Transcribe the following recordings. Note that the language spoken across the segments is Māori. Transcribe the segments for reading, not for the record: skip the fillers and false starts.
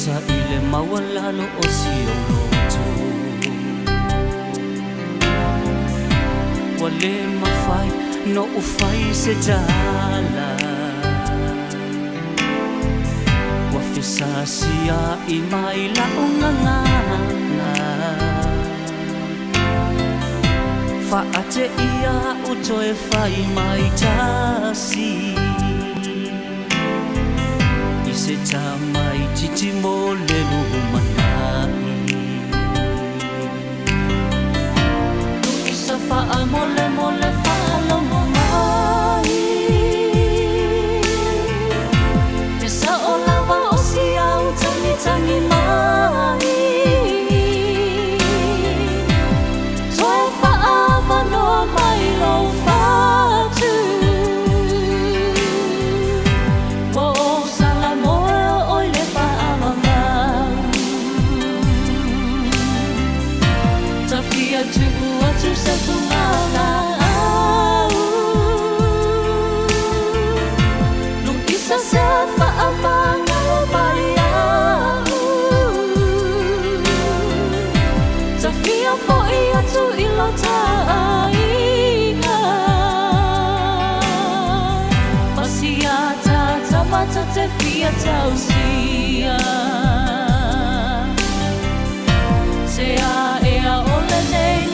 sa ile mawala no o siyo loto wale mafai no ufai se jala wafisa siya imai la ungangana faate ia utoe fai mai tasi se tamai titi mole lumanai Isa faa mole mole faa lomai Esa o lava o sia o tangi tangi mai Toe faa vano mai lo fatu tu se fumana lu isa se fa amanga maria Safia fo ia tu ilota inga pasiata tamata te fia tausia se a ea ole nei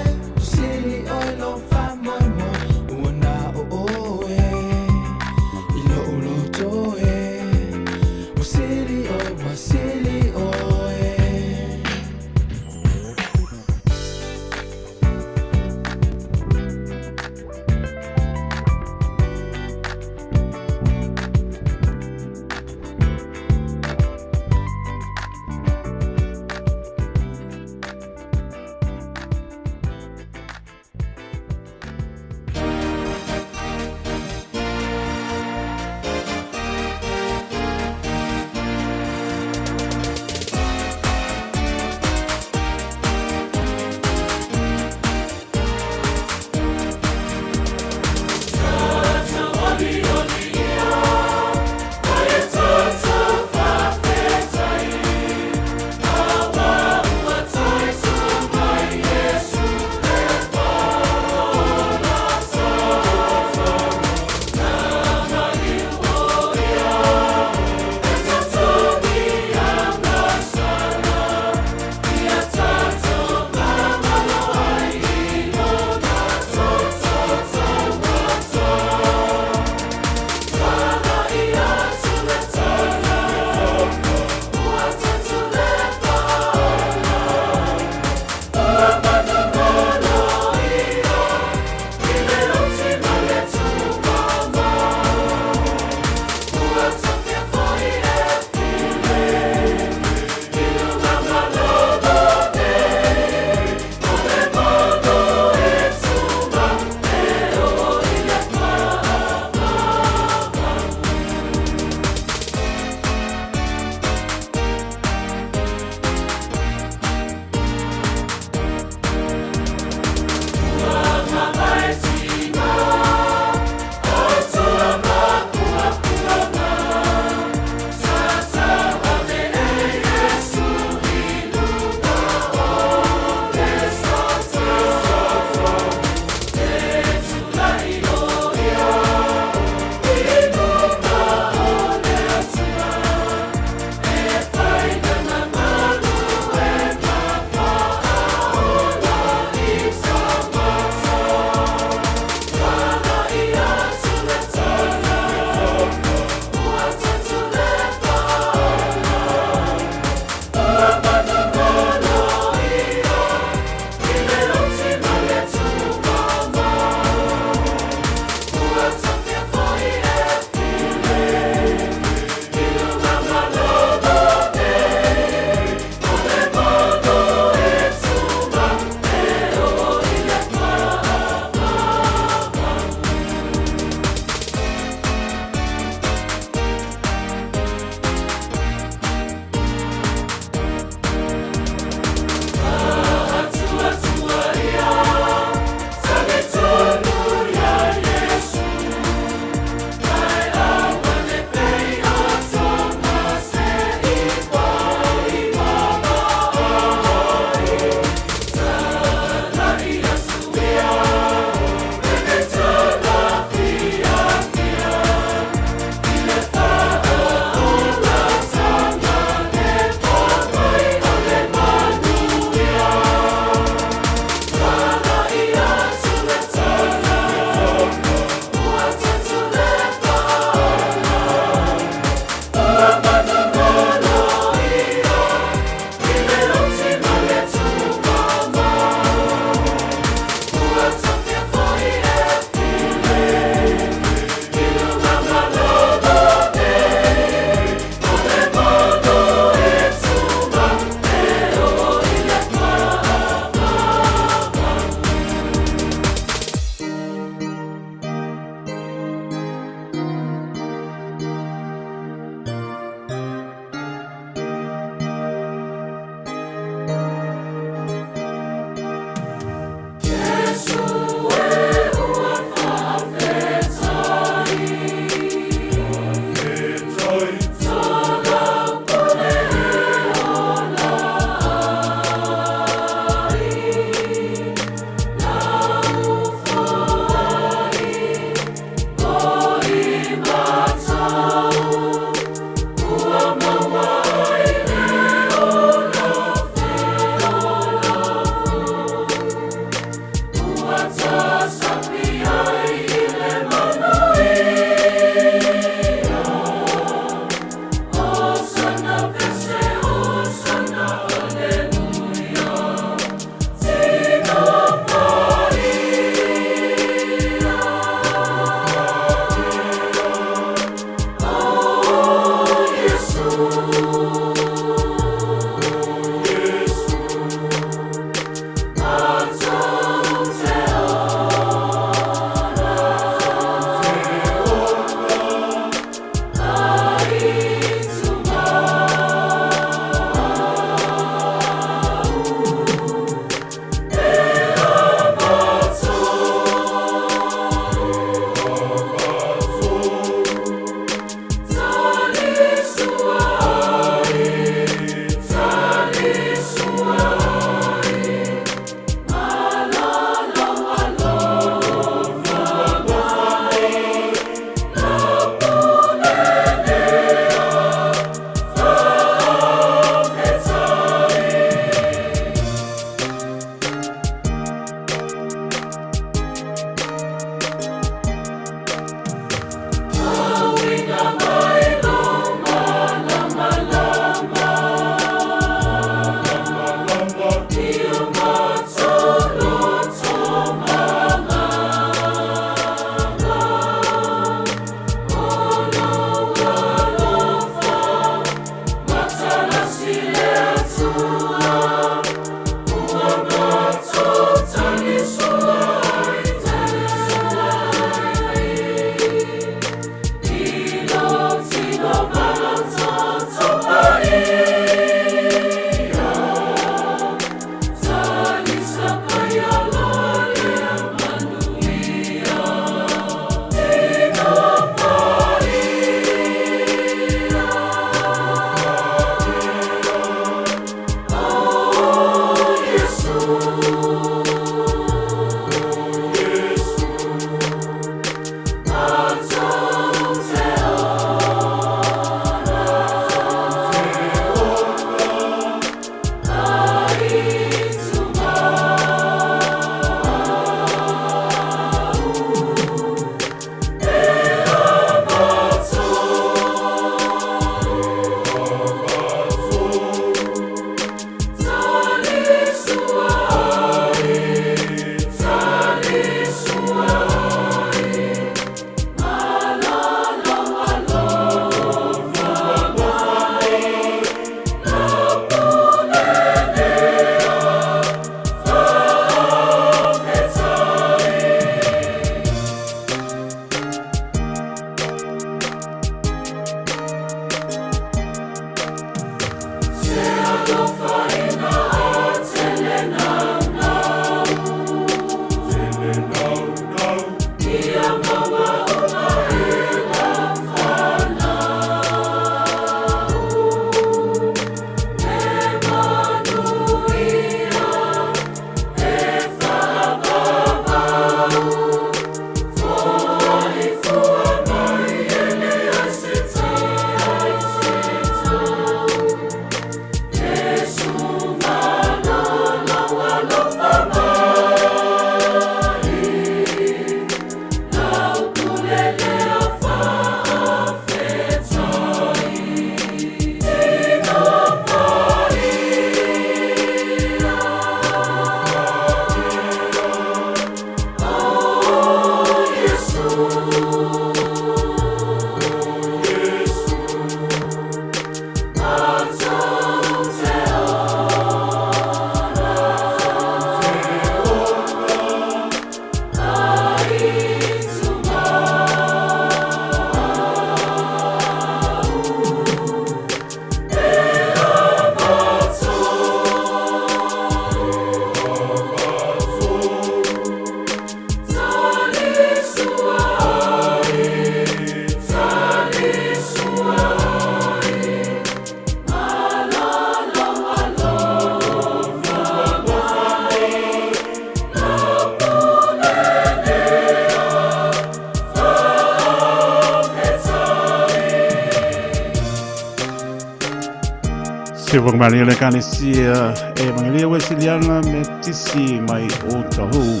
Te whakamari ana kanesia e mangalia wesiliana me tisi mai o tahu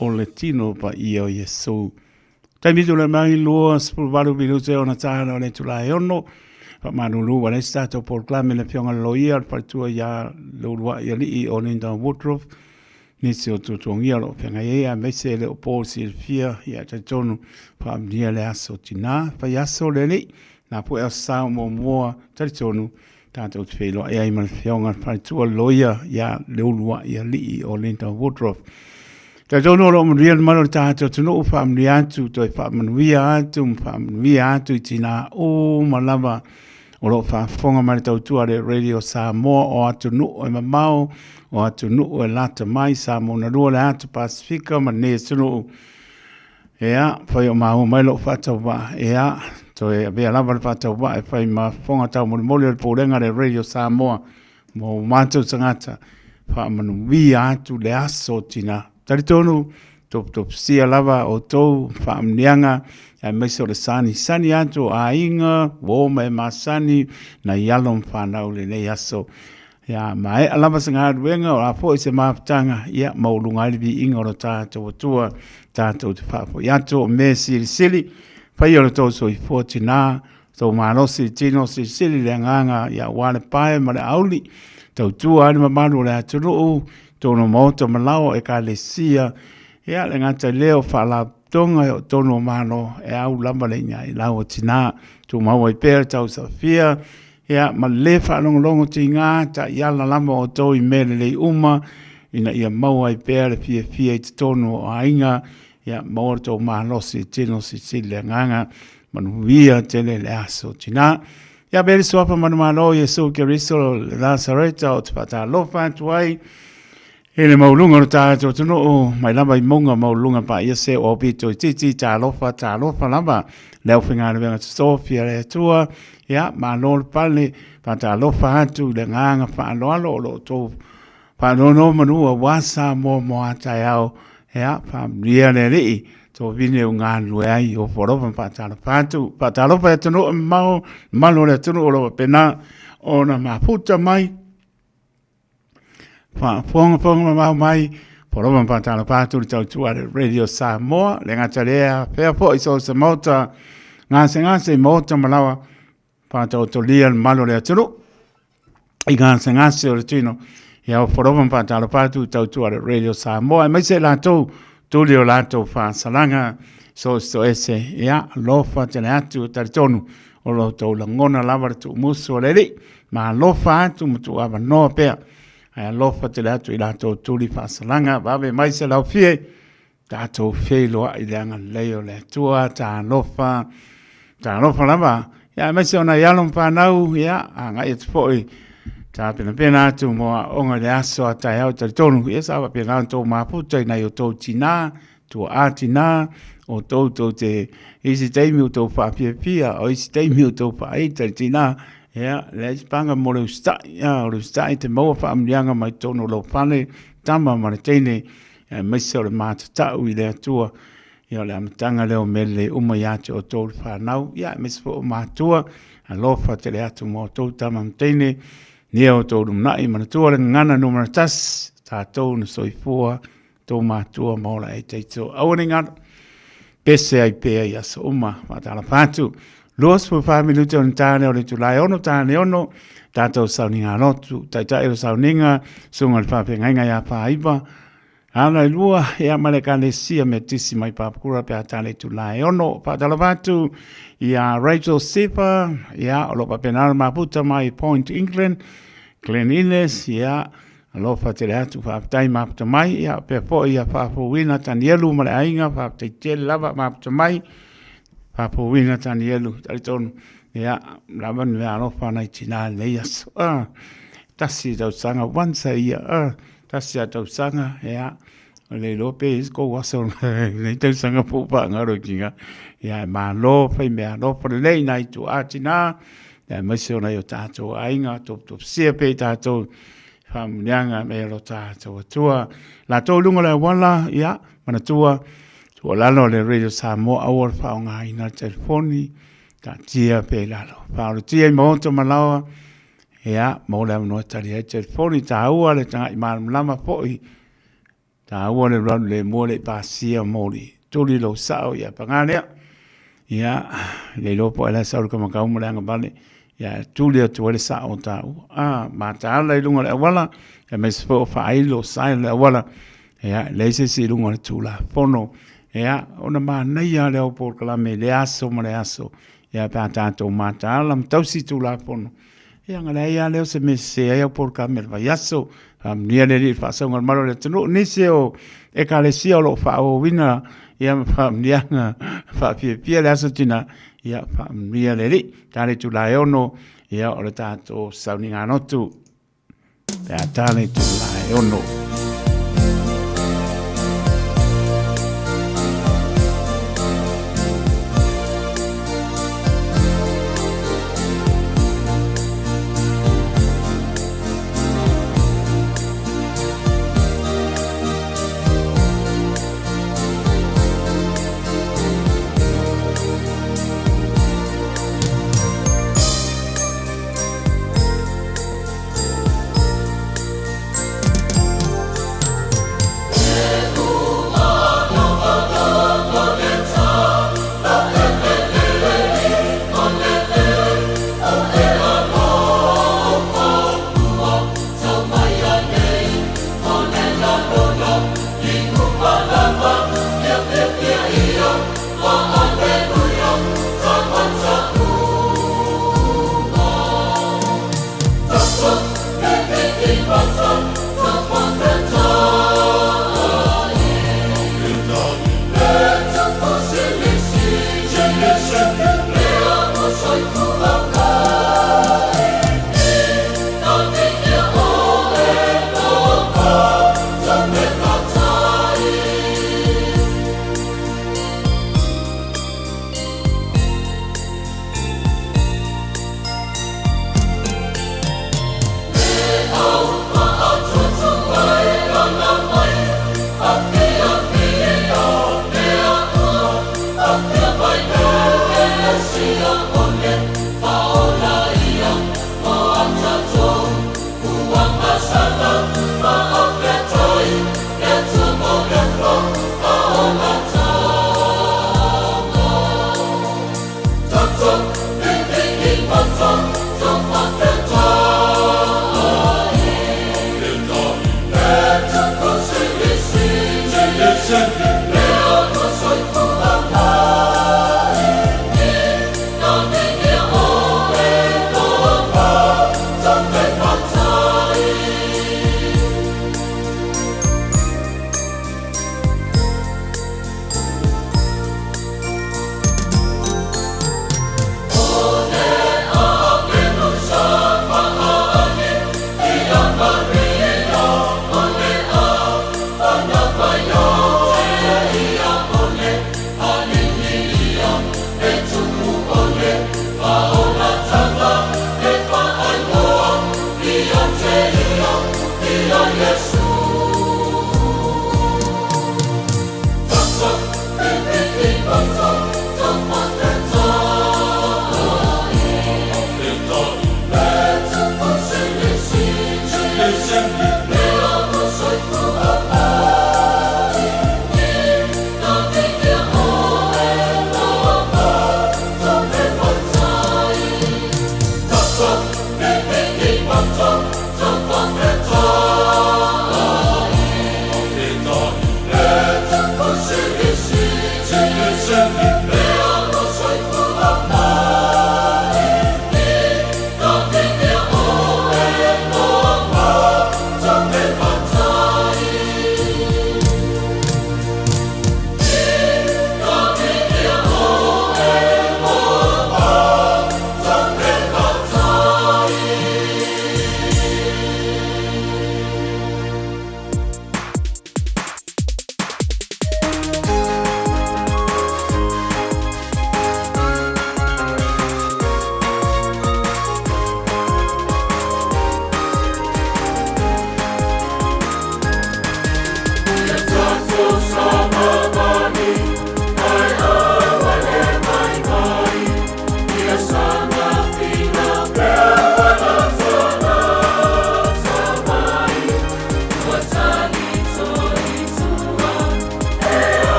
o le tino pa ia o Yesu. Taimitu le mai loa spulvaru minute o na tahana o le tulai ono. Pa manulu wa le stato proclame le pionga loia pa tua ya lua ia li o Linda Woodruff. Nisi o tutongia lo pionga ia mese le opo silfia ia tatonu pa amnia le aso tina pa yaso le li. Na po e sao mo mua tatonu. Tātou te whelo e ai marwhionga whaitua loia ia leulua ia lii o Linda Woodruff. Tātou no lo mria maro tātou tunu u whamri atu, toi whamanuia atu i tina o malama o lo whafonga mara tau tua re Radio Samoa o atu nu o e mamao, o atu nu o e lata mai Samoa na rua le atu Pasifika ma ne tunu u. Ea, whai o mahu mai lo whatau wa, ea, so e vea lava le whatau wa e whai ma whonga tau mori o le pōrenga le Radio Samoa mo mātou tangata wha manu wia atu le aso tina. Tari tonu, top sia lava o tau wha amnianga e meiso le sani atu a inga, wōma e masani na ialom whanau le nei aso. Ia mai alama sanga ruenga o apo se mafutanga ia maulunga ili inga o tātou tua tātou te whapo. Ia tō me sili pai o tō so i fōtina tō mārosi tino sili le nganga ia wale pae ma le auli tau tua ani mamanu le aturu tōno mauta malao e ka le sia ia le ngata leo whala tonga o tōno mano e au lamba le inga i lau o tina tō maua i pēra tau safia ia ma le whanongo ti ngā ta ia la lama o tō i mele le uma ina ia maua i pēra fia i te tōno o ainga ia maua tō mālosi tino sili nganga manuia tele le aso tina. Ia beri swapa manumalo Yesu Keriso Lazareta o te pata lofa tuai. Ele maulunga o tātou tunu o mai lama i monga maulunga pa ia se o pito i titi tā lofa lama. Leo whinga venga te Sofia le tua. Ia malol pale pa tā lofa atu le nganga pa aloalo o lo tō. Pa nono manua wasa mo atai au. Ia pa mria le rei. Tō vine o ngā lue ai o whoropa patalo pātu. Patalo pa e tunu o malo le tunu o roa pena o na maputa mai. Whonga mau mai. Whoropa patalo pātu le tau tuare Radio Samoa. Le ngata rea pēr po iso sa mauta. Ngase mauta malawa. Patalo to lia malo le tunu. I ngase o le tino. Ia o whoropa patalo pātu tau tuare Radio Samoa. Mai se la tau. Tuli o lato fa salanga so ese ia lofa tene atu taritonu o lo tau langona lava tu musu o leli ma lofa atu mutu ava noa pea ia lofa tene atu i lato tuli fa salanga vawe mai se lau fie tato fie loa i leanga leo le tua ta lofa lava ia mai se ona ialom whanau ia a ngai atu poi ta pena atu moa onga le aso a tai au taritonu. Ia sawa pena atu maputa ina i o tau tina, tu a tina, o tau te isi teimi o tau whapia, o isi teimi o tau whaita tina. Ia, le panga mo le ustai, ia, o le ustai te maua whaamrianga mai tono lau whane, tama maratene, meisa o le mātatau i le atua. Ia, le amatanga leo mele umai atu o tau whanau. Ia, meisa po o mātua, a lofa te le atu mo tau tama maratene. Nia o tō rumnai manatua ngana no manatas tātou na soifua tō mātua maola e teito. Awane ngana pese ai pēa i asa uma mātala pātu. Luas pu whamiluti o ntāne o le tulai ono tāne ono tātou sauninga lotu. Taitai o sauninga sunga le whawhengainga ia pāiba. Ana lua ea malekane sia me tisi mai pāpukura pe atale tulai ono pātala pātu. Ia Rachel Sipa, ia alopa penara maputa mai Point England, Glen Innes, ia alopa tere atu whaapitai maputa mai, ia pepo ia whaapuwina tanielu male ainga, whaapitai tele lava maputa mai, whaapuwina tanielu, taritonu, ia laban me alopa nai tina leias, tasi tau sanga wansa ia, tasi tau sanga, ia, le lope isko waso, le tau sanga pupa ngaro kinga, ia ma lo fai me lo por lei nai tu atina ia mese ona yo tato ainga top sia pe tato famnyanga me lo tato tua la to lunga la wala ia mana tua tu lalo le Radio Samoa awor fa nga ina telefoni ta tia pe lalo fa tia mo to malawa Ia, mo le no tari e telefoni ta ua le tanga i lama poi. Ta ua le ranu le mo le pasia mori. Tuli lo sao ia panganea. Ia, le lopo e la sao ka makau mo le anga bale. Ia, tuli atu ele sao ta ua. Ma ta ala i lunga le awala. Ia me se fo fa ailo sai le awala. Ia, le se si lunga le tula. Fono. Ia, ona ma neia le au por kalame le aso ma le aso. Ia, pa tato ma ta ala mtausi tula fono. Ia ngala ia leo se me se ia por kamer va yaso nia le fa so ngal malo le tunu ni se o e ka le sia lo fa o wina ia fa nia fa pia le aso tina ia fa nia le ri ka le tu la ono ia o le tato sa ni ngano tu pe atale tu la ono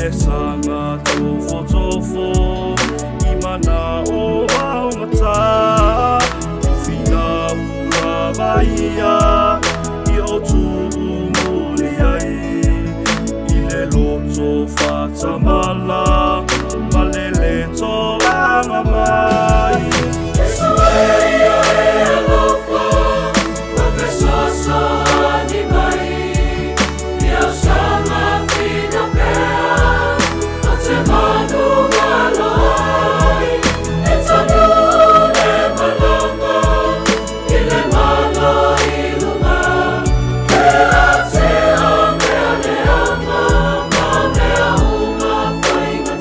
le sanga tofo I mana o aongata Fina ura vaia I o tu muli ai I le loto whatamala Ma le le to anga mai Yesu e alofa Ma fesoso ani mai Ia sama fina pea A te manu malai E tanu le malanga I le mana I lunga E a te a mea le anga Ma mea unga whainga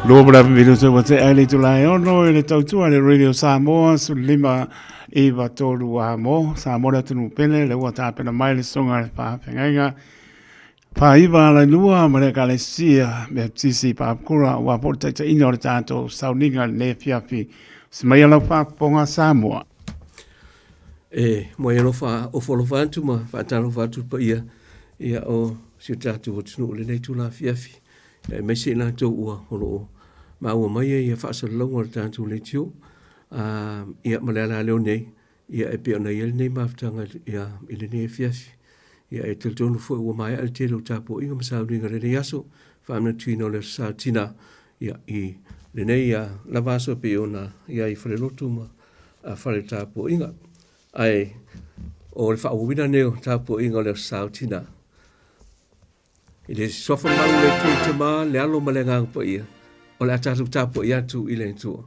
Lobra video se wa se ali tu lai ono e le tautua le Radio Samoa su lima e wa tolu wa mo Samoa tunu pene le wa ta pena mai le songa le pa penga pa iwa la lua ma le kalesia me tisi pa kura wa porta ta ino le tanto sauninga le fiafi smaya la pa ponga Samoa mo ia fa o folo fantu ma fa talo fatu pa ia o si tatu o tunu le nei tu la fiafi me se na to ua holo ma ua mai ia fa sa longa tantu le tiu ia malala le nei ia e pe na ia nei maftanga ia ile nei fiafi ia e tel tonu fo ua mai al telo tapo inga masau ringa le yaso fa na tino le sa tina ia i le nei ia la vaso pe ona ia i fale lotu ma a fale tapo inga ai o le fa uina neo tapo inga le sa tina ile sofa mau le tu te ma le alo malenga pa ia o le atatu tapo ia tu ile tu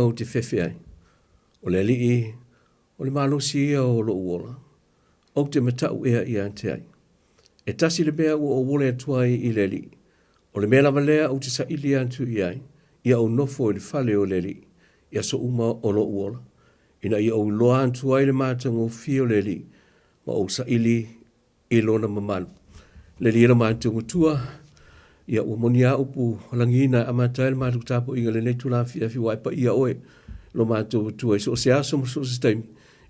o te fefe ai. O le li o le malosi ia o lo uola. O te matau ea ia te ai. E tasi le mea ua o wole atuai i le li. O le mea lava lea o te sa ili antu i ai. Ia o nofo i le fale o le li. Ia so uma o lo uola. Ina ia o loa antu ai le mātang o fio le li. Ma o sa ili i lona mamalu. Le li ira mātang o tua. Ia o monia upu langina amatai le mātang tapo inga le netu la fia fi waipa ia oe. Lo mātou tua so se aso mo so se taimi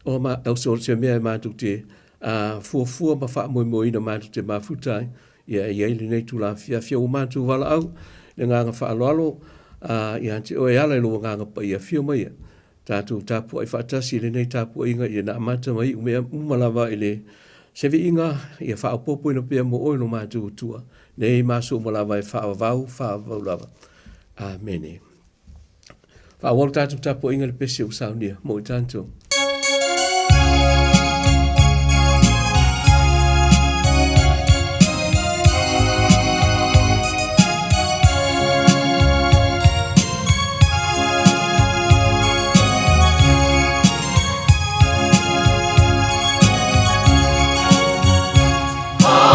o ma o so se mea mātou te fua ma wha moi moi na mātou te mafutai ia le nei tu la fia o mātou wala au le nganga wha aloalo ia te oe ala lo nganga pa ia fio mai tātou tāpu ai whaatasi le nei tāpu inga ia na amata mai umea umalawa i le sewe inga ia wha apopo ina pia mo oe lo mātou tua nei māso umalawa i wha avau lava amene. Awal tātou tapo inga le pese o saunia, mo i tātou.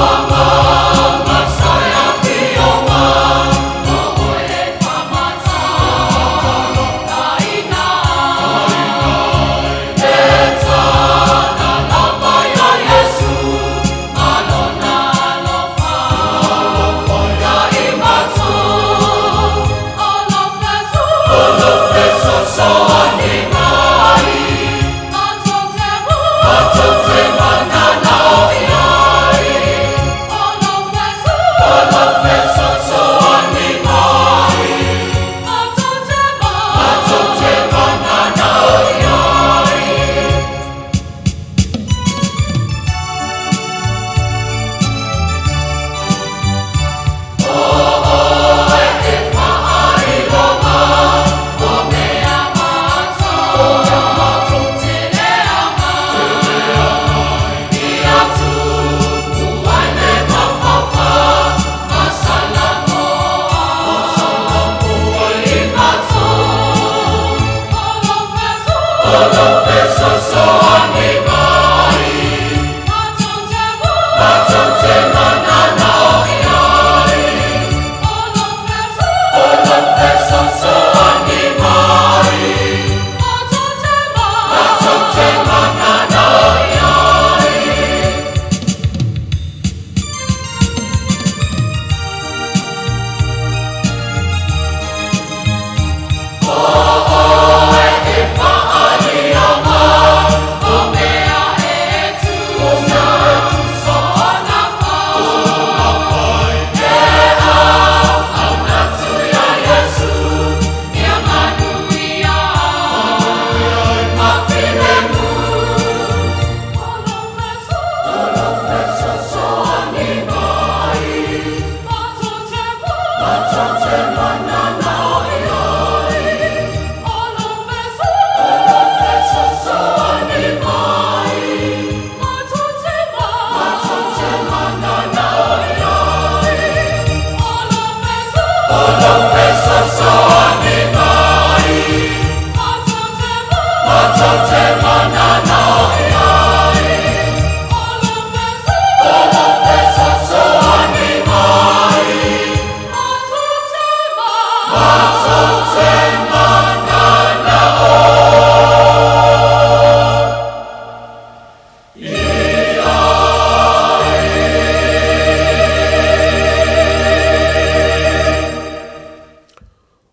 Bye.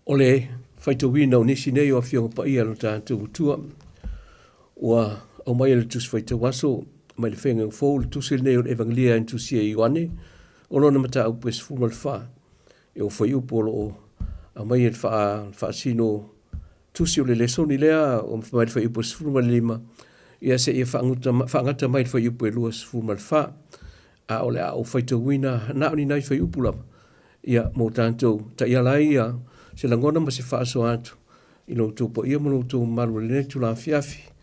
Ole, whaito wina o nisi nei o whionga pa ia no tātou utua. Ua au mai ele tus whaito waso, mai le whenga ngfou, le tusil nei o evangelia en tusia i wane, o lona mata au pes fumal wha, e o whai upolo o au mai ele wha sino tusi o le lesoni lea, o mai le whai upo fumal lima, ia se ia whaangata mai le whai upo e luas fumal wha, a ole a o whaito wina, na oni nai whai upo lama, ia mo tātou, ta ia lai ia, se langona ma se whaaso atu, i lo tō po ia mo tō maru le netu la fiafi,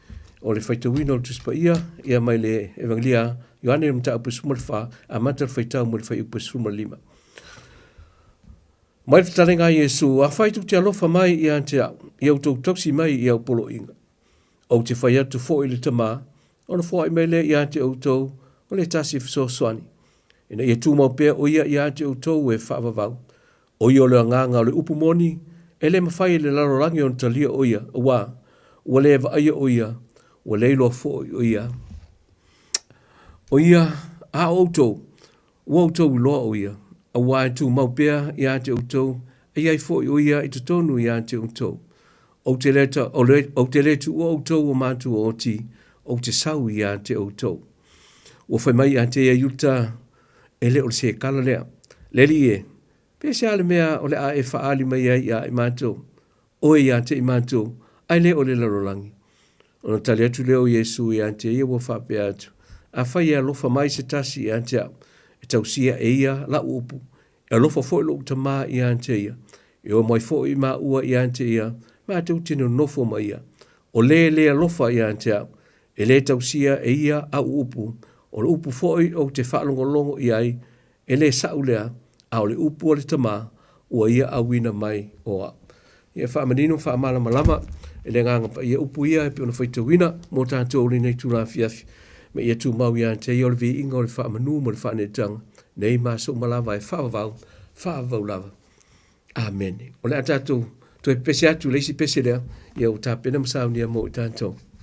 o le whaita wina o tuspa ia mai le evangelia, Ioane mta upu sumal wha, a mata whaitau mo le whai upu sumal lima. Mai le talenga Yesu, a whaitu te alofa mai i ante au, i au tō toksi mai i au polo inga. O te whai atu fo i le tama, o na fo i mai le i ante au tō, o le tasi fiso swani. Ina i tū mau pēr o ia i ante au tō e whaavavau. O ia le nganga o le upu moni, e le mawhai le larorangi o talia o ia, ua le eva aia o ia, ua le ilo fo o ia. O ia, a outou, ua outou iloa o ia, a wā e tū mau pēr i ante outou, e iai fo o ia i tutonu i ante outou. O te le tu o outou o mātu o ti, o te sau i ante outou. Ua whai mai ante e yuta, e le o le se kala lea, le li e, pese ale mea o le a e whaali mai ai a i mātou, o e ante i mātou, ai le o le larolangi. O na tali atu leo Yesu i ante ia wa whape atu, a whai e alofa mai se tasi i ante au, e tausia e ia la upu, e alofa fo ilo uta maa i ante ia, e o mai fo i maa ua i ante ia, maa te utine nofo mai ia, o le alofa i ante au, e le tausia e ia au upu, o le upu fo i o te whaalongolongo i ai, e le saulea, a o le upu o le tama, ua ia awina mai oa. Ia whaamanino whaamala malama, e le nganga pa ia upu ia e pe ona whaita wina, mō tātou le nei tūrā fiafi, me ia tū mau ia te ia o le vi inga o le whaamanu mo le whaanetanga, nei maa so malawa e whaavau lava. Amen. O le a tātou, to e pese atu, leisi pese lea, ia o tā pena masaunia mō i tātou. Oh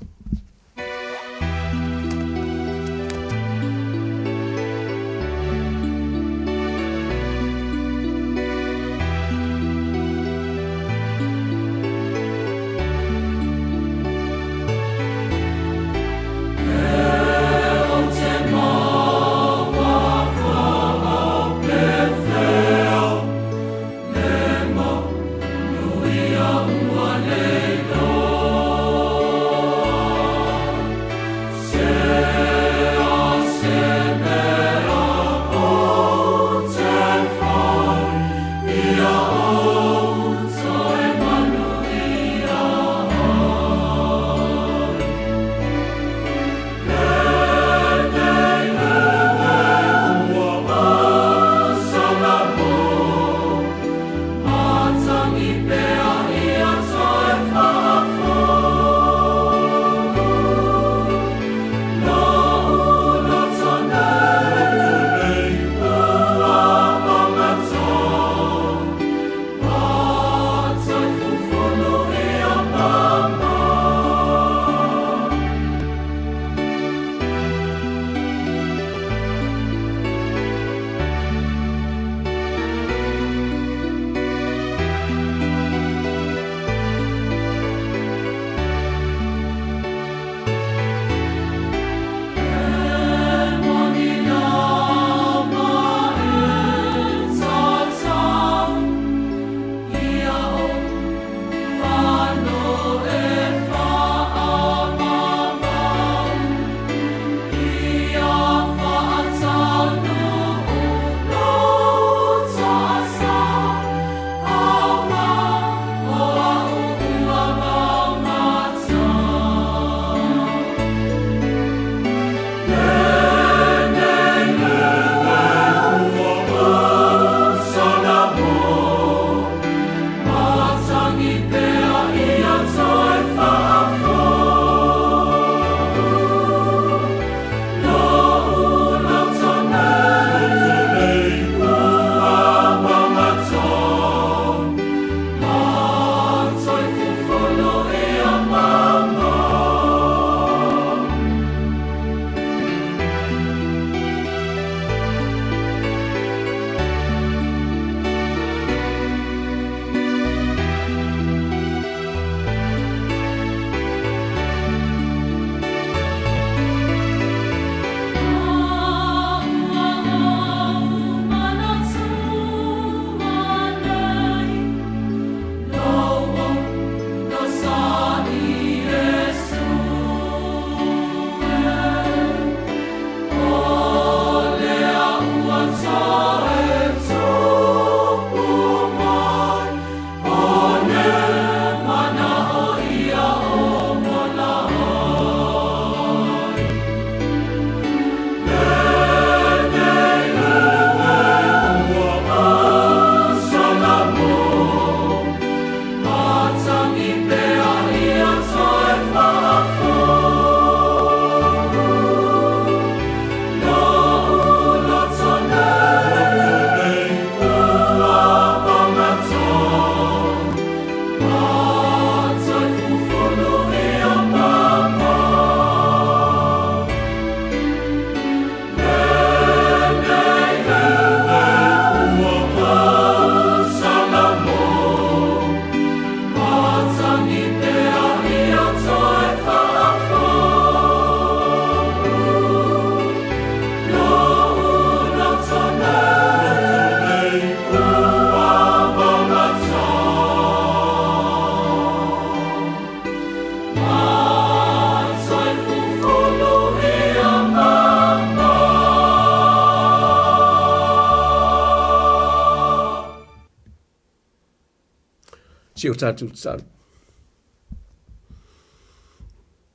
si o tātou tālu.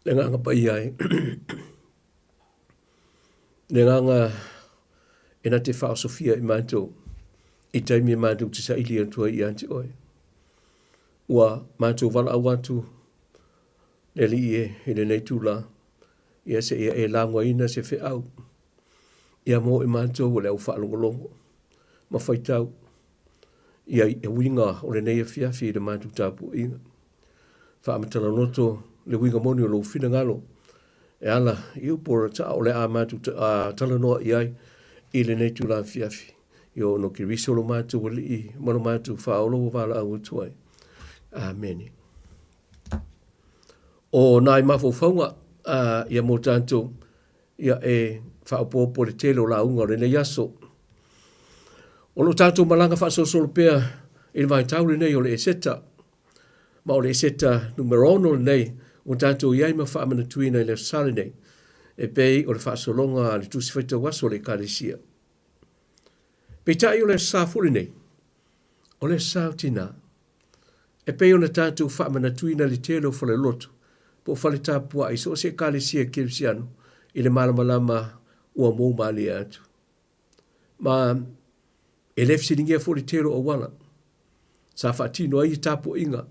Le nganga pai ai. Le nganga ena te whao Sofia i mātou. I taimi e mātou te sa ili antua i anti oi. Ua mātou wala au atu. Le li e le nei tūla. Ia se ia e langwa ina se whi au. Ia mo i mātou o le au whaalongolongo. Ma whaitau. Ia e winga o le nei e whiawhi i le mātou tāpu inga. Whaamatala noto le winga moni o lo whina ngalo. E ala, i upora ta o le a mātou tala noa i ai i le nei tūla whiawhi. Io no ki riso lo mātou o li i mano mātou whaolo o wala au tuai. Amen. O nai mafo whaunga ia mo tātou ia e whaopopo le telo la unga le nei aso. O lo tātou malanga whaasosolo pēr i le vai taule nei o le eseta. Ma o le eseta numero ono le nei o tātou iai ma whaamana tuina i le sare nei. E pei o le whaasolonga le tusi whaita waso le kālesia. Pei tai o le sāfuri nei. O le sāutina. E pei o le tātou whaamana tuina le telo whale lotu. Po whale tāpua i so se kālesia kirisiano i le malamalama ua mō mali atu. Ma e lefsi ningia fo le telo o wala. Sa whaatino ai tāpua inga.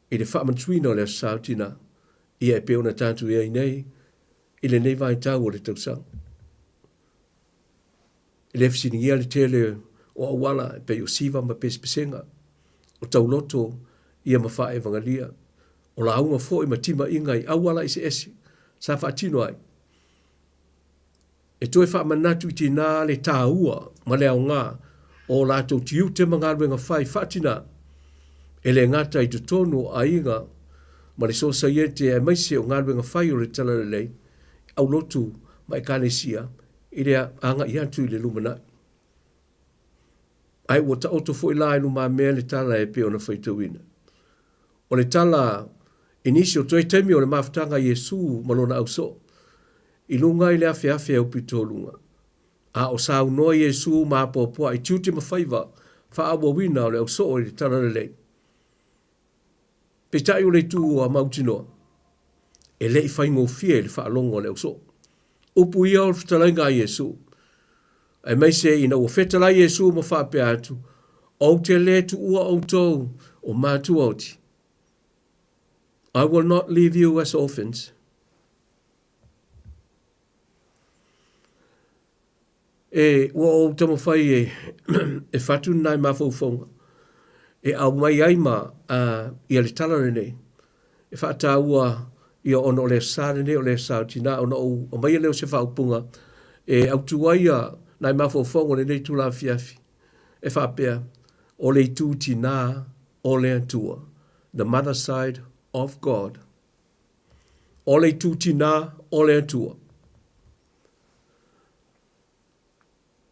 I le whaamana o le sāutina. Ia e pei o na tātou ia i nei. I le nei vai tau o le tausang. I le fisiningia le tele o awala pe o siva ma pespesenga. O tauloto ia ma wha evangalia. O la aunga fo i ma tima inga i awala i se esi. Sa whaatino ai. E toi wha manatu i tina le tāua ma leo ngā o lātou tiu te mga ruenga whai whaatina. E le ngata i tutonu a inga ma le sosa iete e maise o ngā ruenga whai o le tala le lei. Au lotu ma i kānesia. I rea anga i atu i le lumana. Ai ua ta oto fo i la inu mā mea le tala e peo na whaitawina. O le tala inisi o toi temi o le mawhitanga Yesu malona au so. I lunga i le awhi au pito lunga. A o sa unoa Yesu mā pōpua i tiuti ma whaiva wha awa wina o le au so o le tala le lei. Petai o le tu o a mautinoa. E le i whaingo fie le wha alongo le au so. Upu ia o fitalai ngā Yesu. Ai mai se ina ua fetalai Yesu ma whape atu. O te le tu ua o tau o mātu auti. I will not leave you as orphans. E ua o tamo whai e whatu nai mawhauwhaunga. E au mai aima ia le talare nei. E whata ua ia ono le sāre ne o le sāutina, ono o mai leo se whaupunga, e au tuaia nai mawhauwhaunga le nei tula fiafi. E whapea, o le tūtina o le atua, the mother side of God. O le tūtina o le atua.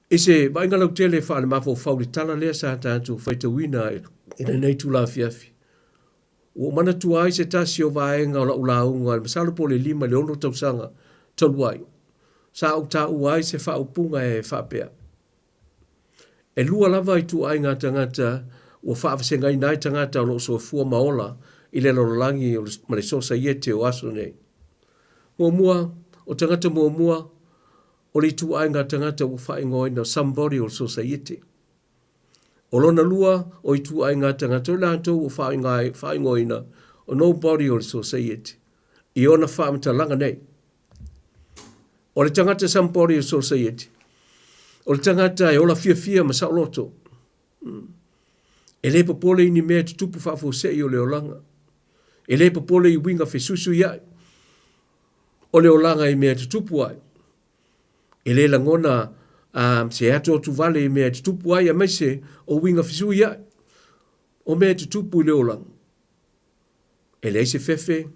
E se, mainga lau tele whaane mawhauwhau le tala lea sa tātou whaitawina e le nei tula fiafi. O mana tua ai se tasi o vaenga o la ulaunga, le masalo po le lima le ono tausanga taluai. Sa au ta uai se wha upunga e whapea. E lua lava i tu ai ngā tangata, o whaafasenga i nai tangata o lo so fua maola, i le lololangi o le sosa iete o aso nei. Mua, o tangata mua, o li tu ai ngā tangata o whaingoina somebody o sosa iete. O lona lua o i tu ai ngā tangata o lātou o whaingoina o nobody o le society. I ona whaamata langa nei. O le tangata somebody o society. O le tangata e ola fia ma saoloto. E le papole ini mea tutupu whaafosei o le olanga. E le papole i winga fesusu iai. O le olanga i mea tutupu ai. E le langona se ato tu vale mea te tupu ai a maise o winga fisu ia. O mea te tupu i leolang. E lei se fefe,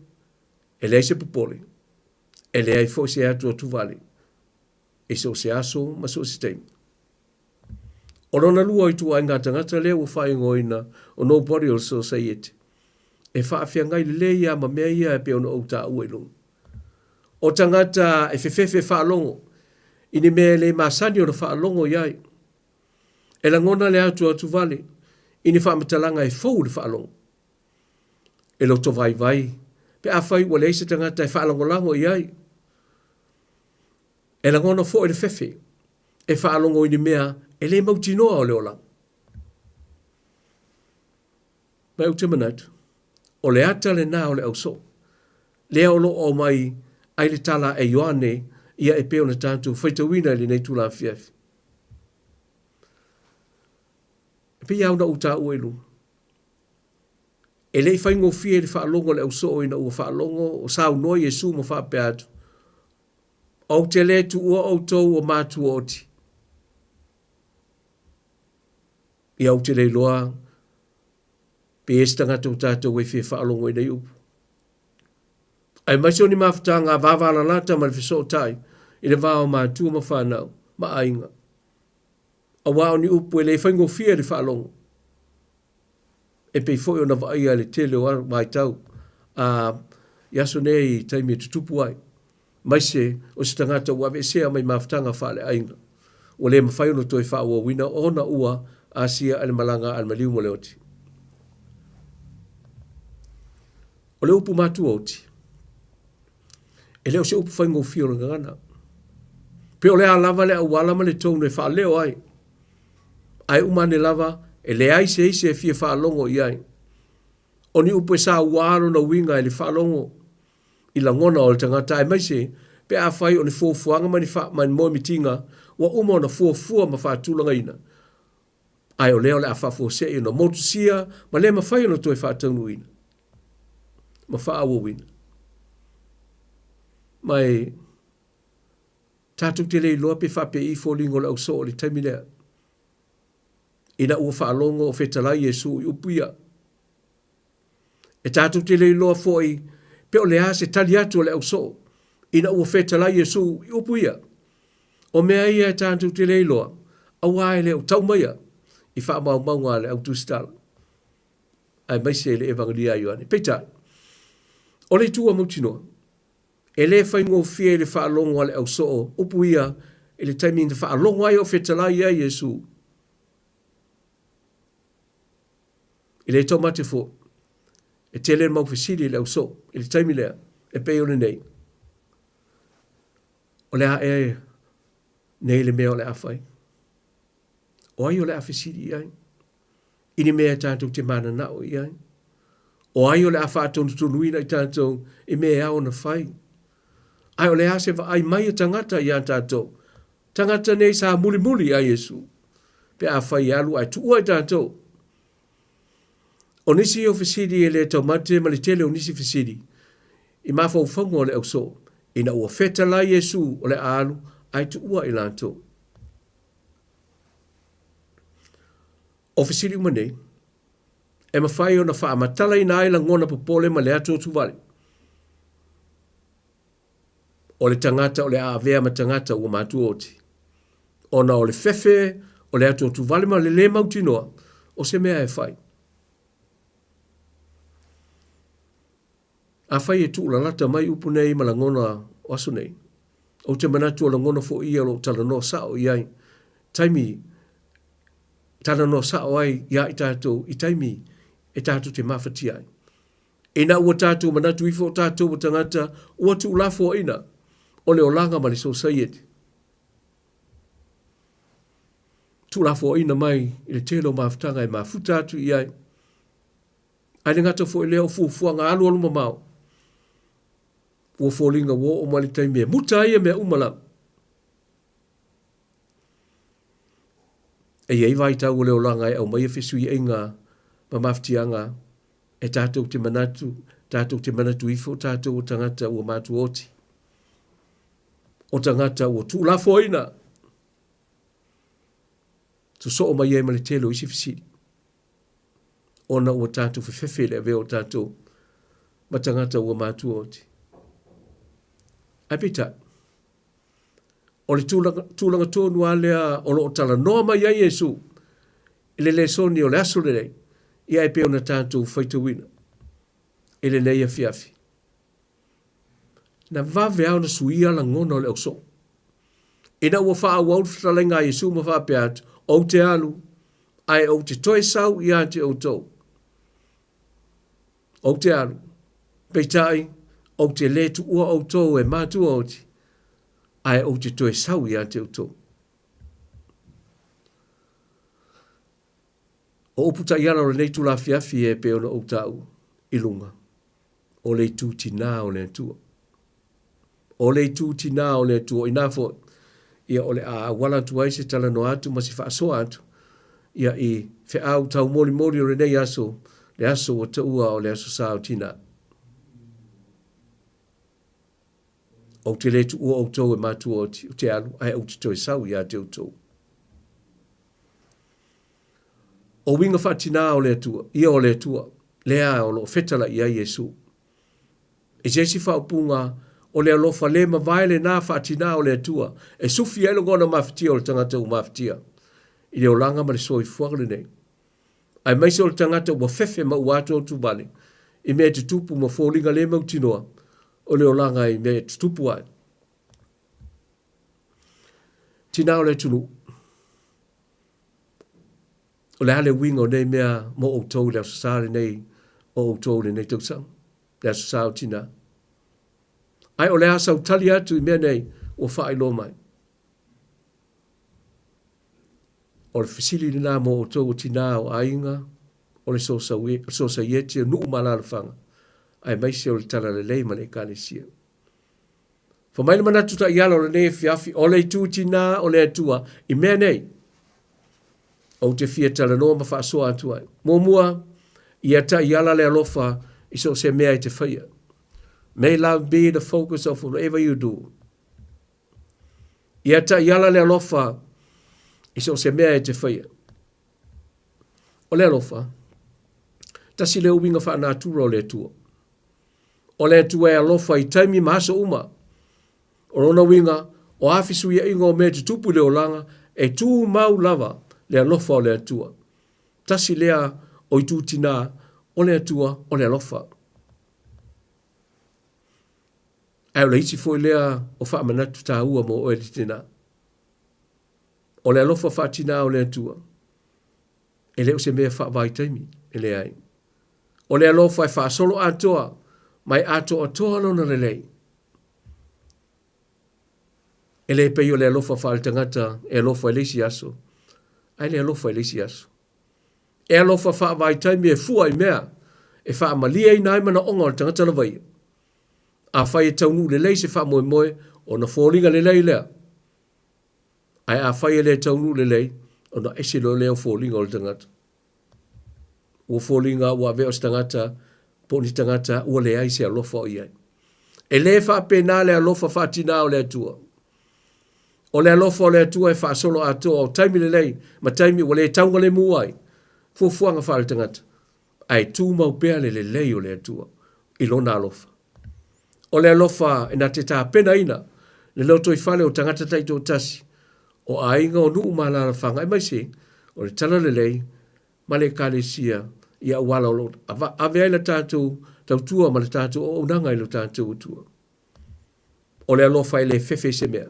e lei se popole, e lei fo se ato tu vale. E so se aso ma so se teim. O rona lua i tu ai ngā tangata leo o whaingoina o nobody o society. E whaafia ngai le ia ma mea ia e pe ono o ta uelung. O tangata e fefefe whaalongo. Ini mea le masani o na whaalongo iai. E la ngona le atu atu vale. ini whamatalanga e fau le whaalongo. E lo to vai, pe a whai ua leise tangata e whaalongo lango i ai. E la ngona fo e le fefe, e whaalongo ini mea, e le mautinoa o le ola. Mai ute manatu, o le ata le nā o le au so. Lea o lo o mai, ai le tala e Ioane, ia e peo na tātou, whaitawina li nei tūla fiafi. E pe iau na uta uelu. E lei whaingo fie le whaalongo le au so ina ua whaalongo, o sau noi Jesu mo whape atu. O te le tu ua o tau o mātu o oti. Ia o te le loa, pe estanga tau tātou e fie whaalongo ina iupu. Ai mai soni mafta ngā vāwala lata ma le fiso tai, i le vāo mātua ma whanau, ma ainga. A wāo ni upu e le whaingo fia le whaalongo. E pei foi o na vaia le tele o mai tau, a yaso nei taimi tutupu ai. Mai se, o se tangata ua vesea mai maftanga whaale ainga. O le mawhai ono toi whaua wina, ona ua a sia ale malanga al maliu mo le oti. O le upu mātua oti. E leo se upu whaingo fio na ngana. Pe o le a lava le a wala ma le tonu e wha leo ai. Ai umane lava e le ai se e fia whaalongo i ai. O ni upu e sa waro na winga e le whaalongo i la ngona o le tangata e mai se pe a whai o ni fuafuanga mani moe mitinga wa uma o na fuafua ma whaatulanga ina. Ai o leo le a whafua se i na motu sia ma le ma whai o na toi whaatanu ina. Ma whaawa wina. Mai tātou te lei loa pe whape i fōlingo le au so o le taimi lea. Ina ua whaalongo o whetalai Jesu i upuia. E tātou te lei loa fōi pe o le a se tali atu o le au so. Ina ua whetalai Jesu i upuia. O mea ia e tātou te lei loa. Awa e le au taumaia i wha maunga le au tustala. Ai maise le evangelia Ioane. Peitai. O le tua mautinoa. E le whaingo fie le whaalongo ale au soo, upu ia, e le taimi na whaalongo ai o whetalai ai Jesu. E le tau mate fo, e te le mau whesiri le au soo, e le taimi lea, e peo le nei. O le a e, nei le mea o le a whai. O ai o le a whesiri ai. Ini mea tātou te mana nao i ai. O ai o le a whaatonu tunuina i tātou, e mea au na whai. Ai o le ase wa ai mai tangata i tātou. Tangata nei sa muli muli a Jesu. Pe a whai alu ai tuua i tātou. O nisi o whisiri e le tau mate ma le tele o nisi whisiri. I mawhau whangu o le au so. Ina ua whetala Jesu o le alu ai tuua i tātou. O whisiri umanei. E mawhai o na wha amatala i na aila ngona popole ma le ato tuvale. O le tangata o le aavea ma tangata ua mātua oti. Ona o le fefe, o le atu tu vale ma le mautinoa, o se mea e whai. A whai e tu la lata mai upu nei ma la ngona o aso nei. O te manatu o la ngona fo ia lo tala no sao i ai. Taimi, tala no sao ai ia i tātou, i taimi, e tātou te mawhati ai. E na ua tātou manatu ifo tātou o tangata, ua tu lafo ina. O le olanga ma le society. Tu la fo ina mai i le telo mafutanga e mafuta atu i ai. Ai le ngata fo i leo fuanga alu alu mamau. Ua fōlinga wo o mali taimi e muta ia mea umala. E iei vai tau o le olanga e au mai e fesu i inga ma mafutianga e tātou te manatu ifo tātou o tangata ua mātu oti. O tangata o tu la foina. Tu so o mai e male telo isi fisiri. Ona ua tātou whiwhewhele veo tātou. Ma tangata ua mātu oti. Ai pita. O le tūlanga tōnu alea o lo o tala noa mai ai Jesu. Ile le soni o le aso le rei. Ia e peo na tātou whaitawina. Ile nei a fiafi. Na vave au na suia la ngona o le auso. Ina ua wha au au talenga Jesu ma wha peat, o te alu, ai o te toi sau ia te o tō. O te aru, peitai, o te le tu ua o tō e mātua o ti, ai o te toi sau ia te o tō. O uputa iara o nei tu la fiafi e pe ona o tau ilunga. O le tu tina o le tua. O le tu tina o le tua inafo ia o le a wala tu ai se tala no atu ma si fa so atu. Ia i fe au tau mori mori o le nei aso, le aso o te ua o le aso sao tina. O te le tu ua o tau e matua o te alu, ai o te toi sau ia te o tau. O winga whatina o le tua, ia o le tua, lea o lo fetala ia Yesu. E jesi whaupunga o le alofa le ma vaile nā whatina o le tua, e sufi elo gona mawhitia o le tangata u mawhitia. I le o langa ma le soi fuagale nei. Ai maise o le tangata ua fefe ma uato o tubale, i mea te tupu ma fōlinga le mautinoa, o le o langa i mea te tupu ai. Tina o le tunu. O le hale winga o nei mea mo o tau le asasare nei o tau le nei tausang. Le asasao tina. Ai o le asau tali atu i mea nei o whaai lo mai. O le fisili ni nā mo o tau o tina o ainga, o le sosa ieti o nuu malala whanga. Ai maise o le tala le lei ma le kane sia. Fa maile manatu ta iala o le nei fiafi o le tu tina o le atua i mea nei. O te fia tala noa ma whaasoa atu ai. Mōmua, ia ta iala le alofa i so se mea i te whaia. May love be the focus of whatever you do. Ia ta iala le alofa i so se mea i te whaia. O le alofa, tasi le uwinga wha nātura o le tua. O le tua e alofa i taimi mahasa uma. O rona winga, o afisu ia ingo o mea te tupu le o langa, e tū mau lava le alofa o le atua. Tasi lea o i tū tina o le atua o le alofa. Ai o le isi foi lea o wha manatu tā ua mo o e tina. O le alofa wha tina o le atua. E leo se mea wha vai taimi, e le ai. O le alofa e wha solo atoa, mai atoa toa lona le lei. E le pei o le alofa wha al tangata, e alofa e leisi aso. Ai le alofa e leisi aso. E alofa wha vai taimi e fua i mea, e wha malia i nai mana onga o le tangata la vai. A whai e taunu le lei se wha moe moe, o na fōlinga le lei lea. Ai a whai e le taunu le lei, o na ese lo leo fōlinga o le tangata. Ua fōlinga ua veo se tangata, poni tangata ua le ai se alofa o iai. E le wha pena le alofa wha tina o le atua. O le alofa o le atua e wha solo atoa o taimi le lei, ma taimi ua le taunga le muai. Fuafuanga wha le tangata. Ai tū mau pea le lei o le atua. I lona alofa. O le alofa e na te tā pena ina, le loto i whale o tangata taito o tasi. O ainga o nuu mahala whanga e maise, o le tala le lei, ma le kare sia, ia wala o loto. Ave ai la tātou, tau tua ma le tātou o unanga i lo tātou tua. O le alofa e le fefe se mea.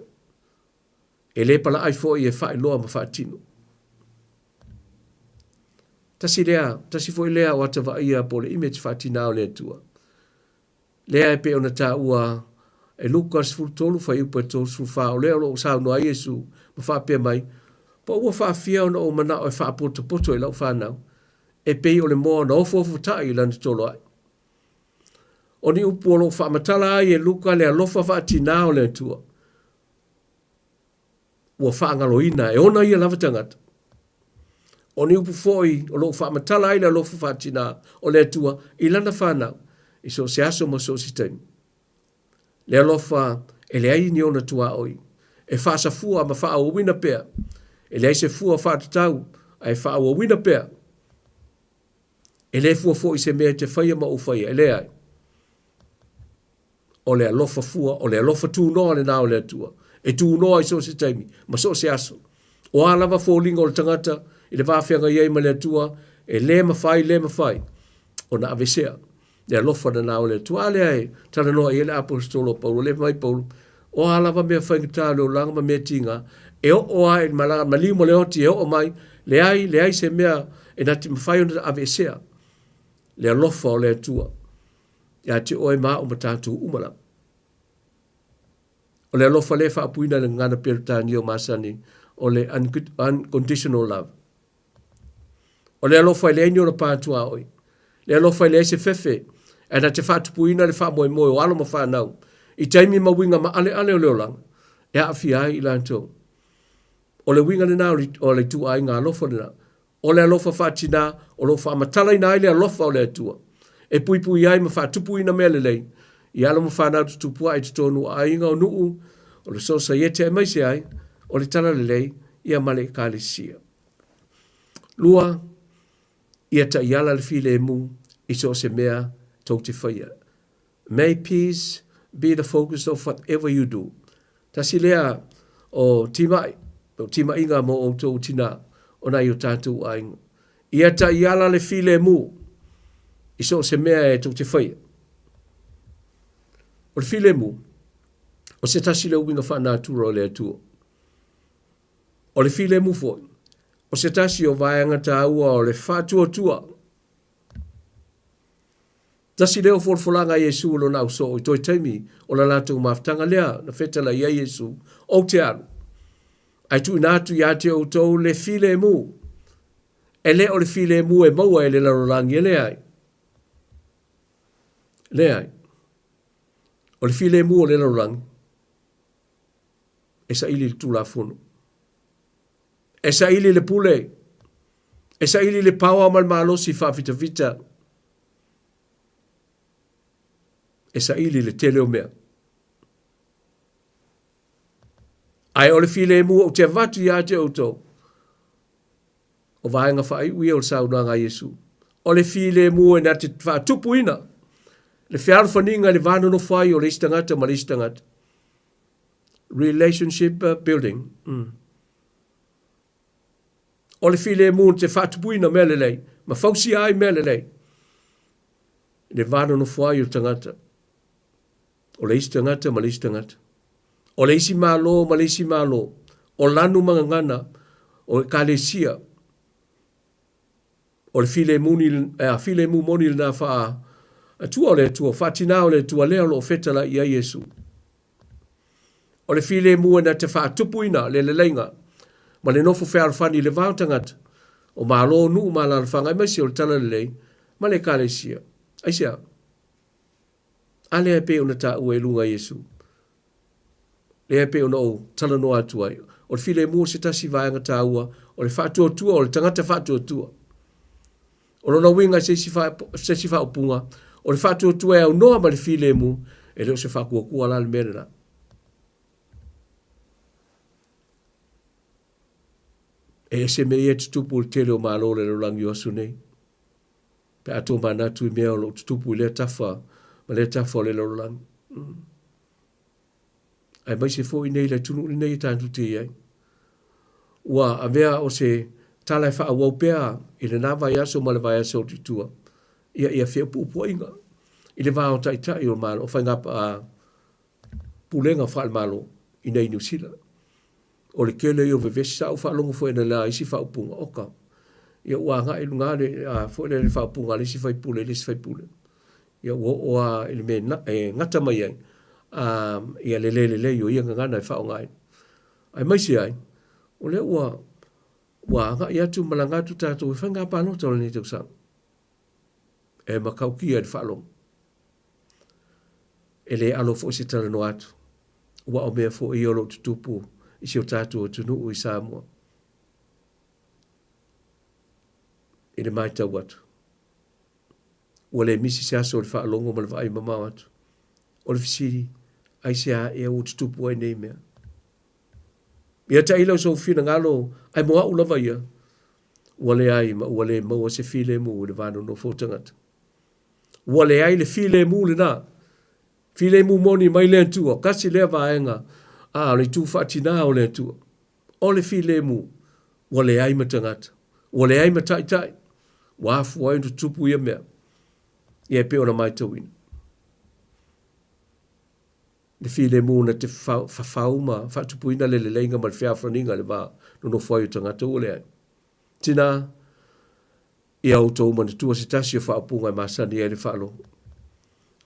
E le pala ai fo i e whae loa ma whae tino. Tasi fo i lea o atawa ia po le ime te whae tina o le tua. Lea e pe ona tā ua e Lukas fultolu whai upa tolu sufa o lea o lo sao noa Iesu ma wha pia mai. Pa ua wha fia ona o mana o e wha poto e lau whanau. E pei o le moa na ofu tai lana tolo ai. O ni upu o lo wha matala ai e Luka lea lofa wha tina o le tua. Ua wha ngalo ina e ona ia lava tangata. O ni upu foi o lo wha matala ai lea lofa wha tina o le tua i lana whanau. I so se aso mo so si taimi. Le alofa e le ai ni ona tua oi. E wha sa fua ma wha awa wina pea. E le ai se fua wha tatau ai wha awa wina pea. E le fua fo i se mea te whaia ma uwhaia. E le ai. O le alofa fua, o le alofa tū noa le nao le atua. E tū noa i so si taimi. Ma so se aso. O alava fo linga o le tangata. I le whawhianga iei ma le atua. E le ma whai. O na avesea. Le alofa na nao le tuale ai, tala noa i ele apostolo Paulo, le mai Paulo, o alava mea whaingata leo langa ma mea tinga, e o ai malanga malimu le oti, e o mai, Le ai se mea e nati mawhai ona ave sea. Le alofa o le atua. Ia te oe maa o matatu umala. O le alofa le whaapuina le ngana peritani o masani o le unconditional love. O le alofa le aini o le pātua oi. Le alofa le se fefe. E na te whaatupuina le wha moe moe o alo ma whanau. I taimi ma winga ma ale o leolanga. E a fi ai i lantou. O le winga le na o le tu ai ngā alofa le na. O le alofa whaatina o lo whaamatala i nai le alofa o le atua. E pui pui ai ma whaatupuina mea le lei. I alo ma whanau tutupua i tutonu a inga o nuu. O le sosa iete e maise ai. O le tala le lei. Ia male ka le sia. Lua. Ia ta iala le file mu. Iso se mea tau te whaia. May peace be the focus of whatever you do. Tasi lea o timai. O tima inga mo o tau tina. O nai o tātou ainga. Ia ta iala le file mu. Iso se mea e tau te whaia. O le file mu. O se tasi le uinga whanātura o le atua. O le file mu foi. O se tasi o vaianga tā ua o le whātua tua. Tasi leo forfolanga Yesu lo na so i toi taimi o la lātou maftanga lea na whetala ia Yesu o te aru. Ai tu inatu ia te o tau le file mu. E le o le file mu e maua e le larolangi e le ai. Le ai. O le file mu o le larolangi. E sa ili le tula fono. E sa ili le pule. E sa ili le pawa mal malosi whawhita vita. E sa ili le tele o mea. Ai o le file mu o te vatu ia te auto. O vaenga whai ui o le saunanga Yesu. O le file mu e na te whatupu ina. Le whiaru whaninga le vano no whai o le istangata ma le istangata. Relationship building. O le file mu te whatupu ina mea le lei. Ma fausi ai mea le lei. Le vano no whai o tangata. O le istangata ma le istangata. O le isi malo ma le isi malo. O lanu mangangana. O le kalesia. O le file mu moni le na wha. Tua o le tua. Whatina o le tua leo lo fetala ia Yesu. O le file mu na te wha tupuina le leinga. Ma le nofo whaalfani le vautangata. O malo nu ma la whanga maisi o le tala le lei. Ma le kalesia. Aisia. Ale e pe ona ta ue lunga Yesu. Le e pe ona o tala no atu ai. O le file mu se tasi vaenga ta ua. O le whaatua tua, o le tangata whaatua tua. O lona winga se si wha upunga. O le whaatua tua e au noa ma le file mu. E leo se whakua kua la le merena. E se me e tutupu le tele o malo le langi o asu nei. Pe ato manatu i mea o lo tutupu i le tafa. Ma le tafa o le langi. Ai mai se fo i nei le tunu i nei tāntu te iai. Ua a mea o se tala e wha awau pēa i le nā vai aso ma le vai aso o titua. Ia whia pupua inga. I le vāo tai o malo o whainga pa pulenga wha malo i nei New Zealand. O le kele i o vevesi sa u wha longo fo e na la isi wha upunga oka. Ia ua ngā ilu ngā le fo e le wha upunga le isi whai pule, le isi whai pule. Ia ua ili me ngata mai ai. Ia le o ia ngana e wha o ngai. Ai maisi ai. O le ua ngā i atu malangatu tātou e whainga pāno tau le ni tau sang. E makau kia di wha longo. E le alo fo se tala no atu. Ua o mea fo i olo tutupu. Isi o tātou o tunu i Samoa. I le mai tau atu. Ua le misi se aso o le wha longo ma le wha ai mamau atu. O le fisiri, ai se a e o tutupu ai nei mea. Ia ta ila o so fina ngalo, ai moa ulawa ia. Ua le ai, ma ua le maua se file mu le vano no fotangata. Ua le ai le file mu le na. File mu moni mai le antua, kasi lea vaenga. Le tu whaatina o le atua. O le file mu. Ua le ai matangata. Ua le ai matai. Ua afu ai ndu tupu ia mea. Ia pe ona mai tawina. Le file mu na te whafauma. Whaatupuina le leinga ma le whiawhaninga le wā. Nono whai o tangata o le ai. tina ia o tau mana tua se tasi o whaapunga i masani e le whaalo.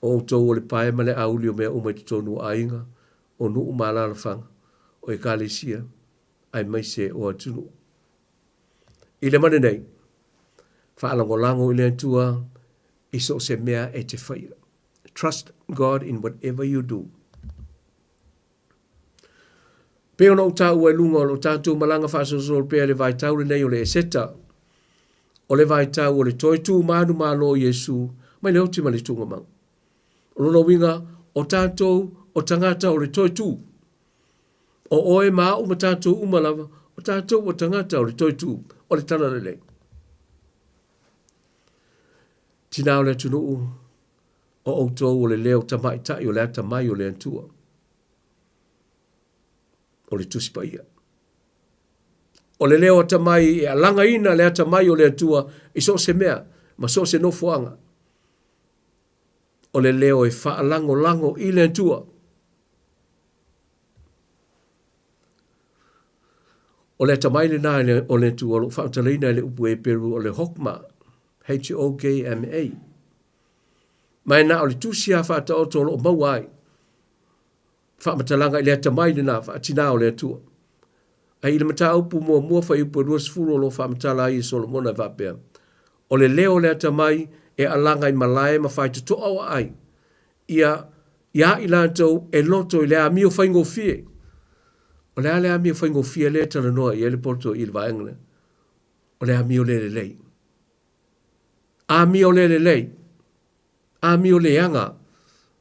O tau o le pae male auli o mea umai tutonu ainga o nuu malala whanga o e kālesia ai mai se o atunu. I le mane nei, whaalangolango i le tua i so se mea e te whaia. Trust God in whatever you do. Peo na utau e lunga o lo tātou malanga whaasosol pea le vai tau le nei o le eseta. O le vai tau o le toi tū manu malo Yesu, mai le oti ma le tunga mau. O lona winga o tātou o tangata o le toi tū. O oe maa uma tātou umalawa, o tātou o tangata o le toi tū, o le tana le lei. Tina o le tunuu, o outou o le leo tamai tai o le ata mai o le antua. O le tusipa ia. O le leo ata mai e alanga ina le ata mai o le atua i so se mea, ma so se no fuanga. O le leo e wha lango i le atua. O le ata mai le nā o le atua o lo whautaleina le upu e peru o le hokma, H-O-K-M-A. Mai nā o le tusia whaata o tolo o mauai. Whaamatalanga i le ata mai le nā whaatina o le atua. Ai le mata upu mua whai upu ruas furo lo whaamatala i Solomona vapea. O le leo le ata mai e alanga i malae ma whai te toa o ai. Ia i lantou e loto i le a mio whaingo fie. O le a le a mio whaingo fie le tala noa i ele porto i le vaengane. O le a mio le lei. A mio le lei. A mio le anga.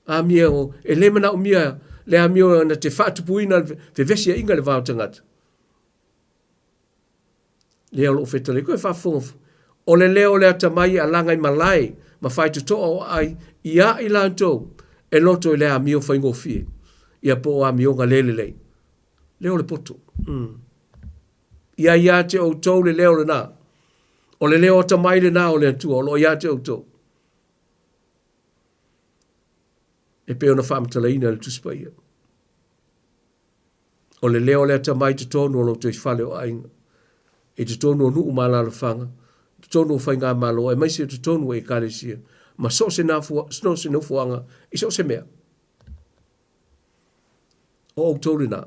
A mio e le mana o mia le a mio na te whaatupuina fe vesia inga le vau tangata. Leo lo fetale koe whaafonga. O le leo le ata mai a langa i malai, ma whai te toa o ai, ia i lantou, e loto i le a mio whaingo fie. Ia po a mio ngā lele lei. Leo le poto. Ia te o tau le leo le nā. O le leo ata mai le nā o le atua, o lo ia te o tau. E peo na whaamatala ina le tuspa ia. O le leo le ata mai te tonu o lo te whale o ainga. E te tonu o nuu malala whanga, te tonu o whainga malo, e maise te tonu e kāresia, ma so se no fuanga, i so se mea. O oktoure nā.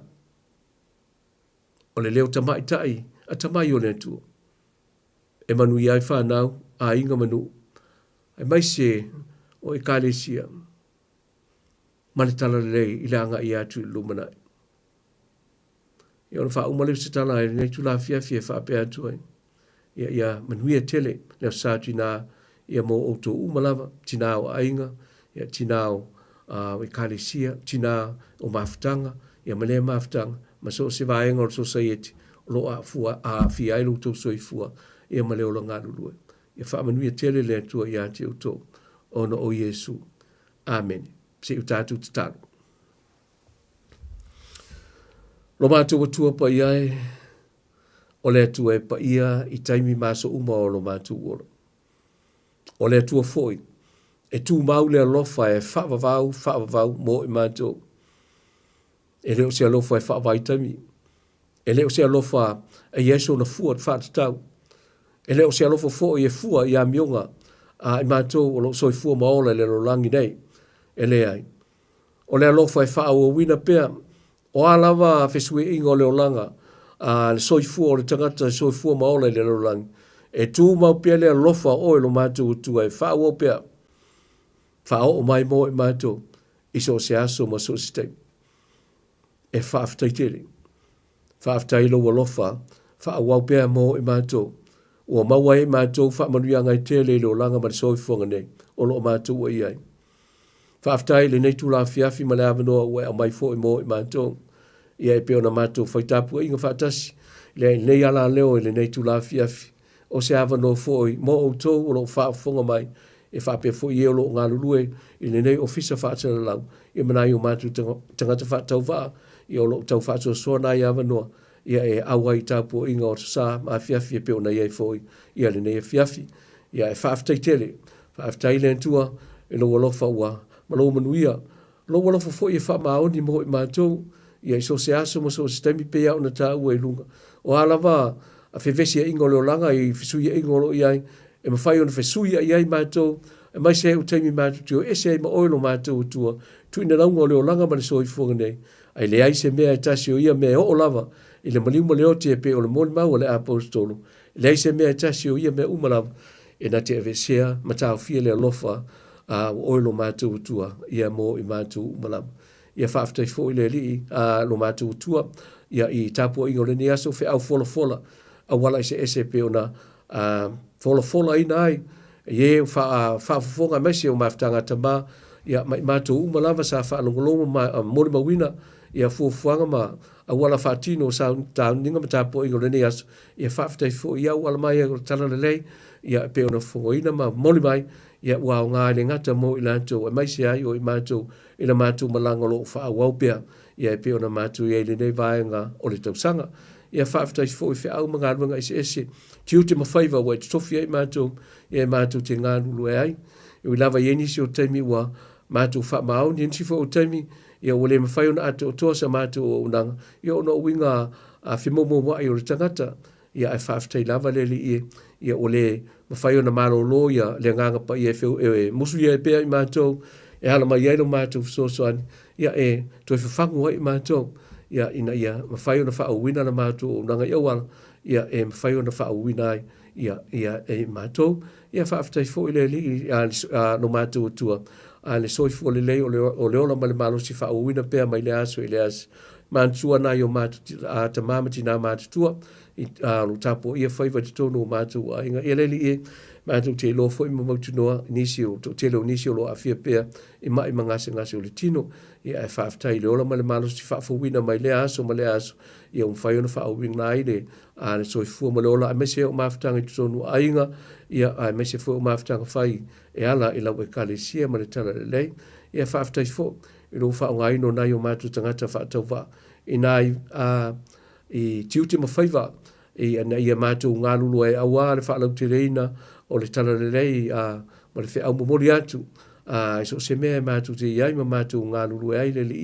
O le leo tamai tai, a tamai o le atua. E manu i ai whanau, a inga manu. E maise o e kāresia, ma le tala lei i le anga i atu i lumanai. Ia ona wha umale se tala e nei tu la fia wha pe atu ai. Ia manuia tele leo sa tina ia mo auto umalawa, tina o ainga, ia tina o e kālesia, tina o mafutanga, ia male mafutanga, ma so se vaenga o society, lo a fua a fia ilu tau soi fua, ia male o langa lulue. Ia wha manuia tele le atua ia te auto, ono o Yesu. Amen. Se utatu tataru. Lo mātua tua pa iai, o le atua e pa ia i taimi maso uma o lo mātua ora. O le atua foi, e tū mau le alofa e whaavavau mo i mātua. E leo se alofa e whaavai taimi. E leo se alofa e yeso na fua te whaatatau. E leo se alofa foi e fua i a mionga i mātua o lo soi fua maola le lo langi nei. E le ai. O le alofa e whaau wina pea, o alawa fesue ingo leo langa, le soifua o le tangata soifua maola i le leo langi. E tū mau pia lea lofa o lo mātou tua e whao o pia. Whao o mai mo i mātou, iso se aso ma so se teim. E whaaftai tere. Whaaftai lo wa lofa, whao wau pia mo i mātou. Ua maua i mātou, whaamanuianga i tele leo langa ma le soifua nei, o lo mātou o iai. Whaaftai le nei tūla fiafi ma le awanoa ue a mai fo i mo i mātou. Ia e peo na mātou whaitapua inga whaatasi. Le nei ala leo i le nei tūla fiafi. O se awanoa fo i mo o tau o lo whaafonga mai. E whaapea fo i eo lo ngā lulue i le nei ofisa whaatana lau. I manai o mātou tangata whaatau wha. I o lo tau whaatua soa nai awanoa. Ia e awa i tāpua inga o sa ma fiafi e peo na iei fo i. Ia le nei e fiafi. Ia e whaaftai tele. Whaaftai le ntua e lo walofa ua. Malo manuia, lo wala fo i wha maoni mo i mātou, ia i so se aso mo so se taimi pe au na tā ua i lunga. O alawa, a fevesi e ingo leo langa i fisui e ingo lo iai, e mawhai ona fesui a iai mātou, e mai se u taimi mātou tio, e se ma oilo mātou tua, tu ina raunga leo langa ma le soi fuanga nei, ai le ai se mea e tasi o ia mea o lava, i le maliuma leo te pe o le moli mau le apostolo, le ai se mea e tasi o ia mea umalava, e na te evesea, matau fia le alofa, o oilo mātou tua, ia mo i mātou umalava. Ia whaaftai fo i le li, lo mātou tua, ia i tāpua ingo le ni aso, fe au fola, a wala i se ese pe ona fola ina ai, ie whaafufonga mesi o maftanga tama, ia mātou umalava sa whaalongolongo mori mawina, ia fuafuanga ma a wala whaatino sa tāuninga ma tāpua ingo le ni aso, ia whaaftai fo i au ala mai o tala le lei, ia pe ona fongoina ma moli mai, ia wao ngā le ngata mo i lantou, e maise ai o i mātou, i la mātou malangolo o wha waupea, ia e pe ona mātou i le nei vaenga o le tausanga, ia whaaftai fo i whiau mga ruanga i se ese, tiu te mawhaiva wa i tofi ai mātou, ia mātou te ngā nulu e ai, i lava i enisi o taimi wa mātou wha mao, ni enisi fo o taimi, ia o le mawhai ona ato o toa sa mātou o unanga, ia ona uinga a whimomo wa i o le tangata, ia e whaaftai lava le li ia o le mawhai ona malo lo ia le nganga pa ia e musu ia e pea i mātou, e hala mai eilo mātou fisosoani, ia e toi whawhangu ai mātou, ia ina ia mawhai ona whaauwina na mātou o nanga iawala, ia e mawhai ona whaauwina ai, ia e mātou, ia whaaftai fo i le li no mātou tua, a le soifu o le lei o le ola ma le malosi whaauwina pea mai le aso i le aso, mātua na i o mātou ta mamati nā mātou tua, lo tapo ia whaiva te tono o mātou a inga, ia le li mātou te lo fo i mamautu noa, nisi o te leo nisi o lo a fia pea, i mai mangase ngase o le tino, ia e whaaftai le ola ma le malosi whaafawina mai le aso ma le aso, ia whai ona whaauwina na i le, a le soifua ma le ola, a mese o maafutanga i te tono a inga, ia a mese fo o maafutanga whai, e ala i lau e kalesia ma le tala le lei, ia whaaftai fo, i lo whaonga ino nai o mātou tangata whaatau wha, i nai i tiuti mawhaiva, ia mātou ngā lulu e awa le whaalau te reina o le tala le rei ma le whaau momori atu i so se mea mātou te iai ma mātou ngā lulu e aile le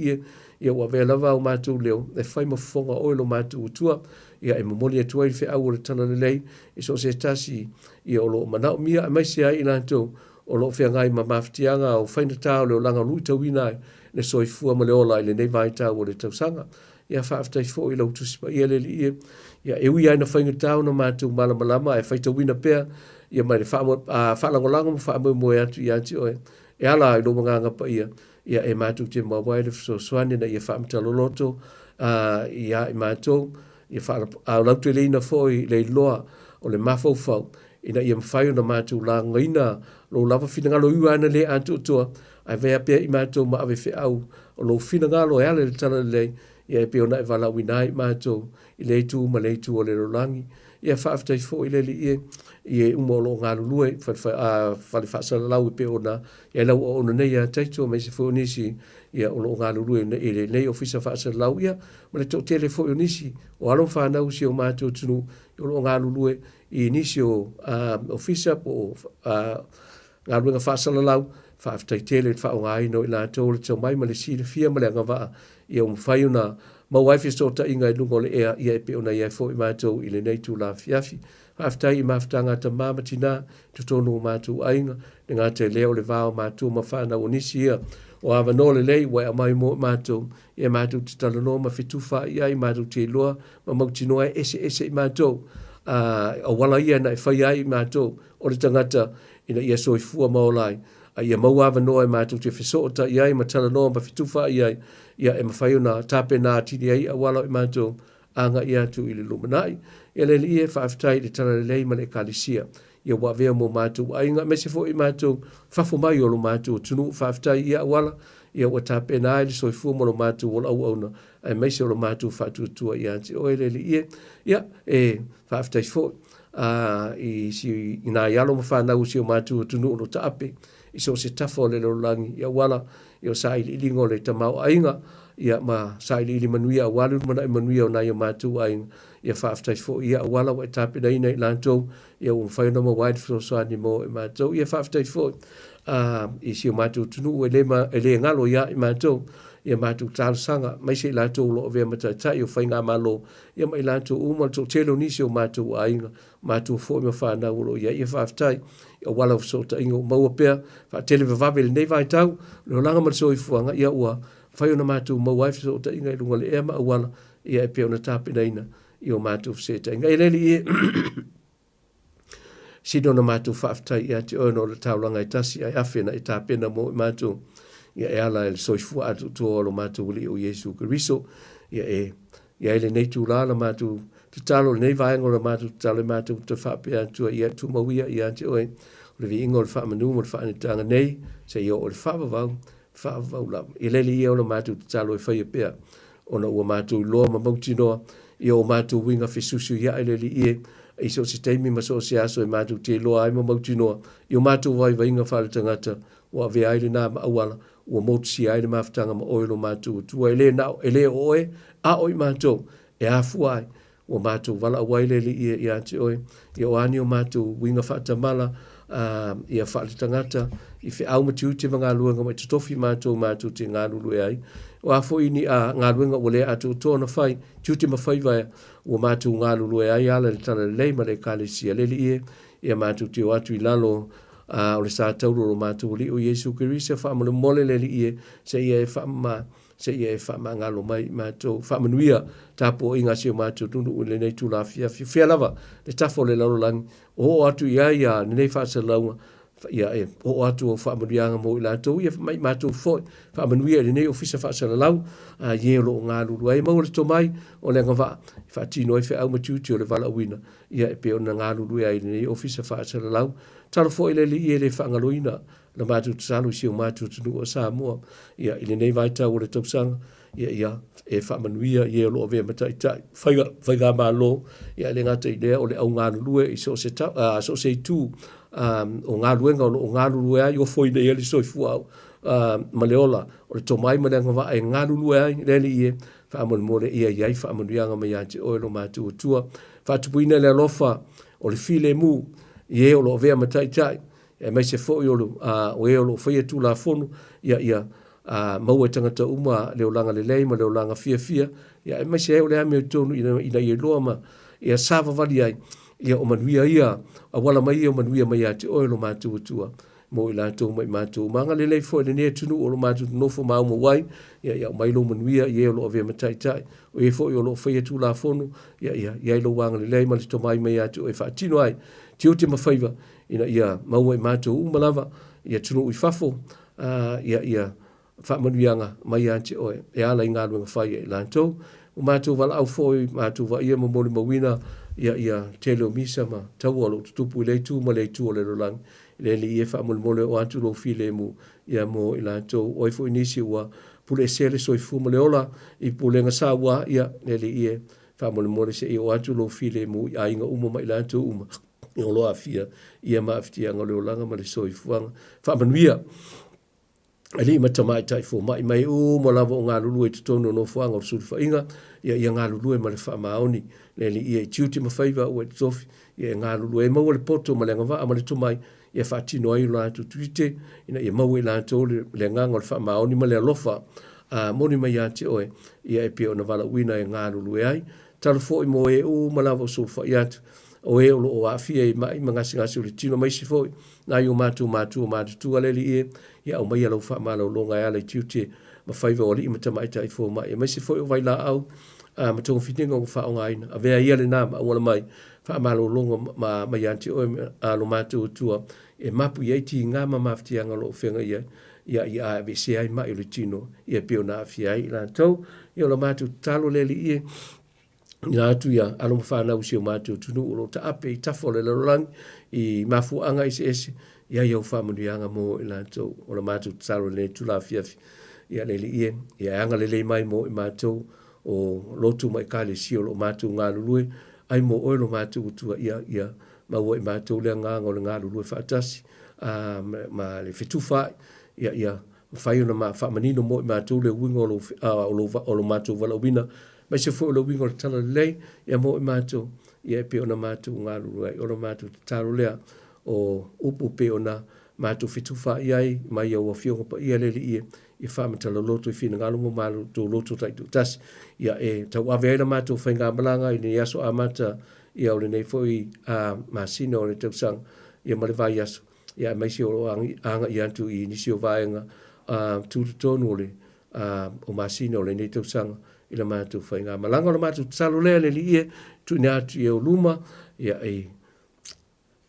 ia ua vea lava o mātou leo e whai mawhonga oilo mātou utua ia e momori atua i whaau o le tala le rei i so se tasi ia o lo manao mia a maise ai i lātou o lo whea ngai ma mawhtianga o whaina tāo leo langa lui tauina ai le soifua ma le ola i le nei vai tāo o le tausanga ia whaaftai fo i lau tusipa ia le li ia e ui aina whainga tau na mātou malama e whaita wina pea ia mai le whaalangolango mo whaamoe moe atu i ati oe e ala i lo manganga pa ia e mātou te mawai le whasoani na ia whaamitaloloto ia i mātou ia lau te leina fo i le loa o le mafaufau ina ia mwhaio na mātou la ngaina lo lava finangalo iwana le atu toa ai vea pea i mātou ma ave au o lo finangalo e ale le tala le ia e peona e wala winai mātou i le tu ma le tu o le rolangi ia whaaftai fo i le li ia umolo ngā lulue whale whaasala lau i peona ia lau o ona nei a taito mai se fo nisi ia o lo ngā lulue i le nei ofisa whaasala lau ia ma le to tele fo nisi o alon whanau si o mātou tunu i o lo ngā lulue i nisi o ofisa po ngā lulue ngā whaasala lau whaaftai tele whao ngā ino i la tō le tau mai ma le si le fia ma le angawaa ia whai ona mawaifi sota inga i lungo le ea ia e peona ia fo i mātou i le nei tū la fiafi. Haftai i maftanga ta mamatina tu tonu o mātou ainga le ngā te leo le vāo mātou mawhana o nisi ia o awa no le lei wai a mai mo mātou ia mātou te talano ma whituwha ia i mātou te loa ma mautinoa ese i mātou o wala ia na e whai ai i mātou o le tangata ina ia soifua maolai ia mauawa noa e mātou te whesoota iai ma talanoa ma whituwha iai ia e mawhai na tape nā tini ai a wala i mātou anga ia tu i le lumanai. Ia le li e whaaftai le tala le lei ma le kalisia. Ia wawea mo mātou ainga mese fo i mātou whafo mai o lo mātou tunu whaaftai ia wala. Ia wa tape nā i le soifua mo lo mātou o au auna. Ai mese o lo mātou whatuatua ia anti. O le li e. Ia e whaaftai fo. I nā ialo ma whanau si o mātou tunu o lo taape. I so se tafo le lo langi. Ia wala. Ia sa i lingo le tamau ainga. ia ma sai li manuia walu mana manuia na ia matu ai ia whaaftai fo ia wala wa tape nei nei lantou ia un whaina ma wide for so ani mo i matu ia whaaftai fo i si matu tunu e le ngalo ia i matu ia matu tal sanga mai se lantou lo ve mata tai o whainga malo ia mai lantou uma to telo nisi o matu ai matu fo me whana ulo ia whaaftai ia wala so ta ingo maua pea fa tele vavele nei vai tau lo langa ma so i fuanga ia ua whai ona mātou mau waifu so ta inga i runga le ea maa wala ia e pia ona tāpina ina i o mātou se ta inga. E leli i sino na mātou whaaftai ia te oino le taulanga i tasi ai awhena i tāpina mo i mātou ia e ala e le soifua atu toa o mātou wili o Yesu Kiriso ia e le nei tūlala mātou te talo le nei vaengo le mātou te talo le mātou te whaapea tua ia tu mawia ia te oe o le vi ingo le whaamanu mo le whaanitanga nei se i o le whaavavau whaavaula. I leli ia o le mātou te talo e whaia pea. Ona ua mātou loa ma mauti noa. I o mātou winga whisusu ia e leli ie. I so se teimi ma so se aso e mātou te loa ai ma mauti noa. I o mātou vai vainga whale tangata. Ua ve aile nā ma awala. Ua mauti si aile mawhitanga ma oilo mātou. Tua ele nao, ele oe, a oi mātou. E afu ai. Ua mātou wala awai leli ie i ante oe. I o ani o mātou winga whaatamala. Ia whaale tangata i whi au matiu te mga luenga mai tutofi mātou te ngā lulu e ai. O a fo ini a ngā luenga o le atu tōna whai, tiu te mawhai vai o mātou ngā lulu e ai ala le tala lei ma le kāle sia leli e, ia mātou te o atu i lalo o le sā tauro o mātou li o Yesu Kirisa whaamale mole leli e, se ia e whaama ngalo mai mātou, whaamanuia tāpo inga se o mātou tunu o le nei tū la fia lava, le tafo le lalo langi, o atu ia ia, nei whaasa launga, ia e o atu o whaamanuianga mo i lātou, ia mai mātou foi, whaamanuia le nei ofisa whaasa lau, ie lo ngā lulu ai, mau le to mai, o le ngawha, whaatino e wha au matiuti o le wala uina, ia e pe o na ngā lulu ai le nei ofisa whaasa lau, talo foi le li ie le whaangaloina, la mātou tsalo si o mātou tunu o Samoa, ia ili nei vai tau o le tausanga, ia e whaamanuia, ia lo o vea matai tai, whaiga mā lo, ia le ngata i lea o le au ngā lulue i so se tū, o ngā luenga o ngā lulue ai, o foi nei ali soifua au, maleola, o le tomai malenga wa e ngā lulue ai, leli ie, whaamanu mole ia iai, whaamanuianga mai ante oilo mātou o tua, whaatupuina le alofa, o le file mu, ie o lo o vea matai tai, e mai se fo yolo o e lo fo tu la fonu ia mau e tangata uma le olanga le lei ma le olanga fia ia e mai se o le ame tonu ina ye loma ia sava vali ai ia o manuia ia a wala mai o manuia mai ate o lo matu tua mo ila to mai matu manga le lei fo le ne tunu o lo matu no fo mau mo wai ia mai lo manuia ia lo ave matai tai o e fo yo lo fo tu la fonu ia lo wanga le lei ma le to mai mai ate o e fa tino ai ti uti ma faiva ina ia mau e mātou umalava, ia tunu i fafo, ia whaamanuianga mai ante oe, e ala i ngā luenga whai e lantou, o mātou wala au foi, mātou wa ia mamoni mawina, ia tele o misa ma tau alo tutupu i leitu ma leitu o le rolang, le li ia whaamoni mole o atu lo file mu, ia mo i lantou, oi fo inisi ua pule e sele soi fu ma leola, i pule nga sa ua, ia le li ia whaamoni mole se i o atu lo file mu, a inga uma ma i lantou uma, i o loa fia, ia maaftia ngā leo langa ma le soi fuanga. Whaamanuia, ali i matamai tai fo mai o mo lava o ngā lulu e tutono no fuanga o suri whainga, ia ngā lulu e ma le whaamaoni, le li ia i tiuti ma whaiva o e tofi, ia ngā lulu e maua le poto ma le ngā ma le tumai, ia whaatino ai la tu tuite, ina ia maua i la to le nganga o le whaamaoni ma le alofa, moni mai ate oe, ia e pia o na wala uina e ngā lulu e ai, talo fo i mo e o ma lava o suri whaiatu, o e o lo o afia i mai ngasi o le tino mai si foi na i o mātou tua leli e ia o mai alau whaamala o longa e ala i tiute ma whaiva o li i matamai tai fo mai e mai si foi o vai la au ma tonga fitinga o whaonga aina a vea ia le nā ma awala mai whaamala o longa ma mai anti o lo mātou tua e mapu i eiti ngā ma maftianga lo whenga ia a vese ai mai o le tino ia pio na afia ai la tau ia o la mātou talo leli e Ina atu ia alo mawhanau si o mātou tunu o ta ape i tafo le larolang i mafuanga i se ese ia iau whamanuianga mo i lātou o la mātou talo le tula fiafi ia lele ie ia anga lele mai mo i mātou o lotu mai kāle si o lo mātou ngā lulue ai mo oi lo mātou utua ia maua i mātou le ngā ngā le ngā lulue whaatasi ma le whetufai ia fai ona whaamanino mo i mātou le winga o lo mātou wala wina, mai se fo o lo winga o le tala lei, ia mo i mātou, ia pe ona mātou ngā luru ai, o lo mātou te taro lea o upu pe ona mātou fituwha iai, mai au a fionga pa ia le li ia, i whaamatala loto i whina ngalo mo mālu tō loto taitu tas, ia tau ave aina mātou whai ngā malanga i ni aso a mata, ia o le nei foi a masina o le tausang, ia male vai aso, ia mai si o anga i antu i nisi o vaenga, tūtu tonu o le o masina o le nei tausanga, i la mātou whai ngā malanga o la mātou talo lea le li ia, tu ni atu i o luma, ia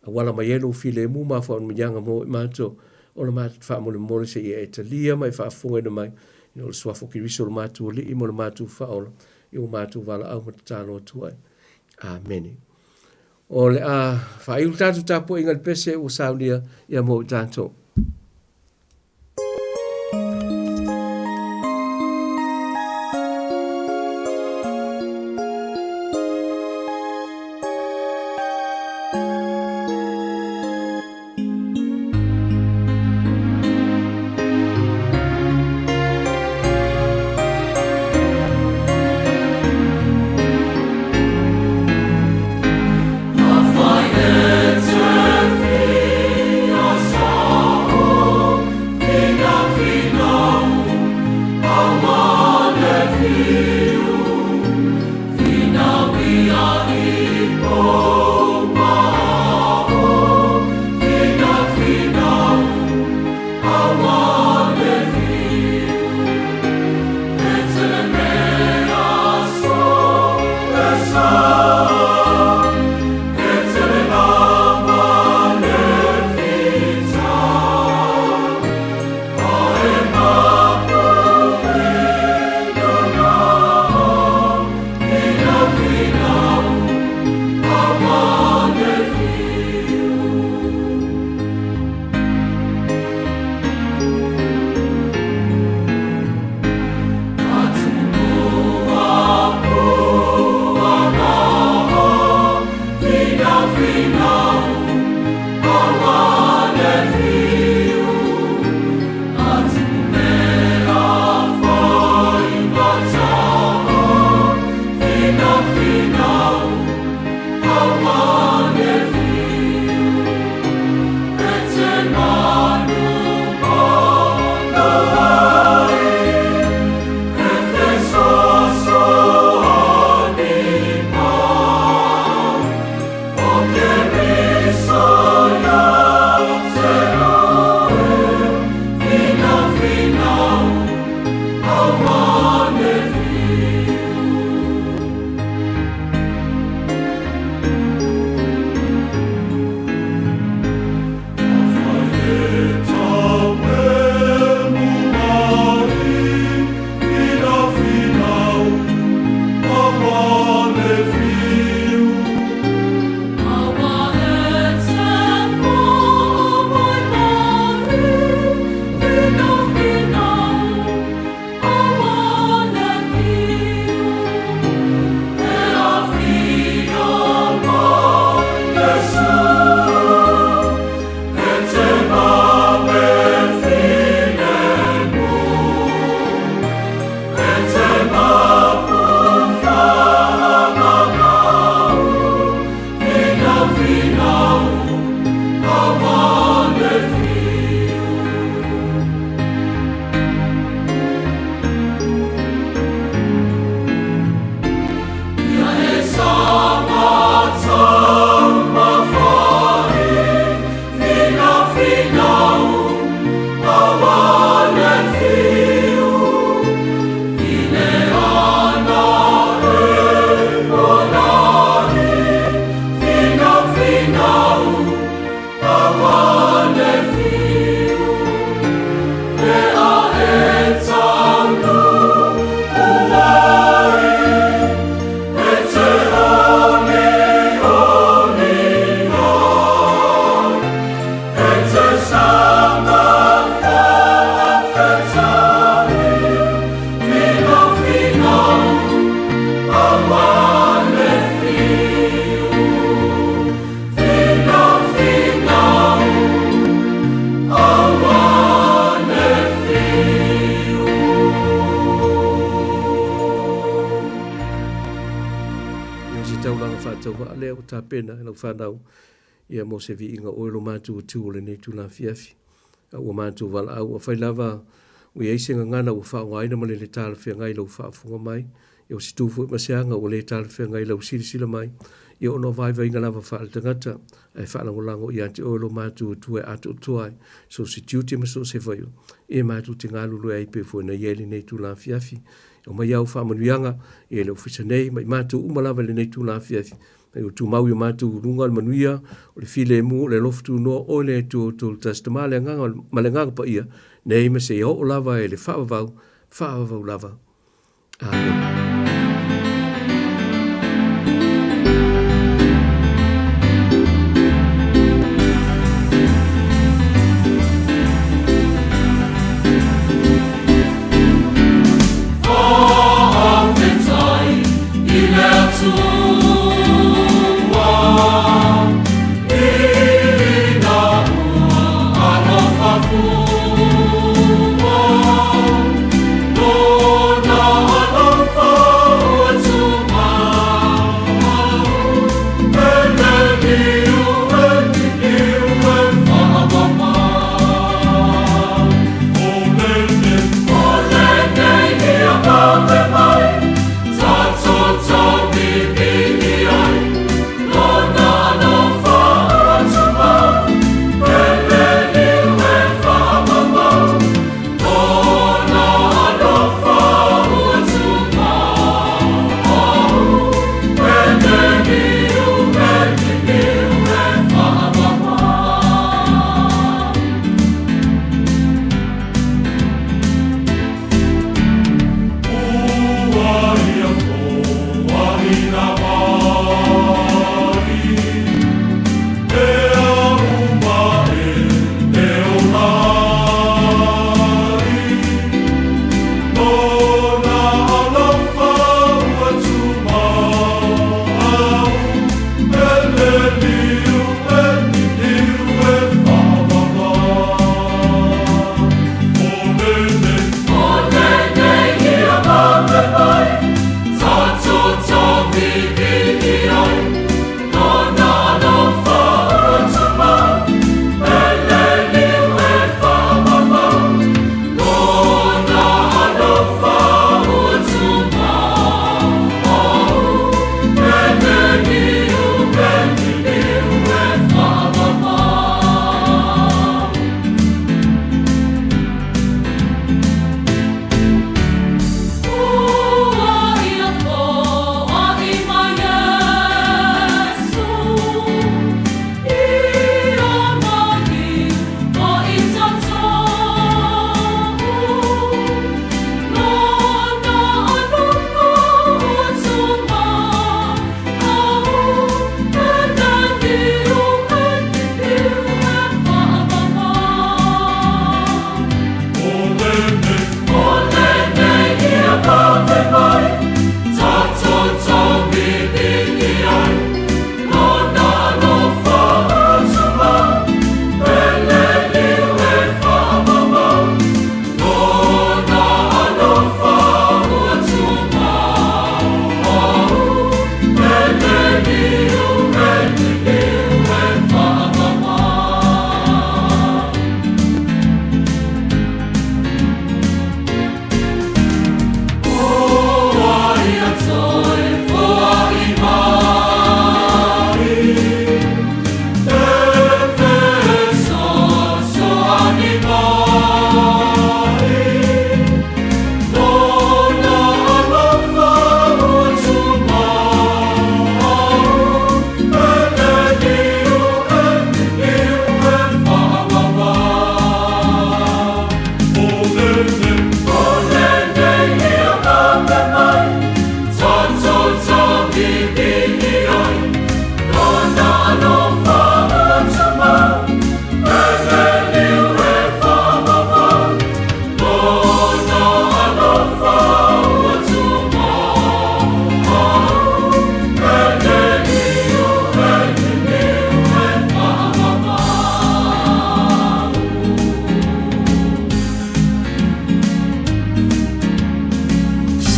wala mai elu file mu ma fa on mianga mo mātou, o la mātou wha mo le mole se ia e talia mai wha afunga ina mai, i o le swafo ki riso o la mātou li i mo la mātou wha ola, i o mātou wala au mata tālo atuai. Amen. O le wha iu tātou tāpo inga le pese o saunia ia mo tātou. Song tau wa lea o tā pena e lau whanau ia mo se vi inga oilo mātu o tū le nei tūna fiafi. Ua mātu wala au a whailawa o ia isenga ngana o wha o ngaina ma le tāla whia ngai lau wha funga mai. Ia o si tūfu e maseanga o le tāla whia ngai lau sila mai. Ia ono vai inga lava wha al tangata ai wha lango ia te oilo mātu o tū e ato tuai. So si tiuti ma so se whaio. E mātu te ngālulu e ipe fo na ieli nei tūna fiafi. O mai au wha manuianga e le ofisa nei mai mātu umalawa le nei tūna fiafi. Ai o tu mau i mātu runga al manuia, o le file mu, le loftu no, o le tu tasta malenganga pa ia, nei me se i o lava e le whaavavau lava. Amen.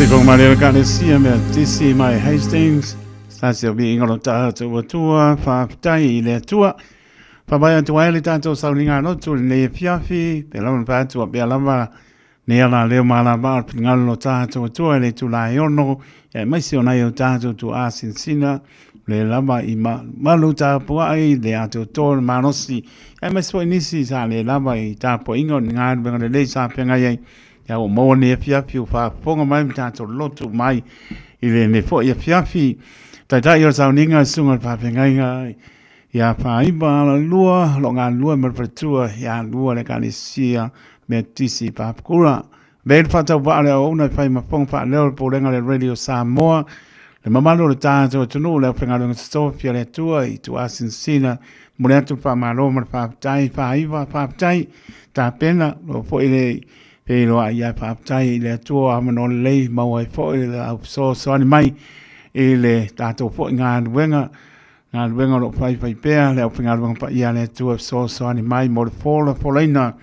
Sikong Maria Galesia me tisi mai Hastings Sa se bi ingolo tātou tua, whaapitai I le tua. Whabai atu ai le tātou sauringa no tu le fiafi, pe laman pātua pe alama ne ala leo malama ngalo no tātou tua le tu la iono, ya maisi o nai o tātou tu asinsina, le lama I malu tāpua ai le atu tō manosi, ya maisi o inisi sa le lama I tāpua ingo ngā benga le sa penga iai, ya o mo ne fiafi o whaaponga mai tātou lotu mai, I le ne fo ia fiafi, tai o sauninga sunga whapenga inga, ia whaiba la lua, lo ngā lua marpatua, ia lua le kanisia, me tisi papakura. Meil whatau wā leo una whai mapong wha leo le pōrenga le radio Samoa, le mamalo le tātou tunu leo whengarunga Sofia le tua I tu asinsina, mure atu wha maro mar whaapitai, whaiba whaapitai, tā pena, lo fo ile pēroa ia whaapitai, le tua amano lei, maua I fo ile au so soani mai, ile tātou fo ngā nuenga, ngā ruenga lo whai pēr, leo whinga ruenga pa ia le tua so ani mai, mo le fōleina,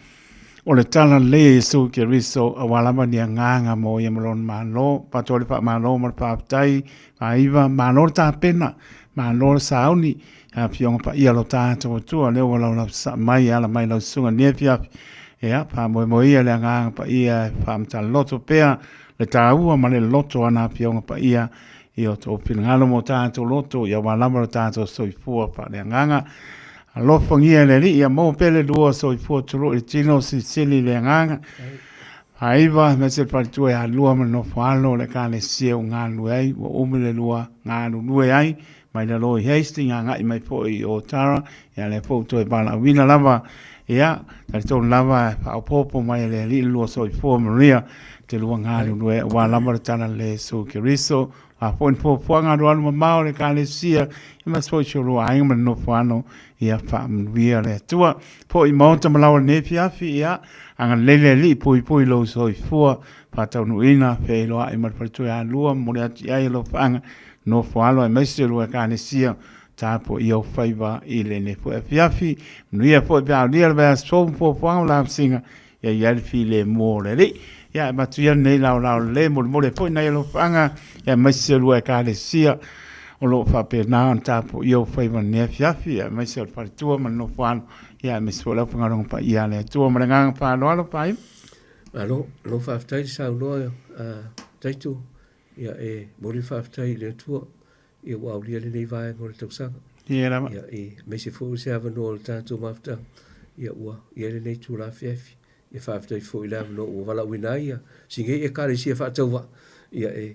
o le tala le Jesu ke riso, a walama ni a nganga mo ia malon malo, patori pa malo mo le pāptai, maiva, malo tā pena, malo le sauni, a pionga pa ia lo tātou tua, leo wala la mai ala mai lau sunga niefiafi, ea, pa mo ia le nganga pa ia, pa mta loto pēr, le tāua ma le loto ana pionga pa ia, I o tō pinangalo mo tātou loto, ia walama o tātou soifua pa le nganga. A lofangia le li, ia mō pele lua soifua turu I tino si sili le nganga. Haiva, mese paritua ia lua ma no whalo le ka le sieu ngā luei, wa ume le lua ngā luei ai, mai le loi heisti ngā ngai mai po I o tara, ia le po toi bala wina lava, ia, tari tō lava, pa o popo mai le li lua soifua maria, te lua ngā luei, wa lama le tana le so kiriso, a pon po puanga do alma mau le kalesia I mas foi choro ai ma no fano ia fa via le tua po I monta malawa ne fiafi ia anga lele li po lo so fua pa tau no ina fe lo ai ma per tua lua mo le ai lo fanga no falo e mese lo kalesia ta po io faiva ile ne po fiafi no ia po pa dia le so po puanga la singa ia ia file mo le ia matua nei lao le mo le po nei lo fanga ia maise lua ka le sia o lo fa pe na anta po io fai van ne fiafi ia maise fa tua ma no fan ia me so la fanga ron pa ia le tua ma nga pa lo pai lo fa tai sa lo tai tu ia mo le fa tai le tua ia wa le nei vai ko le tsa ia me se fo se ava no ta tu mafta ia wa ia le nei tu la fiafi ia whaafitai fo I lawa no o wala wina ia. Singe ia kare sia whaatauwa. Ia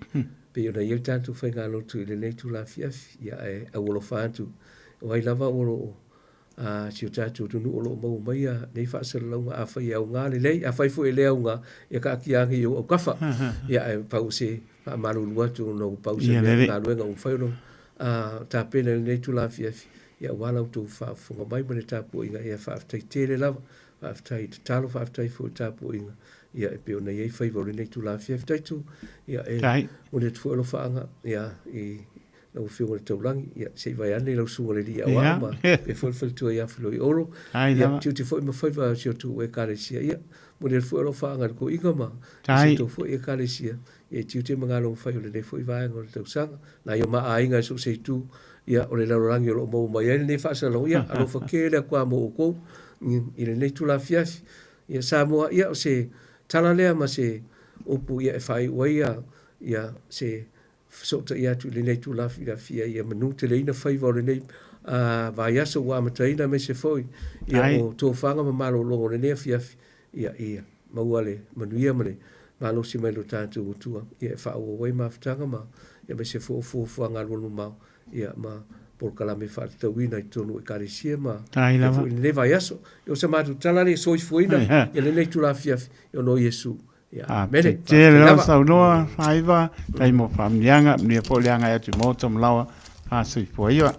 pe o na iau tātou whai ngā lotu I le nei tu la fiafi. Ia a wolo whaatu. O hai lava o lo si o tātou tunu o lo mau mai a nei whaasara launga a whai au ngā le lei. A whai fo e lea unga ia ka aki angi o au kafa. Ia pau se maru luatu no pau se ngā luenga o whai no. Tā pena le nei tu la fiafi. Ia wala o tō whaafunga mai mane tāpua inga ia whaafitai tere lava. Whaafitai te talo whaafitai fo tāpua inga. Ia e peo nei ei whaiva nei tu la fiafitai tu. Ia o ne tufu alo whaanga. Ia lau whiunga le taulangi. Ia sei vai ane lau sunga le li au ama. E whaiwhai tua ia whilo I oro. Ia tiu te whai ma whaiva si o tu e kare sia. Ia mo ne tufu alo whaanga ko inga ma. Si tō whai e kare sia. Ia tiu te mga alo whai o le nei whai vaenga o le tausanga. Na ia maa inga so sei tu. Ia o le laurangi o lo mau mai. Ia nei whaasa lau ia. Alo whakele a kua mo o kou. I le nei tu la fiafi. Ia Samoa ia o se tala lea ma se upu ia e whai waia ia se sota ia tu le nei tu la fia ia manu te leina whaiva o le nei vai aso wa mataina me se foi ia o tō whanga ma malo longo le nea fiafi ia maua le manuia mane malo si mai lo tātou utua ia e whao wai mawhitanga ma ia me se fuanga lonu mau ia ma por kalame fa tawina I tonu e karesia ma ne vai aso o se matu talale soifuina ia le nei tu la fiafi o no Yesu ia mele te le sa no faiva tai mo famlianga ni po lianga e tu moto mlawa a soifuia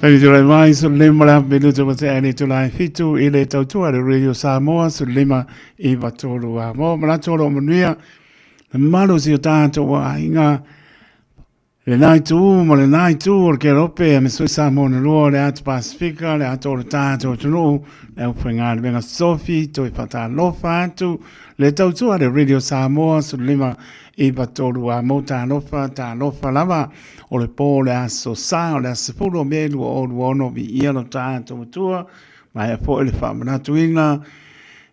Tani tula mai su lima la pelu tu mate ane tula fitu i le tautua le Radio Samoa su lima i vatoro a mo malatoro manuia le malo si o tātou wa inga le nai tu ma le nai tu o ke rope me su Samoa na lua le atu Pasifika le atu o tātou tunu le uwhenga le venga Sofi to i pata lofa atu le tautua le Radio Samoa su lima i vatoro a mo tā lofa lava o le pō le aso sā o le asipuro me lua o luono vi ia no tātou tua mai a pō le whamanatuina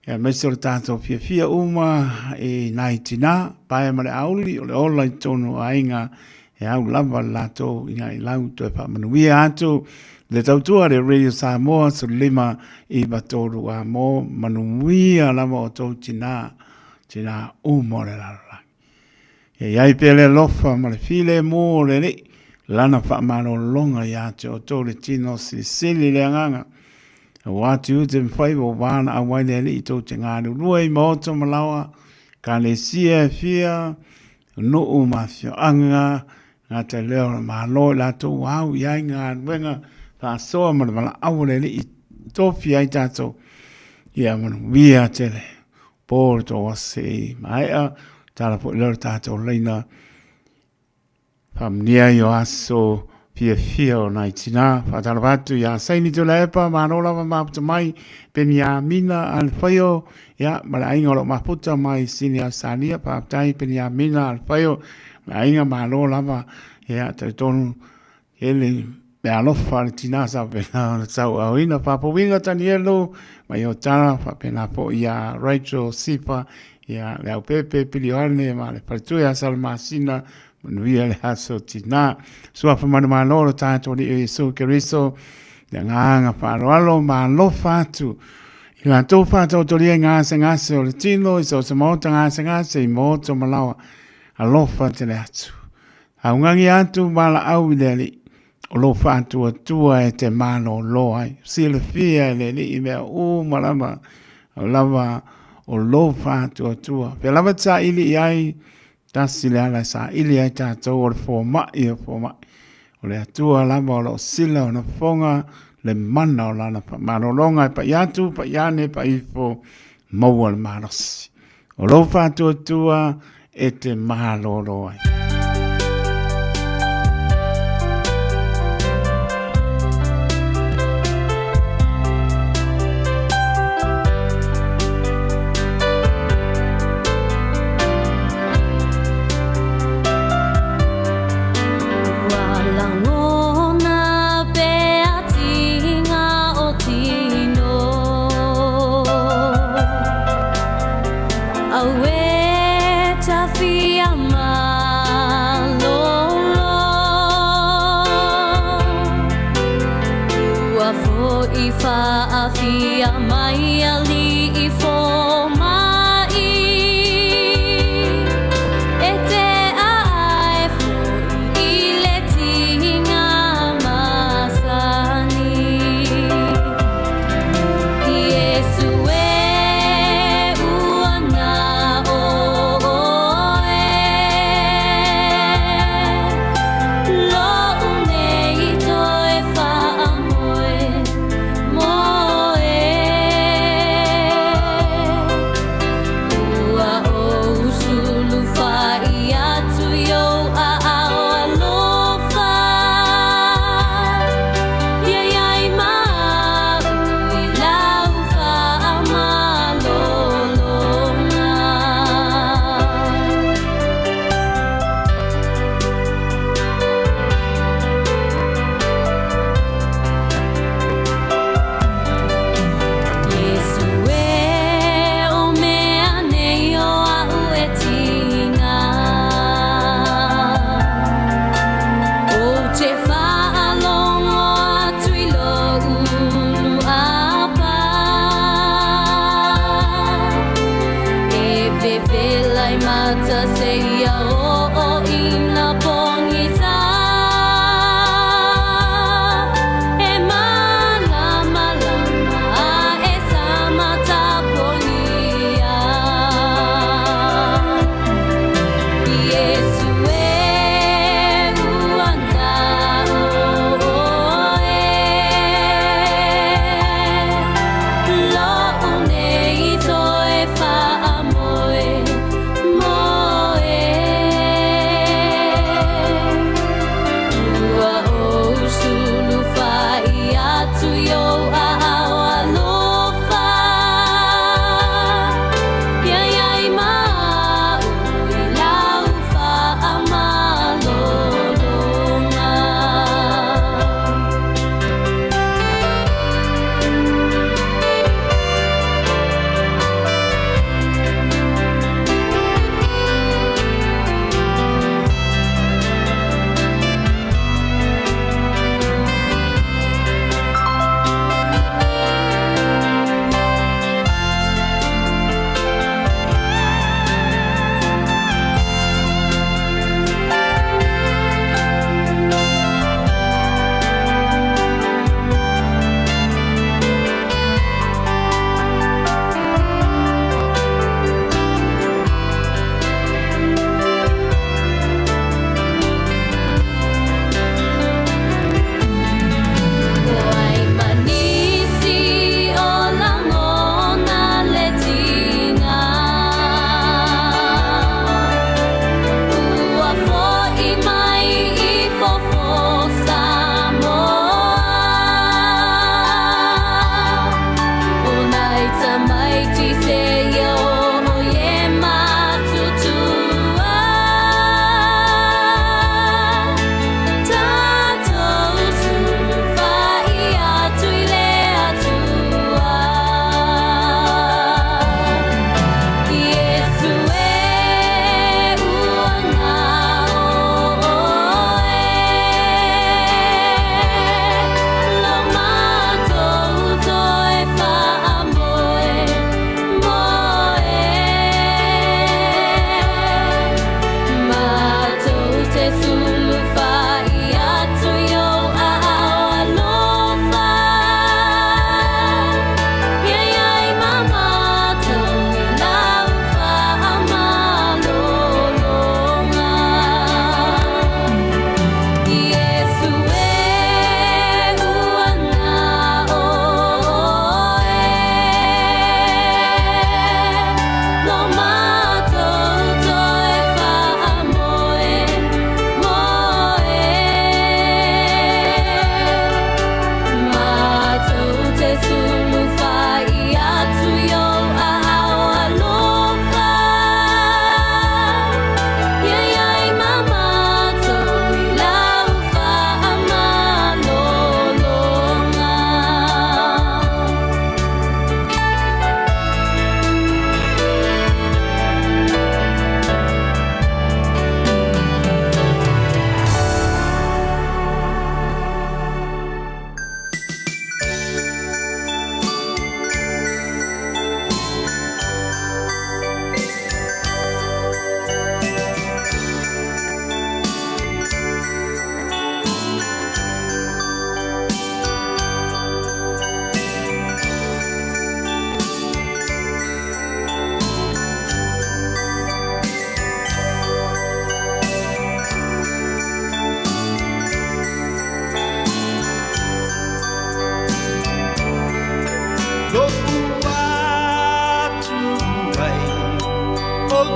e meso le tātou fia uma e naitina pae ma le auli o le ola i tono a inga e au lava lato inga i lau to e whamanuia atu le tautua le Radio Samoa su lima i vatoro a mo manuia lava o tau tina umo le lalala e iai pele lofa ma le file mo le li lana whaamano longa ia te o tō le tino sili le anganga. Wātu u te mwhai o wāna a waile li i tō te ngāru rua i maoto malawa, ka le sia fia, no o mafio anga, ngā te leo na mahalo la tō wau iai ngā ruenga, wha soa mana wala awale li i tō fia i tātou. Ia manu wia tele, pōre tō wase i maia, tāra po leo tātou leina, Pamnia yo aso fia o nai tina. Whatara watu ya saini tu la epa manola wa maputa mai peni ya mina al whaio ya mara inga lo maputa mai sini a sania paputai peni ya mina al whaio mara inga manola wa ya te tonu ele me alofa tina sa pena sau au ina papowinga tani elo mai o tara pa pena po ya Rachel Sipa ya leo pepe pilioane ma le partu ya salmasina Manuia le haso tina. Sua whamanu māloro tātou li e so keriso. Ia ngāanga whāroalo mālofa atu. I ngā tō whātou tori e ngāse o le tino. I so se mōta ngāse i mōto malawa. Alofa te le atu. Haungangi atu mala au i le li. O lo whātua tua e te mālo loai. Si le fia e le li i mea o malama. O lava o lo whātua tua. Pia lava tā ili i ai. Tasi le ala sa ili ai tātou o le fōmai o fōmai. O le atua lama o lo sila o na whonga le mana o lana pa marolonga pa iatu pa iane pa ifo maua le marosi. O lo whātua tua e te mahaloro ai.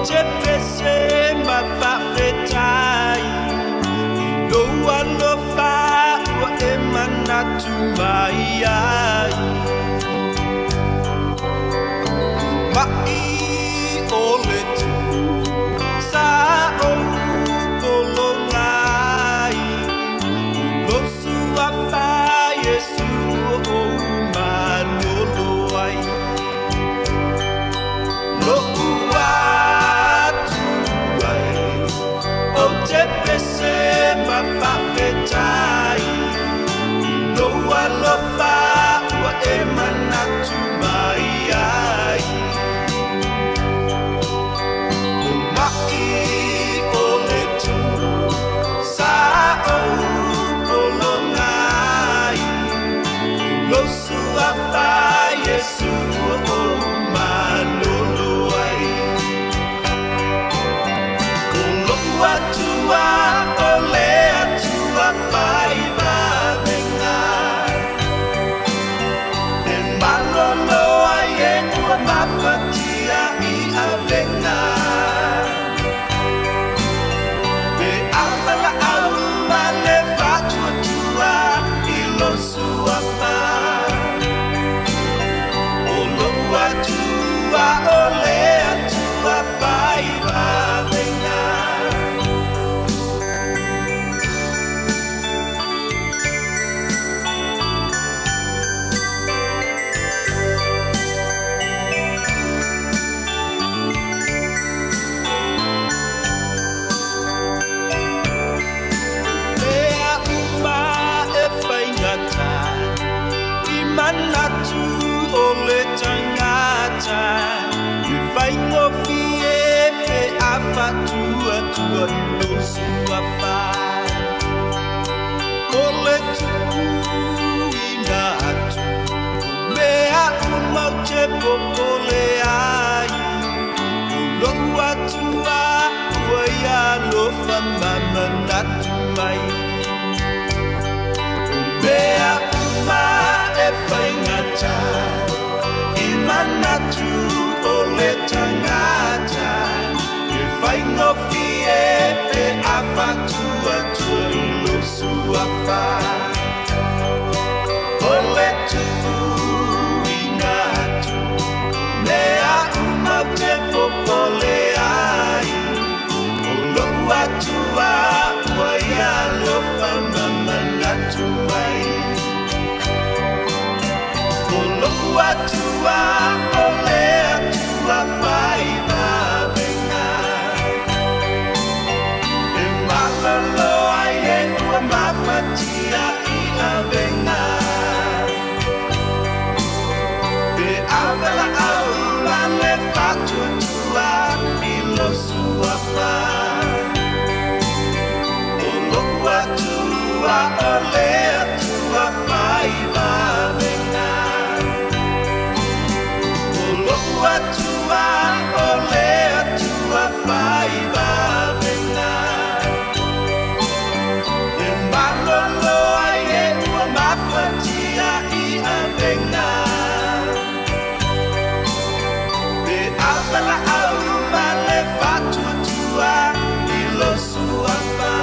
te pese ma whawhetai no alofa ua e manatu mai ai mai o le tu sa o kolongai losu a wha Yesu o manolo ai lo atu ai o te pese ma whawhetai no alofa ua e manatu mai ai o mai o le tu sa o kolongai losu a wha Yesu o manolo ai ko loku atua o le atua whai mawenga e malolo ai e ua mawhatia i awenga e amala au ma le whatuatua i losu a wha atua o le atua whai mawenga Mea uma e whaingata I manatu o le tangata I whaingofi e pe a whatua tua I losu a wha O le tu I ngā atu Mea umau te popole ai O loku atua ua ia lofa mamanatu mai O mea uma e whaingata I manatu o le tangata I whaingofi e pe a whatua tua I losu a wha O le tu I ngā atu Mea umau te popole ai O loku atua ua ia lofa mamanatu mai O loku atua o le atua whai mawenga E malolo ai e ua mawhatia I awenga E awela au ma le whatuatua I losu a wha O loku atua o le atua whai mawenga O loku atua o le atua whai mawenga E malolo ai e ua mawhatia I awenga E awela au ma le whatuatua I losu a wha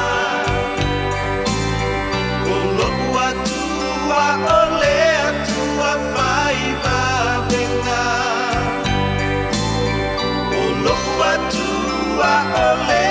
O loku atua o le atua whai mawenga O loku atua o le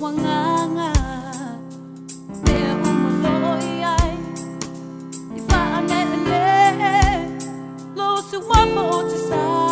wanganga te umoloi ai I whaanele lo su wapo o te sa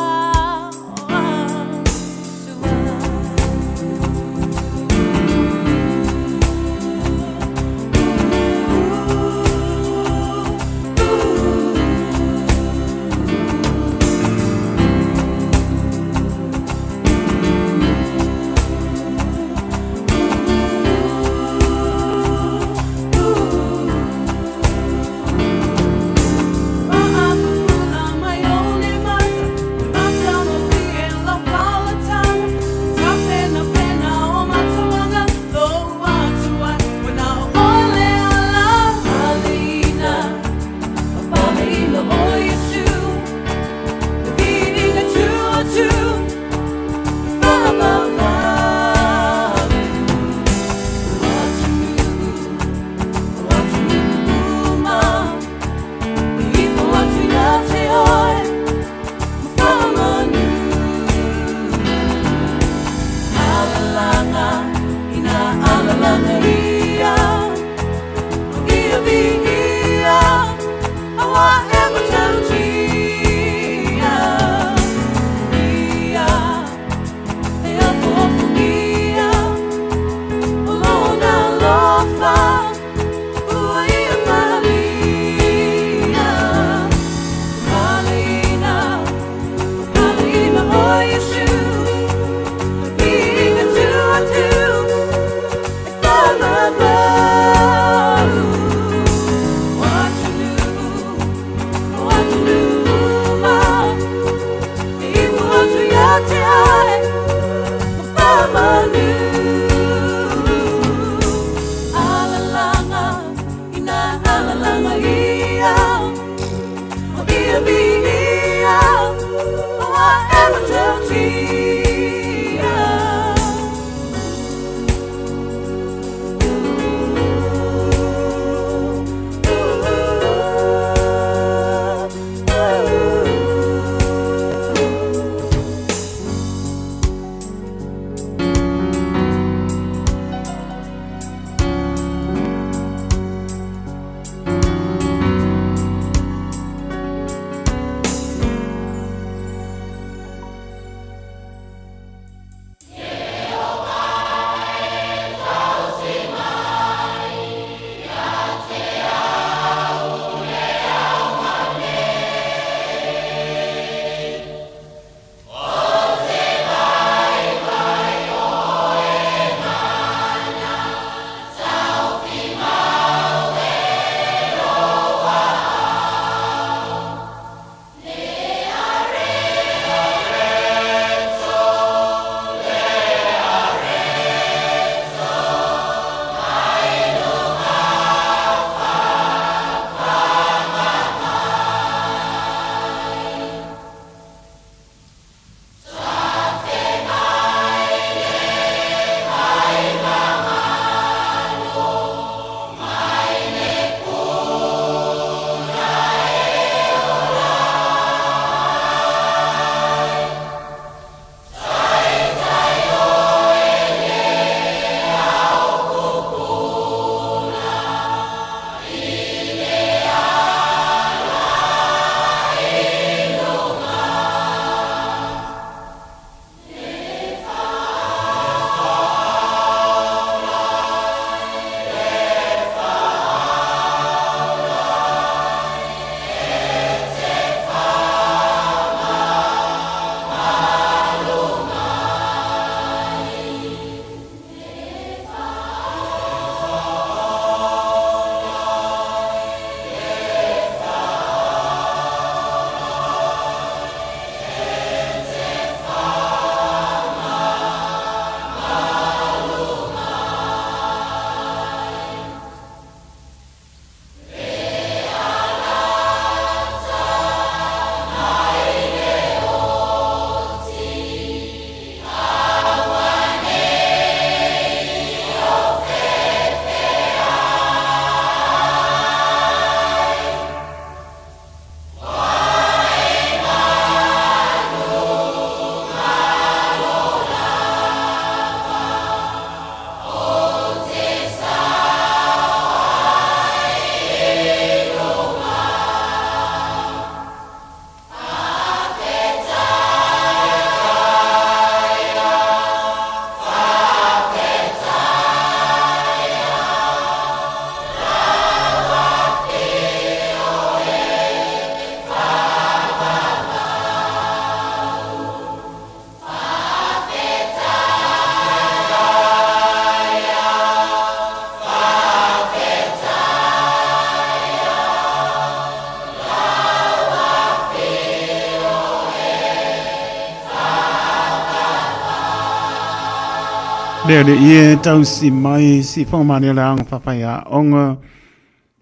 Leo de ie tau si mai si whamani la ang papaya onga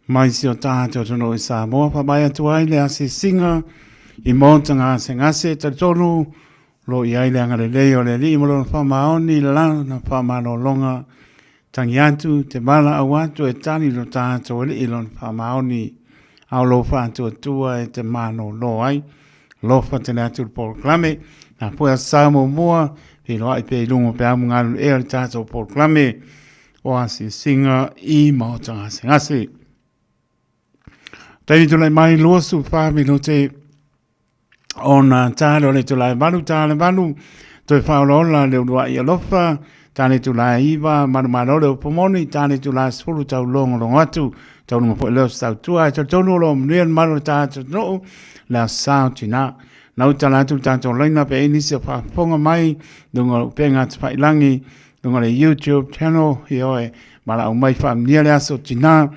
mai si o tātou tono i Samoa papaya tuai le ase singa i mōtanga se ngase ta tonu lo i aile anga le leo le li imolo na whamaoni la na whamano longa tangi atu te mala au atu e tani lo tātou le ilo na whamaoni au lo whantua tua e te mano lo ai lo whatene atu le poroklame na pua Samoa mua e loa i pe lungo pe amu ngalu e al tātou poroklame o asi singa i mautanga se ngase. Taini tulai mai lua su whami no te ona tālo le tulai manu tāle manu toi whaolola leo lua i alofa tāne tulai iwa manu manu leo pomoni tāne tulai sfulu tau longo longo atu tau nunga po leo stau tua tau tonu lo mnuian manu tātou no la sao tina nau talatu tātou laina pe inisi o whaponga mai dunga upenga te whailangi dunga le YouTube channel i oe mara au mai whamnia le aso tina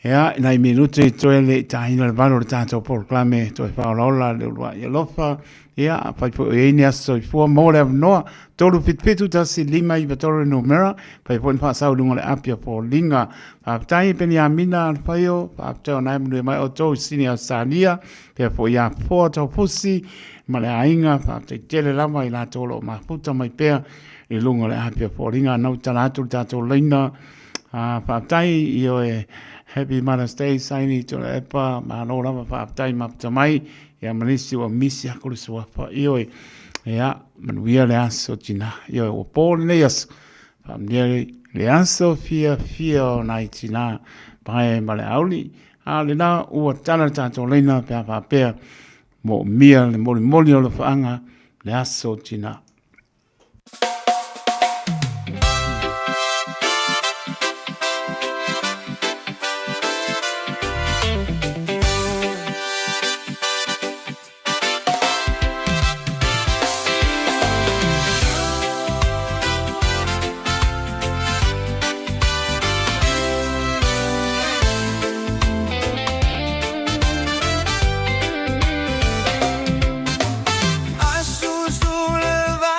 ea nai minute toe le tahina le valo le tātou poroklame toe whaolaola le urua i alofa ea paipo e ini aso i fua mōre av noa tolu pitpitu tasi lima i vatore no mera paipo ni whaasau dunga le apia po linga whaaptai peni a mina al whaio whaaptau nai munu mai o tau sini a sānia pia po ia poa tau pusi ma le ainga whaaptai tele lama i la tolo ma puta mai pia i lunga le apia po linga nau talatu tātou leina whaaptai i oe Happy Mother's Day, saini to le epa, ma no lava whaaptai mapta mai, ia manisi wa misi akuru suapa, ioi, ia, manuia le aso tina, ioi, o pōle le aso, whaamnieri le aso fia o nai tina, pae ma le auli, a le na ua tala tātou leina, pia whaapea, mo mia le moli o le whaanga, le aso tina. Asusu le va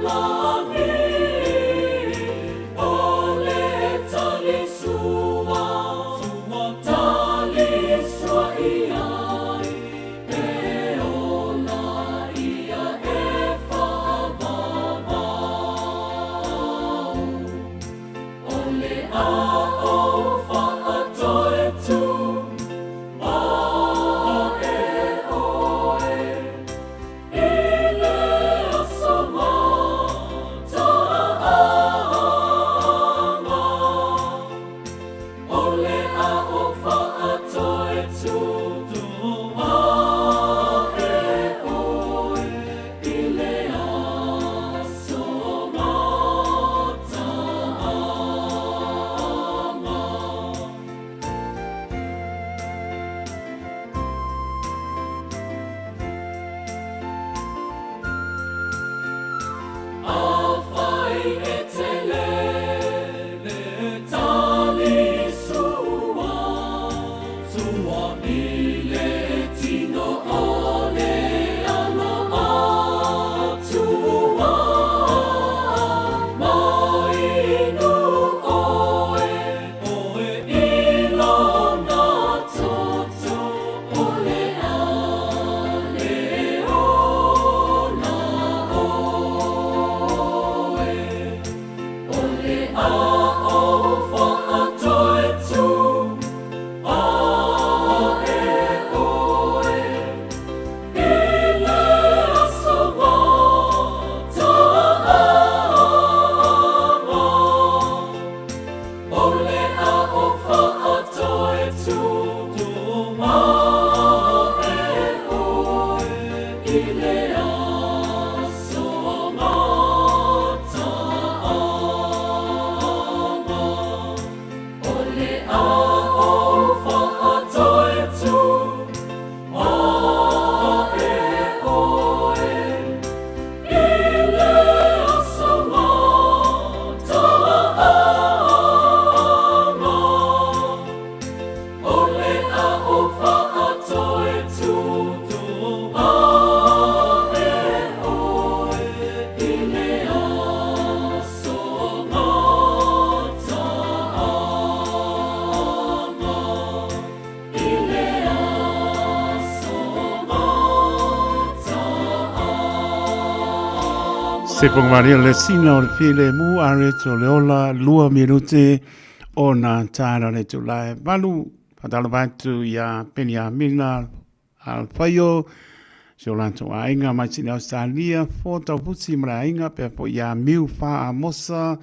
La Se pongmaria le sina o le file mu are to le ola lua minute o na tāra le tulai. Malu patala batu ya penia mina al fayo so lanto ainga mai sina Australia foto pusi mra ainga pe po ya miu fa a mosa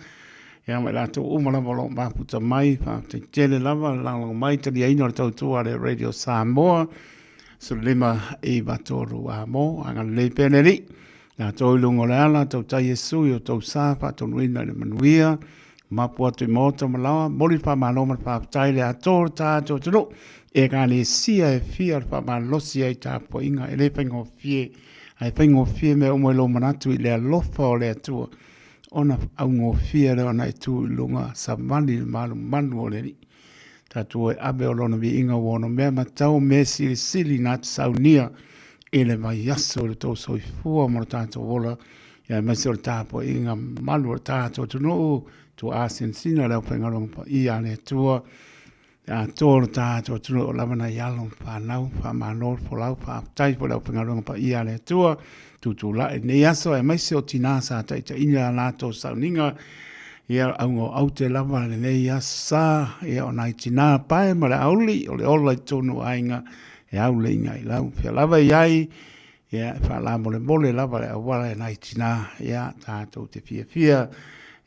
ya mai lato umala bolo ma puta mai fa te tele lava lango mai te dia ino tau tua le radio Samoa so lima e batoru a mo anga le peneri na tau lungo le ala tau tai Yesu yo tau safa tau nuina le manuia mapua tu mota malawa moli pa maloma pa tai le ator ta to to e ka le sia e fia pa malosi ai ta po inga ele pengo fie ai pengo fie me o mo lo manatu le lofa o le tu ona au ngo fie le ona tu lunga sa mani malu manu o le ta tu e abe o lona vi inga wono me ma tau me sili na saunia ele mai yaso le to so fu mo tanto vola ya me so ta po inga malu ta to no tu asin sina le pengalong pa ia le tua a tōr tātou tunu o lamana yalong whanau, whamanor, wholau, whaatai, whalau pengalong pa ia le tua, tu la e nei aso e maise o tina sa tai ta ina lātou sauninga, ia aungo au te lava le nei asa, ia o nai tina pae ma le auli, o le ola i tonu ainga, e aule inga i lau, pia lava iai, ia wha mo le mole lava le awala e nai tina, ia tātou te fia,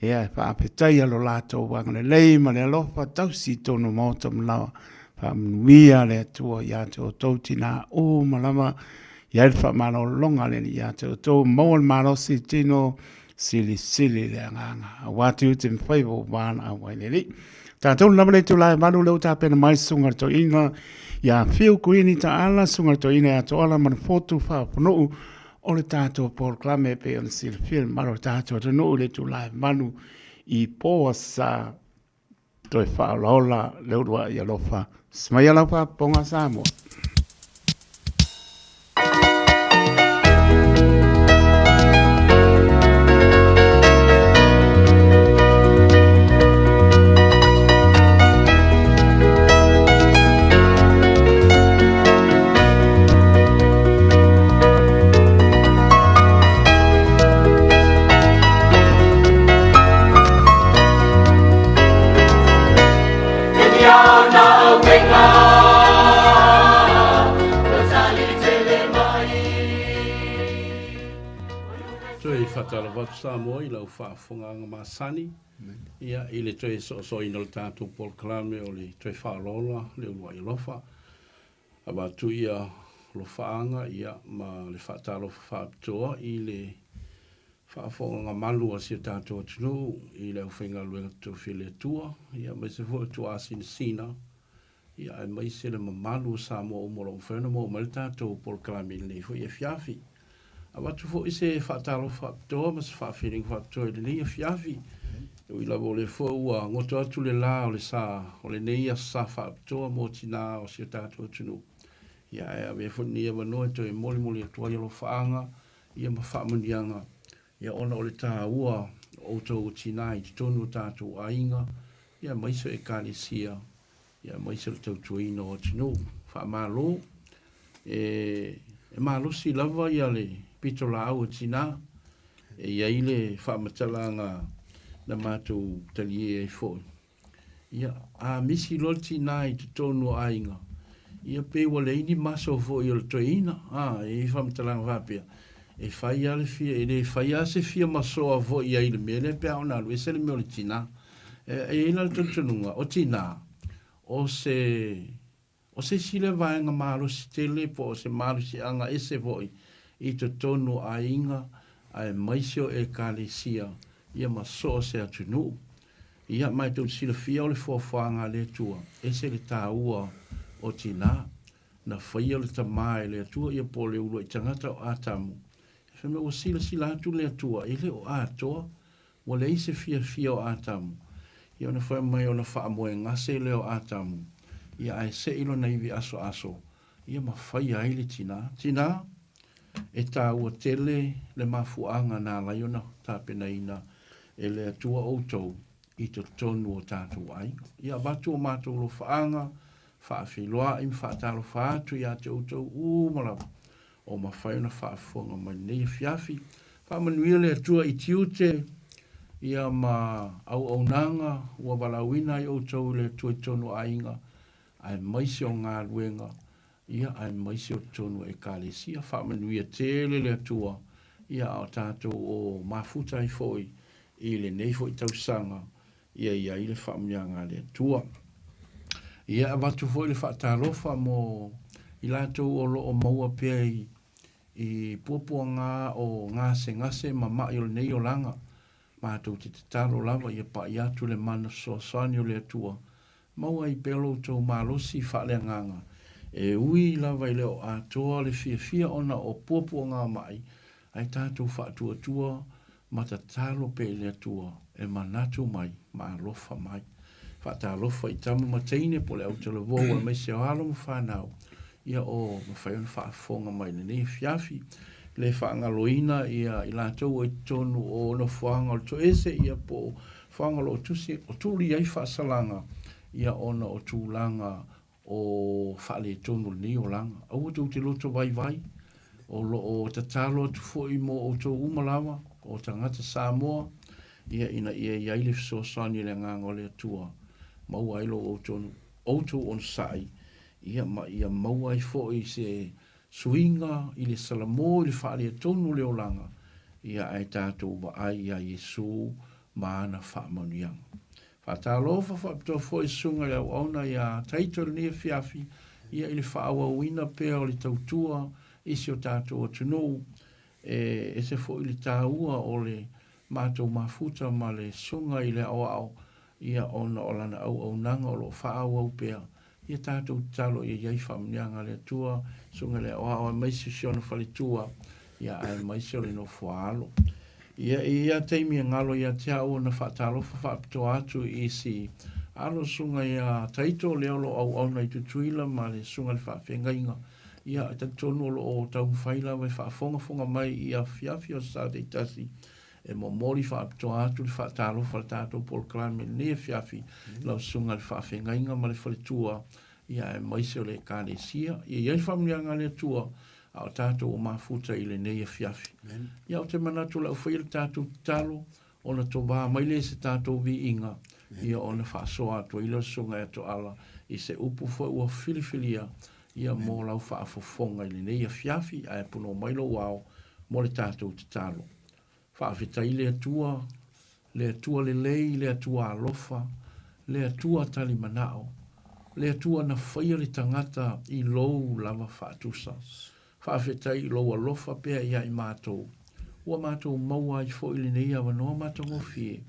ia whaapetai alo lātou wanga le lei ma le alofa tausi tonu mōta malawa whaamnuia le atua ia te o tau tina o malama ia e whaamano longa le ia te o tau maua maro si tino sili le anganga a wātu te mwhaivo wāna a waineri tātou nama le tu lai manu leo tā pena mai sunga to inga ia whiu kuini ta ala sunga to ina ia to ala mana fotu whaapunuu o le tātou Paul Klame pe on sil film maro tātou te no le tu lai manu i poa sa toi whaalaola leurua i alofa. Smai alofa ponga Samoa. Watu Samoa i lau whaafonga masani. Ia i le toi so ina le tātou Paul Klame o le toi whaalola le urua i lofa. Aba tu ia lo whaanga ia ma le whaatalo whaatoa i le whaafonga malu a si tātou atunu i le uwhenga luenga tu while tua. Ia mai se fua tu asin sina. Ia ai mai se le mamalu Samoa umoro uwhena mo ma le tātou Paul Klame i le fua i fiafi. Awa tu fo ise whaatalo whaatoa, mas whaafeering whaatoa i le nei a fiafi. E ui labo le fo ua ngoto atu le la o le sa, o le nei a sa whaatoa mo tina o si o tātua tunu. Ia e a wefo ni e wanoe to e moli atua i alo whaanga, ia ma whaamanianga. Ia ona o le tā ua o tau tina i tonu o tātua ainga, ia maiso e kāne sia, ia maiso le tau tuina o tunu. Whaamalo, e malosi lava ia le pito la au tina e ia ile whamatalanga na mātou talie e fōi. Ia a misi lol tina i te tonu ainga. Ia pe wale ini maso fōi o le toina. E whamatalanga whapea. E whai ale fia, e whai ase fia maso a fōi ia ile mele pe au nalu. E sele me o le tina. E ina le tontonunga o tina. O se sile vaenga malo si tele po o se malo si anga ese fōi. I te tonu a inga, a e maisio e kālesia, ia maso se atunu. Ia mai tau sila fia o le fuafuanga le tua, e se le tā ua o tina, na whaia le tamae le tua, ia po le ulu i tangata o atamu. E me o sila atu le tua, e le o atoa, o le ise fia o atamu. Ia ona whaia mai ona whaamoe ngase le o atamu. Ia ai se ilo na iwi aso, ia ma whaia ai le tina. Tina, e tā ua tele le mafuanga nā laiona tāpena ina e le atua outou i te tonu o tātou ai. Ia watu o mātou lo whaanga, whaafiloa im whaatalo whaatu i a te outou mala o mawhaiona whaafonga mai nei fiafi, Whamanuia le atua I tiute ia ma au nanga ua walawina I outou le atua I tonu ainga ai maisi o ngā ruenga ia ai maisi o tonu e kālesia whamanuia tele le atua ia o tātou o mafuta I foi I le neifo I tausanga ia I le whamanuanga le atua. Ia watu foi le whaatalofa mo I lātou o lo o maua pia I puapua ngā o ngase ma mai o le nei o langa. Mātou te talo lava ia pa I atu le mana soasani o le atua. Maua I pelo tau malosi whaale nganga. E ui lava I leo atoa le fia ona o puapua ngā mai. Ai tātou whaatua mata talo pe le atua. E manatu mai, ma alofa mai. Whaatalofa I tamu mateine po le au televo o le meise o alo mo whanau. Ia o mawhaion whaafonga mai le nei fiafi. Le whaangaloina ia I lātou e tonu o no whaanga o to ese ia po whaanga o tusi o tūli ai whaasalanga. Ia ona o tūlanga o whaale tonu ni o langa. Au tau te loto vai. O lo o tatalo tu foi mo o tō umalawa o tangata Samoa. Ia ina ia iaile fisosani le nganga le atua. Mau ailo o tonu auto on sai. Ia maua I foi se suinga I le salamo I le whaale tonu le olanga. Ia ai tātou wa ai a Yesu maana whaamanianga. Whaatalofa whaapitoa foi sunga le au auna ia taito le nia fiafi. Ia I le whaawa uina pea o le tautua isi o tātou o tunu. E se foi le tāua o le mātou mafuta ma le sunga I le au. Ia ona o lana au nanga o lo whaawa upea. Ia tātou talo ia iai whamnianga le tua, sunga le oa maisi siona whale tua, ia ai maisi o le no whaalo. Ia teimi ngalo ia te au na whaatalofa whaapito atu I si alo sunga ia taito leo lo au na I tutuila ma le sunga le whaafengainga. Ia tatonu o tau whaila wai whaafonga mai ia fiafi o sa te tasi. E mo mori whaapito atu le whaatalofa le tātou pol klame ne fiafi lau sunga le whaafengainga ma le whale tua. Ia e maise o le kālesia. Ia iai whamnianga le tua a o tātou o mafuta I le neia fiafi. Ia o te manatu lau whaile tātou talo o na tō wā maile se tātou vi inga. Ia o na whaasoa atu ilo sunga e to ala I se upu fo ua filifilia. Ia mō lau whaafofonga I le neia fiafi a e puno mailo wao mo le tātou te talo. Whaafetai le atua le lei, le atua alofa, le atua tali manao, le atua na whaia le tangata I lou lava whaatusa. Whaafetai lou alofa pea ia I mātou. Ua mātou maua I fo ili nei awa noa mātou ngofie.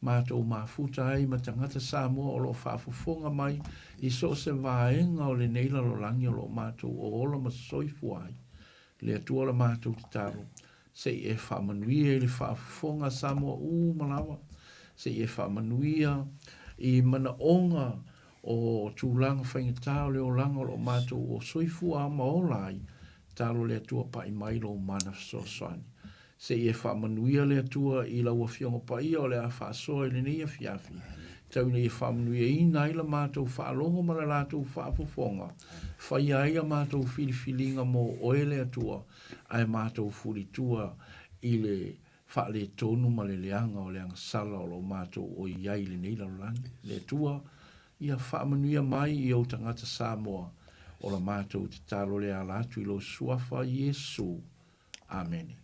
Mātou mafuta ai ma tangata Samoa o lo whaafofonga mai I so se vaenga o le neila lo langi o lo mātou o ola ma soifu ai. Le atua la mātou te taro. Se e whamanuia I le whaafonga Samoa malawa. Se e whamanuia I mana onga o tūlanga whaingatau leo langa o mātou o soifu a maolai. Talo le atua pa I mailo mana sosani. Se e whamanuia le atua I laua fionga pa ia o le a whaasoa I le neia fiafi. Tau ne e whamanuia I naila mātou whaalongo ma le lātou whaafofonga. Whai aia mātou filifilinga mo oele atua. Ai mātou furitua I le whaale tonu ma le leanga o leanga sala o lo mātou o iai le neila langi. Le atua ia whaamanuia mai I o tangata Samoa. O la mātou te talo le alatu I lo suafa Yesu. Amen.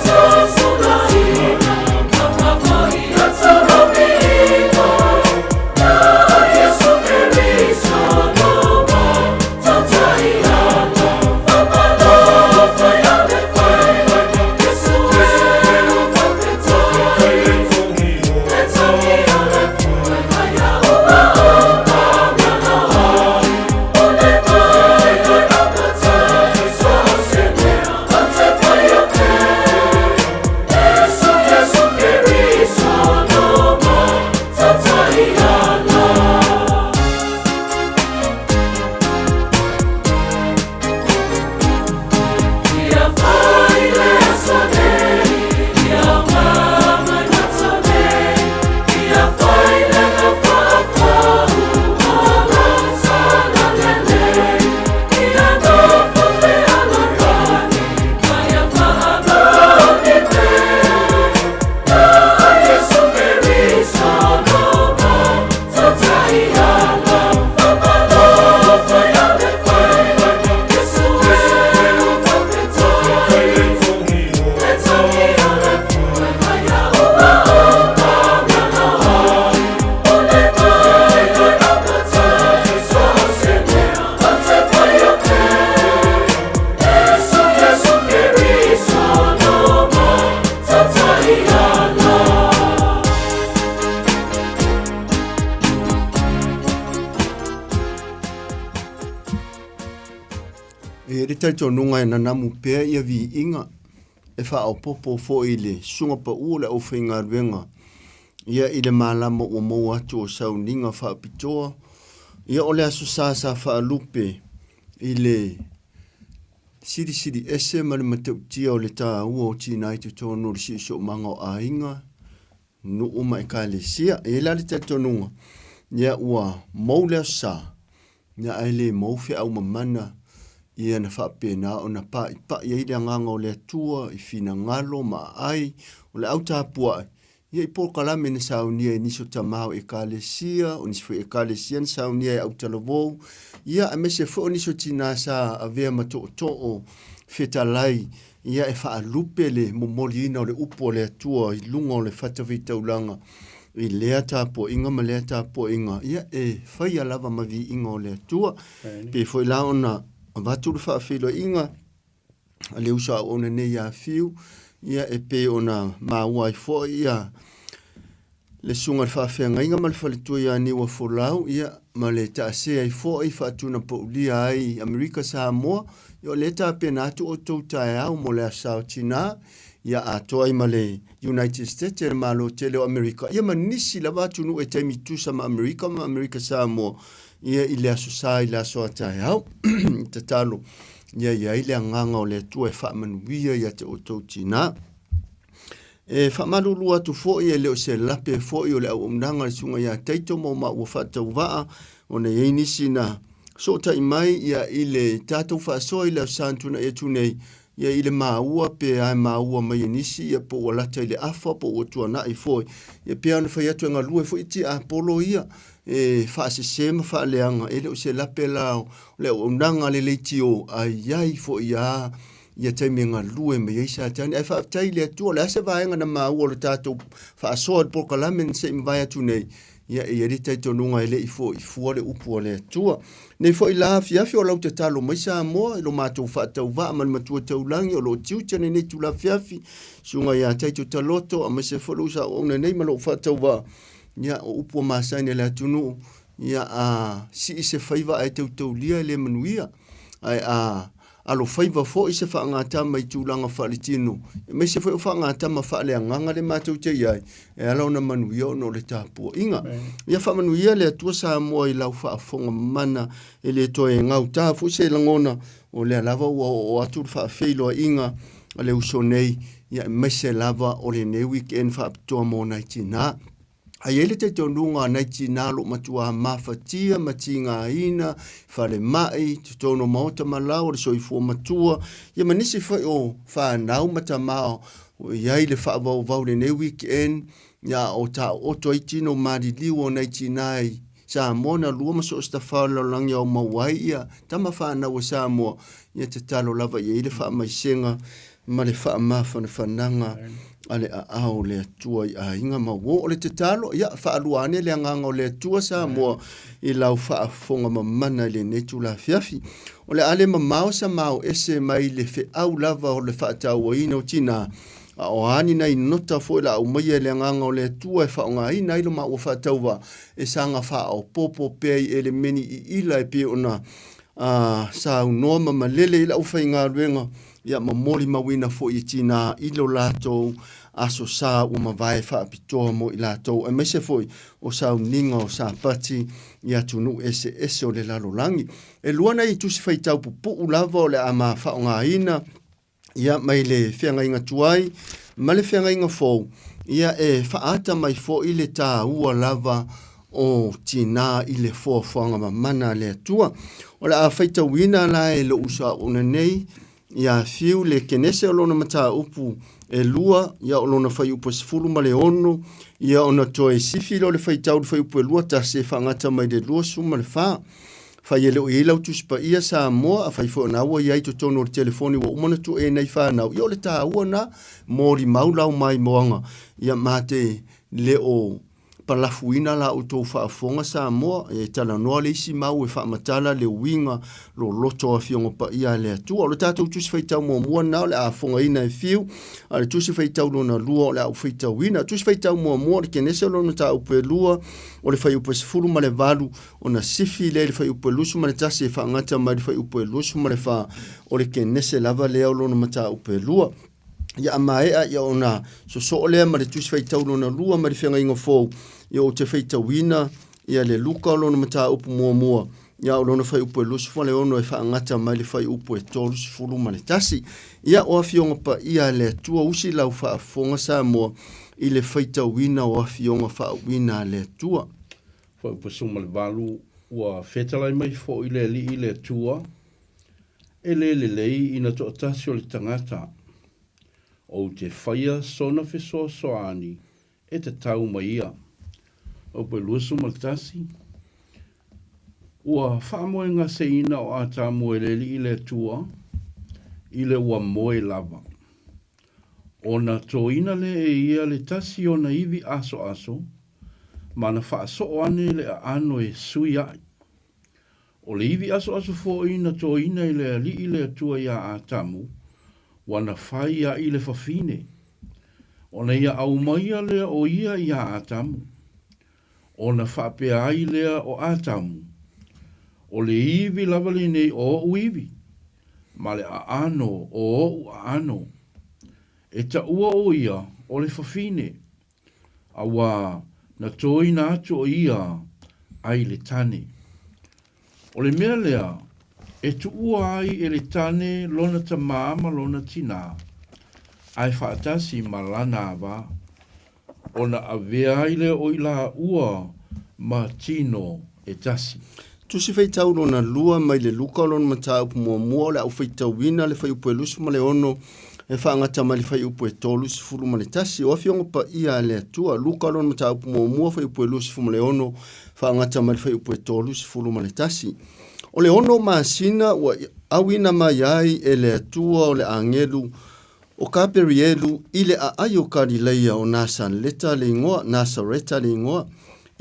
Jesus le taito nunga na namu pea ia vi inga e wha au popo fo i le sunga pa ua le au whainga ruenga. Ia i le malama o mou atu o sau ninga wha pitoa. Ia o le asu sa wha lupe i le siri ese ma le matautia o le tā ua o tina i tu tono le si so manga o a inga. No uma e ka le sia. E la le taito nunga. Ia ua mou le asu sa. Ia ai le mou fe au mamana. Ia na whapena o na pa ia i le anganga o le atua, i fina ngalo, ma ai, o le au tāpua. Ia i pō kalame na saunia e niso tamau e kālesia, o niso e kālesia na saunia e au talavou. Ia a mese fo o niso tina sa a vea mato o to o whetalai. Ia e wha lupe le momoliina o le upo o le atua, i lunga o le whatawhitaulanga. I lea tāpua inga ma lea tāpua inga. Ia e whai alava mavi inga o le atua. Pe foi la ona vatu le whaafilo inga, a le usa o na nei a fiu, ia e pe o na maua i fo ia le sunga le whaafenga inga ma le whalitua ia niwa folau, ia ma le taasea i fo i whaatuna po ulia ai Amerika Samoa, ia le ta pena atu o tautai au mo le asao tina, ia atoa i ma le United States e malo tele o Amerika, ia ma nisi la watu nu e taimi tusa ma Amerika Samoa, ia i le aso sa i le aso atai au, te talo, ia i le anganga o le atua e whaamanuia ia te otou tina. E whaamalulu atu fōi e leo se lape fōi o le au umnanga le sunga ia teito mo ma ua whatau waa, o ne einisi na so tai mai ia i le tātou whaasoi le santuna e tunei, ia i le maua pe ai maua mai inisi ia po walata i le afa po o tuana i fōi, ia pe anu whai atu ngā lue fōi ti a polo ia, e whaase sema whaaleanga, e leo se lape lao, leo unanga le leiti o ai ai fōi ia taimi ngā lue me eisa tani, ai whaatai le atua, le ase vaenga na maua le tātou whaasoa le poka lamen se imvai atu nei, ia e erita i tonunga ele i fua le upua le atua. Nei fo i la fiafi o lau te talo mai Samoa, ilo mātou whaatau vaa man matua taulangi o lo tiutia nei tu la fiafi, sunga ia taito taloto, a mase folo sa o nei malo whaatau vaa, ia o upua maasaine le atunu, ia a si i se whaiva ai tau lia le manuia, ai alo whaiva fo i se whaangatama i tūlanga whaalitino. E me se whaangatama whaaleanganga le mātou te iai, e alau na manuia o no le tāpua inga. Ia whamanuia le atua Samoa i lau whaafonga mana e le toe ngau tā fu se langona o le lava o atu whaafeiloa inga a le uso nei, ia me se lava o le ne weekend whaapitoa mō nai tina. Ai ele te tonunga nei tina lo matua mawhatia, mati ngā ina, whare mai, te tono maota malau, le soifua matua, ia manisi whai o whanau mata mao, iai le whaavau vau le ne weekend, ia o ta oto i tino mari liwo nei tinai, Samoa na lua maso stafala langi au mawai ia, tama whanau o Samoa, ia te talo lava ia ile wha maisenga, ma le wha mawhana whananga, ale a ao le atua i a inga mawo o le te talo, ia whaaluane le anganga o le atua Samoa i lau whaafonga mamana le netu la fiafi. O le ale mamao sa mao ese mai le fe au lava o le whaatau ina o tina, a o ani nei nota fo la o mai le anganga o le atua e whaonga ina ilo ma o whaatau wa e sanga wha o popo pei e le meni i ila e pe ona sa unoma ma lele ila uwhai ngā ruenga, ia mamori mawina fo i tina ilo lato aso sa o mawai whaapitoa mo i lato e mese foi o sa uninga o sa pati ia tunu ese o le lalo langi. E luana i tusi whaitau pupu ulava o le ama whaonga ina ia mai le whianga inga tuai ma le whianga inga fou ia e whaata mai fo i le tā ua lava o tina i le whuanga mamana le atua. O le a whaitau ina la e lo usa una nei ia fiu le kenese o lona mata upu e lua, ia o lona whai upu sifuru ma le ono, ia ona toe sifi lo le whaitau le whai upu e lua ta se whangata mai le lua suma le wha. Whai e leo e lau tuspa ia Samoa, a whai fo na ua iai to tono le telefoni wa umana tu e nei whanau. Ia o le tā ua na, mori maulau mai moanga, ia mate leo palafuina la o tō whaafonga Samoa, e tala noa le isi mau e whaamatala le winga lo loto a fionga pa ia le atua. O le tātou tusi whaitau mua nao le a fonga ina e fiu, a le tusi whaitau lona lua o le au whaitau ina, tusi whaitau mua le kenese lona tā upe lua, o le whai upe sifuru ma le valu, o na sifi le whai upe lusu ma le tasi e whaangata mai le whai upe lusu ma le wha, o le kenese lava leo lona ma tā upe lua. Ia amaea ia ona so lea ma le tusi whaitau lona lua ma le whenga inga fōu, ia o te whaitau ina, ia le luka lona ma tā upu mua, ia o lona whai upu e lusu whale ono e whaangata mai le whai upu e tolu sifuru ma le tasi. Ia o awhionga pa ia le atua usi lau whaafonga Samoa i le whaitau ina o awhionga whaawina le atua. Whai upu suma le valu ua whetalai mai fo i le li i le atua, e le lei ina to atasi o le tangata, o te whaia sona whesoa soani e te tau mai ia. O pe luasu maltasi, ua whaamoe ngā se ina o ata moe leli i le tua, i le ua moe lava. O na tō ina le e ia le tasi o na iwi aso, ma na whaaso ane le a ano e sui ai. O le iwi aso fo ina tō ina i le ali i le tua ia atamu, wana whai ia i le whawhine. O na ia au maia lea o ia atamu. O na whapea ai lea o atamu. O le iwi lavali nei o uiwi. Ma le a ano o o ano. E ta ua o ia o le whawhine. Awa na toina atu o ia ai le tane. O le mea lea, e tu ua ai e le tane lona ta maama lona tina. Ai whaatasi ma lana awa. O na avea ai le o ila ua ma tino e tasi. Tusi whaitau lona lua mai le luka lona mata upu mua le au whaitau wina le whai upu e lusu ma le ono e whaangata mai le whai upu e tolu sifuru ma le tasi. O awhionga pa ia le atua luka lona mata upu mua whai upu e lusu sifuru ma le ono whaangata mai le whai upu e tolu sifuru ma le tasi. O le ono maasina ua awina mai ai e le atua o le angelu o kaperielu i le a ai o karileia o Nasareta le ingoa.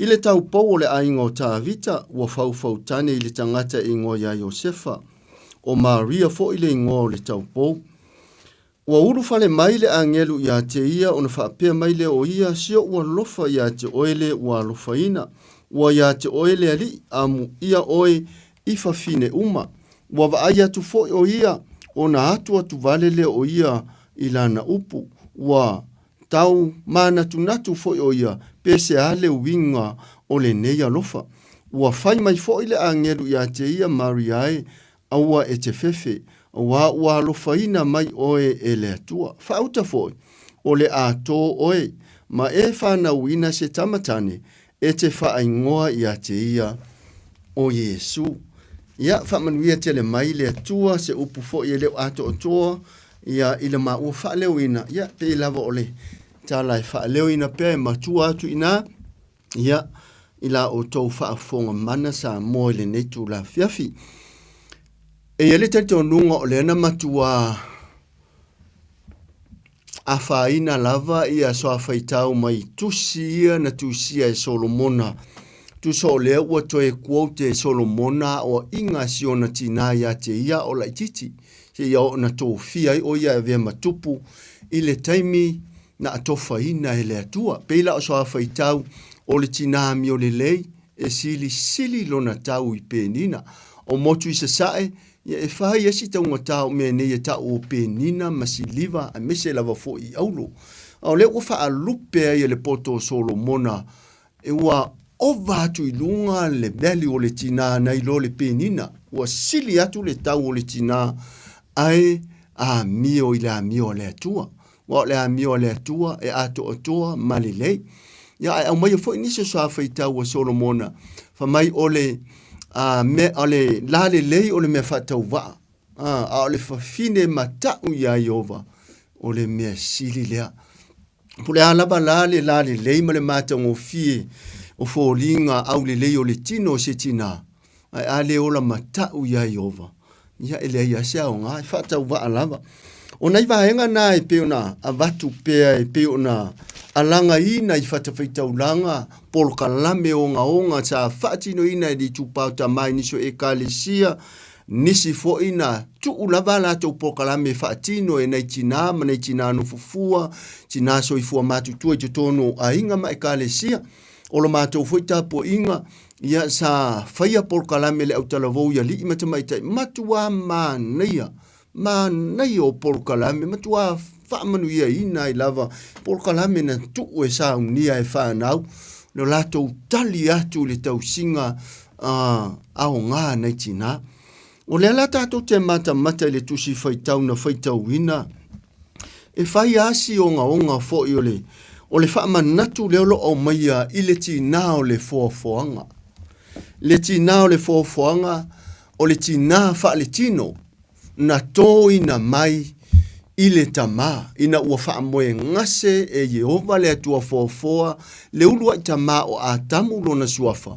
I le tau pou o le ainga o Tāvita, ua whau tane i le tangata ingoa ia Iosefa, o Maria fo i le ingoa o le tau pou. Ua uru fale mai le angelu ia te ia, o na whaapea mai le o ia, sio ua lofa ia te oele ua lofa ina, ua ia te oele ali, amu ia oe i whawhine uma. Ua vaai atu fo o ia, o na atu vale le o ia i lana upu, ua tau mana tunatu fo o ia, pese ale winga o le neia lofa. Ua whai mai fo ile angelu ia te ia mariae, aua e te fefe, ua lofa ina mai oe e le atua. Whauta fo, o le ato oe, ma e whana wina se tamatane, e te whaingoa ia te ia o Yesu. Ia whamanuia te le mai le atua, se upu fo i leo ato o toa, ia ila ma ua whaleo ina, ia te lava ole. Tala e whaaleo ina pia e matua atu ina, ia ila o tau whaafonga mana Samoa le neitu la fiafi. E ele te nunga o le ana matua a whaina lava ia soa whaitau mai tusia na tusia e Solomona. Tu so lea ua toe quote e Solomona o inga siona tina ia te ia o laititi. Se ia o na tō fia o ia e vea matupu i le taimi na atofa ina e le atua. Peila o soa whaitau o le tina mi o le lei e sili lona tau i penina. O motu i sasae, ia e whai esi taunga tau mea nei e tau o penina masiliva a mese lava fo i aulo. O le ua wha lupea i le poto Solomona e ua ova atu i lunga le veli o le tina na i lo le penina. Ua sili atu le tau o le tina ai a mio i le a mio le atua. Wa le a mio le atua e ato o toa malilei. Ia au mai fo inise soa whaitau o Solomona. Fa mai ole me ole la le lei ole me whatau wa. Ole whawhine matau ia Iova. Ole mea sili lea. Pule alaba la le lei ma le matau o fie. O fōlinga au le lei o le tino se tina. Ai ale ola matau ia Iova. Ia ele ia sea o ngā, whatau wa alava. O nei wahenga nā e peona, a watu pea e peona alanga ina I whatawhaitaulanga, polo kalame onga sa whaatino ina di tupau tamai niso e kalesia, nisi fo ina tu ulava la tau polo kalame whaatino e nei tina, ma nei tina no fufua, tina so I fua matutua I tono a inga ma e kalesia, o lo mātou whaita po inga, ia sa whaia polo kalame le au talavou ia li imatamaitai, matua māneia, māneia o polo kalame, matua whaamanu ia ina I lava, polo kalame na tuu e sa unia e whanau, le latou tali atu le tau singa ao ngā nei tina. O le ala tātou te mata le tusi whaitau na whaitau ina, e whai asi o onga fo I o le whaamanatu leo lo o maia I le tina o le foafoanga. Le tina o le foafoanga, o le tina wha le tino, na tō ina mai I le tama, ina ua whaamoe ngase e Jehova le atua foafoa, le ulua I tama o a tamu lo na suafa.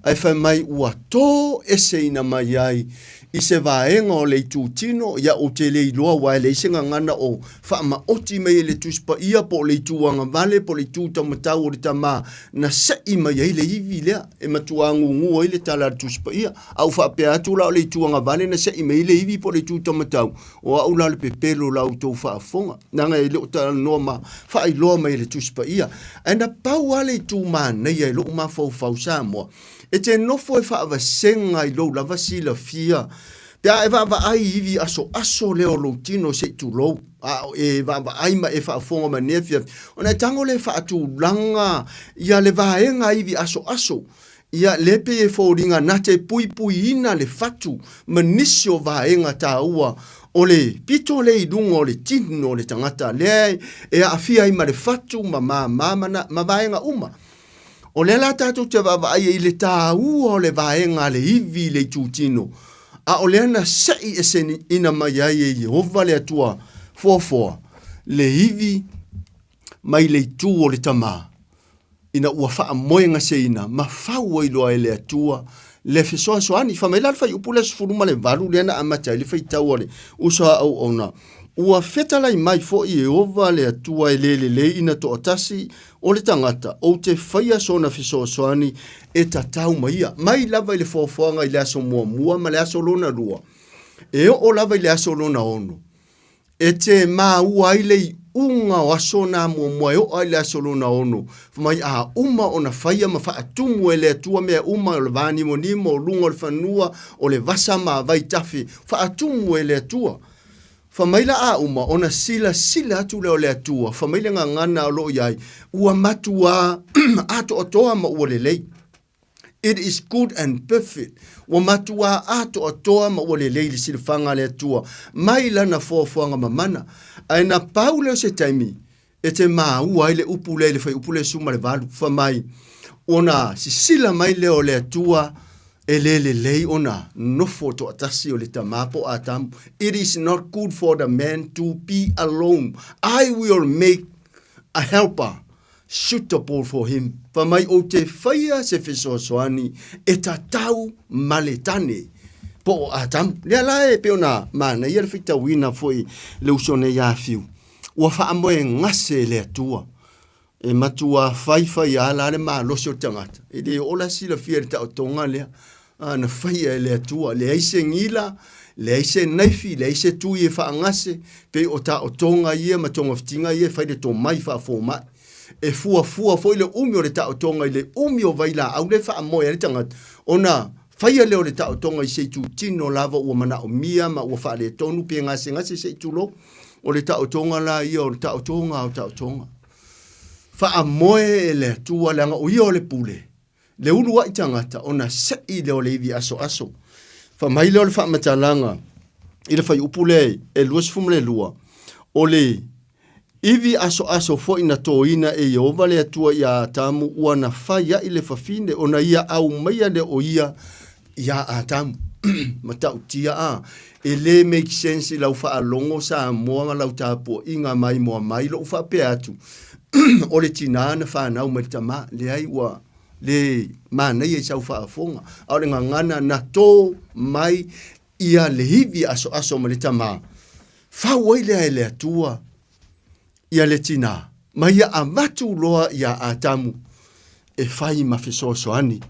Ai whai mai ua tō ese ina mai ai, I se vaenga o le tūtino, ia o te le iloa wai le isenga ngana o whaama oti mai le tuspa ia po le tuanga vale, po le tūtamatau o le tama, na sei mai ai le iwi lea, e matuangu ngua I le tala tuspa ia, au whaapea atu lao le tuanga vale, na sei mai le iwi po le tūtamatau, o au la le pepelo lau tau whaafonga, nanga e leo tala noa ma, whaai loa mai le tuspa ia, e na pau ale tū mana ia, e loo ma fau Samoa, e te nofo e whaava senga I lou lava sila fia, pia e whaava ai iwi aso leo lo tino se tu lou, e whaava ai ma e whaafonga ma nefia, o nei tango le whaatu langa, ia le vaenga iwi aso, ia lepe e whauringa na te pui ina le whatu, ma nisio vaenga tā ua, o le pito le idunga o le tino o le tangata, le e a fia I ma le whatu, ma vaenga uma, o le la tātou te wawa ai I le tā ua o le vaenga le iwi le tūtino. A o le ana sei e seni ina mai ai e Jehova le atua foafoa. Le iwi mai le tū o le tama. Ina ua wha moenga se ina. Ma whaua iloa e le atua. Le fesoa soani. Whamela whai upule sfuruma le varu le ana amatai le whai tau ale. Usa au ona. Ua fetalai mai fo I Jehova le atua e le ina to atasi o le tangata o te whaia sona fiso soani e tatau maia. Mai lava I le foafoanga I le aso mua ma le aso lona rua. E o lava I le aso lona ono. E te maa ua I le unga o aso na mua e o ai le aso lona ono. Mai a uma o na whaia ma wha atumu e le atua mea uma o le vani monimo o lunga o le whanua o le vasa ma vai tafi. Wha atumu e le atua. Whamaila a uma, ona sila atu leo le atua, whamaila ngā ngana o loo iai, ua matua ato atoa ma ua lelei. It is good and perfect. Ua matua ato atoa ma ua lelei li sila whanga le atua, maila na fōwhanga mamana. Ai na pau leo se taimi, e te maa ua ile upule le whai upule suma le valu, whamai, ona si sila mai leo le atua, e lei ona nofo to atasi o le tamapo atam. It is not good for the man to be alone. I will make a helper suitable for him. Whamai o te whaia se fesoasoani e tatau maletane po o atam. Lea lae pe ona mana ia le whitawina foi le usone ia fiu. Ua whaamoe ngase le atua. E matua whai ala le maa loso tangata. E de ola sila fia le tau tonga lea. Na whaia le atua. Le aise ngila, le aise naifi, le aise tui e whaangase. Pe o ta o tonga ia, ma tonga fitinga ia, whai le tō mai wha fōmai. E fua foi le umi o le ta o tonga i le umi o vaila au le wha moe le tangata. Ona whaia leo le ta o tonga i se tu tino lava ua mana o mia, ma ua wha le tonu pe ngase se tu lo. O le ta o tonga la ia o le ta o tonga o ta o tonga. Wha moe le tua langa o ia o le pule. Le urua I tangata, ona sei leo le iwi aso. Wha mai leo le wha matalanga, I le whai upule e luas fumle lua. O le iwi aso fo ina toina e Jehova le atua ia atamu, ua na whaia I le whawhine, ona ia au maia le o ia atamu. Matau tia a. E le make sense lau wha alongo sa moa lau tāpua inga mai moa mai lo wha pe atu. O le tina na whanau mai tama, le ai ua le mana ia sau whaafonga. Au le ngangana na tō mai ia le hivi aso ma le tama. Whawai le ai le atua ia le tina. Ma ia a matu loa ia a tamu e fai ma fesoasoani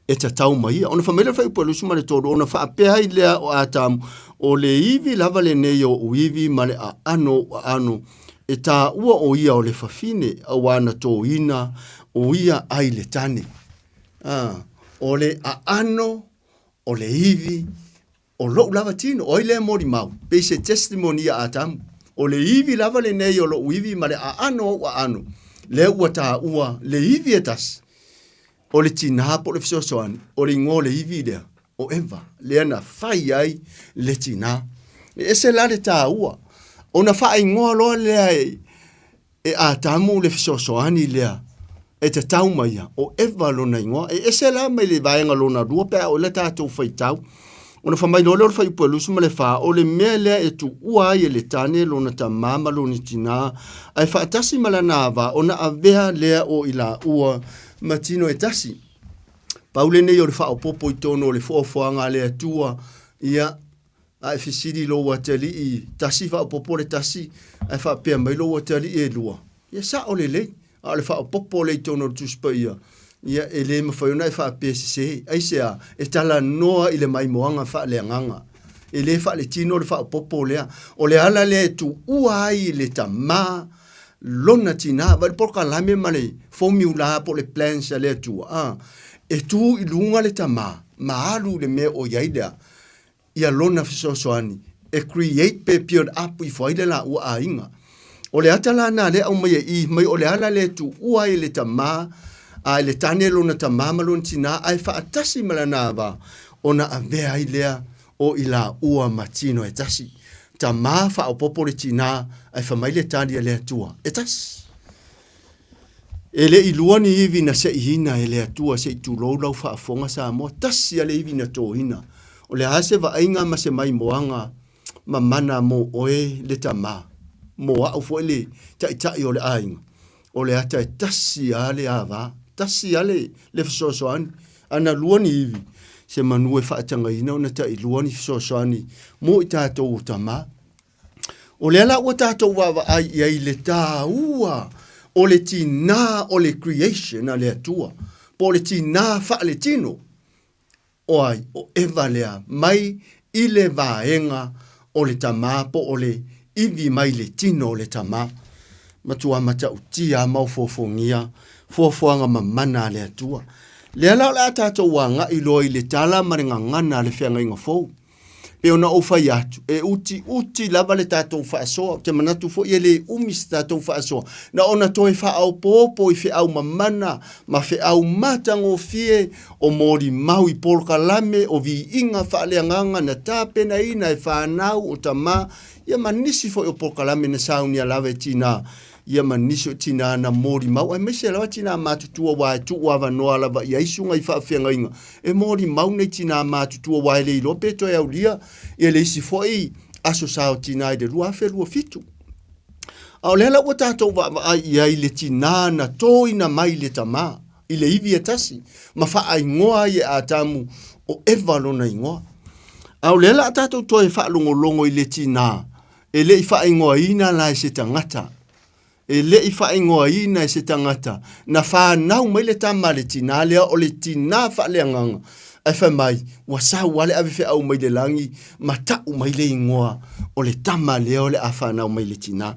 e tatau ma ia. Ona whamele whai upalusu ma le toro, ona whaapea i lea o a tamu o le iwi lava le nei o uiwi ma le a ano e tā ua o ia o le whawhine a wana tō ina o ia ai le tane. O le a ano o le iwi o lo lava tino o ile mori mau pe se testimony a tamu o le iwi lava le nei o lo iwi ma le a ano le ua tā ua le iwi etas o le tina po le fisosoani o le ngō le iwi lea o eva le ana fai ai le tina e se la le tā ua o na fai ngoa loa lea e a tamu le fisosoani lea e te tau mai o eva lo na ingoa e se la mai le vaenga lo na rua pe o le tātou fai tau ona whamai no leo whai puelusu ma le wha o le mea lea e tu ua ai e le tane lo na ta mama lo ni tina ai whaatasi mala nāwa o na avea lea o ila ua matino e tasi paule nei o le wha o popo i tono o le fuafuanga lea tua ia ai fisiri lo wa tali i tasi wha o popo le tasi ai wha pia mai lo wa tali e lua ia sa o le lei a le wha o popo le tono tuspa ia e le mawhaiona e wha pia se ai sea e tala noa i le mai moanga wha le anganga e le wha le tino le wha o popo lea o le ala le tu ua ai le ta ma lona tina vai porka lame male formula po le plans le tua e tu i lunga le ta ma alu le me o yaida ia lona fisosoani e create pe period up i foile la ua ainga o le atala na le au mai o le ala le tu ua i le ta ma a le tane lona ta mama lona tina ai fa atasi malana va ona avea i lea o ila ua matino e tasi ta ma fa o popo le tina ai fa mai le tani le tua e tasi ele i luani ivi na se hina ele atua se tu lau fa fonga sa mo tasi ale ivi na to hina o le hase va ainga ma se mai moanga ma mana mo oe le ta ma mo au fo ele tai o le ainga o le ata tasi ale ava tasi ale le fisosoani ana luani ivi se manue whaatanga ina o na ta i luani fisosoani mo i tātou tama o le ala ua tātou wawa ai le tā ua o le tina o le creation a le atua po le tina wha le tino o ai o eva lea mai i le vaenga o le tama po o le ivi mai le tino o le tama matua mata utia mau fofongia fofoanga mamana le atua le ala la tātou wanga i loi le tala maringa ngana le whianga inga fou pe ona o fai atu e uti lava le tātou whaasoa te manatu fo i le umis tātou whaasoa na ona toi whaau pōpō i whiau mamana ma whiau matango fie o mori mau i polka lame o vi inga whaaleanganga na tāpena ina e whanau o tama ia manisi fo i o polka lame na saunia lava e tina ia manisi o tina na mori mau ai mese lava tina matutua wa tu wa noa lava ia isunga i whaawhianga inga e mori mau nei tina matutua wa le ilo peto e au lia e le isi foi aso sao tina i de lua lua fitu au lela ua tātou wa ia i le tina na toina mai le tama i le ivi e tasi ma wha ingoa i a tamu o evalo na ingoa au lela tātou toi whaalongolongo i le tina e le i wha ingoa ina la se tangata e le i wha ingoa ina se tangata na wha nau mai le tama le tina lea o le tina wha leanganga ai wha mai wa sa wale ave wha au mai le langi ma tau mai le ingoa o le tama lea o le a wha nau mai le tina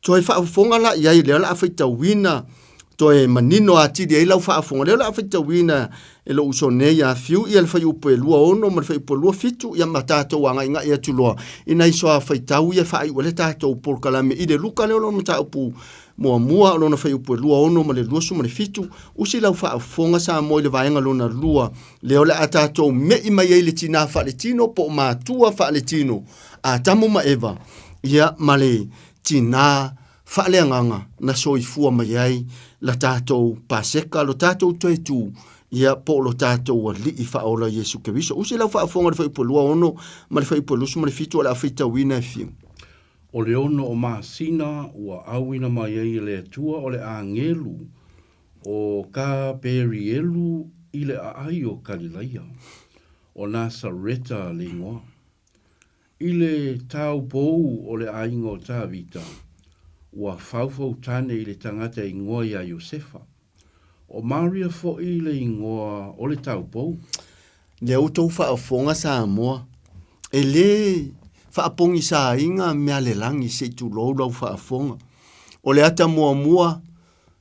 toi wha fonga la iai lea la a whaita wina toi manino a tiri ai lau wha fonga lea la a whaita wina e lo uso ne ya fiu i al whai upo e lua ono ma whai upo lua fitu ia ma tātou anga inga ia tuloa ina iso a whaitau ia whai wale tātou polkalame i le luka leo lo ma tāupu mua lo na whai upo e lua ono ma le luasu ma le fitu usi lau wha fonga sa mo i le vaenga lo na lua leo le a tātou me i mai e le tina wha le tino po ma tua wha le tino a tamu ma eva ia ma le tina wha le anganga na soifua mai ai la tātou paseka lo tātou toi tū ia po lo tātou wa li i whaola Yesu Keriso. Usi lau whaafonga le whaipolua ono, ma le whaipolusu, ma le fitu ala awhita wina e fiu. O le ono o maasina ua awina mai ai le atua o le angelu o ka perielu i le aai o Galileia o Nasareta le ingoa. I le tau pou o le aingo tāvita ua faufau tane i le tangata i ngoa ia Iosefa. O Maria fo i le ingoa o le taupou. Le autou whaafonga Samoa. E le whaapongi sa inga mea le langi se tu lau whaafonga. O le ata mua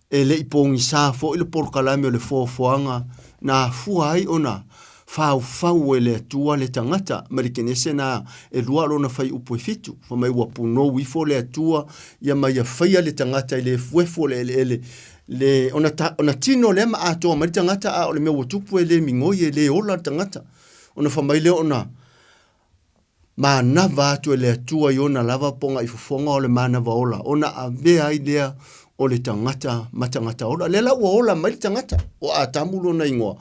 e le ipongi sa fo i le porkalame o le fofoanga na fuai ona fau e le atua le tangata ma le kenese na e lua lona fai upo e fitu fa mai wapuno wifo le atua ia mai a faia le tangata i le fuefo le ona tino le ma ato ma le tangata a o le mea watupu e le mingoi e le ola tangata ona fa mai le ona ma nava atu e le atua i ona lava ponga i fufonga o le ma nava ola ona a vea idea o le tangata ma tangata ola le la ola ma le tangata o a tamulo na ingoa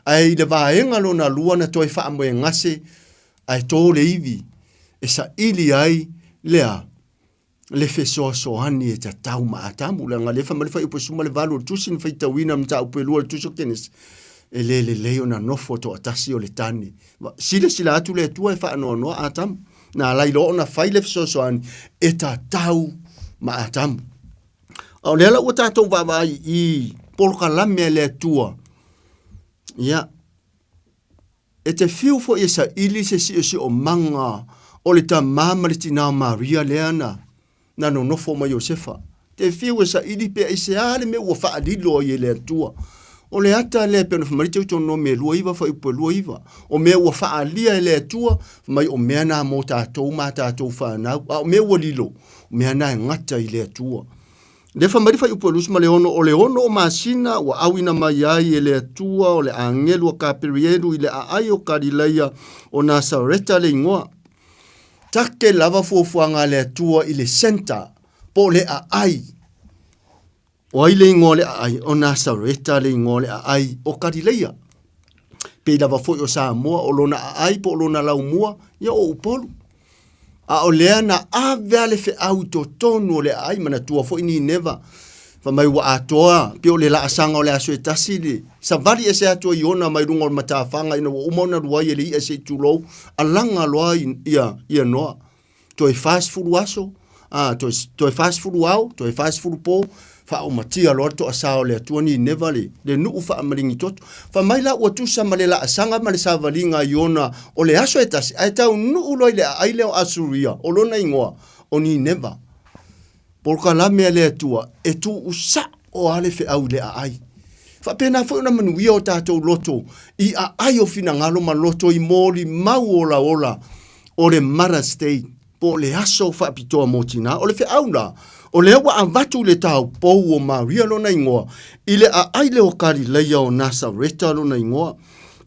ai le vaenga lona lua na toi wha mo e ngase ai tō le iwi e sa ili ai lea le fesoa sohani e ta tau ma atamu le nga lefa malifa upo suma le valu tusin fai tawina mta upo lua tuso kenes e le leo na nofo to atasi o le tani sila atu le tua e wha no atamu na lai lo na fai le fesoa sohani e ta tau ma atamu au le ala ua tātou vavai i polka lame le tua ia e te fiu fo i sa ili se si o manga o le ta mama le tina Maria leana na no nofo ma Iosefa te fiu e sa ili pe i se ale me ua faa lilo i le tua o le ata le pe no marite uto no me lua iwa fa ipo lua iwa o me ua faa lia i le tua mai o mea na mo tātou ma tātou faa na o me ua lilo mea na ngata i le tua le fa marifa upo lusma le ono o masina wa awina mai ai e le tua o le angelu o kaperielu i le ai o Karileia o Nasareta le ingoa. Take lava fuafuanga le tua i le senta po le ai. O ai le ingoa le ai o Nasareta le ingoa le ai o Karileia. Pe lava foi o Samoa o lona ai po lona laumua ia o upolu. A o lea na a vea fe auto tonu o le ai mana tua fo ini neva. Fa mai wa atoa, pio le la asanga o le aso e tasili. Sa vari e se atua i ona mai runga o matawhanga ina wa umona ruai e li e se tulou. A langa loa ia noa. To e fast food aso, to e fast food au, to e fast food po. Fa o matia loa to asao le atua ni neva le nuu fa amaringi toto. Fa mai la ua tusa ma le la asanga ma le sa valinga i ona o le aso e tasi. Ai tau nuu loi le ai leo asuria o lona ingoa o ni neva. Polka la mea le atua e tu usa o ale fe au le ai. Fa pena fo na manuia o tātou loto i ai o fina ngalo ma loto i mori mau ola o le Mara State po le aso fa pitoa motina o le fe au la. O le wa avatu le tau pou o Maria lona ingoa. I le ai le o Karileia o Nasareta lona ingoa.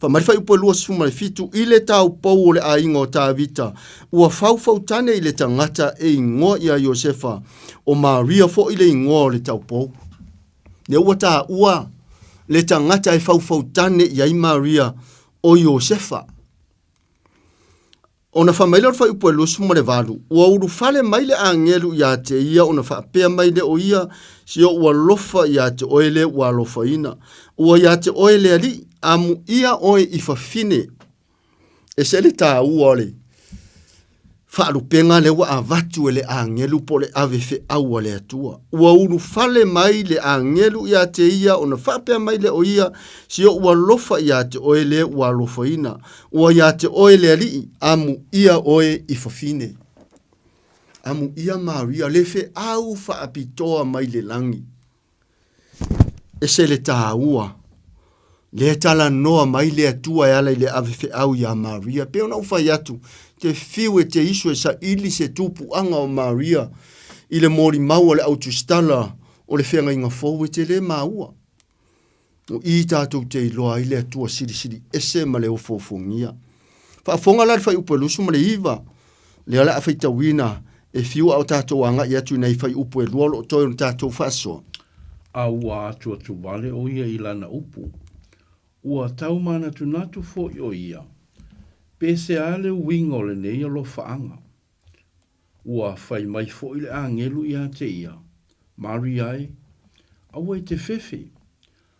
Fa marifa upo lua suma le fitu i le tau pou o le a ingo ta vita. Ua fau tane i le tangata e ingoa ia Iosefa. O Maria fo i le ingoa o le tau pou. Le ua ta ua le tangata e fau tane i ai Maria o Iosefa. Ona whamaila o whaiupo e lusuma le valu. Ua uru fale mai le angelu ia te ia ona whaapea mai le o ia si o ua lofa ia te oele ua lofa ina. Ua ia te oele ali amu ia oe i whawhine. E se le tā ua le. Whaarupenga le ua avatu e le angelu po le ave fe aua le atua. Ua uru fale mai le angelu ia te ia ona whaapea mai le o ia si o ua lofa ia te oele ua lofa ina. Ua ia te oele ali amu ia oe i whawhine. Amu ia Maria le fe au whaapitoa mai le langi. E se le tā ua. Le tala noa mai le atua e ala i le ave fe au ia Maria. Peo na uwhai atu. Te fiu e te isu e sa ili se tupu anga o Maria. I le mori maua le autustala o le whenga inga fau e te le maua. O i tātou te iloa i le atua siri ese ma le o fofongia. Whaafonga la whai upo lusu ma le iwa. Le ala a whai tawina e fiu au tātou anga i atu nei whai upo e lualo o toi on tātou whasoa. A ua atua tu wale o ia i lana upu. Ua tau mana tu natu fo i o ia. Pese ale wingo le nei lo faanga. Ua fai mai fo i le angelu ia te ia. Mariai, awa i te fefe.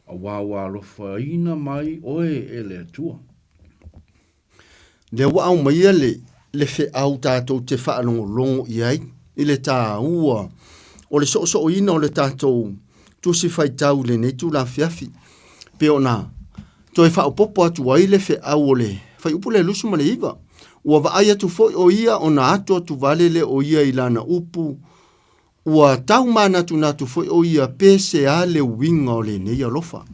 A wawa lo faina mai oe e le atua. Le wa au mai le fe au tātou te whaalongo longo i ai. I le tā ua o le so ina o le tātou tu si fai tau le nei tu la fiafi pe ona toi fa popo atu ai le fe au le fai upu le lusu ma le iva ua vaai atu foi o ia ona atu atu vale le o ia ilana upu ua tau mana tu natu foi o ia pese a le winga o le nei alofa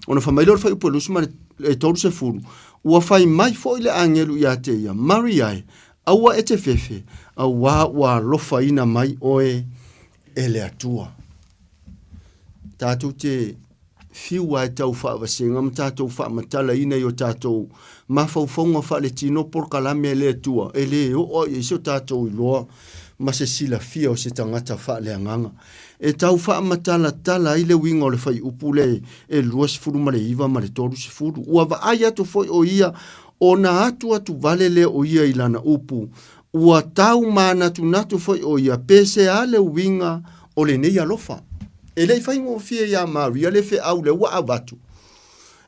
ona fa mailo fai upu le lusu ma le toru se furu ua fai mai foi le angelu ia te ia mariai aua e te fefe aua ua lofa ina mai oe e le atua tātou te fiua e tau wha wasenga ma tātou wha matala ina i o tātou mawhauwhaunga wha le tino por kalame e le atua e le o e so tātou i loa ma se sila fia o se tangata wha le anganga e tau wha matala tala i le winga o le whai upule e lua se furu ma le iwa ma le toru se furu ua wa ai atu foi o ia o na atu vale le o ia ilana upu ua tau mana tu natu foi o ia pese a le winga o le nei alofa e le fai mo fia ya Maria le fe au le wa avatu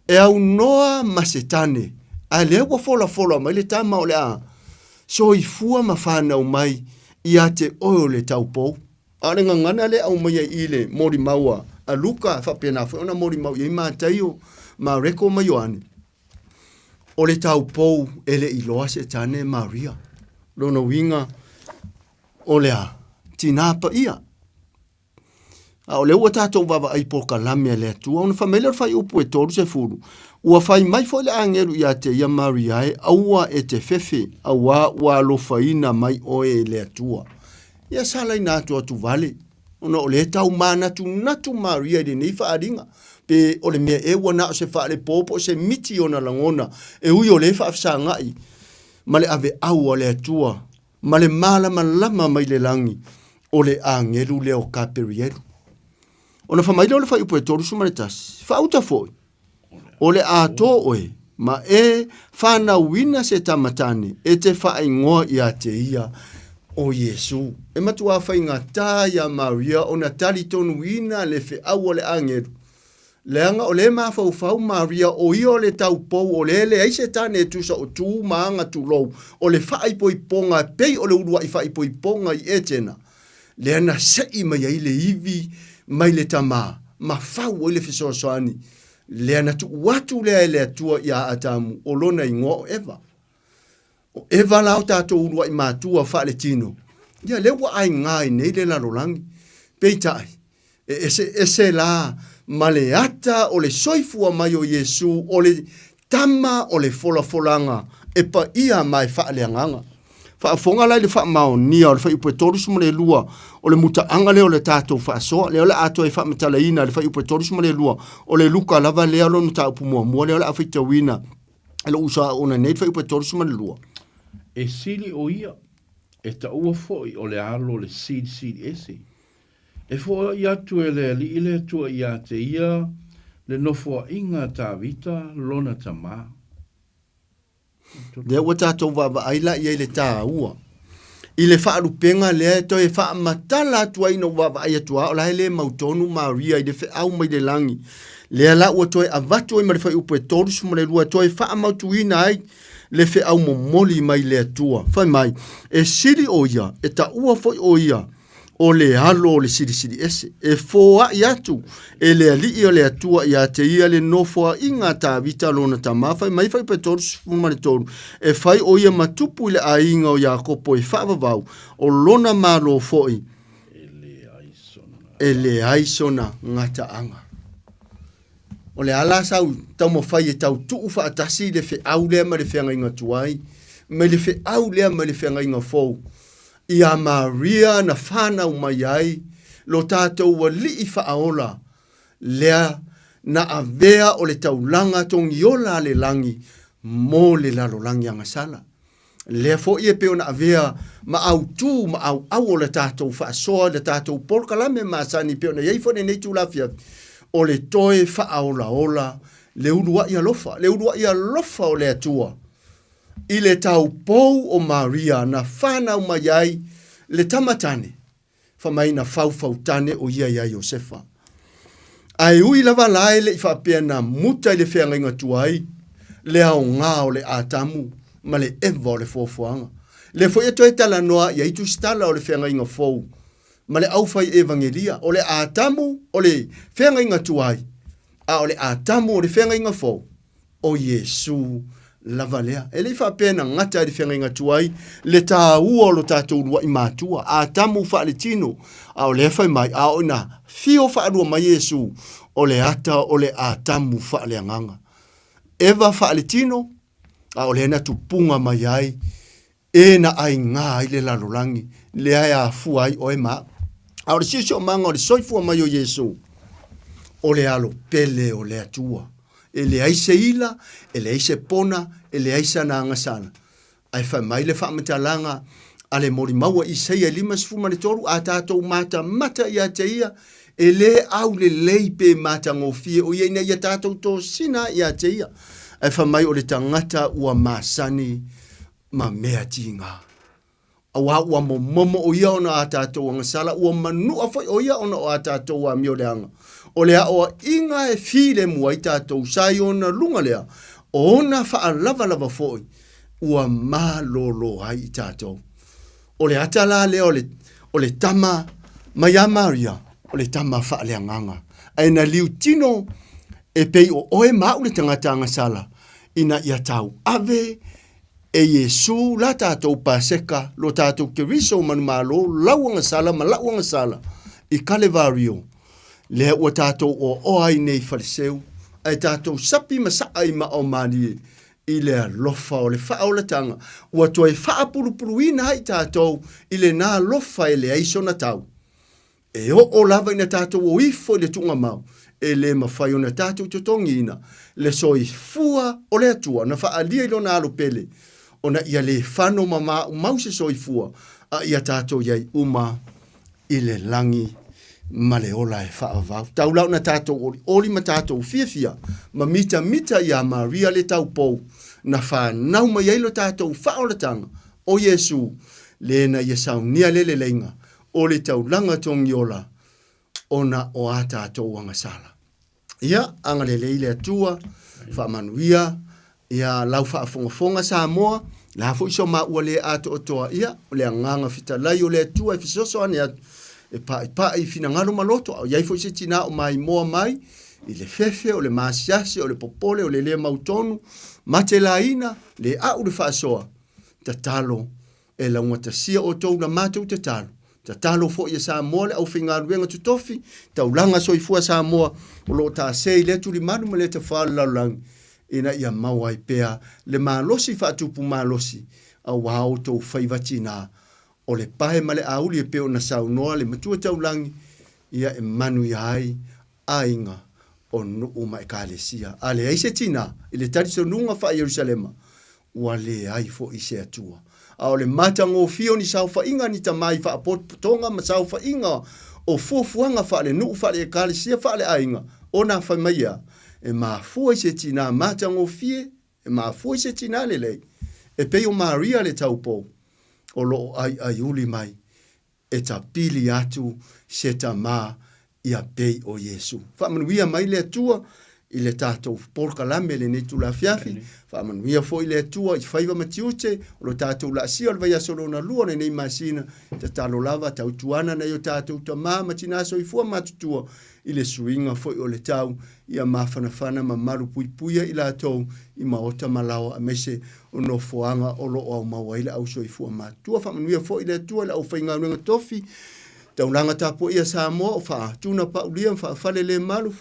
e au noa masetane a le wa fola mai le tama o le a so i fua mafana o mai ia te o le taupo a le ngana le au mai i le mori maua a luka fa pena foi ona mori mau i ma taio ma reko mai yoane o le taupo ele i loa se tane Maria lona winga o le a tinapa ia o le ua tātou wawa ai po kalame le atua, ona whamele fai upu e toru se furu. Ua fai mai foi le angeru ia te ia Mariae, aua e te fefe, aua ua alofaina mai oe le atua. Ia salai nātua atu vale, ona o le tau mana tu natu Maria de nei whaaringa, pe o le mea e ua na o se whaare popo, se miti ona langona, e ui o le whaafsa ngai, ma le ave au o le atua, ma le malama lama mai le langi, o le angeru leo kaperieru. Ona whamaile o le whai upo e toru sumaretasi. Whauta foi. O le ato oe. Ma e whana wina se tamatane. E te whai ngoa i a te ia o Yesu. E matua whai ngā tā ia Maria o na tali tonu wina le whi au o le angeru. Leanga o le mawhau Maria o i o le tau pou o le aise tane e tusa o tū maanga tu lou. O le whai poi ponga pei o le urua i whai poi ponga i etena. Leana sei mai ai le iwi mai le tama, ma fau o le fisoasoani, le anatu watu lea le atua ia atamu, o lona i ngō o Eva. O Eva lao tātou urua i mātua wha le tino. Ia lewa ai ngai nei le larolangi. Peitai, ese la, ma le ata o le soifua mai o Yesu, o le tama o le fola e pa ia mai wha le anganga. Whaafonga lai le wha mao nia o le wha ipu e torusu ma le lua o le muta anga leo le tātou wha soa leo le ato e wha matala ina le wha ipu e torusu ma le lua o le luka lava leo lo no tāupu mua leo le awhita wina e lo usa ona nei wha ipu e torusu ma le lua e sili o ia e ta ua foi o le alo le sili ese e fo ia tu e le li ile tu ia te ia le nofo inga tā vita lona tama le ua tātou wawa aila i le tā ua. I le wha arupenga lea to e wha matala atua ino wawa ai atua o lahe le mautonu Maria i le wha au mai le langi. Lea la ua toi avatu i marifai upo e torusu mo le lua toi wha mautu ina ai le wha au momoli mai le atua. Whai mai, e siri o ia, e ta ua foi o ia o le halo o le siri ese. E fōa i atu, e le alii o le atua i a te ia le nofoa inga tā vita lona tā mawhai, mai whai pe toru sifumane toru. E whai o ia matupu i le a inga o Iakopo e whaavavau, o lona malo foi. E le aisona ngata anga. O le ala sau, tau mo whai e tau tuu whaatasi le whi au lea ma le whianga inga tuai, me le whi au lea ma le whianga inga fōu. Ia Maria na whana umai ai, lo tātou wa li whaola, lea na avea o le taulanga tongi ola le langi, mo le lalo langi angasala. Lea fo ia peo na avea ma au tū, ma au o le tātou whaasoa, le tātou polkalame maasani peo na iei fone nei tūlafia, o le toe whaola ola, le urua ia lofa o le atua. I le tau pou o Maria na whana umai ai le tamatane, whamai na whauwhautane o ia ia Iosefa. Ai ui lava lae le i whapea na muta i le whenga inga tuai, le au ngā o le atamu, ma le eva o le fōfuanga. Le fo ia toi tala noa, ia itu stala o le whenga inga fōu, ma le au fai evangelia, o le atamu, o le whenga inga tuai, a o le atamu, o le whenga inga fo, o Yesu lava lea. E le whapena ngata le whenga inga tuai, le tā ua o lo tātou rua i mātua, a atamu wha le tino, a o le whai mai, a o ina fio wha arua mai Yesu, o le ata o le atamu wha le anganga. Eva wha le tino, a o le na tupunga mai ai, e na ai ngā i le lalolangi, le ai a fuai o e maa. A o le sisio manga o le soifua mai o Yesu, o le alo pele o le atua. E le aise ila, e le aise pona, e le aise na angasana. Ai whai mai le whamatalanga, a le mori maua i seia lima sifuma le toru, a tātou mata mata i a te ia, e le au le leipe mata ngofie, o ia ina i a tātou tō sina i a te ia. Ai whai mai o le tangata ua masani, ma mea tinga. Awa ua momo o ia ona a tātou angasala, ua manua fai o ia ona o a tātou a mio leanga. O lea o inga e file mua i tātou sai ona lunga lea, o ona wha lava foi, ua malolo hai i tātou. O le atala lea o le tama mai a Maria, o le tama wha leanganga. Aina liu tino e pei o oe mau le tangata angasala, ina ia tau ave, e Yesu la tātou paseka, lo tātou keriso manu malo, lauanga sala, ma lauanga sala, i Kalevario, lea ua tātou o oai nei fariseu, ai tātou sapi masaa i ma o mani, i lea lofa o le whaolatanga, ua toi whaapurupuru hai tātou, i le nā lofa e le aiso na tau. E o lava ina tātou o ifo i le tunga mau, e le mawhai o na tātou totongi ina, le soi fua o le atua, na whaalia i lo na alopele, ona ia le whano mama mau se soifua, a ia tātou iai uma i le langi ma le ola e whaavau. Tau lau na tātou ori ma tātou fia, ma mita i a Maria le tau pou, na whanau ma iai lo tātou whaolatanga, o Yesu, le na ia saunia le leinga, o le tau langa tongi ola, ona o a tātou angasala. Ia, anga le leile atua, whamanuia, ia lau whaafongafonga Samoa, la fo iso ma ua le ato o toa ia, o le anganga fita lai o le atua, e fisoso ane atu, e pa i fina ngalo maloto, au iai fo ise tina o mai moa mai, i le fefe, o le maasiase, o le popole, o le lea mautonu, mate la ina, le au le whaasoa, ta talo, e la ungatasia o tou na matou te talo, ta talo fo ia Samoa le au whingaruenga tutofi, ta ulanga soifua Samoa, o lo ta sei le tuli manu ma le te whaala laulangi, ina ia mawai pea le malosi whaatupu malosi a wao tau whaivatina o le pahe male auli e peo na saunoa le matua taulangi ia e manu iai ainga o nuu mai kalesia. A le aise tina i le tariso nunga wha Yerusalema ua le ai fo ise atua. A o le matango fio ni saufa inga ni tamai wha apotonga ma saufa inga o fuafuanga wha le nuu wha le kalesia wha le ainga o na wha maia. E ma fua se tina matango fie, e ma fua se tina lelei, e peo Maria le taupo, o lo ai uli mai, e ta pili atu se ta ma ia pei o Yesu. Whamanuia mai le atua, i le tātou porka lame le netu la fiafi, whamanuia fo i le atua, i whaiva matiute, o lo tātou la sia, o le vai asolo na lua, le nei masina, ta talo lava, tau tuana na i o tātou ta maa, matina so i fua matutua, i le suinga foi o le tau, ia mawhanawhana ma maru puipuia i la tau, i maota malawa a mese o no foanga o lo au mawaila au so i fua matua. Whamanuia foi i le atua, le au whainga runga tofi, taunanga tapo ia Samoa, o wha tuna pa ulia, wha whale le malu,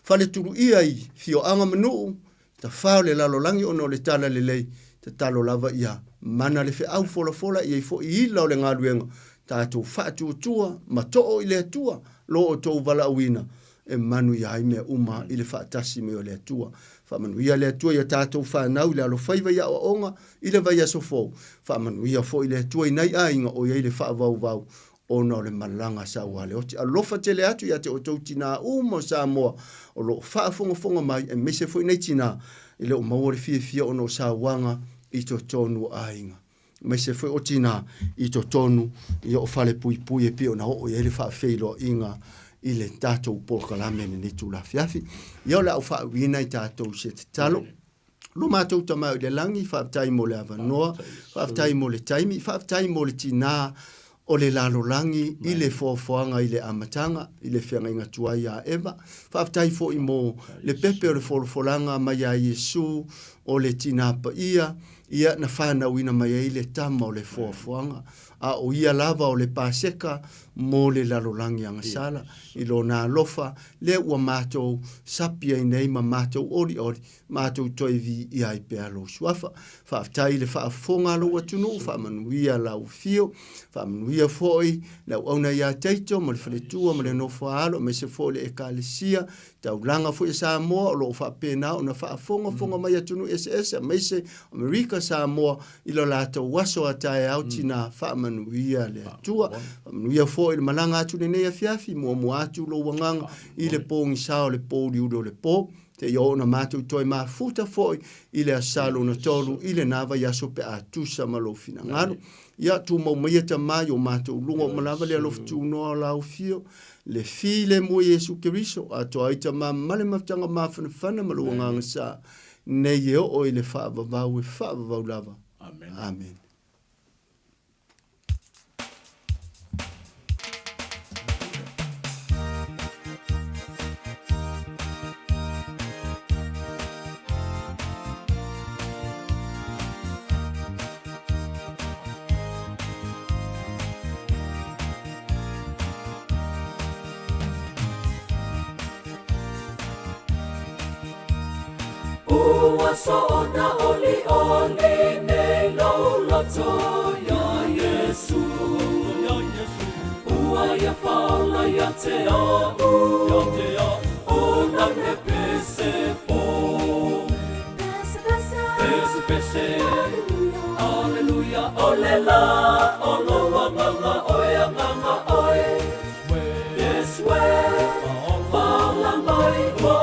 whale turu ia i fio anga manu, ta whao le lalolangi o no le tala le lei, ta talo lava ia, mana le fe au fola ia i fo i ila o le ngā ruenga, tātou whaatu tua, ma to'o i le atua, lo o tau wala awina, e manu ia mea uma i le whaatasi me o le atua. Whamanu ia le atua ia tātou whanau, i le alo whaiva ia o onga, i le vai aso fōu. Whamanu ia fo i le atua i nei ainga o ia i le whaavau o na o le malanga sa wale. O te alofa te le atu ia te o tau tina umo Samoa, o lo whaafonga mai, e mese fo i nei tina, i le o maua le fia o no sa wanga i to tonu ainga. Mai se foi o tina i to tonu i o fale pui e pio na o i ele wha feilo inga i le tātou porkalame ni tu la fiafi. Ia la o wha wina i tātou se te talo. Lo mātou tamau i le langi, wha tai mo le avanoa, wha tai mo le taimi, wha tai mo le tina o le lalolangi i le foafoanga i le amatanga i le whiangainga tuai a Eva. Whaaftai fo i mo le pepe o le folofolanga mai a Yesu o le tinapa ia na whanau ina mai i le tama o le foafoanga. A o ia lava o le paseka mo le lalolangi angasala i lo na lofa le ua mātou sapia i nei ma mātou ori mātou toivi i ai pe alo suafa. Whaaftai le whaafonga lo atunu, whaamanuia lau fio, whaamanuia foi, lau auna ia teito, mo le whaletua, mo le nofa alo, me se foi le ekalesia, tau langa foi Samoa, o lo whaapena, o na whaafonga mai atunu SS, me se Amerika Samoa, ilo lātou waso atae au tina whaamanuia le atua, whaamanuia foi le malanga atu ne nea fiafi, mua atu lo wanganga, i le pōngi sao le pōri udo le pō, te i ona mātou toi mafuta foi i le asalo na tolu i le nawa yaso pe atusa malo fina ngaro. Ia tu mau mai ta mai o mātou lungo malawa le alof tu noa lau fio. Le fi le mo Yesu Keriso a to aita ma male maftanga mawhanawhana malo nganga sa. Nei eo o i le whaavavau e whaavavau lava. Amen. Amen. Ua so'ona oli nei loto ya Yesu. Ua ia faula ia te au, ona me pese fo. Pese, Alleluia, olela, oloa nganga oe nganga oe. Yes, we, faula mai o oli.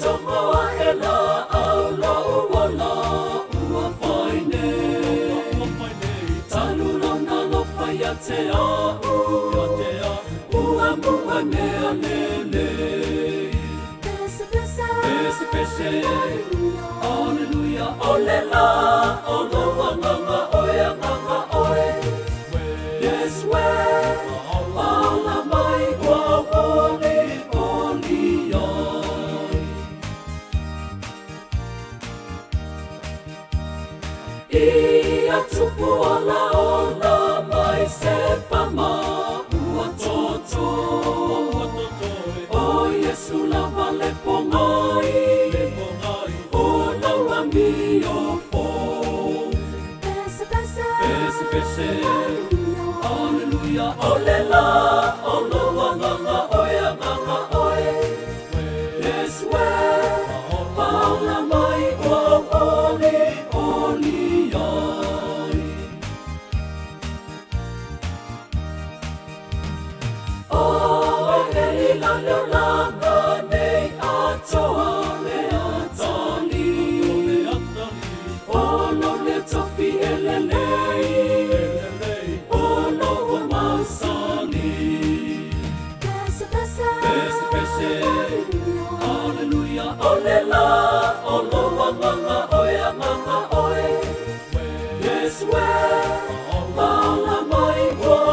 Tomo hela au lo wala ua faine talulona lo faya te au ua mua mea lele pese Alleluia olela oloa nganga oe nganga oe yes we ala mai ua oli Ia tupu ola mai se pama ua toto O Yesu lava le pongai O laura mi o fo Pese Alleluia olela Oloa nganga oe nganga oe Yes we Paula mai o oli Leolanga nei atoa le atali Olo le tofi elelei Olo masali Pese Alleluia olela Olo nganga oe nganga oe Yes we Vala mai oli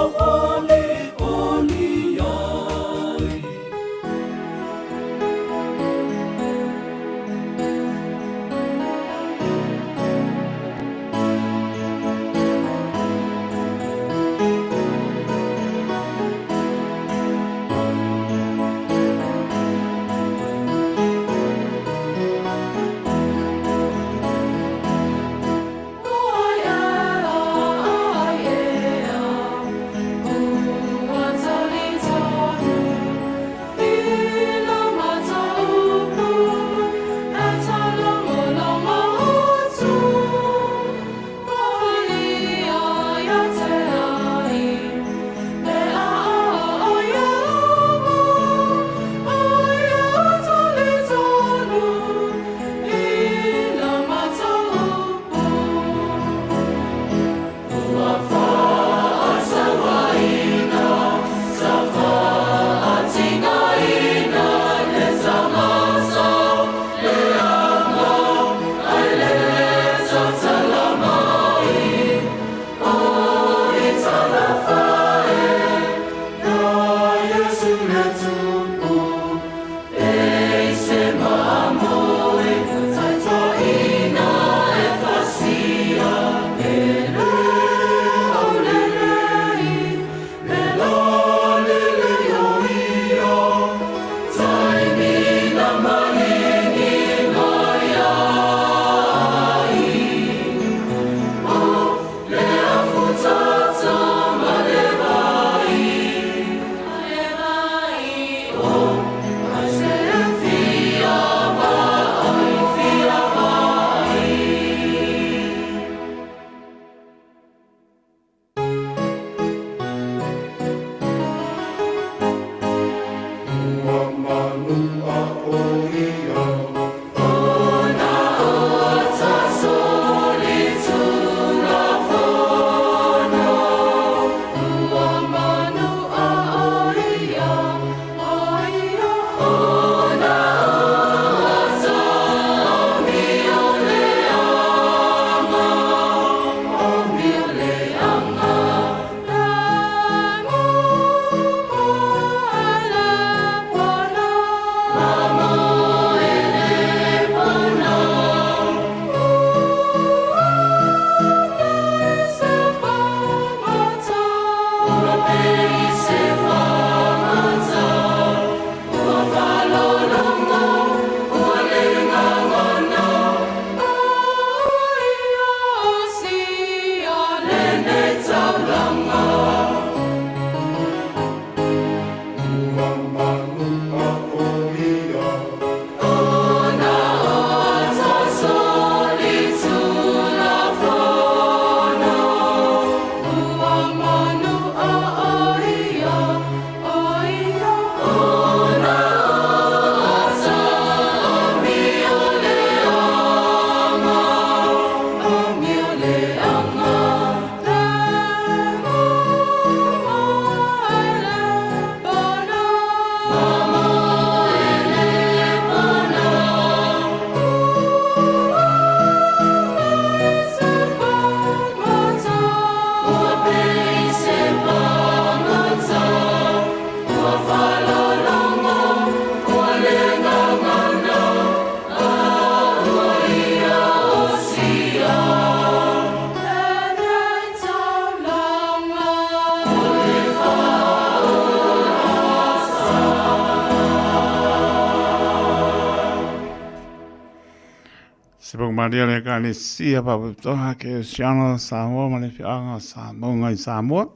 Maria le ka le sia pa toha ke siana Samoa ma le whianga Samoa ngai Samoa.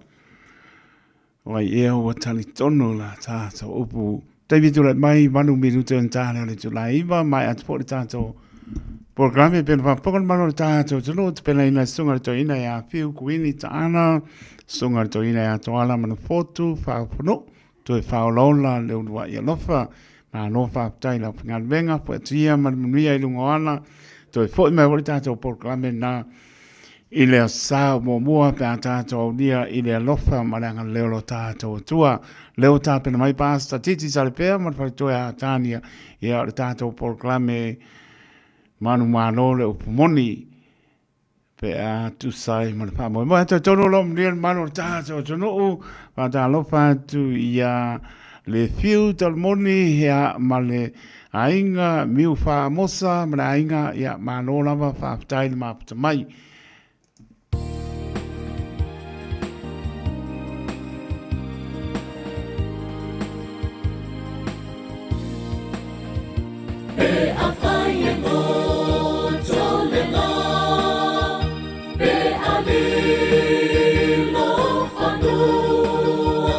Wai e o tali tono la tātou upu. Tei tu le mai manu miru te ntāne le tu la iwa mai atu po le tātou. Programe pena pa pokon manu le tātou te lo te pena ina sunga le to ina ya fiu kuini taana. Sunga le to ina ya toala manu fotu whao pono. To e whao lola le unua i alofa. Ma alofa aptai la pingan venga po etia manu muia i lungo ana. To e fo mai wale tātou programe na i lea sao mua pe a tātou nia i lea lofa maranga leo lo tātou tua. Leo tāpena mai pāsta titi sale pēr ma whakatoe a tānia i a le tātou programe manu mālo le upumoni pe a tusai ma le whamoe. Mo hata tono lo mrian manu le tātou tono u pa tā lofa tu i a le fiu tal moni hea ma le ainga miu wha mosa ma le ainga i a mālo lava whaftai le maputa mai. Pe a whai e ngō tole ngā, pe a lilo whanua,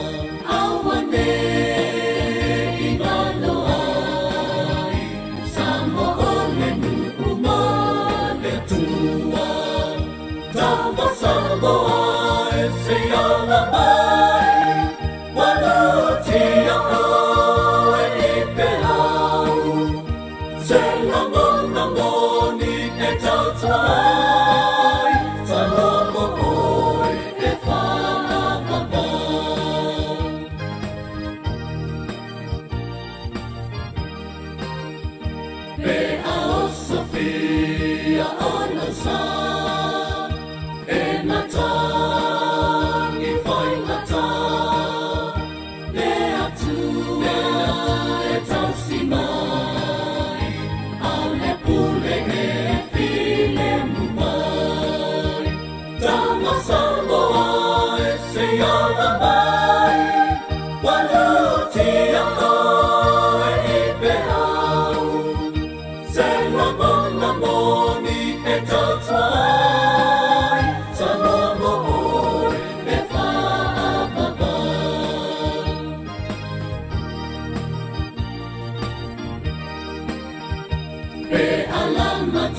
awa ne i ngā loai, Samoa le nuku ma le tua, tawa Samoa e se ala mai, wanu tia o e i pe au.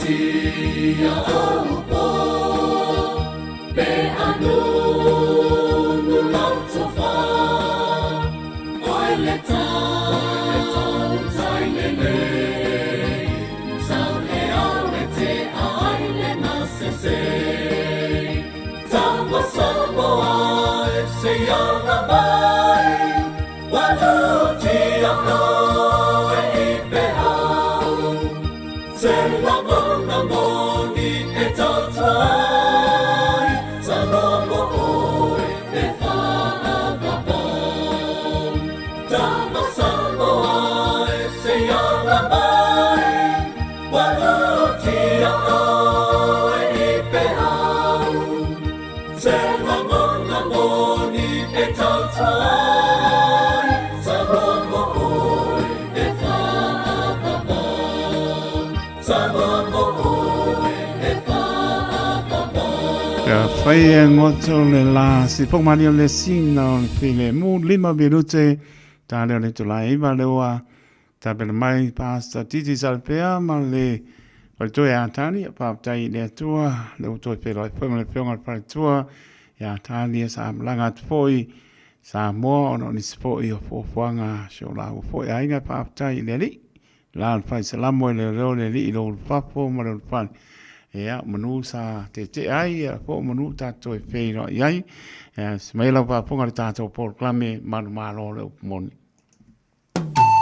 Tia aupo, pe anu nu lautofa, oi le tau tai le le, sau le au le te ai le na se se, tawa Samoa e se ala mai, wanu tia no e i pe au, se la moni e tautai, Samoa oi e whaavapa. Tama Samoa e se ala mai, wanu tia o e i pe au. Se la moni e tautai, Samoa oi e whaavapa. Samoa Ka whai e ngoto le la si pok mani o le sina o le while mu lima birute ta leo le tula iwa lewa ta pere mai pasta titi salpea ma le palitoe a tani a paaptai le atua le utoe pera i whanga le whionga le palitoa e a tani e sa amlanga atu foi sa moa ono ni sipoi o fuanga sio la u foi a inga paaptai le li la al fai salamo le reo le li i lo ulfafo ma le ulfani e a manu sa te ai a po manu tato e whēra i ai smaila pa punga le tato por klame manu malo le upmoni. Thank you.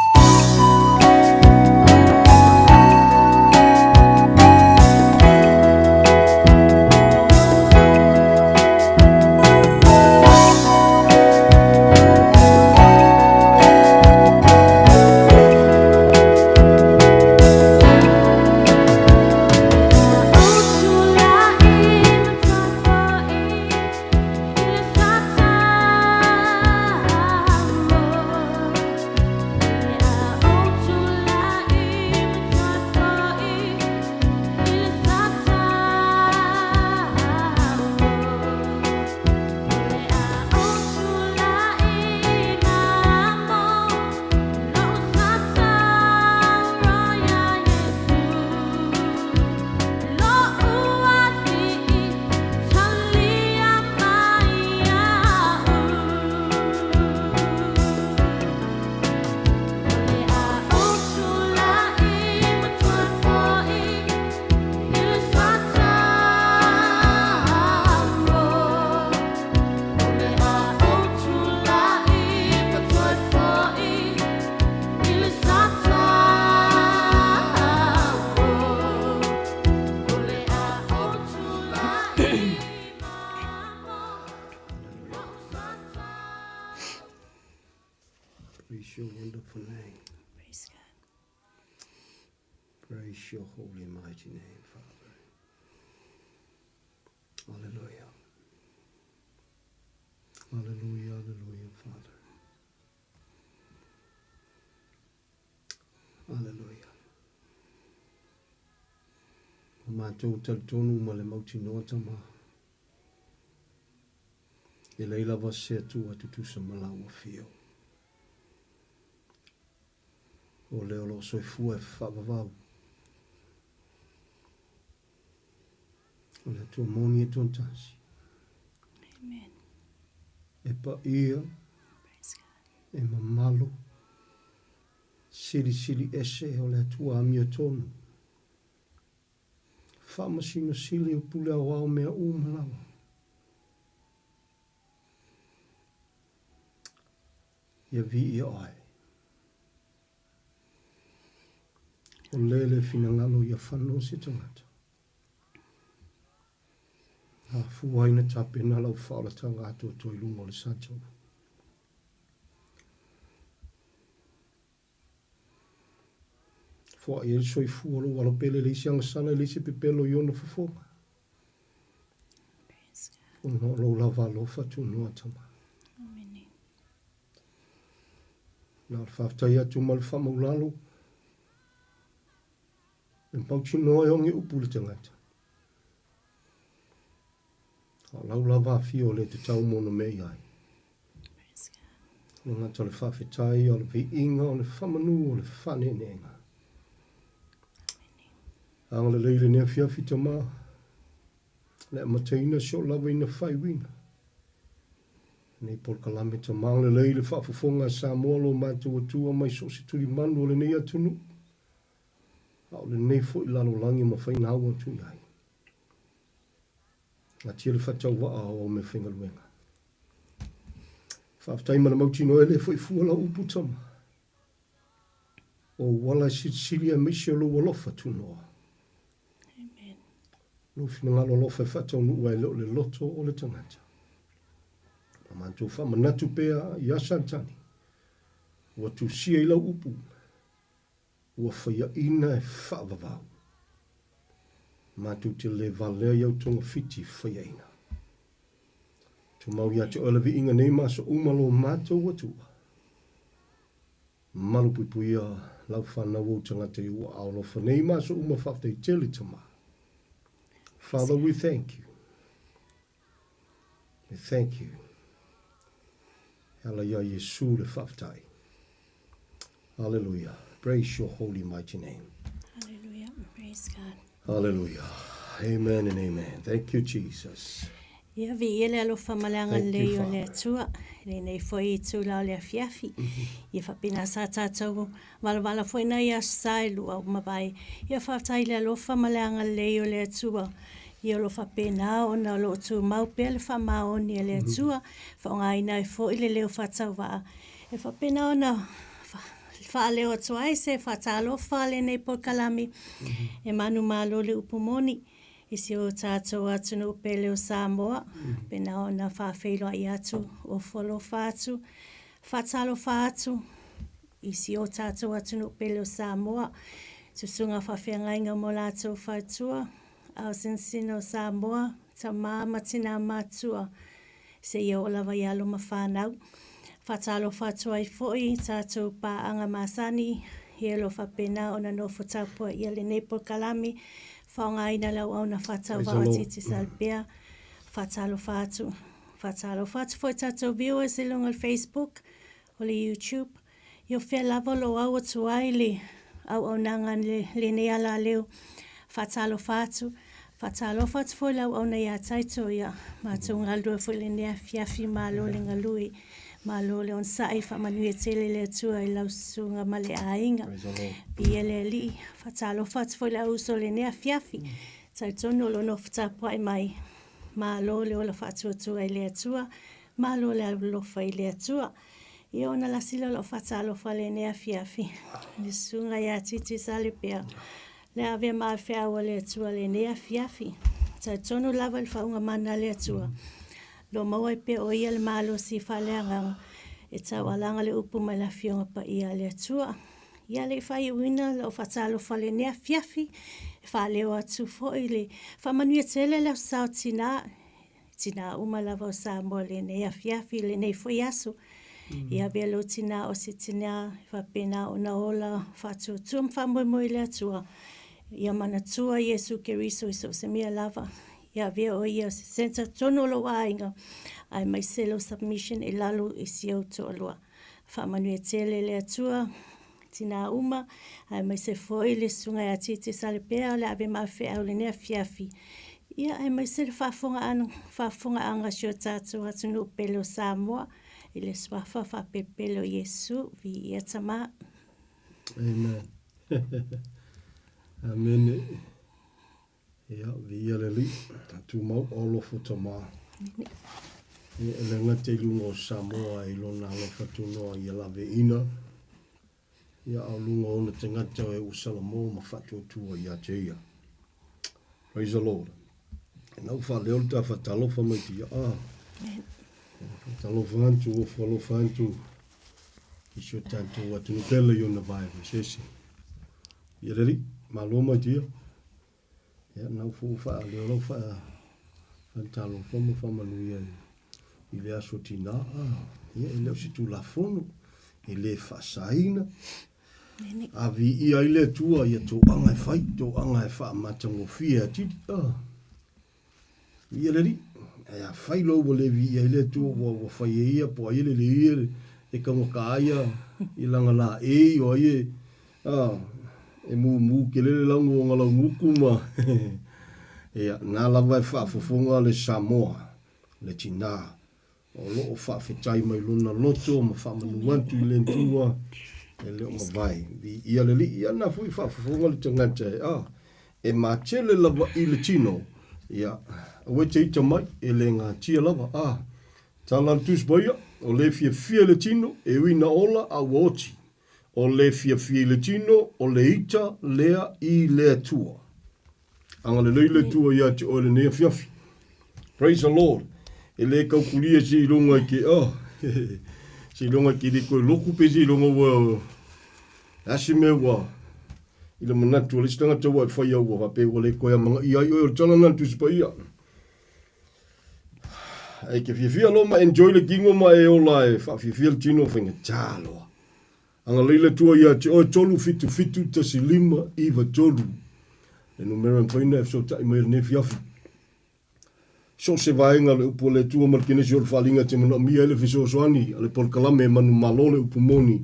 your wonderful name. Praise God. Praise your holy mighty name, Father. Hallelujah. Hallelujah, hallelujah, Father. Hallelujah. O mātou tautonu ma le mauti noa tama. E leila wa se atua tutusa malaua fio. O leo lo soifua e whaavavau. O le tua moni e tontasi. Amen. E pa ia, Praise God. e mamalo. Siri siri ese o le tua amia tonu. Whamasino sili o pule au au mea umalawa. Ia vi ia ai. O lele fina ngalo ia whanau se tangata. A fuwaina tape na lau whaola tanga ato toi lungo le santo. Fua ia soi fuolo wala pele le isi anga sana le isi pepelo iona fufonga. Praise God. O no lo lava lofa tu noa tama. Amen. Na whaftai atu ma le whamaulalo. E pauti noa e onge upu le tangata. A lau lava fio le te tau mono mei ai. Praise God. O ngata le whawhetai o le vi inga o le whamanu o le whanenenga. Ang le leile nea fiafi tama. Le mataina sio lava ina whaiwina. Nei por kalame tama ang le leile whafufonga Samoa lo mātua tua mai so se turi manu o le nei atunu. Au le nei fo ilalo langi ma whaina hawa tu iai. Nga tia le whatau waa o me whengaluenga. Whaftai mana mauti no ele fo i fuala upu tama. O wala sitsilia meisio lo walofa tu noa. Amen. Lo fina ngalo lofa whatau nu ua leo le loto o le tangata. Ma mantu whamanatu pea i asantani. Ua tu sia i lau upu. Ua whaia ina e whaavavau. Matu te le valea iau tonga fiti whaia ina. Tu mau ia te olavi inga nei maso umalo mato watua. Malu puipuia lau whanau o tangata i ua aolofa nei maso uma whaftai tele tama. Father, we thank you. We thank you. Hala ia Yesu le whaftai. Hallelujah. Praise your holy mighty name. Hallelujah. Praise God. Hallelujah. Amen and amen. Thank you, Jesus. Ia vi ele alo whamalanga Thank you, lei o Father. le atua. Le nei foi i tū lao le afiafi. Ia whapina sa tātou walawala foi na ia sailu au mawai. Ia whaftai le alo whamalanga lei o le atua. Ia lo whapena o na lo tū maupea le whamaoni e le atua. Whaongaina e foi le leo whatau waa. E whapena o na whaaleo atua ai se whatalo whale nei por kalami. E manu malo le upumoni. Isi o tātou atu no pele o Samoa, pena o na whawhelo ai atu o wholo whātu, whatalo whātu, isi o tātou atu no pele o Samoa, tusunga whawhengainga mo lātou whātua, au sinsino Samoa, ta māma tina mātua, se ia o lawa i alo mawhanau, whatalo whātua i foi, tātou pāanga māsani, ia lo whapena o na no whatapua ia le nepo kalami, whaongaina lau au na whatau Praise the wa Lord. atiti salpea, whatalo whātu foi tātou viewers i lunga Facebook, o le YouTube, io whea lava lo au atu ai le au nanga le nea la leo, whatalo whātu foi lau au na ia taito ia, mātou ngalua foi le nea fiafi mālo le ngalui, mālo le on sai whamanui e tele le atua i lau sunga male ainga. Praise the Lord. Pia le li, whatalo whatu foi la uso le nea fiafi. Taitono lo no whatapua i mai. Mālo le ola whatu atua i le atua. Mālo le alofa i le atua. I ona la sila lo whatalo wha le nea fiafi. Le sunga ia titi sale pia. Le ave maa whea ua le atua le nea fiafi. Taitono lava le whaunga mana le atua. Lo maua i pe o ia le mālo si whaleanganga. E tau alanga le upu mai la fionga pa ia le atua. Ia le whai uina le o whatalo whale nea fiafi. E wha leo atu fo i le whamanuia tele le sao tina. Tina uma lava o Samoa le nea fiafi le nei fo aso. Ia bea lo tina o si tina whapena o na ola whatu tum whamoimoi le atua. Ia mana tua Yesu Keriso iso se mea lava. Ia vea o ia sensa tono lo ainga. Ai mai selo submission e lalo i sio to aloa. Whamanui tele le atua. Tina uma. Ai mai se foi le sunga a titi sale pea le ave mawhi au le nea fiafi. Ia ai mai se whafonga anga sio tatu hatunu pelo Samoa. I le swafa whapepelo Yesu vi ia tama. Amen. Amen. Ia, vi ia le li. Tu mau olofo tama. Ia le ngate lunga o Samoa i lona alofa tunoa ia lave ina. Ia au lunga ona te ngata e usalamo ma whatu tua ia te ia. Praise the Lord. E nau wha leo ta whatalofa mai ti ia. Whatalofa antu o whalofa antu. I sio tanto watu nupele i ona Bible, sesi. Ia reri, malo mai ti ia. Ia nau fu wha leo lau wha antalo whama whamanu ia i le aso tina. Ia i leo si tu la fono. I le whasaina. A vi ia i le tua ia tō anga e whai, tō anga e wha matango fia titi. Ia reri, a whai lau wa le vi ia i le tua wa whai e ia po a ile le ia e kangaka aia i langa la e o ie. E mu ke lele langu o ngala nguku ma. Ia, nā lawa e wha fofonga le Samoa, le tina. O loo wha whetai mai luna loto, ma wha manuantu i le ntua. E leo ma vai. Vi ia le li, ia na fui wha fofonga le tangata e. E ma tele lava i le tino. Ia, awe te ita mai, e le ngā tia lava. Tala tus baia, o le fia le tino, e wina ola a woti. O le fia le tino, o le ita lea i lea tua. Anga le leile tua ia te oile nea fiafi. Praise the Lord. E le kaukulia si ilonga ke, si ilonga ke di koe loku pe si ilonga wa, asi me wa, ila manatu, le stanga tawa e whai au wa, pe wale koe amanga, ia i oe tala nantu sipa ia. E ke fia lo ma enjoy le kingo ma e ola e fia le tino whinga taloa. Anga leile tua ia te oe tolu fitu tasi lima iwa tolu. E numera mwhaina e so tai mai ne fiafi. So se vaenga le upo le tua markine si o le whalinga te mana mia ele fiso soani, ale polkalame manu malole upumoni,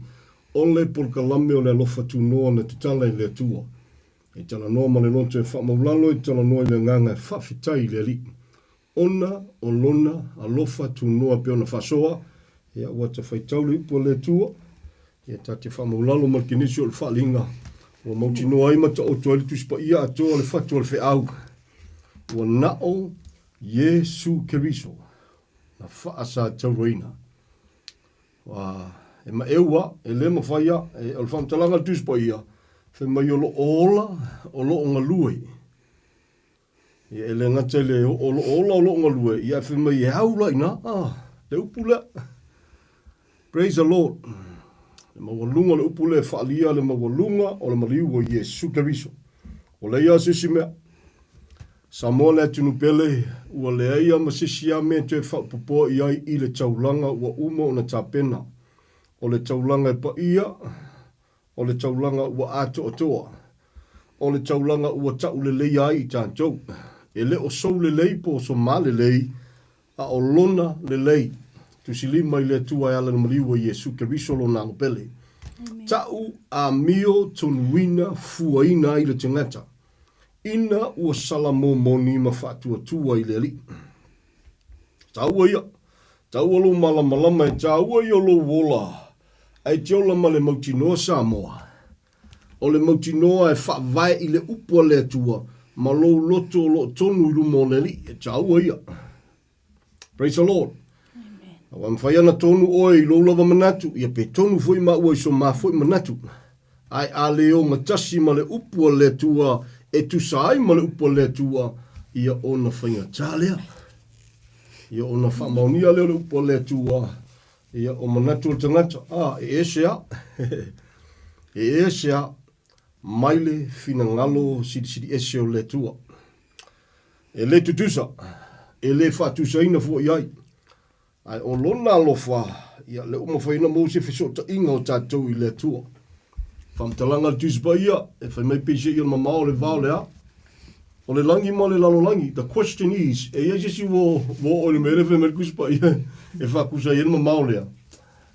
o le polkalame o le alofa tu noa na tutala i le tua. E tala noa ma le lonto e whamaulalo, e tala noa i le nganga e whawhitai le li. Ona o lona alofa tu noa pe ona whasoa, e a wata whaitau le upo le tua, e ta te whamaulalo markine si o le whalinga, o mauti noa imata o toa le tuspa ia atoa le whatu o le whiau. O nao Yesu Keriso, na whaasa tauroina. E ma eua, e le ma whaia, e al whamtalanga tuspa ia, whi mai o lo ola, o lo onga lue. E le ngata le o lo ola, o lo onga lue, ia whi mai e haula ina, le upula. Praise the Lord. Le mawalunga le upule e whaalia, le mawalunga o le mariu o Yesu Keriso. O le ia sisi mea, Samoa le tunupele, ua le aia masisi a mea te whaupopoa i ai i le taulanga ua uma o na tāpena. O le taulanga e pa ia, o le taulanga ua ato o toa. O le taulanga ua tau le lei ai i tātou. E le o sou le lei po so ma le lei, a o lona le lei. Tusilima i le tua e ala na mariua Yesu Keriso lo nalo pele. Tau a mio tonuina fuaina i le tangata. Ina ua salamo moni ma whatua tua i le li. Taua ia. Taua lo malamalama e taua ia lo wola. Ai te ola ma le mautinoa Samoa. O le mautinoa e whaavai i le upua le tua. Ma lo loto o lo tonu i rumo le li. E taua ia. Praise the Lord. Awa mwhaiana tonu oe i lo lava manatu. Ia pe tonu fui ma ua i so ma fui manatu. Ai a leo matasi ma le upua le tua. E tu sai ma le upo le tua ia ona whainga tālea. Ia ona whamaunia leo le upo le tua. Ia o manatu o tangata. E esea. E esea. Maile fina ngalo sidi ese o le tua. E le tutusa. E le whatusa ina fua iai. Ai o lona alofa. Ia le umawhaina mo se fisota inga o tātou I le tua. Whamtalanga le tuspa ia. E whai mai pese ia mamao le vao le a. O le langi mo le lalo langi. The question is. E ia jesi wo o le mere me kuspa ia. E whakusa ia mamao le a.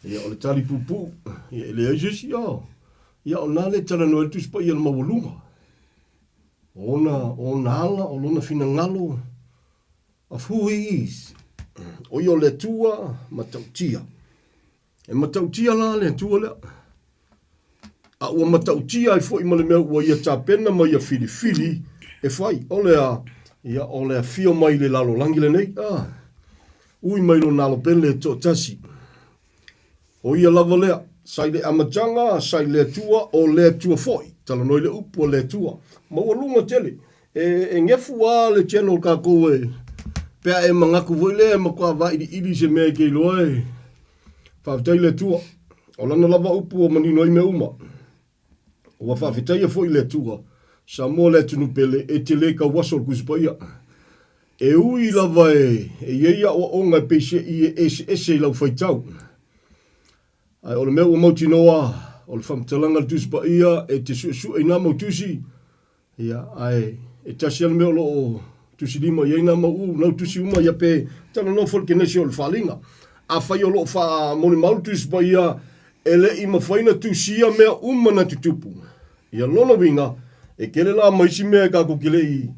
Ia o le tali pupu. Ia le ia jesi ia. Ia o nā le tala noe tuspa ia le mawalunga. Ona ala o lona fina ngalo. Of who he is. O i o le tua matautia. E matautia la le tua lea. A ua matautia I fo I male mea ua ia tāpena ma ia fili. E whai, o lea fio mai le lalo langi le nei. Ui mai lo nalo pen le tō tasi. O ia lava lea. Sai le amajanga, sai le tua o le tua foi. Tala noi le upu o le tua. Ma ua lunga tele. E ngefu a le channel ka koe. Pea e mangaku voi le ma kua vai ili se mea kei loe. Whawhitai le tua. O lana lava upu o manino I me uma. Ua whawhitai e foi le tua. Samoa le tunu pele e te le ka wasol kuspaia. E ui lava e ieia o onga peise I ese lau whaitau. Ai o le mea ua mauti noa. O le whamtalanga le tuspa ia e te su e nga mautusi. Ia ai e tasi ala mea o lo tusi lima ia ina mau nau tusi uma ia pe tana no folke nesi o le whalinga. A whai o lo wha moni mautus pa ia ele I mawhaina tusia mea umana tutupu. Ia lona winga e kele la maisi mea ka kukile I.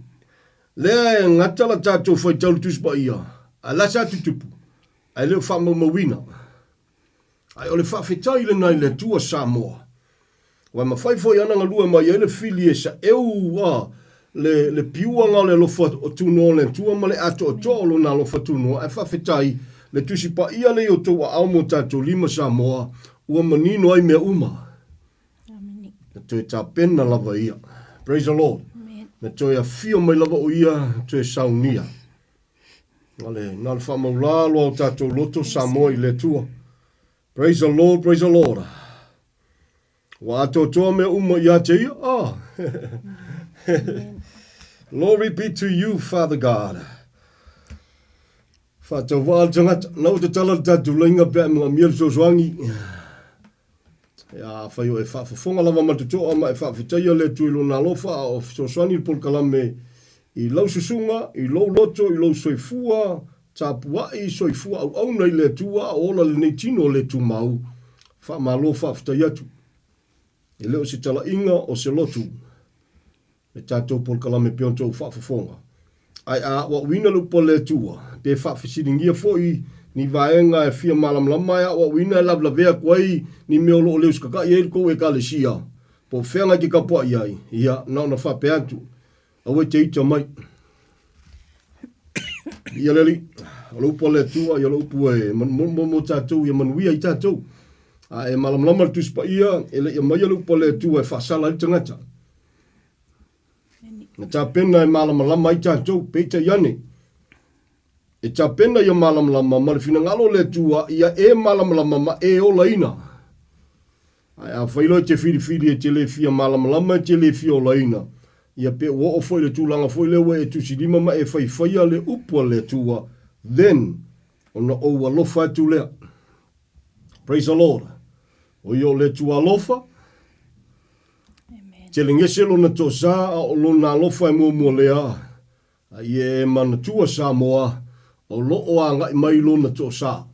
Lea e ngatala tātou whai taulu tuspa ia. A lasa tutupu. Ai leo wha mawina. Ai o le whawhitai le nai le tua Samoa. Wai mawhai fwoi ananga lua mai ele fili e sa le piuanga le lofa o tuno le tua ma le ato o tolo na lofa tuno e whawhitai le tusi pa ia le o toa au mo tātou lima Samoa ua manino ai mea uma. Na toi tā pena lava ia. Praise the Lord. Na toi a fio mai lava o ia toi saunia. Nale whamaulalo au tātou loto Samoa I le tua. Praise the Lord, praise the Lord. Wa ato toa mea uma ia te ia. Glory be to you, Father God. Whātau wāal tangata, nau te tala tatu lainga pēr mga miel soswangi. Ia whai o e whaafonga lava matutoa ma e whaafitaia le tuilo nā lofa o soswangi polkalame I lau susunga, I lau loto, I lau soifua, tāpua I soifua au au nei le tua o ola le nei tino le tu mau. Wha malo whaafitaia tu. E leo se tala inga o se lotu. Le tātou polkalame piontou whaafonga. Ai a wa wina lupa le tua. Te whaafisiringia foi ni vaenga e fia malamlamaya wa wina lavlavea kwai ni meolo o leus kaka i ko e kalesia. Po whenga ki kapua iai. Ia nauna whapeantu. Awe te ita mai. Ia leli. Lupa le tua ia lupa e mo tātou ia manuia I tātou. A e malamlama le tuspa ia ele ia mai lupa le tua e whaasala I tangata. Na tā pena e malamalama I tātou, peita iane. E tā pena ia malamalama, ma le fina ngalo le tua, ia e malamalama ma e ola ina. Ai a whailo te whiriwhiri e te le fia malamalama, te le fia ola ina. Ia pe o foi le tūlanga foi lewe e tusilima ma e whaiwhaia le upua le tua. Then, ona o alofa atu lea. Praise the Lord. O i o le tua alofa. Te lingese lona tō sā o lona alofa e mua lea. Ai e mana tua Samoa o loo a ngai mai lona tō sā.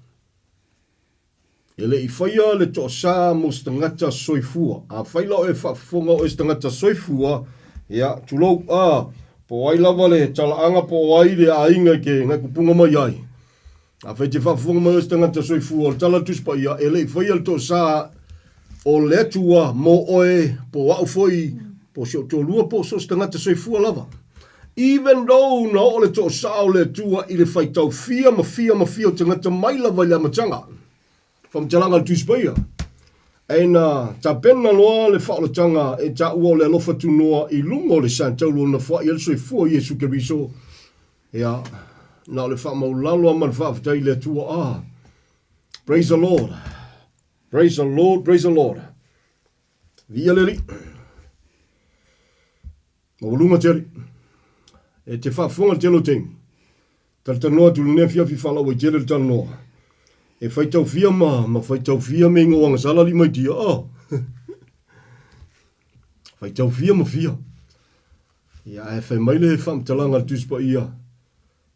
E le I whaia le tō sā mo stangata soifua. A whaila o e whafonga o e stangata soifua. Ia, tulou po ai lava le talaanga po ai le a inga ke ngai kupunga mai ai. A whai te whafonga mai o e stangata soifua o tala tuspa ia. E le I whaia le tō sā o le tua mo oe po wau foi po sio to lua po so stangata soifua lava. Even though na o le to sa o le tua I le whaitau fia ma o tangata mai lava le amatanga. Whamtalanga le tuspaia. Eina ta pena loa le whaalatanga e ta ua o le alofa tunoa I lungo le santaulo na wha I le soifua Iesu Keriso. Ia, na le wha maulalo a man whaafitai le tua Praise the Lord. Praise the Lord, praise the Lord. Via leli. Mawalunga teri. E te whaafonga telo teng. Taltanoa tu ne fia fi fala wa jere talanoa. E whaitau fia ma whaitau fia me ngoanga salali mai tia. Oh. Whaitau fia ma fia. Ia e whai maile he whamtalanga tuspa ia.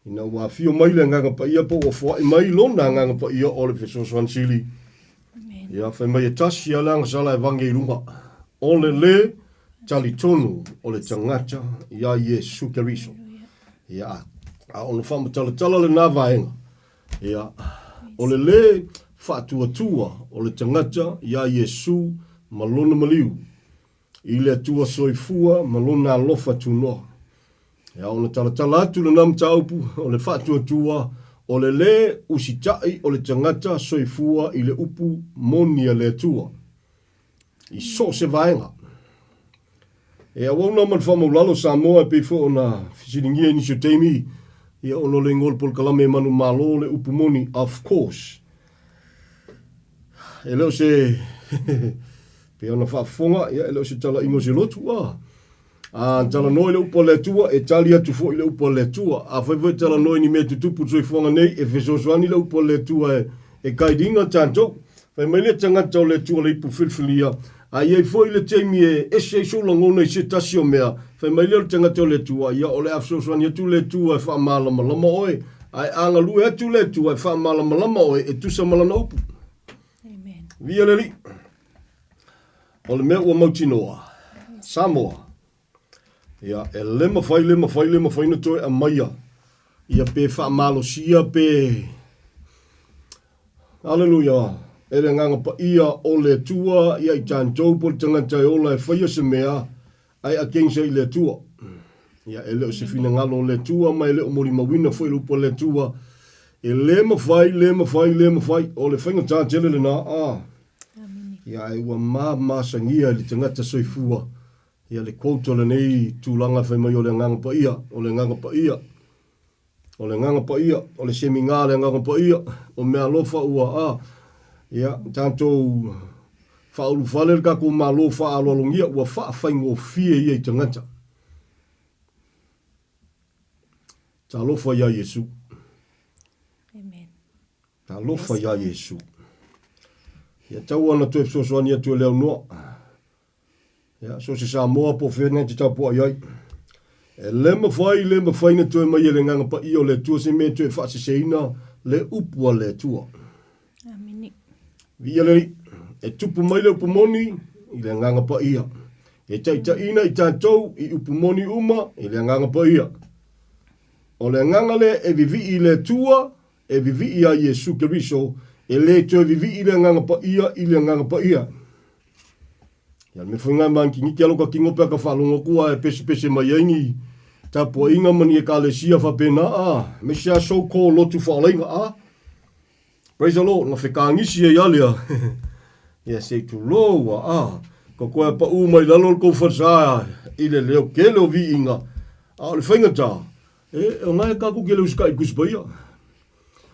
Ina wa fio maile nganga pa ia po o fwa mai lona nganga pa ia ole feso swansili. Ia whai mai e tasi alanga sala e vange runga. Ole le tali tonu ole tangata ia Yesu Keriso. Ia a ono whamatala le nā vaenga. Ia ole le whātua ole tangata ia Yesu malona maliu. Ile atua soifua malona alofa tunoa. Ia ona talatala atu le nam taupu ole whātua ole le usitai ole tangata soifua ile upu monia le atua. I so se vaenga. E awona man whamaulalo Samoa pe fo ona fisiringia ni so teimi. Ia ono le ngol pol kalame manu malo le upu moni, of course. E leo se pe ona whaafonga, ia e leo se tala ingo se lotu tala noi le upo le tua, e tali atu fo i le upo le tua. A whaiwai tala noi ni me tutupu tsoi fonga nei, e fesoswani le upo le tua e kaidinga tanto. Whai mai le tangata o le tua le ipu filfilia. A iei fo i le teimi e se so langona i se tasio mea. Whai mai le tangata o le tua, ia o le afsoswani atu le tua e wha malama lama oe. Ai anga lue atu le tua e wha malama lama oe e tusa malana upu. Amen. Via leli. O le mea ua mautinoa. Samoa. Ia e lema fai na toi a maia. Ia pe wha malo sia pe. Hallelujah. E le nganga pa ia o le tua. Ia i tāntou po le tangata e ola e whaia se mea. Ai a kengsa i le tua. Ia e leo se fina ngalo le tua. Mai leo mori mawina fai lupo le tua. E lema fai. O le whainga tātele le nā. Ia e ua māsangia le tangata soifua. Ia le koutola nei tūlanga whai mai o le nganga pa ia. O le nganga pa ia. O le seminga le nganga pa ia. O mea lofa ua Ia tātou whaulu whale kako mā lofa alolongia. Ua whaafai fie ia i tangata. Tā lofa ia Yesu. Amen. Tā lofa ia Yesu. Ia tau ana tue fsosoani atu leo noa. Ia so se Samoa po whenga te tau po ai. E lema fai na tue mai le nganga pa i o le tua se me tue whaase seina le upua le tua. Amen. Via leri, e tupu mai le upumoni i le nganga pa ia. E taitaina i tātou i upumoni uma i le nganga pa ia. O le nganga le e vivi i le tua, e vivi i a Yesu Keriso, e le tue vivi i le nganga pa ia i le nganga pa ia. Ia me whaingai manki ngiki aloka ki ngopea ka whalonga kua e pese mai aingi. Ta pua inga mani e ka le sia whapena me sia so-called lotu whalainga Praise the Lord, na whekangisi e alea. Ia se tu loa ko koe pa umai lalo ko whasaya i le leo kele o vi inga. Le whaingata. O ngai ka ku kele uska i kuspaia.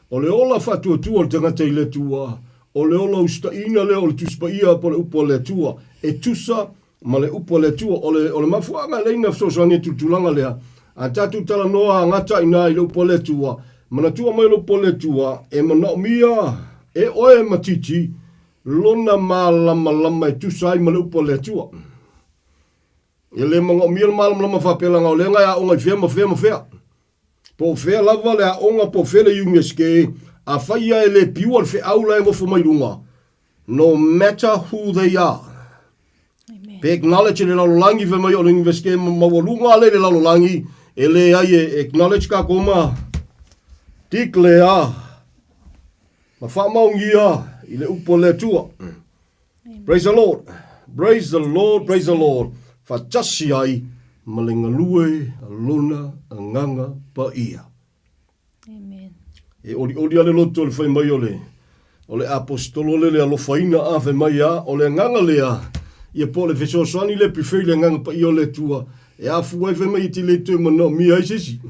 O le ola whatua tua le tangata i le tua. O le ola usta ina le o le tuspaia po le upo le tua. E tusa ma le upo le tua. O le mafuanga leina fsosani tutulanga lea. A tatu tala noa ngata ina i le upo le tua. Mana tua mai le upo le tua. E mana mia. E oe matiti. Lona lama e tusa i ma le upo le tua. E le mga mia lama whapelanga o le ngai a onga i whea. Po whea lava le a onga po whea le yungeske. A whaia e le piua le whea aula e ngofo mai runga. No matter who they are. Pe acknowledge le lalolangi whe mai o le yungeske mawalunga le lalolangi. E le ai e acknowledge ka koma. Declare. Ma whamaungia i le upo le tua. Praise the Lord. Praise the Lord. Praise the Lord. Whatasi ai malenga lue alona anganga pa ia. Amen. E ori ale loto le whai mai o le apostolo le alofaina a whai mai a o le nganga lea. Ia po le whesoswani le pifei le nganga pa ia le tua. E afu wai whai mai iti le tue mana mi ai sesi.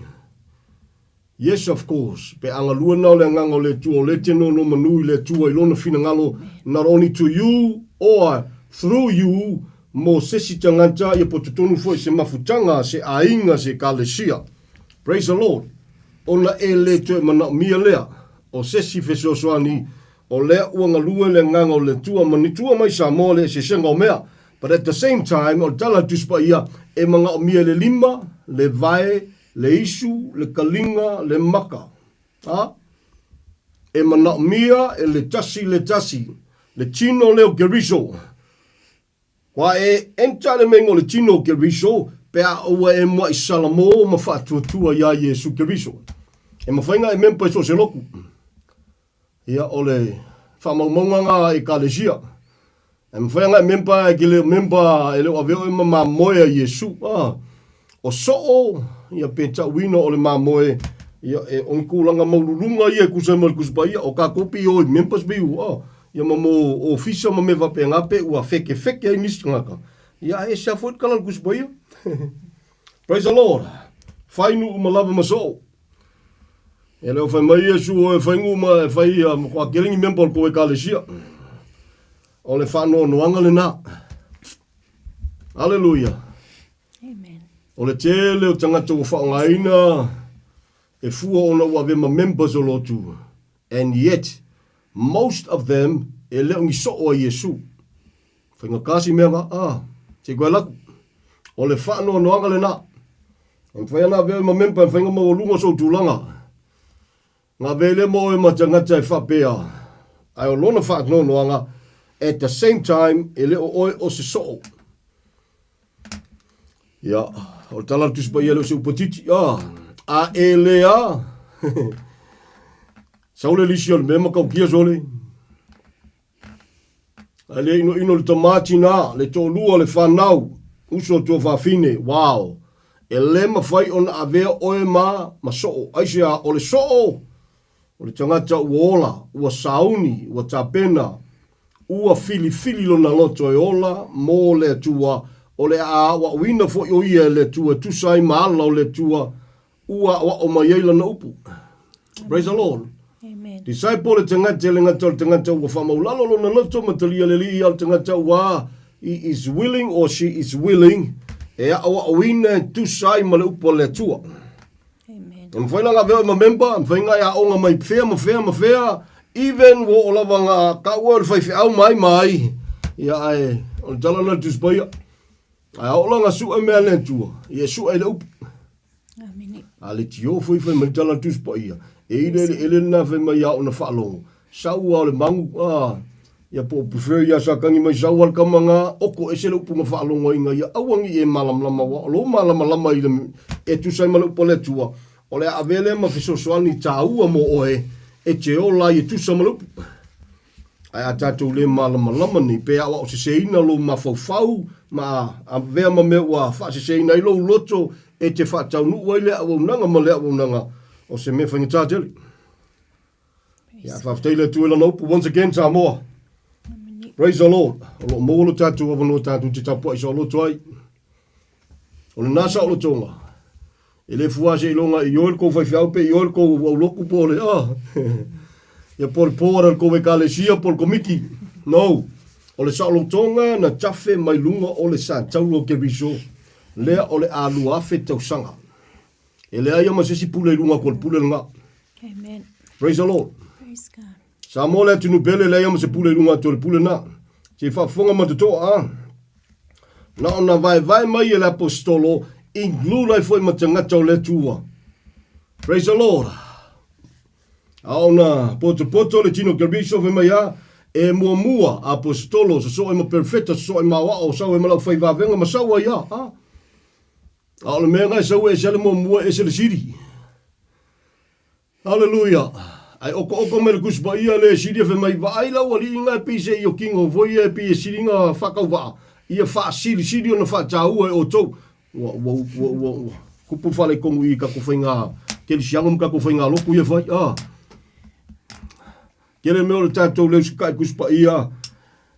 Yes, of course. Pe anga lua nao le nganga o le tua, o le tino no manui le tua i lona fina ngalo, not only to you or through you, mo sesi tangata i po tutonu fo se mafutanga, se ainga, se kalesia. Praise the Lord. Ona e le tue mana mia lea, o sesi feso soani, o lea uanga lua le nganga o le tua, manitua mai Samoa le se senga o mea. But at the same time, o tala tuspa ia, e manga o mia le lima, le vae, le isu, le kalinga, le maka. Ha? E mana mia, e le tasi, le tino leo geriso. Wa e enta le mengo le tino geriso, pea ua e mua i salamo, ma whātua ia Yesu geriso. E mawhainga e mempa i so se loku. Ia ole whamaumaunganga e kalesia. E mawhainga e mempa e gile mempa e leo aveo e ma moea Yesu. O soo, ia penta wino o le mamoe, ia e onkulanga maululunga ia kusema kuspa ia, o ka kopi o mempas biu, ia mamo ofisa ma me vape ngape, ua feke ai nisi ngaka. Ia e sa foit kalan kuspa ia. Praise the Lord. Fainu umalava maso. E leo fai mai Yesu o e faingu ma e fai kwa keringi mempa o koe kalesia. O le whano noanga le na. Hallelujah. Amen. O le tele o tangata o whaongaina e fua ona ua vema members o lotu. And yet, most of them e leo ngi so o Yesu. Whainga kasi mea nga, te koe laku. O le whano noanga le na. Ang whaina veo ma member, whainga ma o lunga so tūlanga. Ngā vele mo e ma tangata e whapea. Ai o lona whaano noanga, at the same time, e leo oe o se so. Ia, o tala tuspa ia leo se upatiti. A e lea. Saule lisi o le mema kau kia sole. A le ino le tamati na, le tō lua le whanau. Uso tō whawhine, wow. E le mawhai on a vea oe ma soo. Aisea, o le soo. O le tangata uola, ua sauni, ua tapena. Ua fili lo na loto e ola, mo le tua. O le a wa wina fo yo ia le tua, tu sai maala o le tua. Ua wa o maiela na upu. Praise the Lord. Amen. Disciple le tangata ua whamaulalo lo na loto matalia le li al tangata ua. He is willing or she is willing. E a wa wina tu sai ma le upu le tua. Amen. Mwhaina ngā veo ma memba, mwhainga ia o ngā mai mawhea. Even wo o lava ngā ka ua le whaiwhi au mai. Ia ai, o tala na tuspaia. Ai o la ngā sua mea le tua. Ia sua ele upu. Amen. A le tio fui mai tala tuspaia. E ide ele na whai mai au na whaalongo. Sau au le mangu. Ia po prefer ia sakangi mai sau al kamanga. Oko e se le upu ma whaalongo inga. Ia awangi e malam lama wa. Lo malam lama i le e tusai ma le upu le tua. O le avele ma fisosoani tāua mo oe. E te o la i tusa malupu. Ai a tātou le malama ni, pe awa o se seina lo ma faufau, ma a vea ma me ua wha se seina i lo loto, e te wha tau nua i le awa unanga ma le awa unanga, o se me whangi tāteli. Ia whafteile tuela na upu, once again Samoa. Praise the Lord. O lo mōlo tātou awa no tātou te tapua i sa loto ai. O le nasa o lo tonga. E le fuase i longa i oel kou whaiwhiau pe i oel kou au loku pōle. Ia pōle pōra kou e kalesia pōle komiki. No. O le sao tonga na tafe mai lunga o le sa taulo ke riso. Lea o le alu afe tau sanga. E lea ia masesi pule lunga kōle pule nga. Amen. Praise the Lord. Praise God. Sa mo le tunu pele lea ia masesi pule lunga tōle pule na. Te whafonga matatoa. Na ona vai mai e le apostolo. Include ai foi matangata o le tua. Praise the Lord. Aona poto le tino kerbiso fe mai e mua apostolo so e ma perfecta so e ma wa so e ma la fai va venga ma sa wa ia. Aona mega so e sele mua e sele siri. Hallelujah. Ai oko me kus ba ia le siri fe mai va ai la wali nga pise yo kingo voi e pi siri nga fakau va. Ia fa siri ona fa tau e o to. Kupu whale kongu i kako whainga, kere siangam kako whainga loku ia whai, Kere meo le tātou leo sikai kuspa ia,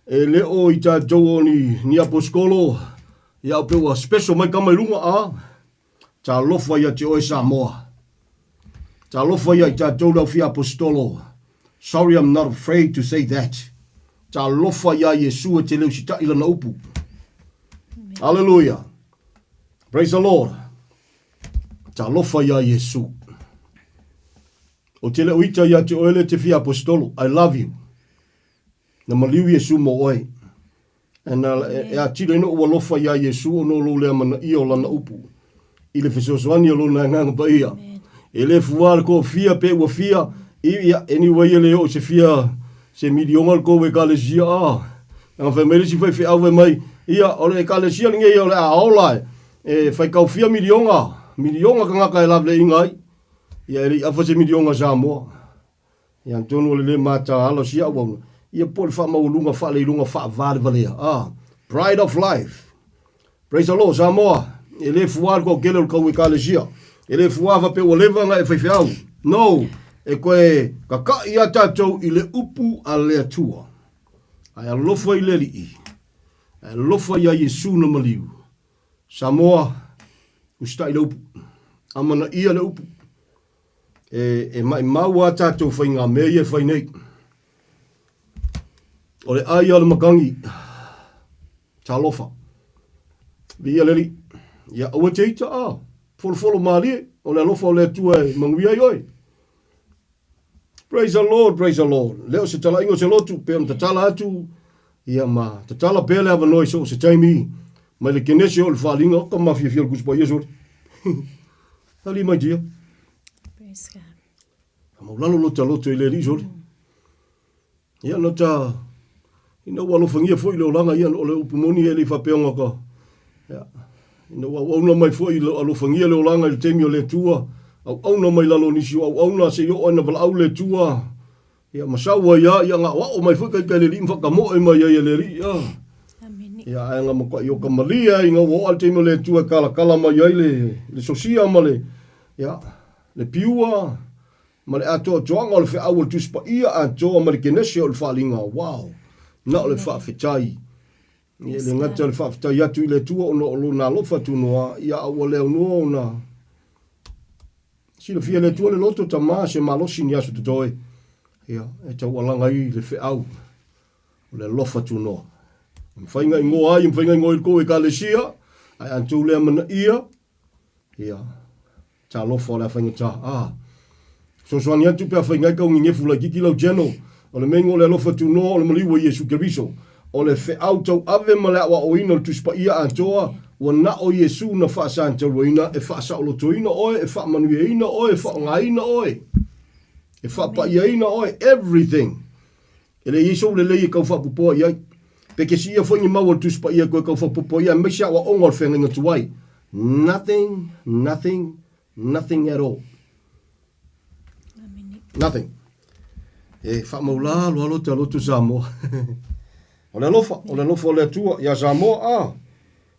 e leo i tātou o ni aposkolo, ia o pewa special mai kamai lunga, Tā lofa ia te oe Samoa. Ta lofa ia ta tau fia apostolo. Sorry, I'm not afraid to say that. Ta lofa ia Yesu te leu sita ila na upu. Hallelujah. Praise the Lord. Ta lofa ia Yesu. O te leu ita ia te oele te fia apostolo. I love you. Na maliu Yesu mo oe. Na e tiro ino ua lofa ia Yesu o no lo lea mana ia o lana upu. Ile fesosoani o lo na nganga pa ia. Ele fuar ko fia pe ua fia. Ia anyway ele o se fia se milionga ko we kalesia. Nga family si fai au mai. Ia ole kalesia nge ole a ola. E fai kau fia milionga. Milionga ka ngaka e lable ingai. Ia ele afa se milionga Samoa. Ia tonu le mata alo sia wa. Ia por fa maulunga fa le lunga fa vale valea. Pride of life. Praise the Lord Samoa. Ele fuar ko gelo ko we kalesia. Ele fuava pe o leva nga e fai fiau. No. E koe kaka ia tātou i le upu a le atua. Ai alofa i le rii. Ai alofa ia Yesu na maliu. Samoa, usta i le upu. Amana ia le upu. E mai maua tātou fai ngā mea ia fai nei. O le ai ala makangi. Tā lofa. Via le rii. Ia awa teita a. Folo maalie. O le alofa o le atua e manguia i oi. Praise the Lord, praise the Lord. Leo se tala ingo se lotu, pe am tatala atu, ia ma, tatala pele ava noi so se taimi, mai le kenesi o le whalinga, o ka mafia fia kuspa ia sori. Hali mai dia. Praise God. Ama ulalo lota loto i le ri sori. Ia no ta, ina ua lofangia fo i le olanga ia o le upumoni e li whapeonga ka. Ia, ina ua wauna mai fo i le alofangia le olanga i le temi o le tua, au na mai lalo nisi au na se yo ona vala au le tua ya masawa ya nga wa o mai fuka ka le limfa ka mo e mai ya le ri ya Amen. ya nga mo ka yo ka malia nga wo al te mo le tua kala mai ya le sosia male ya le piua male ato joanga le fe au tu spa ia ato male kenesi o le falinga wow na le fa fitai ye le ngata le fa fitai ya tu le tua ono na lo fa tu no ya o le no na sila fia le tua le loto tama se malosi ni asu tutoe. Ia, e tau alanga i le fe au. O le lofa tu no. Mwhainga ingo ai, mwhainga ingo i koe ka le sia. Ai antu lea mana ia. Ia, ta lofa o le whainga ta. So soani atu pia whainga i kau ngingefu la kiki lau jeno. O le mengo le lofa tu no, o le maliwa Yesu Keriso. O le fe au tau ave malea wa oina tu spa ia antoa. Wa na o Yesu na fa santa roina e fa sa lo toina oe e fa manuina oe e fa ngaina oe e fa pa iaina oe everything ele Yesu le le ka fa popo ia peke si ia fo ni mawa tu spa ia ko ka fa popo ia me sha wa ongol fenga tuai nothing at all. Amen. Nothing. E fa maula lo tu Samoa. O le lofa le tua ya Samoa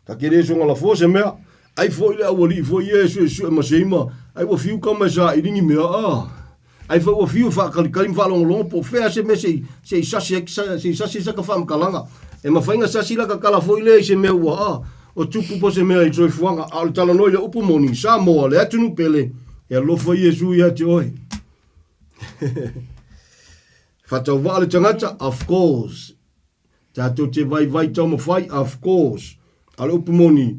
ka kere songa la fose mea ai foi le awali foi Yesu e masema ai wo fiu kama sa i ringi mea ai foi wo fiu fa kalim fa long po fe se me se sasi sa ka fam kalanga e mafainga sasi la ka kala foi le se me wa o tupu po se mea i troi fuanga al tala noi le upumoni Samoa le atunu pele e lo foi Yesu ya te oi fata vale tangata of course tato te vai tau mafai of course ale upumoni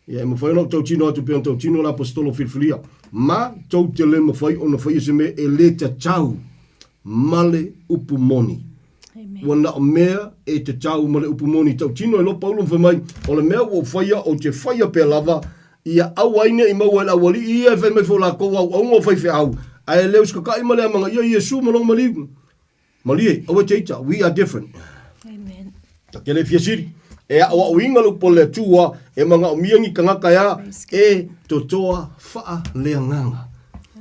ia mo fai no tau tino atu pe tau tino la apostolo filfilia ma tau te le mo fai ona fai se me e le tau male upumoni Amen. wana mea e te tau male upumoni tau tino e lo paulo fa mai o le mea o fai o te fai pe lava ia awaine i mau la wali ia fa me fo la ko au ngo fai fe au ai leus ka kai male manga ia Yesu mo mali o teita we are different. Amen. Ta kele fiasiri e a o inga lu pole tua e manga o miangi kangaka ya e totoa faa leanganga.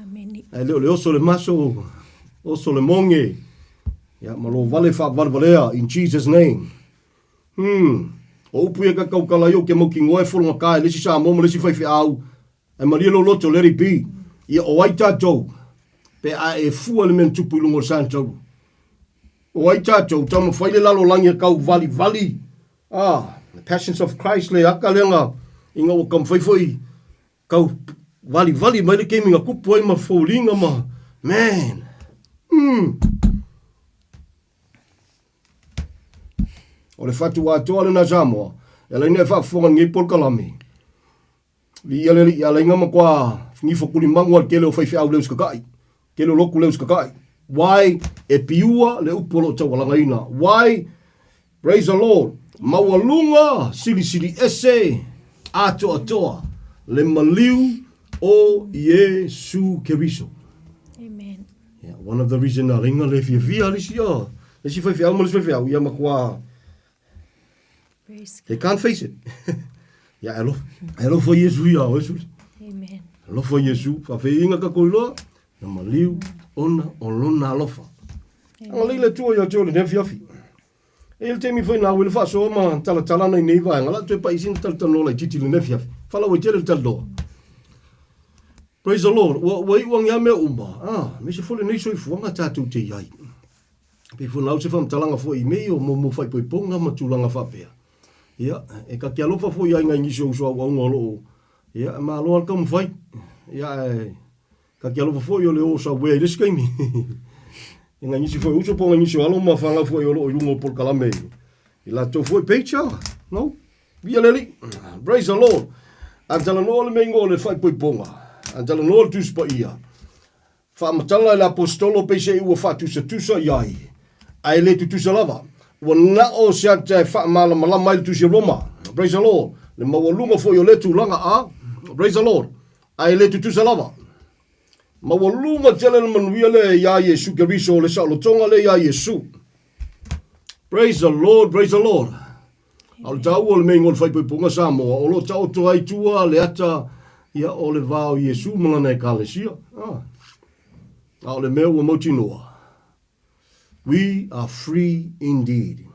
Amen. E leo oso le maso, oso le monge. Ya malo vale fa valea in Jesus name. O upu e kakau kalaio ke moki ngoe folonga kai lesi sa momo lesi fai au. E maria lo loto let it be. Ia o ai tatou. Pe a e fua le men tupu ilungo santou. O ai tatou tamo fai le lalo langi kau vali. The passions of Christ le aka lenga inga o kam fai kau Vali mai le keminga kupu ai ma faulinga ma. Man. O le fatu wa toa le na Samoa. E lai ne whaafonga ngi Paul Kalame. Li ia inga ma kwa ngifo kulimangu al kele o whaifi au leus kakai. Kele o loku leus kakai. Why e piua le upolo tawalanga ina. Why, praise the Lord, mawalunga sili ese atoa le maliu o Yesu Keriso. Amen. Yeah, one of the reason na ringa le fia alisia. Le si whaifi au ma le whaifi au ia ma kwa. Praise They can't face it. Ja, elo for Yesu ia, Jesus. Amen. Elo for Yesu, fa fe inga ka koilo, na maliu ona olona alofa. Ang leile tua ia tole ne fiafi. El temi foi na wil fa so ma tala na nei va ngala tu pa isin tal la titi le ne fiafi. Fala we tele tal do. Praise the Lord. Wa wang ya me umba. Me se fole nei so fu nga tatu te yai. Pe fu na se fam talanga fo i me o mo fai poi ponga ma tulanga fa pe. Ja, e ka kia lofa fo ia inga ngiso so au ngolo. Ja, ma lo al kam fai. Ja, ka kia lofa fo yo le o sa we le skaimi. Inga ngisi fo uso po ngiso alo ma fanga fo yo lo yungo por Kalame. Ila to fo pecha. No. Via leli. Praise the Lord. Antala no le mengo le fai poi ponga. Antala no tu spa ia. Fa matala l'apostolo pe se u fa tu se tu sa yai. Ai le tu sa lava. Wana o sia te fa mala mai tu si Roma. Praise the Lord. Le mawalunga fo yo le tu langa a. Praise the Lord. Ai le tu salava. Mawalunga tele manuia le ya Yesu Keriso le sa lo tonga le ya Yesu. Praise the Lord, praise the Lord. Al tau o le mengol fai pe punga Samoa. O lo tau to ai tua le ata ia o le vao Yesu mga nei kalesia. O le mea ua mautinoa. We are free indeed.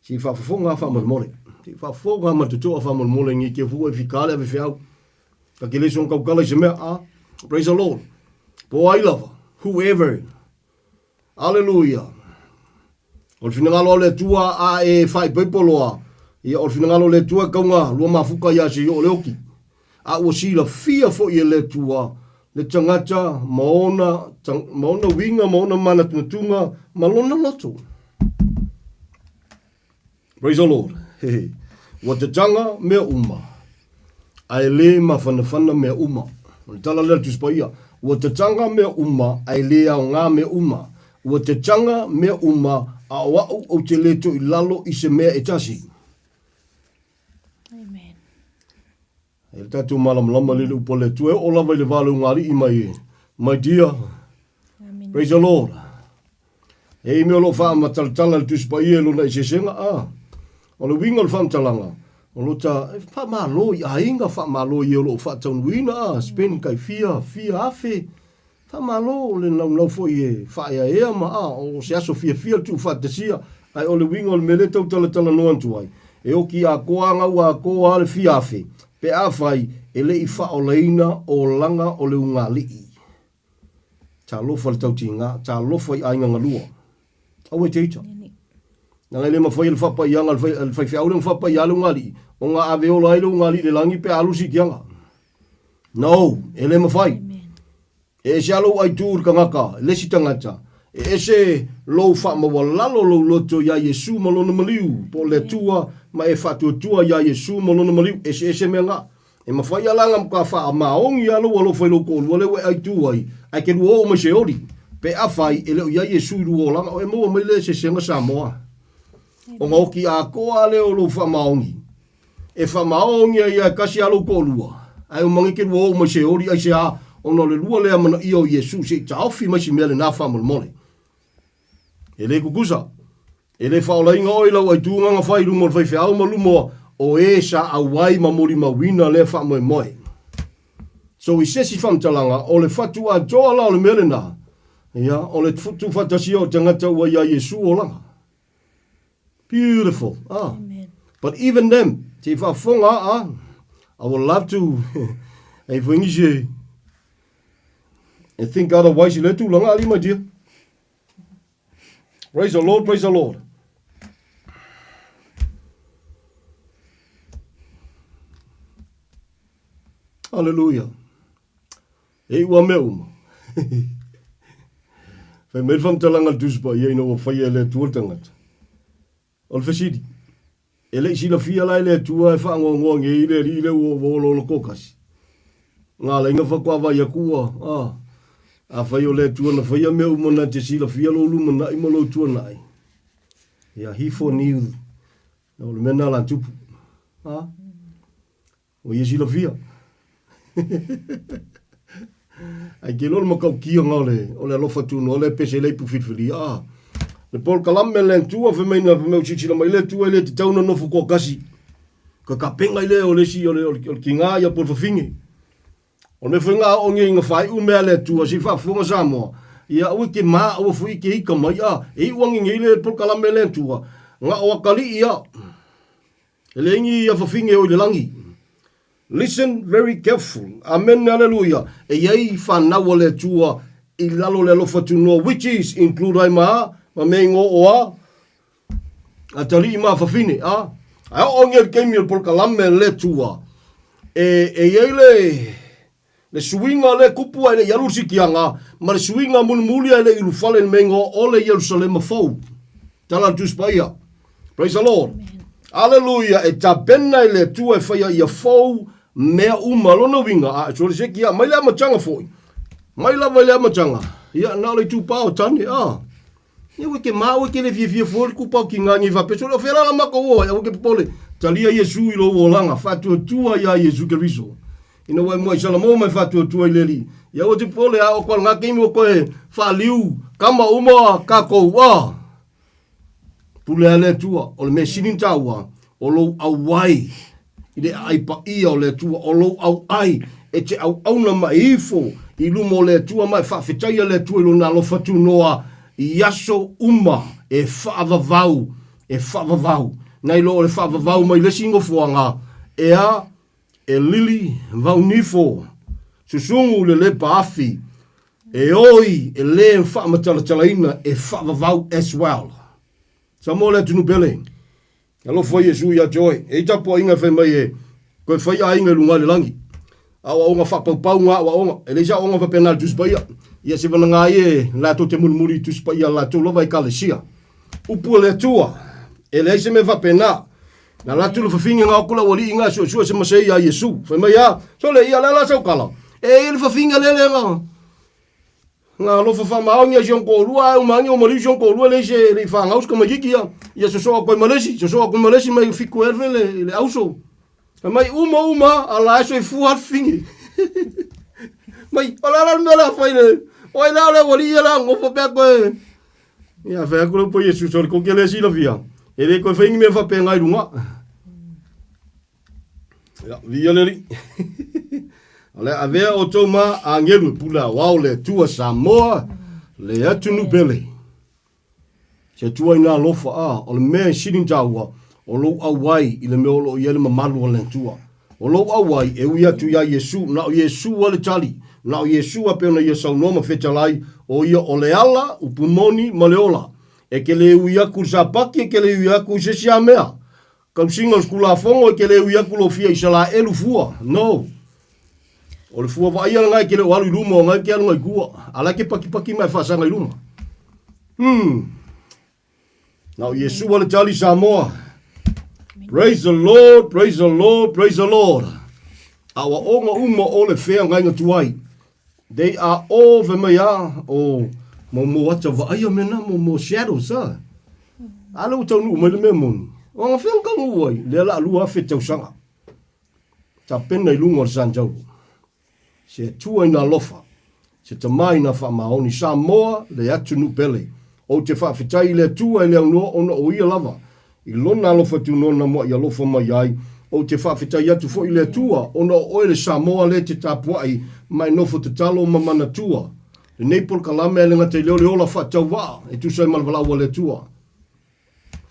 Si whaafonga whaamole. Si whaafonga matutoa whaamole ngi ke fua e whikale ave whiau. Ka ke leso kaukala i se mea. Praise the Lord. Po ai lava. Whoever. Hallelujah. O le finangalo le tua a e whai peipoloa. Ia o le finangalo le tua kaunga. Lua mafuka ia se o le oki. A ua sila fia fo i le tua. Le tangata, maona winga, maona mana tunatunga, malona loto. Praise the Lord. Wa te tanga mea uma. Ai le mawhanawhana mea uma. O le tala lea tuspaia. Wa te tanga mea uma, ai le au ngā mea uma. Wa te tanga mea uma, a wau o te leto i lalo i se mea e tasi. Amen. E tatu malamlama lele upo le tue o lava i le wale ungari i mai. My dear, Amen. praise the Lord. E me lo wha mataltala le tuspa i e luna i se senga. O le winga le wha matalanga. O lo ta, wha malo i ainga wha malo i e lo wha taunuina. Spend kai fia afe. Wha malo le nau fo i e wha ea ea ma. O se aso fia tu wha te sia. Ai o le winga o le mele tau tala noan tuai. E o ki a koa ngau a koa le fia afe. Pe a fai e le i wha o leina o langa o le unga lii. Ta lofa le tau tinga, ta lofa i ainga ngalua. Au e teita. Nga le ma fai le whapa i anga, le fai whiau le whapa i ale unga lii. O ngā ave o lai le unga lii le langi pe alusi ki anga. No, e le ma fai. E se alo ai tūr ka ngaka, le si tangata. E se lo wha mawalalo lo loto ya Yesu malona maliu. Po le tua, ma e whatua tua ya Yesu malona maliu. E se mea ngā. E ma whai alanga mka wha a maongi alo alo whai lo kōlu. Wale we ai tuai. Ai ke ruo o ma se ori. Pe a whai e leo ya Yesu ruo langa. O e mua mai le se senga Samoa. O ngā oki a koa leo lo wha maongi. E wha maongi ai a kasi alo kōlua. Ai o mangi ke ruo o ma se ori. Ai se a ono le lua lea mana i o Yesu. Se ta awhi mai si mea le nā wha mole. E le kukusa. E le whaola inga oi lau ai tūnga ngā whai rumo le whai whiau ma lumoa. O e sa awai ma mori ma wina le wha moe moe. So i sesi whamtalanga, o le whatu a joa la o le mele nā. Ia, o le futu whatasi o tangata ua ia Yesu o langa. Beautiful. Amen. But even them, te whafonga, I would love to, e whingi se, and think otherwise i le tūlanga ali, my dear. Praise the Lord, praise the Lord. Hallelujah. E ua me uma. Fai me fam talanga tuspa ye no fa ye le tu tangata. Ol fesidi. Ele sila fia la le tua fa ngo nge ile wo lo kokas. Nga le nga fa kwa va ya kua. A fa yo le tua na fa ya me uma na te sila fia lo lu na i mo lo tua nai. Ya he for new. No le mena la tupu. O ye sila fia. Ai ke lolo makau kia ngale, o le alofa tunu, o le pese le pufitfili, le pol kalame le tua, fe meina, fe meu chichila mai le tua, le te tauna nofu kua kasi, ka kapenga le o le si, o le ki ngā ia por fafingi. O me fe ngā o nge inga fai, umea le tua, si fa funga Samoa, ia ue ke maa, ua fui ke ika mai, e uangi nge le pol kalame le tua, ngā o akali ia, ele ingi ia fafingi o le langi. Listen very careful. Amen, hallelujah. E yei whanawa le tua I lalo le alofa tunua, which is include ai ma me ngo oa. A tari I ma whawhine, Ai o ngeri keimi o por kalame le tua. E yei le suinga le kupu ai le yalusi kianga, ma le suinga mulmuli ai le ilufale me ngo o le Jerusalem fau. Tala tuspaia. Praise the Lord. Amen. Hallelujah. E tabena I le tua e whaia ia fau, mea umalona winga so le sekia mai la machanga foi mai la vai la machanga ia na le tu pao tani ia we ke mau ke le fie foi ku pao ki ngani va peso le fela la mako o ia ke pole talia Yesu I lo wolanga fatu tua ia Yesu Kristo ina wai mo sala mo mai fatu tua leli ia o te pole a o kwa nga ke mi ko e fa liu kama uma ka ko pule ale tua o le mesinin tawa o lo awai Ide ai pa ia o le tua o lo au ai e te au na maifo I lumo le tua mai whawhetaia le tua ilo na lo fatu noa I yaso uma e whaavavau Nei lo le whaavavau mai le singo fuanga ea e lili vau nifo susungu le le paafi e oi e le whaamatalatalaina e whaavavau as well Samoa le tunu pele Alo foi Yesu ia joy. E tapo inga fe mai e. Ko foi a inga lunga le langi. Awa onga fa pau nga awa onga. Ele ja onga fa penal tus paia. Ia se vana nga e la to te mulmuri tus paia la to lo vai kalesia. Upu le tua. Ele se me va pena. Na la tu lo fa finga nga kula wali inga so se masei a Yesu. Fe mai a. So le ia la so kala. E ele fa finga le nga. Nga lo fa ma onga jonko lua o mangi o mali jonko lua le se le fa ngaus ko magikia. Ia so ko malesi, so ko malesi mai fiku erve le auso. Mai uma ala so fu hat fingi. Mai ala mela foi le. Oi la le wali la ngo fo pe ko. Ia fa ko po Yesu so ko ke le si la via. E ko fingi me fa pe ngai lunga. Ya via le. Ale ave o toma angelu pula wa le tua Samoa le atunu bele. Se tua ina lofa o le mea sirin taua o lo awai I le mea o iele mamalu o le tua. O lo awai e ui atu ia Yesu, na o Yesu o le tali, na o Yesu a peona ia saunoma fetalai o ia o le ala, upumoni ma le ola. E ke le ui aku sapaki e ke le ui aku se sia mea. Kausinga o skula fongo e ke le ui aku lo fia isala elu fua. No. O le fua va ia ngai ke le walu I luma o ngai ke anu ngai kua. Ala ke paki mai whasanga I luma. Now, Yesu wale tali Samoa. Praise the Lord, praise the Lord, praise the Lord. Awa onga uma ole fea ngainga tuai. They are all vemea o mo wata vaaya mena mo shadows ha. Ala utau umele me moni. Onga fea ngangu uai. Lela alua fe tausanga. Ta pena ilunga sanjau. Se tua ina lofa. Se tamai na wha maoni Samoa le atu nupele. O te whawhitai le tua le anua ona o ia lava. I lona alofa tu nona mo I alofa mai ai. O te whawhitai atu fo I le tua ona o le Samoa le te tapuai mai nofo te talo mamana tua. Le neipol kalame le ngate leo le ola whatau waa. E tu sai malwalaua le tua.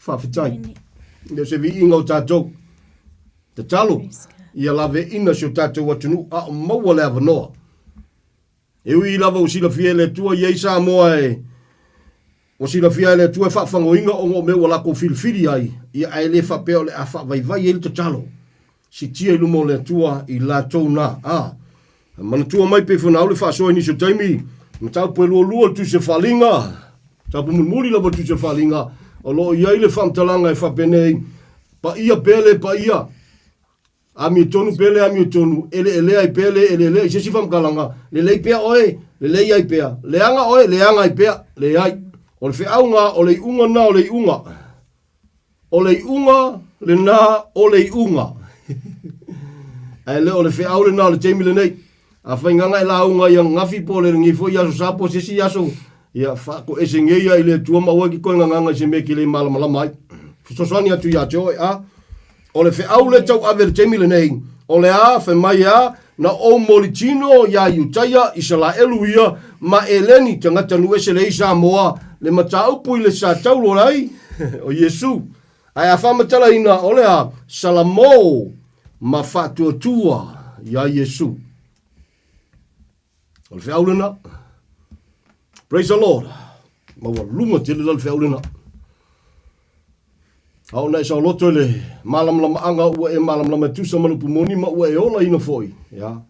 Whawhitai. Le se vi inga o tātou. Te talo. Ia lave ina si o tātou atunu a o maua le avanoa. E ui lava o sila fie le tua iei Samoa e. O sila fia le tua whaafango inga o ngō mea lako filifiri ai. Ia ai le whapeo le a whaavaivai e le te talo. Si tia ilumo le tua I la tau nā. Mana tua mai pe whanau le whasoa ni so taimi. Matau pe lua tu se whalinga. Tau pe mulmuli la tu se whalinga. O lo iai le whamtalanga e whapenei. Pa ia pele, pa ia. Ami tonu pele, ami tonu. Ele ai pele, ele i sesi whamkalanga. Le pea oe, le ai pea. Le anga oe, le anga ai pea. Le ai. O le whiaunga, o le unga na, o le unga. O le unga, le na, o le unga. Ai le o le whiau le na, le teimi le nei. A whainganga e la unga ia ngafi po le ngifo ia so sapo sesi aso. Ia whako e se ngeia i le tua maua ki koe nganganga se me ki le malamalama ai. Fisoswani atu ia teo e a. O le whiau le tau ave le teimi le nei. O le a, whamai a, na o molitino ia iutaia i sa la elu ia, ma e leni tangata nuese le i Samoa, le matau pui le sa taulo rai, o Yesu. Ai a whamatala ina, o le a, salamo, ma whatua tua, ia Yesu. O le whiau lena. Praise the Lord. Maua lunga te le lal whiau lena. Au nei sa loto le malamlama anga ua e malamlama tusa manupu moni ma ua e ola ina foi. Ya.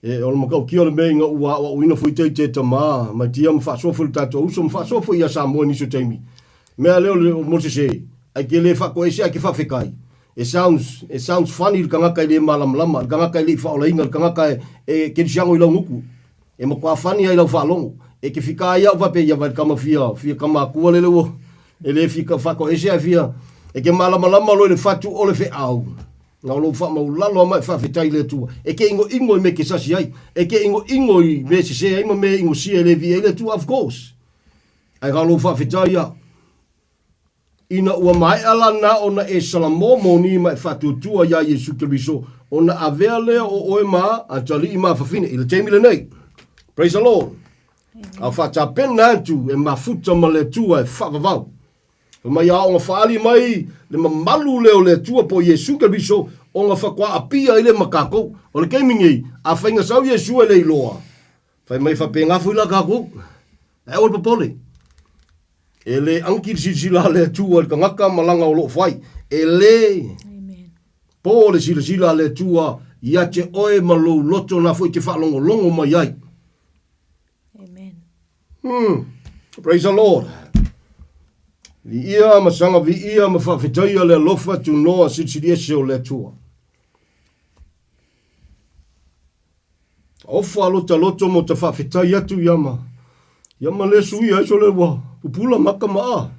O le makau kia le mei nga ua ina foi te tama. Ma tia mwhasofo le tato uso mwhasofo ia Samoa niso taimi. Mea leo le mose se. Ai ke le whako ese ai ke whawhekai. It sounds funny le kangakai le malamlama. Le kangakai le whaola le kangakai ke risiango i lau nguku. E makua funny ai lau whalongo. E ke whikai au wape ia vai kama fia kama kua le leo. E le fika whako ese a fia. E ke malamalama lo le whatu o le whiau. Nga lo wha lalo mai whawhetai le tua. E ke ingo i me ke sasi ai. E ke ingo i me se se ai ma me ingo sia le vi le tua of course. Ai nga lo whawhetai ia. Ina ua mai ala na ona e salamo moni mai whatu tua ia Yesu Kiriso. Ona avea lea o oe maa a tali i maa whawhine. I le teimi le nei. Praise the Lord. A whata pena antu e mafuta ma le tua e whawavau. Ma ia o nga whaali mai le mamalu leo le tua po Yesu Kiriso o nga whakwa apia i le makako. O le keimingi a whainga sau Yesu e le iloa. Whai mai whapenga fui la kako. E o le papole. E le angkir sila le tua ka ngaka malanga o lo whai. E le po le sila le tua ia te oe malo loto na fui te whalongo longo mai ai. Amen. Praise the Lord. Vi ia masanga vi ia ma whawhitaia le lofa tu noa sitiria seo le tua. Ofa loto mo ta whawhitaia tu yama. Yama le sui ai so le wa. Pupula maka maa.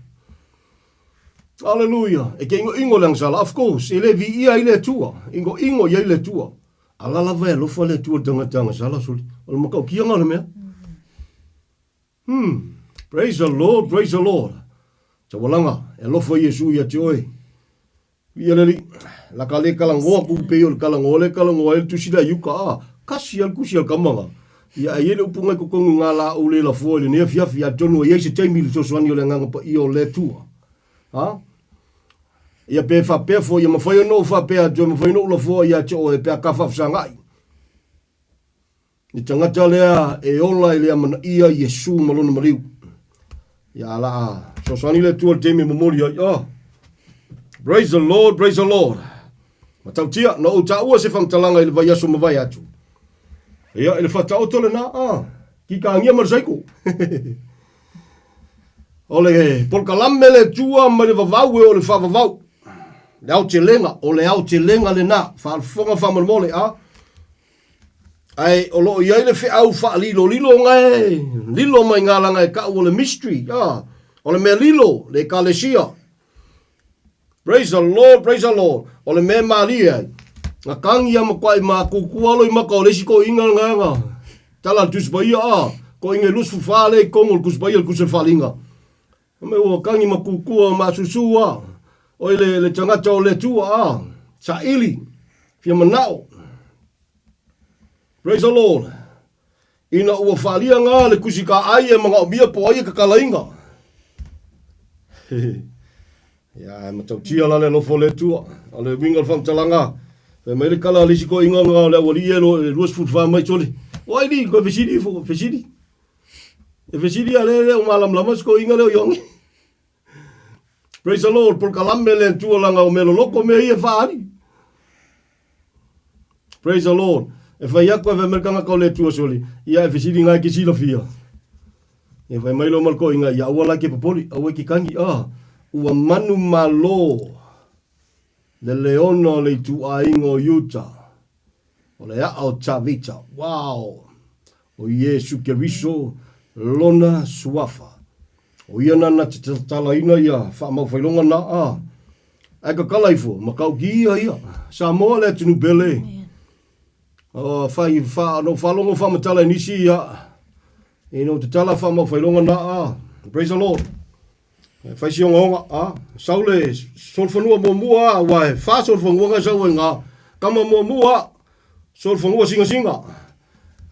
Hallelujah. E ke ingo lang sala. Of course. E le vi ia i le tua. Ingo ia i le tua. Alala vai lofa le tua tanga sala suli. Ola makau kia ngana mea. Praise the Lord. Praise the Lord. Tawalanga, e lofa Yesu ia te oe. Ia leli, la ka le kalangoa kupeo le kalangoa e tusida yuka a. Kasi al kusi al kamanga. Ia e le upungai kukongu ngā la ule la fua le nea fiafi a tonu e eise teimi le tosuani o le nganga pa i o le tua. Ha? Ia pe fa pe fo, ia mawhai no fa pe a tue mawhai no la fua ia te oe pe a kawhafsangai. Ni tangata lea e ola e lea mana ia Yesu malona mariu. Ia la so sani le tua temi memori ai. Praise the Lord, praise the Lord. Matau tia, na o ta ua se whamtalanga i le vai aso mawai atu. Ia, ele whatau tole na, ki ka angia marasaiko. Ole, polkalame le tua ma le vavau e o le whavavau. Le au te lenga, o le au te lenga le na, whafonga whamarmole, Ai, o lo iai le whiau wha lilo ngai, lilo mai ngā langa e ka o le mystery, o le mea lilo, le kalesia. Praise the Lord, praise the Lord. O le mea maria, ngā kangi ama kwai mā kukualo i maka o lesi ko inga nganga. Tala tusbaia, ko inga lus fufale, kongo kusbaia kuse falinga. Me o kangi ma kukua ma susua, o le tangata o le tua, sa ili, fia manao. Praise the Lord. Ina ua whalia ngā le kusi ka ai e mga obia po ai ka kalainga. Ia, e matau tia la le lofo le tua. A le winga le whamtalanga. Pe mai le kala lisi ko inga ngā le awali e luas food farm mai tole. Wai ni, ko fesidi fo, fesidi. E fesidi a le o malam lamas ko inga le o yongi. Praise the Lord. Por kalame le tua langa o melo loko me ia whaari. Praise the Lord. E whai ako e merkanga kau le tua soli. Ia e whisiri ngai ki sila fia. E whai mailo malko inga ia ua lai ke papori. Aue ki kangi. Ua manu malo. Le leona le tu aingo yuta. O le ao tavita. Wow. O Yesu Keriso lona suafa. O ia nana te talaina ia. Wha mau whailonga na Aka kalaifo. Makau ki ia. Samoa le tunu bele. Whai no whalongo whamatala nisi ia. Ino te tala whamau whailonga na Praise the Lord. Whai sionga honga Saule solfanua mo mua wai. Wha solfanua nga saue ngā. Kama mo mua. Solfanua singa singa.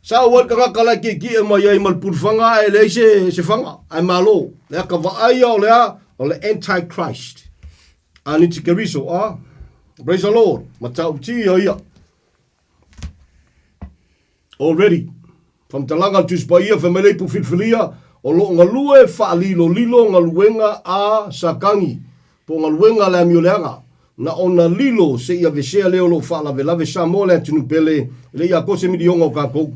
Sa wal ka kala ki e mai ai mal purfanga e le se fanga. Ai malo. Le ka va ai o le antichrist. Ani te keriso Praise the Lord. Matau ti ia. Already, from talanga tu spaia family pu filfilia o lo ngalue fa lilo ngaluenga sakangi po ngaluenga la mioleanga na ona lilo se ia vesea leo lo fa la vela vesa mole tunu pele le ia ko se midiongo ka ko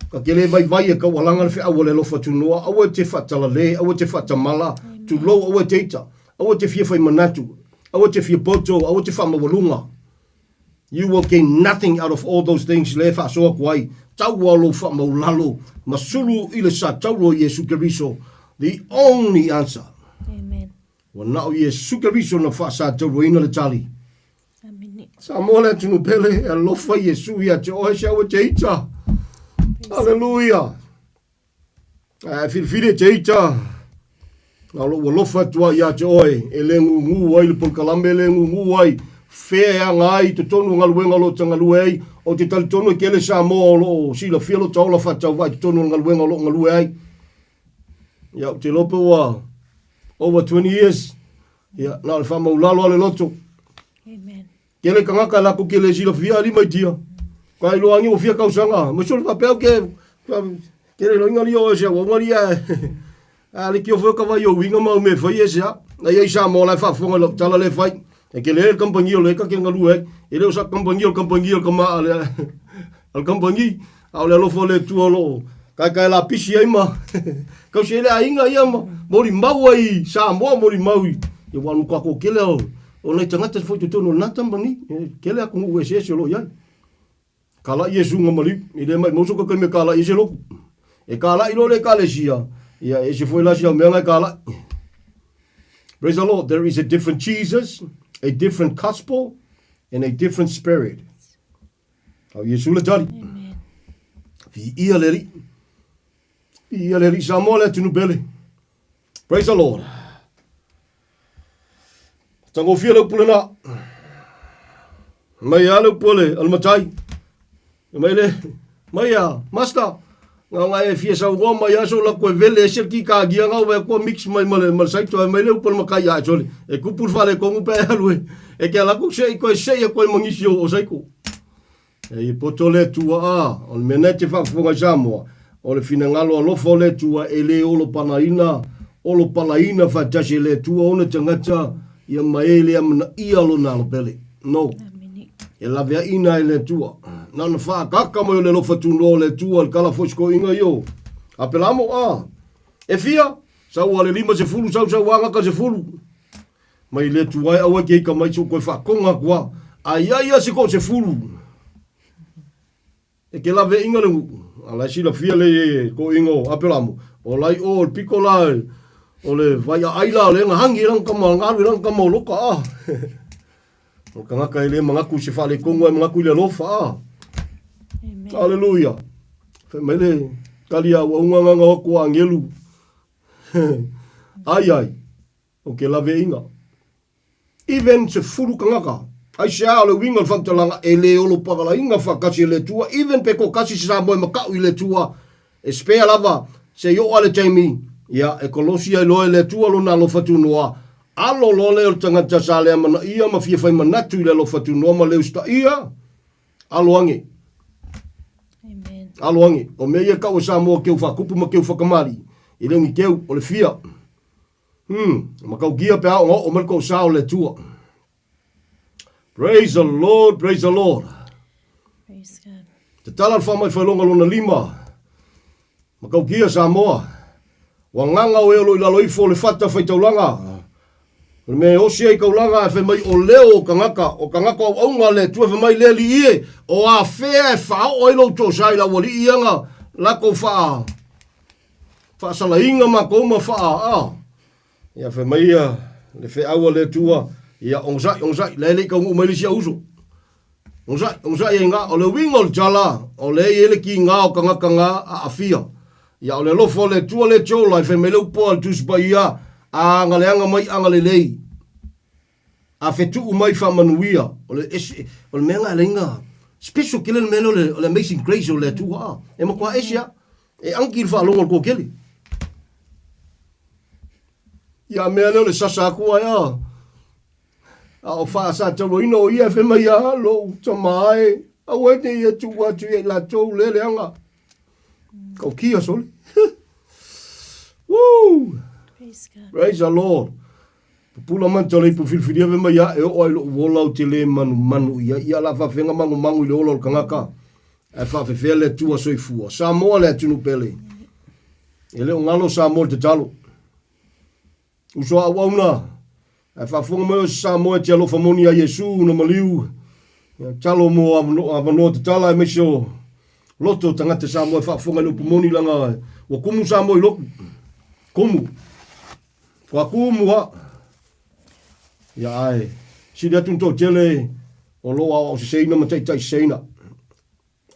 ka kele vai e ka walanga fe awole lo fa tunu awe te fa tala le awe te fa tamala tu lo awe te ita awe te fie fa manatu awe te fie poto awe te fa mawalunga. You will gain nothing out of all those things le fa so kwai. Taualo fa maulalo masulu ile sa taulo Yesu Keriso. The only answer. Amen. Wa nao Yesu Keriso na fa sa taulo ina le tali. Amen. Sa mola tunu pele e lofa Yesu ia te oe sa wa te ita. Hallelujah. Fil te ita. Na lo lofa tua ia te oe e le ngu ai le polkalambe le ngu ai. Fea ngai te tonu ngaluenga lo tangaluei o te talitonu ke le Samoa lo sila fielo taola fatau vai te tonu ngaluenga lo ngaluei. Ia te lopo wa over 20 years. Ia na le whamau lalo ale loto. Amen. Ke le kangaka lako ke le sila fia li mai tia. Kai lo angi o fia kausanga. Masol papel ke le loinga li o se wa ngari ali ki o foka vai o winga mau me fai esa. Na ia Samoa la fa fonga lo tala le fai. E ke le kampangi o le ka ke ngalu e le usa kampangi o kama al kampangi au le lofo le tu lo kai la pisi ai ma ka se le ainga ia ma mori mau ai Samoa mori mau i wan ko ko ke le o le tangata fo tu no na tambangi ke le ko ngue se lo ia kala Yesu ngamali i le mai moso ka me kala i se lo e kala i lo le kala sia ia e se foi la sia me kala. Praise the Lord. There is a different Jesus, a different gospel, and a different spirit. Au Yesu le tali. Amen. Fi ia leri Samoa le tunu bele. Praise the Lord. Tango fia le pulena. Mai ale pole al matai. Mai master. Nga e fia sa wo mai aso la ko vele se ki ka gia nga we ko mix mai mal sai to mai le pol makai ya joli. E ku pul fale ko mu pe alwe. E ke la ku se ko mangisio o sai ko. E potole tua on menete fa fonga Samoa o le fina ngalo lo fole tua ele o lo palaina fa tasi le tua ona tangata ia maele amna ia lo na lo pele no e la vea ina le tua na na fa kaka mo le lo fatu no le tua kala fosko inga yo apelamo e fia sa wale lima se fulu sa wanga ka se fulu mai le tua awa ke ka mai ko fa konga kwa ai se ko se fulu e ke la ve inga le ala si la fia le ko ingo apelamo o lai o pikola o le vai aila le hangi lang kama ngalu lang kama loka o kanga kai le mangaku se fale kongo mangaku le lofa Amen. Hallelujah fe mele kalia wa unga nga ko angelu ai o ke la ve inga even se fulu kanga ai sia le winga fantalanga ele o lo pagala inga fa kasi le tua even pe ko kasi sa mo maka le tua e spea lava se yo ale taimi ya e kolosia lo le tua lo na lo fatu noa alo lo le o tangata sale mana ia ma fia fai manatu le lo fatu noa ma le usta ia alo ange Amen. alo ange o me ia ka o sa mo ke fa kupu ma ke fa kamari ile ngi ke o le fia ma ka gia pe o ma ko sa o le tua. Praise the Lord, praise the Lord. Praise God. Te tala wha mai whailonga lona 5. Ma kau kia Samoa. Wa nganga o elo i lalo ifo le whata whaitaulanga. Me osi ai kaulanga e mai o leo o kangaka au aunga le tua mai le li ie o a fea e whao o ilo to sai la wali ianga lako wha sala inga ma koma wha ia mai le whea aua le tua ia ongzai le ka ungu mai lisia uso ongzai e nga o le winga o le jala o le ele ki nga o kangaka nga a afia ia o le lofo le tua le chola e mai le upo al tuspa ia a ngaleanga mai angalelei a fetu mai fa manuia o le menga lenga special kelen melo le amazing grace o le tu e mo kwa esia e anki fa longo ko keli ya melo le sasa ku ya a fa sa to ino ia fe mai ya lo to mai a wete ia tu wa tu la to le anga ko kia sol woo. Praise the Lord. Pula man tole pu filfilia ve mai e o lo wola o tele manu ia la fa fenga mangu le olo kangaka. E fa fe fele tu so ifua. Samoa le tunu pele. Ele ngalo Samoa te talo. Uso awana. E fa fonga mo Samoa te lo famoni a Yesu no maliu. Talo mo avano te tala e mesho. Loto tangata Samoa fa fonga no pumoni langa. Wa kumu Samoa lo kumu. Wakumua ya ai sida tunto tele o loa o se seina ma tai seina.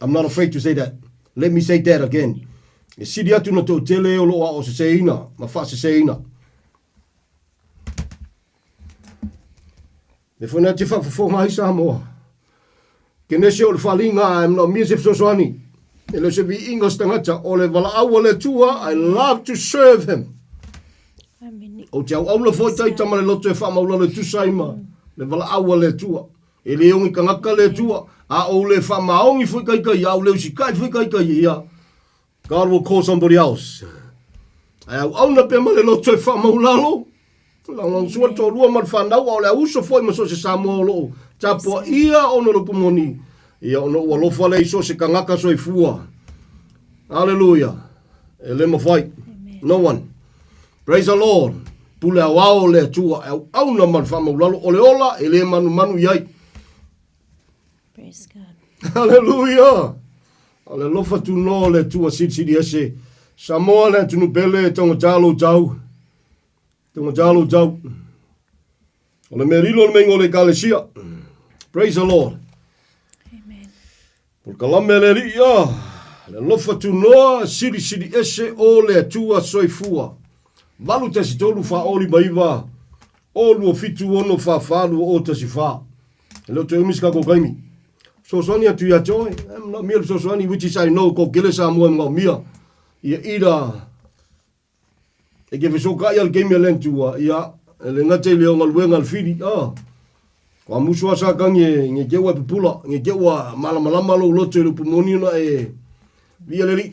I'm not afraid to say that. Let me say that again. Sida tunto tele o loa o se seina ma fa se seina. Le fona te fa fo mai Samoa. Kenese o le falinga I'm not music so swani. Ele se bi ingos tangata o le vala awale tua I love to serve him. O te au la foi tai tamale loto e wha maula le tusaima. Le wala awa le tua. E le ongi kangaka le tua. A o le wha maongi fui kai au leo si kai fui kai ia. God will call somebody else. A au na pe male loto e wha maula lo. Langang sua to rua man whanau o le uso foi maso se Samoa lo. Tapua ia ono lo pumoni. Ia ono ua lofa le iso se kangaka so i fua. Hallelujah. E le mawhai. No one. Praise the Lord. Pule awao le tua au na man fama ulalo ole ola ele manu yai. Praise God. Hallelujah. Ale lofa tu no le tua sidi ese. Samoa le tunu pele tonga jalo jau. Tonga jalo jau. Ole merilo le mengo le kalesia. Praise the Lord. Amen. Por kalame le ria. Le lofa tu no sidi ese o le tua soifua. Malu te si tolu wha oli maiwa. Olu o fitu ono wha whalu o te si wha. Leo te umiska ko kaimi. So soani atu ia joy. I'm not mere so soani which is I know ko kele sa mua mga mia. Ia ira. E ke viso kai al keimi alentua. Ia. Le ngate leo ngal wengal fidi. Kwa musua sa kange. Nge kewa pupula. Nge kewa malama lo loto ilu pumoni na e. Via leli.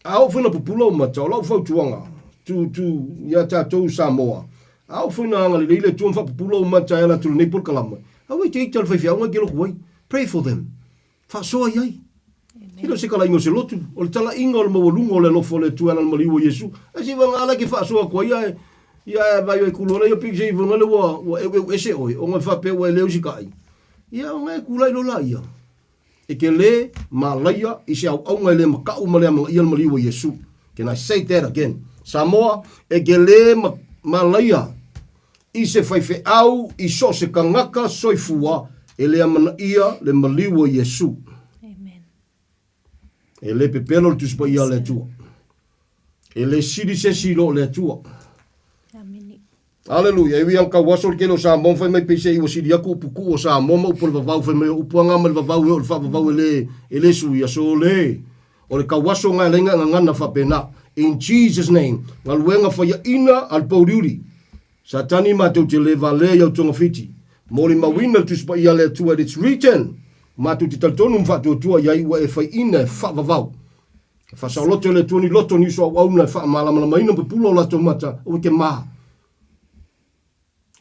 Au fina pupula o mata. Olau fau tuanga. Tu ya tatou Samoa. Au fina anga le tu fa pulo mata ela tu nei por kalama. Au te ital fa fia nga gelo kuai. Pray for them. Fa so ai. Ilo se kala ingo se lotu. O le tala ingo le mawalungo le lofo le tu ana maliwo Yesu. Asi vanga ala ke fa so kuai ai. Ya vai o kulona yo piksi vanga le wa ese oi. O nga fa pe wa leo sikai. Ya nga kulai lo la ia. E ke le malaya i se au nga le makau male ma ia maliwo Yesu. Can I say that again? Samoa e gele malaya i se whaife au i so se kangaka soifua e le amana ia le maliwa Yesu. Amen. E le pepelo le tuspa ia le tua. E le siri se siro le tua. Amen. Hallelujah. Iwi ang kawasol kelo sa mong fai mai pese iwa siri aku puku o sa mong upol vavau fai mai upuanga mal vavau o le vavau ele sui a so le. O le kawaso nga lenga ngana fa pena. In Jesus' name, ngaluenga fa ya ina al pauriuri. Satani matu te leva le ya tonga fiti. Moli mawina tu spa ia le tua it's written. Matu te taltonu mfa tua ya iwa e fa ina fa vavau. Fa sa loto le tuani loto ni so au na fa malama maina pe pulo la tomata o ke ma.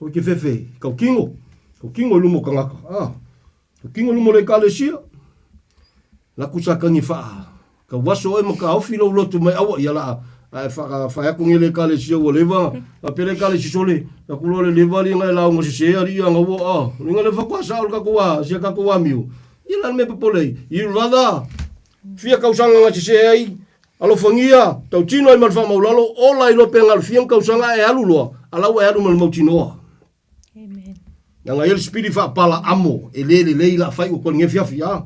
O ke fefe, kau kingo lumo kangaka. Kau kingo lumo le kalesia. La kusakangi faa. Ka waso e maka ofi lo lotu mai awa ia la. Ai fa aku ngele kale si o leva. A pele kale si sole. Ka kulole leva li ngai la ngo si se ari nga wo a. Ni ngale fa kwa sa ka kwa, si ka kwa miu. Ia me popole. You rather fia kausanga nga si se ai. Alo fangia, tau tino ai malfa maulalo, ola ilo pengal fiang kausanga e alu loa. Alau e alu mal mautinoa. Amen. Nga el spiri fa pala amo, e le la fai o kon ngefia fia.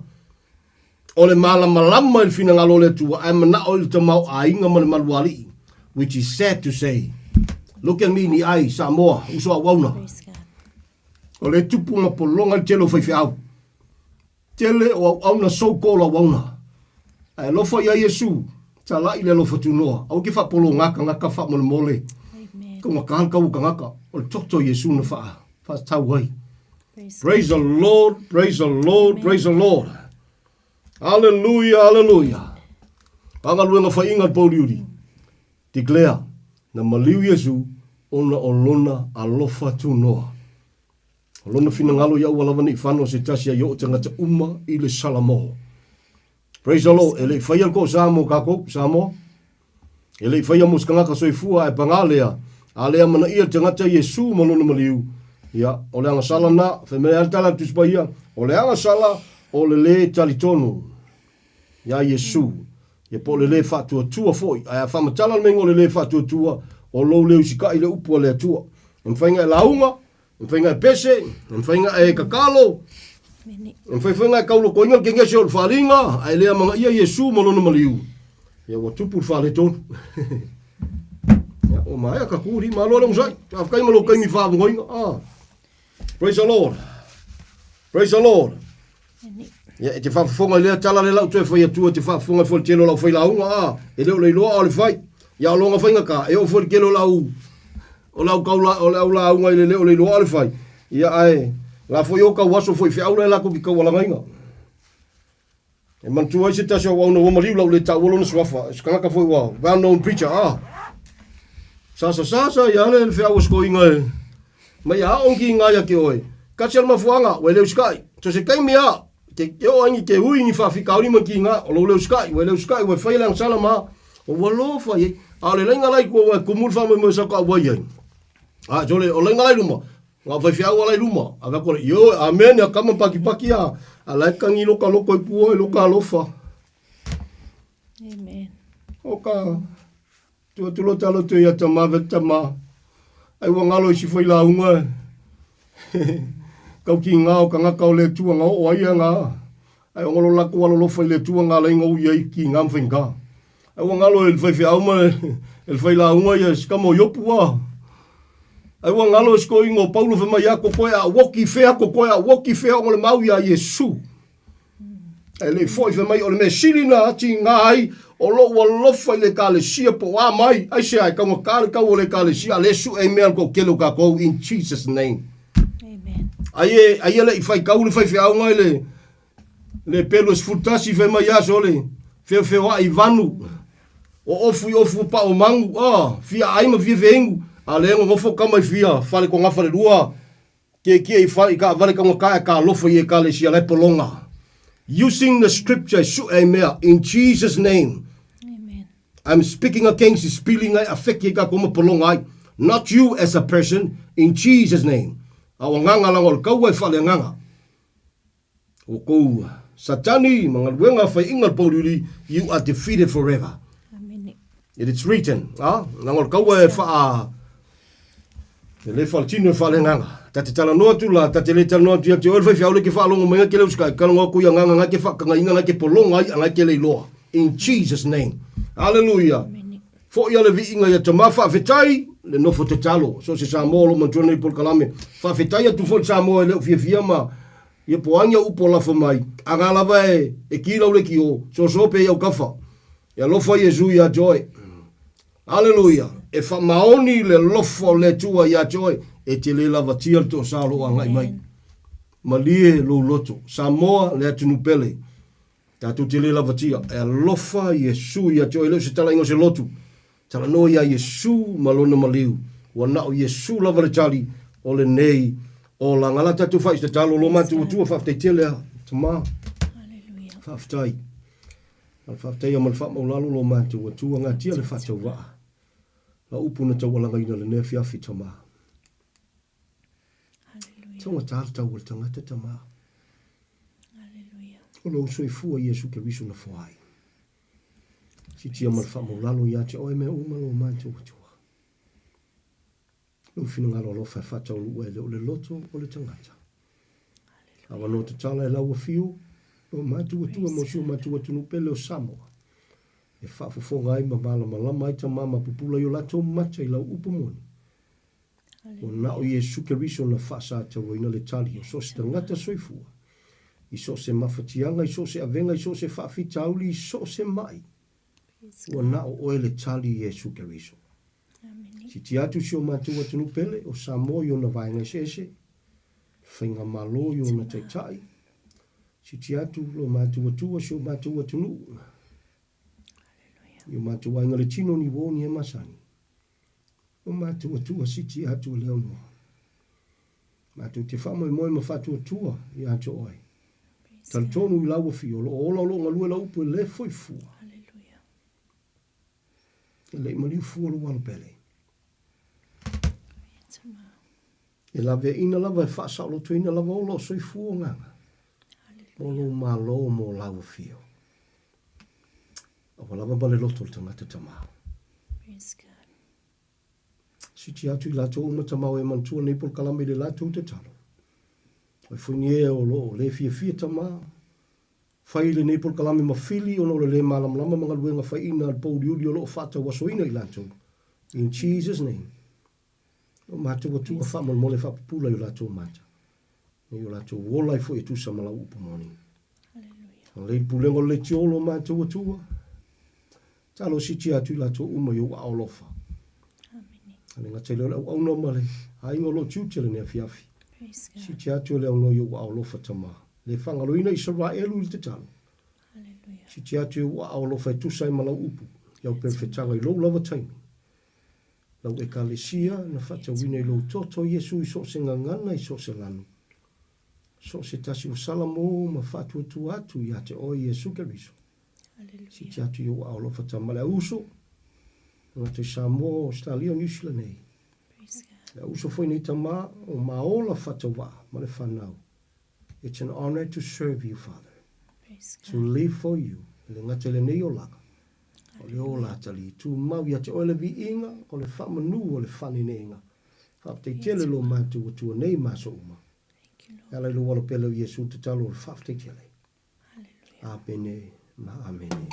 Ole mala malama il fina ngalo le tua, ai mana o il tamau a inga man maluali, which is sad to say. Look at me ni ai Samoa, uso a wauna. Praise God. Ole tupu ma polonga il telo fai fiau. Tele o auna so kola wauna. Ai lofa ia Yesu, tala ile lofa tunoa. Au ki fa polonga ka ngaka fa mole. Amen. Ko ngaka ka ngaka. Ole toto Yesu na fa tau hai. Praise Praise the Lord, praise the Lord, Amen. praise the Lord. Hallelujah, hallelujah. Pangaluenga fa ingat pauliuri. Declare, na maliu Yesu, ona olona alofa tunoa. Olona fina ngalo ya ualavani whano se tasia yo tangata uma ile salamo. Praise the Lord. Ele whaia ko Samoa kako, Samoa. Ele whaia muskangaka soifua e pangalea. Alea mana ia tangata Yesu malona maliu. Ya, ole anga sala na, whemea altala tuspaia, ole anga sala, ole le talitonu. Ya Yesu, ya po le le fatua tua foi, aya whamatala mengo le le fatua tua, o lo leu sika ile upua le tua. Mwhainga e launga, mwhainga e pese, mwhainga e kakalo, Amen. mwhainga e kaulo koinga ke ngese o le wharinga, ai lea mga ia Yesu malona maliu. Ya watupu whale tonu. Ya, o mai a kakuri, malo le musai, afkai malo kaimi whaavungoinga, Praise the Lord. Praise the Lord. Amen. Ya te whafonga lea tala le lau tue whai atua te whafonga fwoi telo lau whai launga. E leo leiloa o le whai. Ya longa whainga ka. E o fwoi kelo lau. O lau kaula o lau launga i leo leiloa o le whai. Ya ai. La fwoi o ka waso fwoi whiaula e lako ki kawalangainga. E mantua i se tasha wa una wamariu lau le tau na swafa. Skangaka fwoi wa. Well-known preacher. Sasa ya le whiawa sko inga e. Mai a ongi ngaya ke oi. Katsel mafuanga, we leu sky. So se kai mea, ke o angi ke hui ni fa fika ori maki nga, o leu sky, we failang salama. O walo fa ye. A le lenga lai ko kumul fa mo sa ka wa ye. A jole o lenga lai luma. Nga fa fia wa lai luma. Aga ko yo amen ya kama paki a. Ala kangi loka loko ipu loka lofa. Amen. Oka. Tu lo talo tu ya tama vetama. Ai wangalo si foi la unga. Kau ki ngao ka ngaka o le tua ngao o aia ngā. Ai ngolo lako walo lo fai le tua ngā lai ngau iai ki ngam whainga. Ai wangalo e fai whia uma e fai la unga ia skamo yopu a. Ai wangalo sko ingo Paulo whema ia kokoe a woki whea kokoe a woki whea o le mau ia Yesu. Ai le foi whema i o le me sirina ati ngā ai o lo walofa i le kalesia po a mai. Ai se ai kaunga kare kau o le kalesia le su e mea ko kelo ka kou in Jesus name. Amen. Ai le i fai kau le fai whia ngai le pelo sfutasi whema ia so le whia i vanu o ofu pa o mangu fia aima fia vengu a le ngofo kama i fia fale ko ngafale rua ke i fai ka vale kaunga ka lofa i e kalesia le polonga. Using the scripture in Jesus name. Amen. I'm speaking against the spilling affect ka kuma polongai. Not you as a person in Jesus name. Awanganga lang ol kau e fale nganga. O kou satani mga luenga fai ingal pauluri, you are defeated forever. Amen. It is written, nangol kau e fa le fal tino fale nganga. Tate tala noa tula, tate le tala noa tua te orwhai whiaule ke whaalongo mga ke leu skai, kalonga kuia nganga ngake whakanga inga ngake polonga ai ngake le loa. In Jesus name. Hallelujah. Amen. Fo ia le vi inga ia te mawha whetai, le nofo te talo. So se Samoa lo mantuana i pol kalame. Wha whetai atu fo Samoa e leo fia ma, ia poanga upo lafa mai. Anga lava e kila ule ki o, so pe iau kafa. Ia lofa Yesu ia joy. Hallelujah. E wha maoni le lofo le tua ia joy. E te le lava tia to salo a ngai mai. Malie lo loto. Samoa le atunu pele. Tatu te le lava tia. E lofa Yesu ia joy. Leo se tala ingo se lotu. Tala no ia Yesu malona maliu. Wana o Yesu lava le tali. O le nei. O la ngala tatu fai se talo lo matu tua whaftai te lea. Tama. Hallelujah. Whaftai. Al whafteia mal whamaulalo lo mātou atua ngā tia le whatau waa. La upuna tau alanga ina le nea fiafi tamā. Tonga tāle tau le tangata tamā. O lo soifua Iesu Keriso na whaai. Si tia mal whamaulalo ia te oe mea umalo mātou atua. Lo fina ngalo lo whai whatau lua e leo le loto o le tangata. Awa no te tala e laua fiu, o mātua tua mo siu mātua tunu pele o Samoa. E whaafofonga ai ma bala malama ai ta mama pupula i o lato mata i lau upamoni. O nao Iesu Keriso na whaasa tau ina le tali o so se tangata soifua. I so se mawhatianga, i so se avenga, i so se whaafitauli, i so se mai. O nao oe le tali Iesu Keriso. Si ti atu si o mātua tunu pele o Samoa i o na vaenga sese. Whainga malo i o na taitai. Si ti atu lo mātua tua si o mātua tunu. I o mātua inga le tino ni wōni e masani. O mātua tua si ti atu leo noa. Mātua te whamoi moe ma whatua tua i ato oi. Tal tonu i laua fio lo ola lo ngalua la upu e le foi fua. E le maliu fua lo wala pele. E la vea ina lava e whaasa lo tu ina lava ola o soi fua nganga. Mo lo malo mo laua fio. Awa lava bale loto le tangata tamā. Si ti atu i lato uma tamau e mantua nei por kalame le lato te talo. Ai fuini e o lo le fia tamā. Fai le nei por kalame mawhili o no le malamlama mga luenga fai ina al pauliuli o lo fata wasoina i lato. In Jesus' name. O mātua tua whamal mole whapupula i lato mata. Nei o lato wola i fo e tusa mala upu moni. Lei pulengo le tiolo mātua tua. Talo si ti atu i lato uma i o aolofa. Ane ngā teile au au no male. Ai ngolo tiutele nea fiafi. Si ti atu le au no i o aolofa tamā. Le whangaloina i Israelu i te talo. Si ti atu i o aolofa e tusa i mala upu. Iau perfetanga i lou lava taimi. Lau e kalesia na whatawina i lou toto Iesu i so se ngangana i so se lanu. So se tasi o salamo ma whatua tu atu i ate o Iesu Keriso. Si te atu i o aolofa tamale a uso. Nga te Samoa, Australia, New Zealand nei. A uso foi nei tamā o maola whatawa ma le whanau. It's an honor to serve you, Father. To live for you. Le ngatele nei o laka. O le o latali. Tu mau ia te oile vi inga. O le whamanu o le whani neinga. Whapte tele lo mātu o tua nei maso uma. Ala lo wala pele o Iesu te talo o le whapte tele. Amene. Ma amene.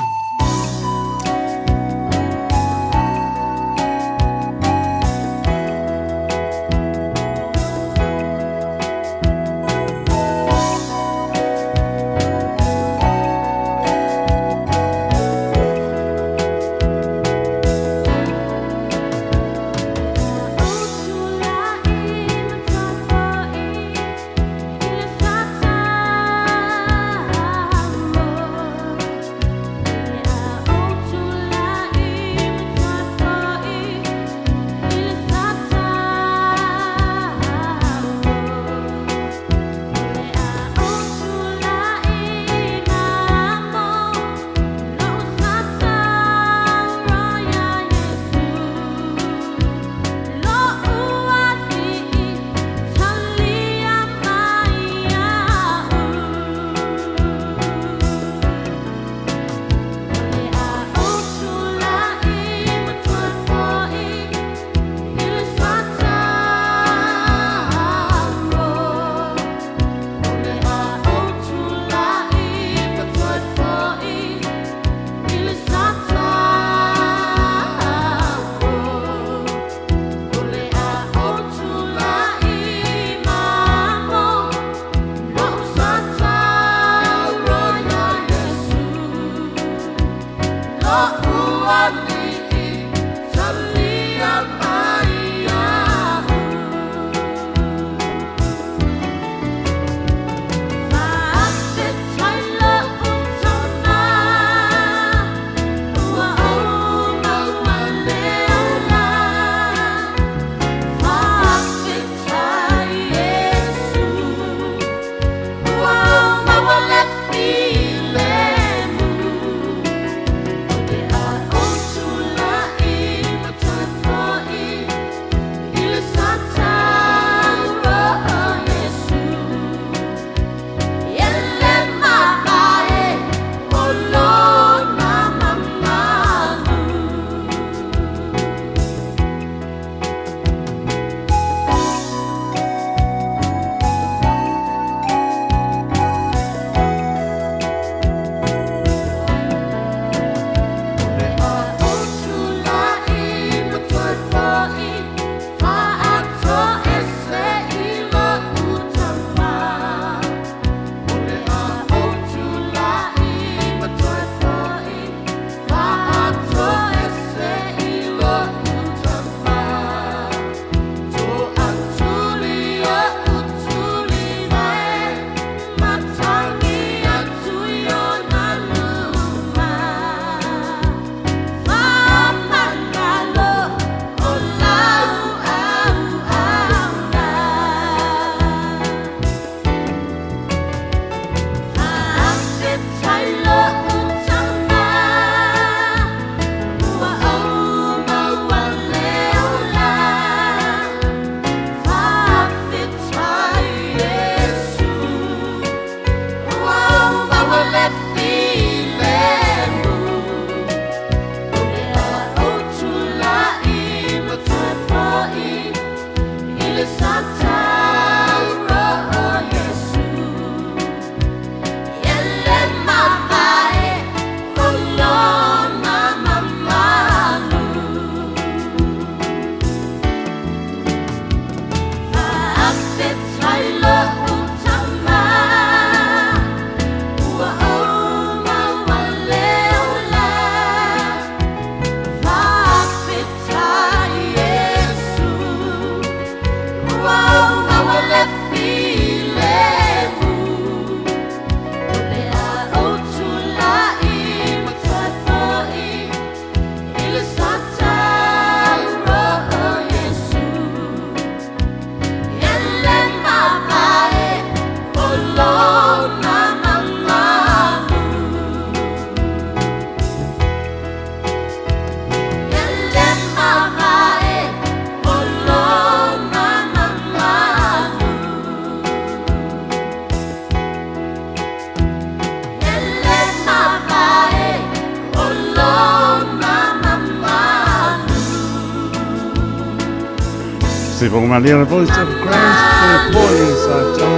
Se po malia voice of Christ, the boys are tau,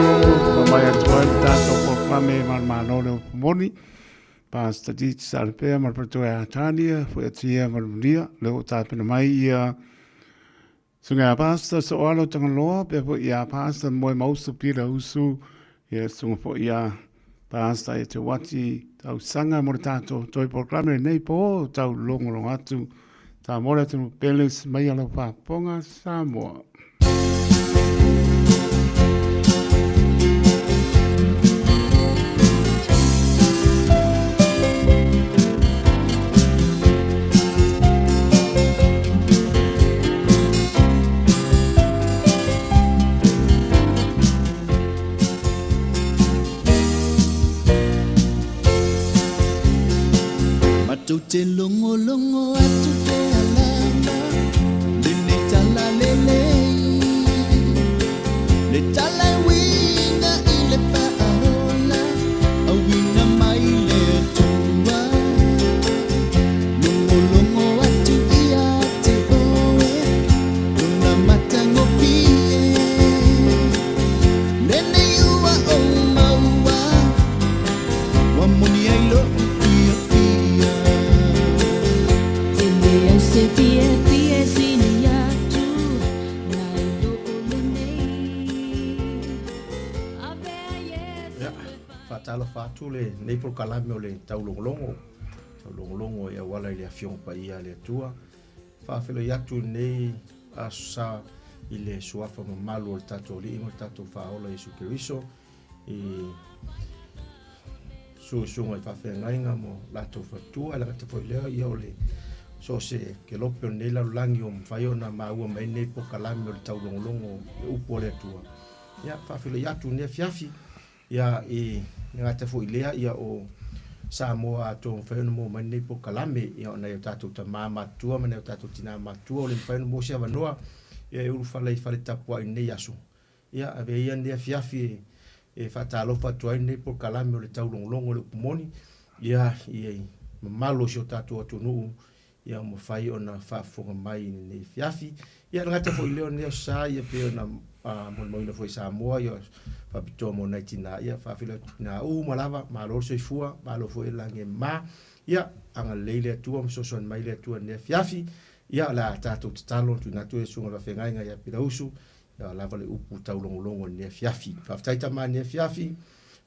mamaya tuai tato proklame malmanole moni. Pastor Ditch Salpea marpatoa Tania, Fuatia Marmunia, Leo Tapina Maya. Sunga pastor so alo tangaloa, pepo ia pastor moi mausu pira usu, ia sunga po ia pastor e te wati tau sanga mortato, toi proklame nei po tau longolong atu. Ta mora tunu peles mai ala pa ponga Samoa. Te longo longo atu te alama le tala lele le tala winga ile paola a winga mai le tua longo longo atu ia te oe luna matango pie nene ua o maua wa muni ai lo talo fatu le nei por kalame o le tau longolongo ia wala ile afiong pa ia le tua fa felo yatu nei asa ile suafa mamalu o tato li ingo tato fa ola Yesu Keriso i sunga i fa fe ngainga mo lato fatua la te foi leo ia ole so se ke lope nei la langi o mfaio na maua mai nei por kalame o le tau longolongo e upo le tua ia fa felo yatu nei fiafi ia i nga te foi lea ia o Samoa to feno mo mane po kalame ia na tatu ta mama tua mane tatu tina matua le feno mo se vanoa ia e urfala i fale tapua nei asu ia ave ia ne fiafi e fatalo fatua nei po kalame o le tau longo le pomoni ia i malo so tatu atu nu ia mo fai ona fa fonga mai nei fiafi ia nga te foi leo ne sa ia pe na mo ina foi Samoa ia fa pito mo na tina ia fa filo na malava malo so fua malo foi lange ma ia anga leile tua so son mai le tua ne fiafi ia la tatu talo tu na tu so la fenga ia pirausu ia la vale upu tau longo ne fiafi fa taita ma ne fiafi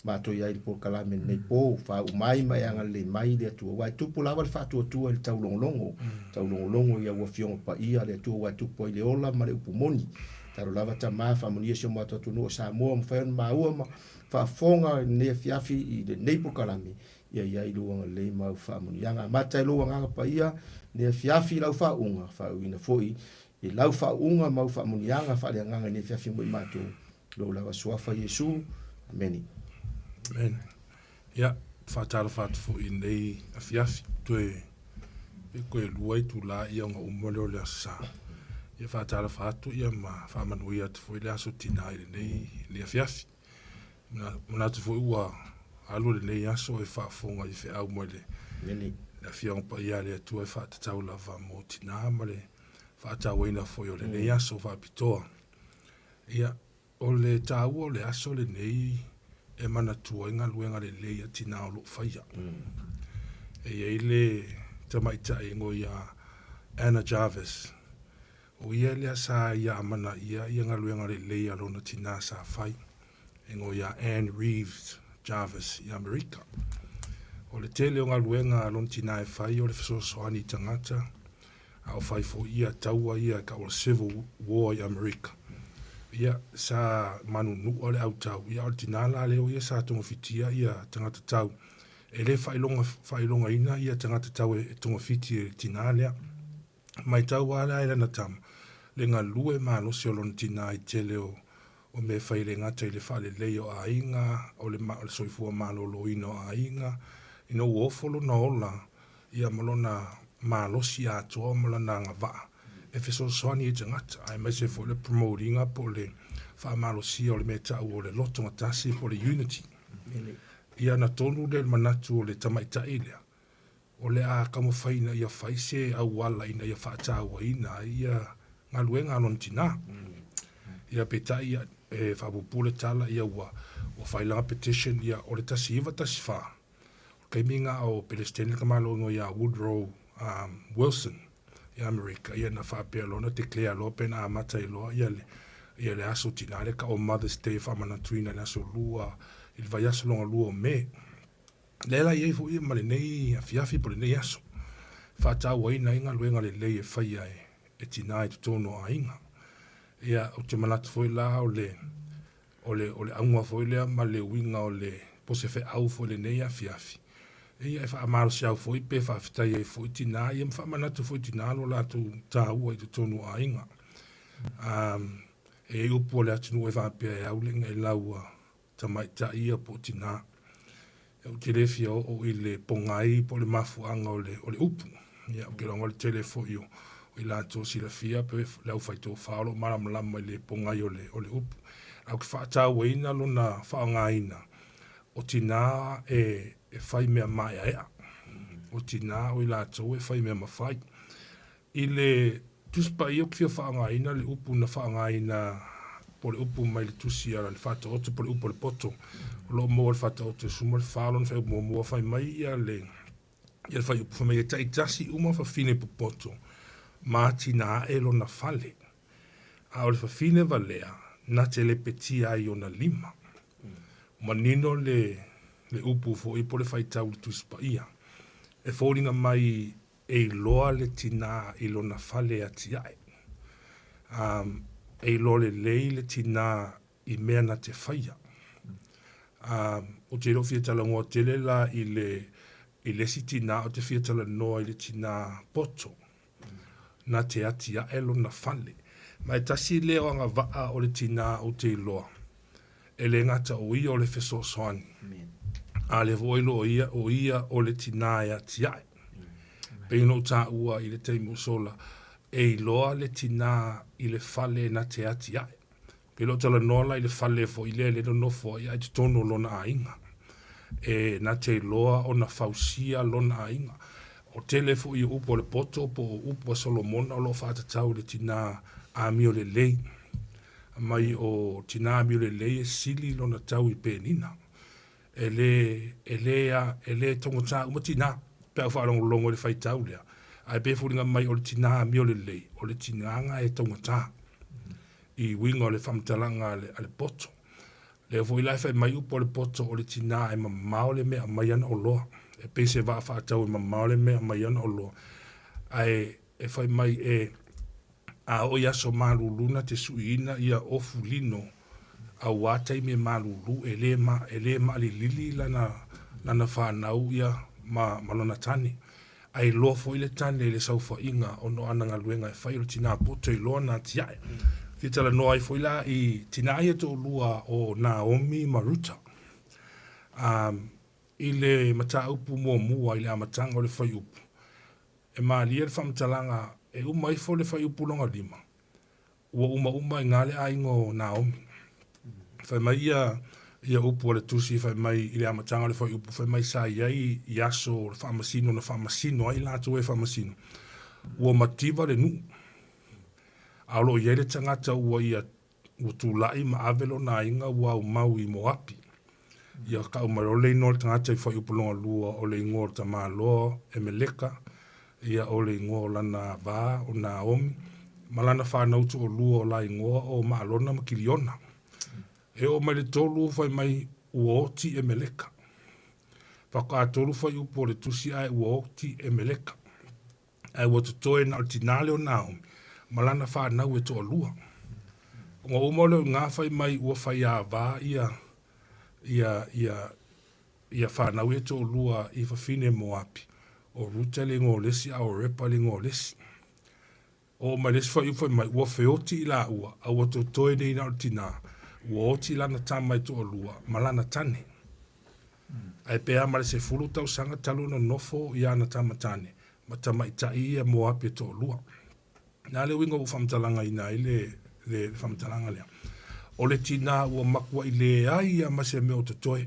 ma to ia il po kalame nei po fa umai mai anga le mai le tua wa tu po lava fa tu il tau longo ia wo fiong pa ia le tua wa tu po ile ola ma le upu moni taro lava ta ma fa monia se mo to no Samoa mo fa ma ua fa fonga ne fiafi i de nei po kalame ia i luanga le ma fa monia nga mata i luanga pa ia ne fiafi lau fa unga fa ina foi i lau fa unga ma fa monia nga fa le nga ne fiafi mo mato lo lava soafa Yesu amen amen ia fa talo fa fo i nei a fiafi to e ko luai tu la ia nga umole le sa ia whaatara whaatu ia ma whamanuia te fwoi lea so tina i nei lea fiafi. Muna te fwoi ua alu le nei aso e whaafonga i whaau moile. Lea fiong pa ia lea tua e whaatatau lava mo tina ma le whaatau eina fwoi o le nei aso whaapitoa. Ia o le tāua o le aso le nei e mana tua inga luenga le lea tina o lo whaia. E ia le tamaita e ngo ia Anna Jarvis. O ia lea sa ia amana ia nga luenga le leia lona tina sa fai. E ngo ia Anne Reeves Jarvis i Amerika. O le tele o nga luenga lona tina e fai o le fesoasoani tangata. A o fai fo ia taua ia ka o Civil War i Amerika. Ia sa manu nu o le au tau. Ia o le tina la leo ia sa tonga fitia ia tangata tau. E le failonga ina ia tangata tau e tonga fiti e tina lea. Mai tau ala e na tam. Le ngā lue mālo se o lona tina i tele o me whaile ngata i le whale leo a inga, o le soifua mālo lo ino a inga, ino uofolo na ola, ia malona mālo si atoa malana ngā waa. E feso soani e te ngata, ai mai se fo le promotinga po le wha mālo si o le me tau o le loto ngatasi po le unity. Ia na tonu le manatu o le tamaita ilea. O le a kamo ia whaise au wala ina ia whaataua ina ia ngā luenga lon tina. ia peta ia whapupule tala ia ua whailanga petition ia o le tasiva tasifa. Kei minga o Palestine kamalongo ia Woodrow Wilson ia Amerika ia na whapea lona te clea lo pena amata i loa ia le aso tinare ka o Mother's Day whamana tuina le aso lua il vai aso longa lua o me. Lela iei fu ia male nei a fiafi po le nei aso. Whata ua ina inga luenga le lei e whaia e tina i tutono a inga. Ia o te manatu foi la o le aunga foi lea ma le winga o le pose fe au foi le nei a fiafi. Ia e wha amaro si au foi pe wha fitai e foi tina ia mwha manatu foi tina lo la tu tā ua i tutono a inga. E upo le atinu e whapea e aulinga e laua tamai ta ia po tina. E o te refi o i le pongai po le mafuanga o le upu. Ia o ke rongo le telefo i o i la tō si la fia pe lau fai tō whaolo maramlama i le pongai o le upu. Au ki whaata weina lo na whaongaina o tina e whai mea mai ea. O tina o i la tō e whai mea mawhai. I le tuspa i o ki whia whaongaina le upu na whaongaina po le upu mai le tusi ala le whata oto po le upu le poto. Lo mo le whata oto suma le whaalo na whai mua whai mai ia le whai upu mai e taitasi uma whawhine po poto. Māti nā e lo na whale. A o le whawhine valea na te le peti ai o na lima. Manino le upu fo i po le whai tau le tuspa ia. E whōringa mai e loa le tina i lo na whale ati ai. E lo le lei le tina i mea na te whaia. O te ro whiatala ngō tele la i le si tina o te whiatala noa i le tina poto. Na te ati a elo na whale. Mai tasi leo anga waa o le tina o te iloa. E le ngata o ia o le wheso soani. A le voilo o ia o le tina e ati ai. Peino ta ua i le teimu sola. E iloa le tina i le whale na te ati ai. Pelo tala nola i le whale fo i le no nofo i ai te tono lona a inga. E na te iloa o na fausia lona a inga. O telefo i upo le poto po upo Solomona o lo whata tau le tina a mio le lei. Mai o tina a mio le lei e sili lona tau i penina. E le tongo tā umatina. Pea whaarong longo le whai tau lea. Ai pe furinga mai o le tina a mio le lei. O le tina anga e tongo tā. I winga o le whamtalanga ale poto. Le fo i lai whai mai upo le poto o le tina e mamao le mea mai ana o loa. E pese wa whaatau e mamaole mea mai ana o loa. Ai e whai mai a o ia so maluluna te suina ia ofu lino a watai me malulu e le ma li lili lana whanau ia malona tani. Ai loa fo i le tani le saufa inga o no ananga luenga e whai o tina poto i loa na tiae. Whitala noa i fo i la i tina ia to lua o Naomi Maruta. I le mata upu mua i le amatanga o le whai upu. E maa lia le whamtalanga e uma i fo le whai upu longa lima. Ua uma i ngale a ingo Naomi. Whai mai ia upu o le tusi, whai mai i le amatanga o le whai upu, whai mai sa iai i aso le whamasino na whamasino, ai lato e whamasino. Ua mativa le nu. Alo iai le tangata ua ia utulai ma avelo na inga ua umau i Moapi. Ia ka umaro le ino le tangata i whai upulonga lua o le ingo ta malo e meleka. Ia o le ingo lana vā o Naomi. Malana whanautu o lua o la ingo o maalona makiliona. E o mai le tolu whai mai uoti e meleka. Whaka tolu whai upo le tusi ai uoti e meleka. Ai watu toe na altinale o Naomi. Malana whanau e to o lua. Ngā umole ngā whai mai ua whai a vā ia whanau e to o lua i whawhine Moapi. O ruta le ngō lesi a o repa le ngō lesi. O mai lesi whai mai ua whioti i la ua. A ua to toe nei na altina. Ua oti lana tamai to o lua. Malana tane. Ai pea mare se fulu tau sanga talu na nofo i ana tamatane. Ma tamai tai ia Moapi to o lua. Nā le winga u whamtalanga ina i le whamtalanga lea. O le tina ua makua i le ai a mase me o te toe.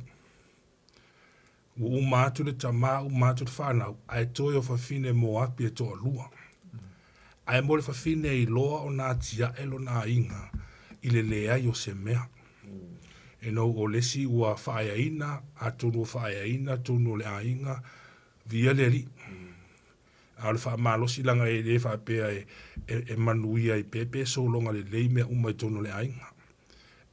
Ua umatu le tama, umatu le whanau, ai toe o whawhine Moapi e toa lua. Ai mo le whawhine i loa o nā tia elo nā inga, i le ai o se mea. E no o lesi ua whaaina, a tonu o whaaina, tonu o le ainga, via le ri. A le wha malosi langa e le wha pea e manuia i pepe so longa le lei mea umai tonu le ainga.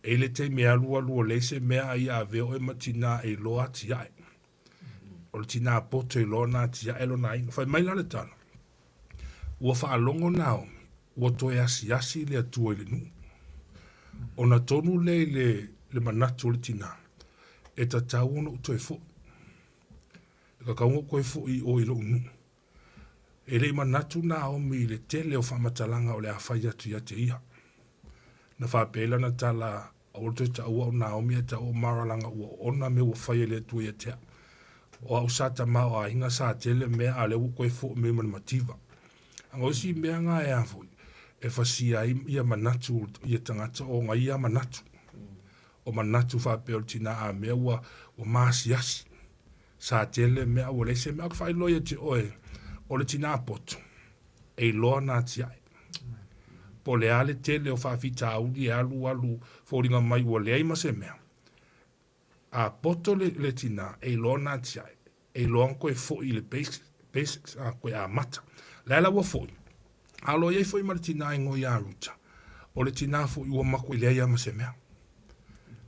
E le te mea lua lua leise mea ia a veo e matina e loa ti ai. O le tina poto e loa na ti ai lo na inga. Whai mai la le tala. Ua wha alongo nao, ua toe asi le atua i le nu. O na tonu le manatu le tina. E ta tau ono toe fo. E ka kaungo koe fo i o i lo nu. E le manatu na omi le tele o whamatalanga o le awhai atu ia te iha. Na whapela na tala o te ta ua o Naomi e ta o maralanga ua ona me ua whai le atu ia tea. O au sata mao a inga sa tele mea a le koe fo me man mativa. Anga osi mea ngā e awhoi. E whasia ia manatu ia tangata o ngā ia manatu. O manatu whapea o tina a mea ua maasi asi. Sa tele mea ua leise mea kwhai loia te oe. O le tina poto. E loa nā ti ai. Po le ale tele o whawhita auli e alu fōringa mai ua lea ima se mea. A poto le tina e loa nā ti ai. E loa koe fo i le basics a koe a mata. Laila ua fo i. Alo iei fo i ma le tina ingo i a ruta. O le tina fo i ua mako i lea ia ma se mea.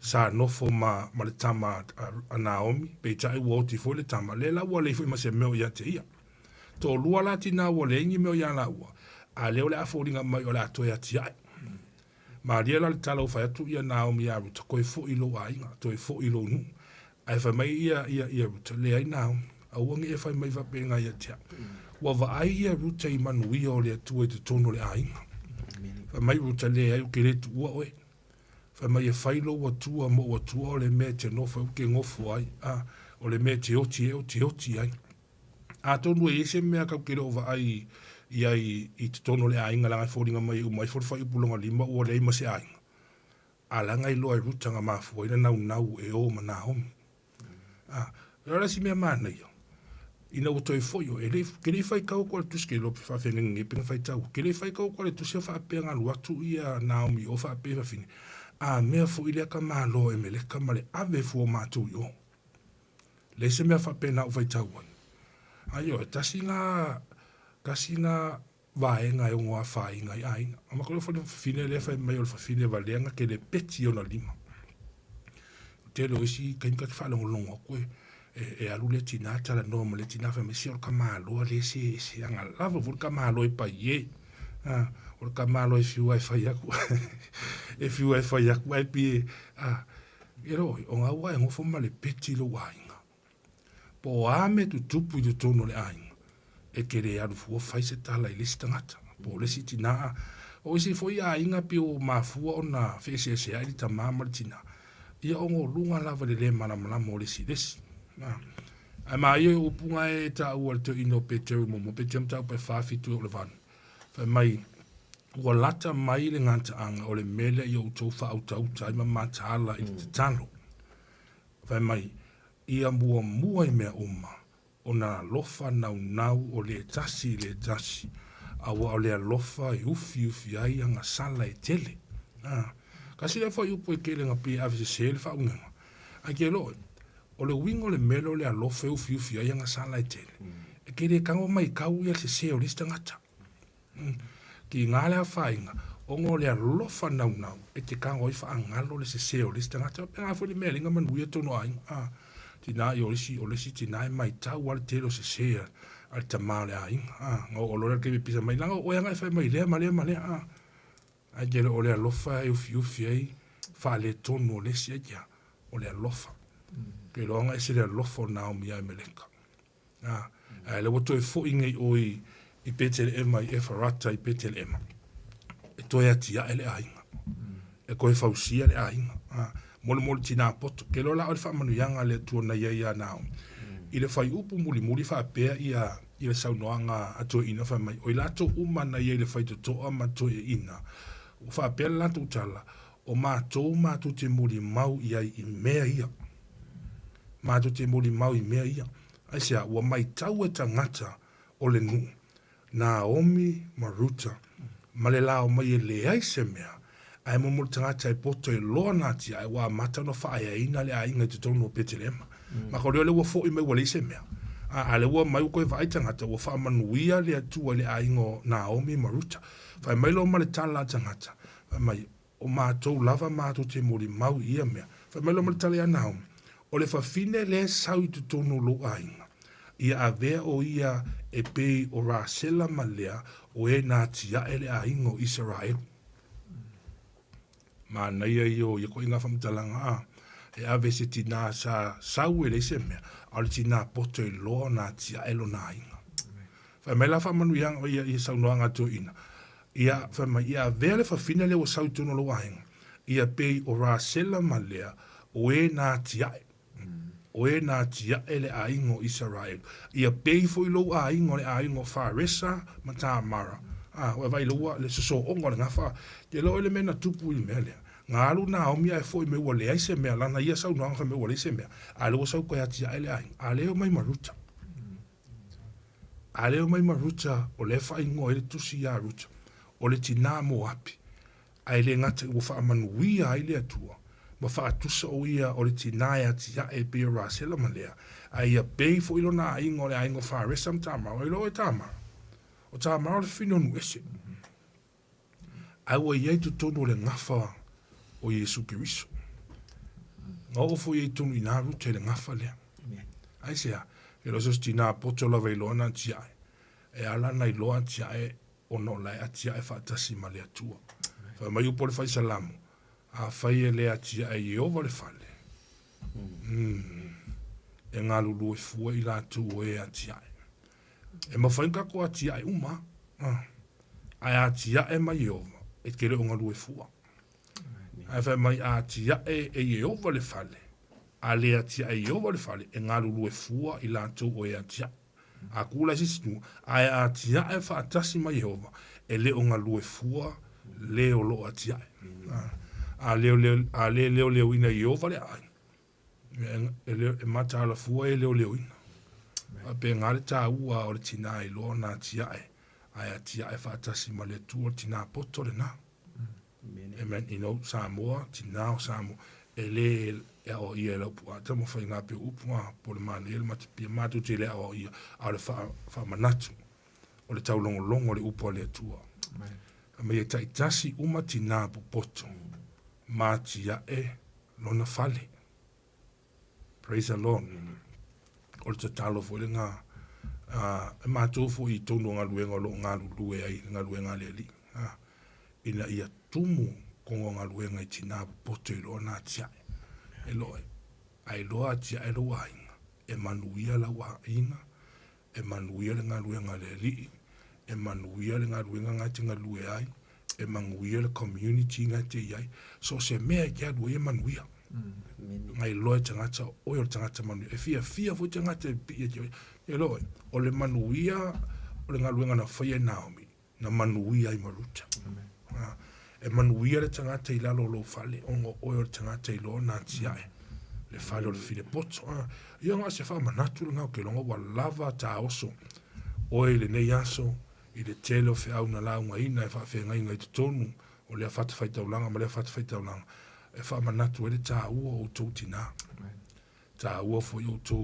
Sa nofo ma le tama a Naomi. Peita i ua oti fo le tama. Laila ua lei fo i ma se mea o ia te ia. To lua la tina ua le ingi meo ia la ua. A leo le a fōringa mai o le atoe ati ai. Ma lia la le tala o whai atu ia Naomi a ruta. Koe fo i lo a inga. Toe fo i lo nu. Ai whai mai ia ruta. Le ai Naomi. A uangi e whai mai vapenga ia tia. Ua vai ia ruta i manuia o le atua i te tono le a inga. Whai mai ruta le ai uke le tu ua oe. Whai mai e whailo ua tua mo ua tua o le mea te nofa uke ngofo ai. O le mea te oti e o te oti ai. A tonu e ese mea kau kere o vai i te tono le ainga langa fōringa mai umai whai upulonga lima ua le ima se ainga. A langa i loa i rutanga mafua ina nau e o mana homi. Rara si mea mana ia. Ina o toi foio e le kere whai kau kwa le tuske lopi whawhenga ngepenga whai tau. Kere whai kau kwa le tuske whapea ngā watu ia Naomi o whapea whawhine. A mea fo ilea ka maa loa e mele ka male ave fua mātou i o. Le se mea whapea nā whai tau wani. Ayo, tasi ngā vaenga e ngoa whainga i aina. Ama kore whawhine le whai mai o le whawhine valenga ke le peti o na lima. Te lo isi kaimka ki whalongo longa koe. E alu le tina tala norma le tina whai mai si o ka māloa le se anga lava. Vore ka māloa i pa ie. Vore ka māloa i whiua e whai aku. E whiua e whai aku. Ai pie. E roi, o ngā ua e ngofo ma le peti lo wainga. Po ame tu tupu i tu tono le ainga. E kere alu fua whai se tala i lesi tangata. Po lesi tina. O isi fo i ainga pi o mafua o na whese se aili ta māma le tina. Ia ongo lunga lava le malamalama o lesi lesi. Ai mai e upunga e ta ua le te ino peteri mo peteri tau pe whawhitu o le vanu. Whai mai ua lata mai le nganta anga o le mele i o tau whautauta i mamatala i te talo. Whai mai ia mua i mea uma o na lofa nau o le tasi awa o le alofa i ufi ai anga sala e tele. Kasi le whai upo e kele ngā pia awise se le whaungenga. Ai ke loe, o le wingo le melo le alofa e ufi ai anga sala e tele. E kere kango mai kau ia se o lista ngata. Ki ngā lea whainga, o ngō le alofa nau e te kango i whaangalo le se o lista ngata. Pe ngā whai mea linga manuia tono ainga. Tina i olisi tina i mai tau wale telo se sea al tamale ainga. Ngō o lora kebe pisa mai langa o yanga e whai mai lea malea. Ai jere o le alofa e ufi ai wha le tono le si aia o le alofa. Ke loanga e se le alofa o Naomi ai meleka. Ai le wato e fo ingei o i petele ema i efarata i petele ema. E toi atia e le ainga. E koe fausia le ainga. Mole tina poto. Ke lola o le whamanu yanga le tuona ia Naomi. I le whai upu muli whapea i le saunoanga ato ina whai mai. O i lato umana i le whai totoa mato e ina. O whapea le lato utala. O mātou te muli mau i mea ia. Mātou te muli mau i mea ia. Aisea, ua mai tau e tangata o le nu. Naomi Maruta. Ma le lao mai e le aise mea. ai mo mo tangata e poto e loa na tia e wa mata no fa ia ina le a inga te tonu Betelema ma ko le wo fo i me wale se mea a le wo mai ko vai tangata wo fa manuia le atu le a ingo Naomi Maruta fa mai lo ma le tala tangata fa mai o ma to lava ma to te mori mau ia mea fa mai lo ma le tala ia Naomi o le fa fine le sau te tonu lo a inga ia a vea o ia e pei o Rasela malea o e na tia ele a ingo Israel ma na ia yo ko inga famtalanga a e ave se tina sa sau ele se mea al tina poto e lo na tia elo na inga fa me la fa manu yang o ia sau noanga to ina ia fa ma ia vele fa finale o sau tono lo ainga ia pei o Rasela malea o e na tia o e na tia ele a ingo Israel ia pei fo ilo a ingo le a ingo Faresa mata mara o vai lo le so ongo nga fa te lo ele mena tupu i mele ngalu na o mia fo me wole ai se me la na ia sau no nga me wole se me a lo sau ko ya tia ele a le o mai Maruta a le o mai Maruta o le fa ingo ele tusi ya ruta o le tina mo api a ele ngata o fa manuia ai le atua ma fa tusa o ia o le tina ya tia e be Rasela malea a ia bei fo ilo na ingo le ingo Faresa mtama o ilo e tama o tama o le fino nu ese ai wa ia tu tonu le ngafa o Yesu Kiriso nga o fo ia tonu ina rute le ngafa le ai sea e lo sostina poto la veilona tia e ala na iloa tia e o no la tia e fa tasi male atua fa mai po le fa salamu a fai le tia e Jehova le fale e ngā lulu e fua i la tu e atia e mawhainga ko atia e uma ai atia e mai Jehova e kere o ngā lulu e fua ai fai mai atia e Jehova le fale a le atia e Jehova le fale e ngā lulu e fua i la tu o e atia a kula sisinu ai atia e fa atasi mai Jehova e le o ngā lulu e fua le o lo atia a leo ina Jehova le ai e mata ala fua e leo ina a pe ngale ta ua o le tina i lo na tia e ai a tia e fatasi ma le tu o tina poto le na e men ino Samoa tina o Samoa e le e o ia le upu a tamo fai ngā pe upu a po le mani ele mati pia matu te le o ia a le fa manatu o le tau longo le upu a le tua a me e taitasi uma tina po poto ma tia e lona fale. Praise the Lord. O le tatalo fo le ngā e mātou fo i tono ngā luenga lo ngā lue ai ngā luenga le li. Ina ia tumu kongo ngā luenga i tina poto i loa nā tia e loe. Ai loa tia e loa inga. E manuia la wa inga. E manuia le ngā luenga le li. E manuia le ngā luenga ngā te ngā lue ai. E manuia le community ngā te iai. So se mea kia lue e manuia. Ngai loe tangata o yo tangata manu e fia fo tangata e loe o le manuia o le ngaluenga na whaia Naomi na manuia i Maruta e manuia le tangata i lalo lo fale ongo o yo tangata i lo na tiae le fale o le file poto ia ngā se wha manatu le ngau ke longa wa lava ta oso o e le nei aso i le tele o whea una launga ina e wha whenga inga i te tonu o le a whata whaitaulanga ma le a whata whaitaulanga e wha manatu ele tā ua o tō tina. Tā ua fo i o tō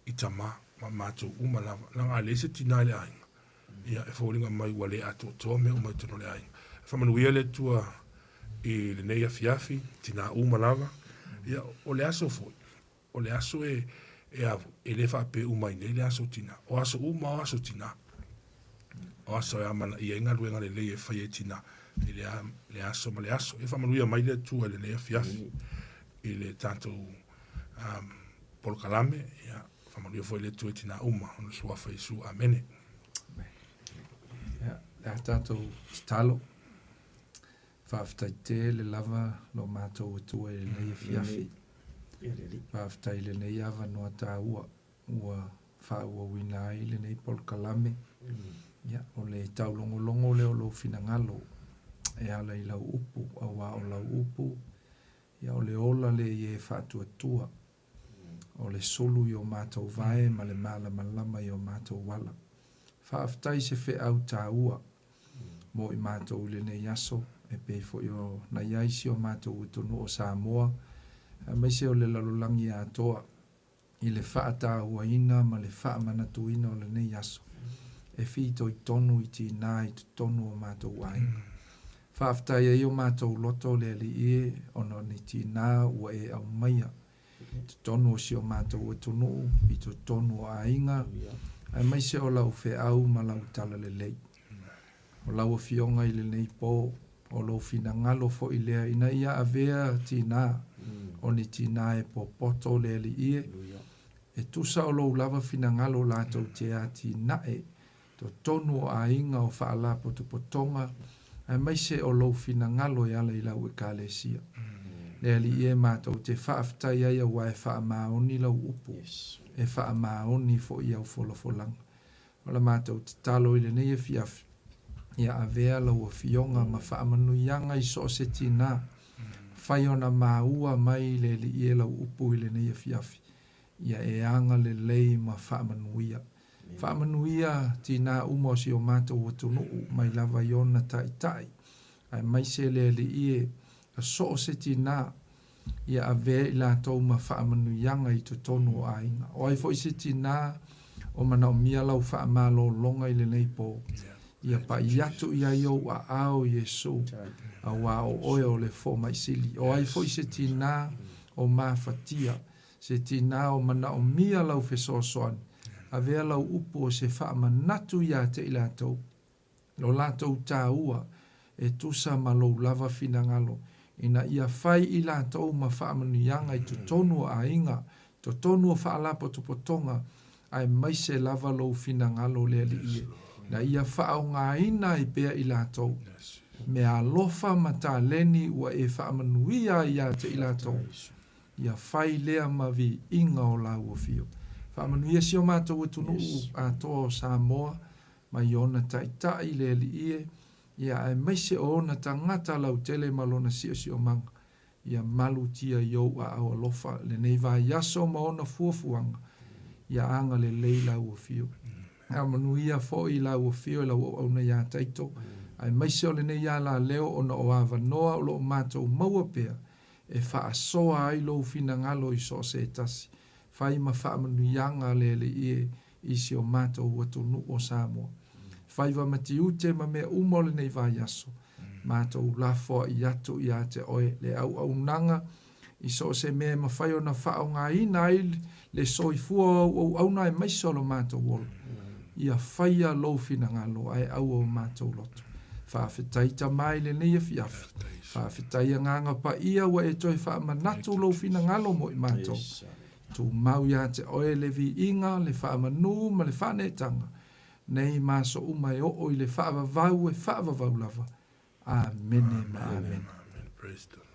i tama ma mātou umalava. Langa le se tina le ainga. Ia e whauringa mai ua le ato tō me o mai tono le ainga. E wha manuia le tua i le nei a fiafi, tina umalava. Ia o le aso foi. O le aso e avu. E le wha pe umai nei le aso tina. O aso uma o aso tina. O aso e amana i inga luenga le lei e whai e tina. I le aso ma le aso. E whamanuia mai le tua le lea fiafi. I le tātou polokalame. Ia whamanuia foi le tua tina uma. Ono sua whaisu. Amene. Ia, le tātou talo. Whaftai te le lava lo mātou e tua le lea fiafi. Whaftai le nei awa noa tā ua. Ua whaua wina ai le nei polokalame. Ia, o le taulongo leo lo fina ngalo. E ala i lau upu, a wā o lau upu, ia o le ola le i e whātua tua, o le solu i o mātou vae, ma le māla malama i o mātou wala. Whaaftai se whe au tā ua, mo i mātou le nei aso, e pe fo yo na iai si o mātou utunu o Samoa, mai se o le lalolangi atoa, i le whaata uaina ma le wha manatuina o le nei aso. E whito i tonu i tina i tonu o mātou ainga. Whaaftai e o mātou loto le ali e ono ni tina ua e au maia. Tonu o si o mātou utunu i tonu o ainga. Ai mai se o lau whe au ma lau tala le lei. O lau fionga i le nei po, o lau fina ngalo fo i lea ina ia avea tina, o ni tina e po poto le ali ie. E tusa o lau lava fina ngalo lātou te a tina e, to tonu o ainga o whaala potu potonga, ai mai se o lau fina ngalo e ala i lau e kālesia. Le ali ie mātou te whaaftai ai au e wha maoni lau upu, e wha maoni fo i au wholofolanga. Ola mātou te talo i le nei e fiafi, ia avea lau a fionga ma wha manu ianga i so se tina, whai ona maua mai le li ie lau upu i le nei e fiafi, ia e anga le lei ma wha manu ia. Wha manu ia tina umosi o mātou o tunu mai lava iona tai tai, ai mai se le li ie a so se tina, ia avea i la tau ma wha manu ianga i to tonu o ainga. O ai fo i se tina o mana o mia lau wha malo longa i le nei po, ia pa iatu ia iau a ao Yesu, a wā o oe o le fo mai sili. O ai fo i se tina o ma fatia, se tina o mana o mia lau feso soan, a vea lau upo o se wha manatu ia te i la tau. Lo la tau tā ua, e tusa ma lo lava finangalo, ina ia fai i la tau ma wha manuianga i to tonu a inga, to tonu o wha alapo to potonga, ai mai se lava lo finangalo le li ie. Na ia wha o ngā ina i pea i la tau. Me alofa ma tā leni ua e wha manuia ia te i la tau. Ia fai lea ma vi inga o la ua fio. Wha manuia si o mātou e tunu a toa o Samoa, ma iona tai tai le li ie, ia ai mai se o na tangata lau tele malona si o manga, ia malu tia iou a au alofa, le nei vai yaso ma ona fuafuanga, ia anga le lei lau o fio. A manuia fo i lau o fio, lau au na ia taito, ai mai se o le nei ia la leo ona o ava noa o lo mātou maua pea, e wha asoa ai lo fina ngalo i so se tasi, whai ma wha manuianga le le ie i si o mātou watonu o Samoa. Whai wa mati ute ma mea umole nei vai aso, mātou lafo i atu i ate oe le au nanga, i so se mea ma whai o na wha o ngā ina ai le soifua au nai mai solo mātou wolo. Ia whai a lo fina ngalo ai au o mātou loto. Whaafetai ta mai le nei e fiafi. Whaafetai a nganga pa ia wa e toi wha manatu lo fina ngalo mo i mātou. Tu mau ia te oe le vi inga, le wha manu ma le whanetanga. Nei maso umai o i le wha vau e wha vau lava. Amen. Amen. Praise the Lord.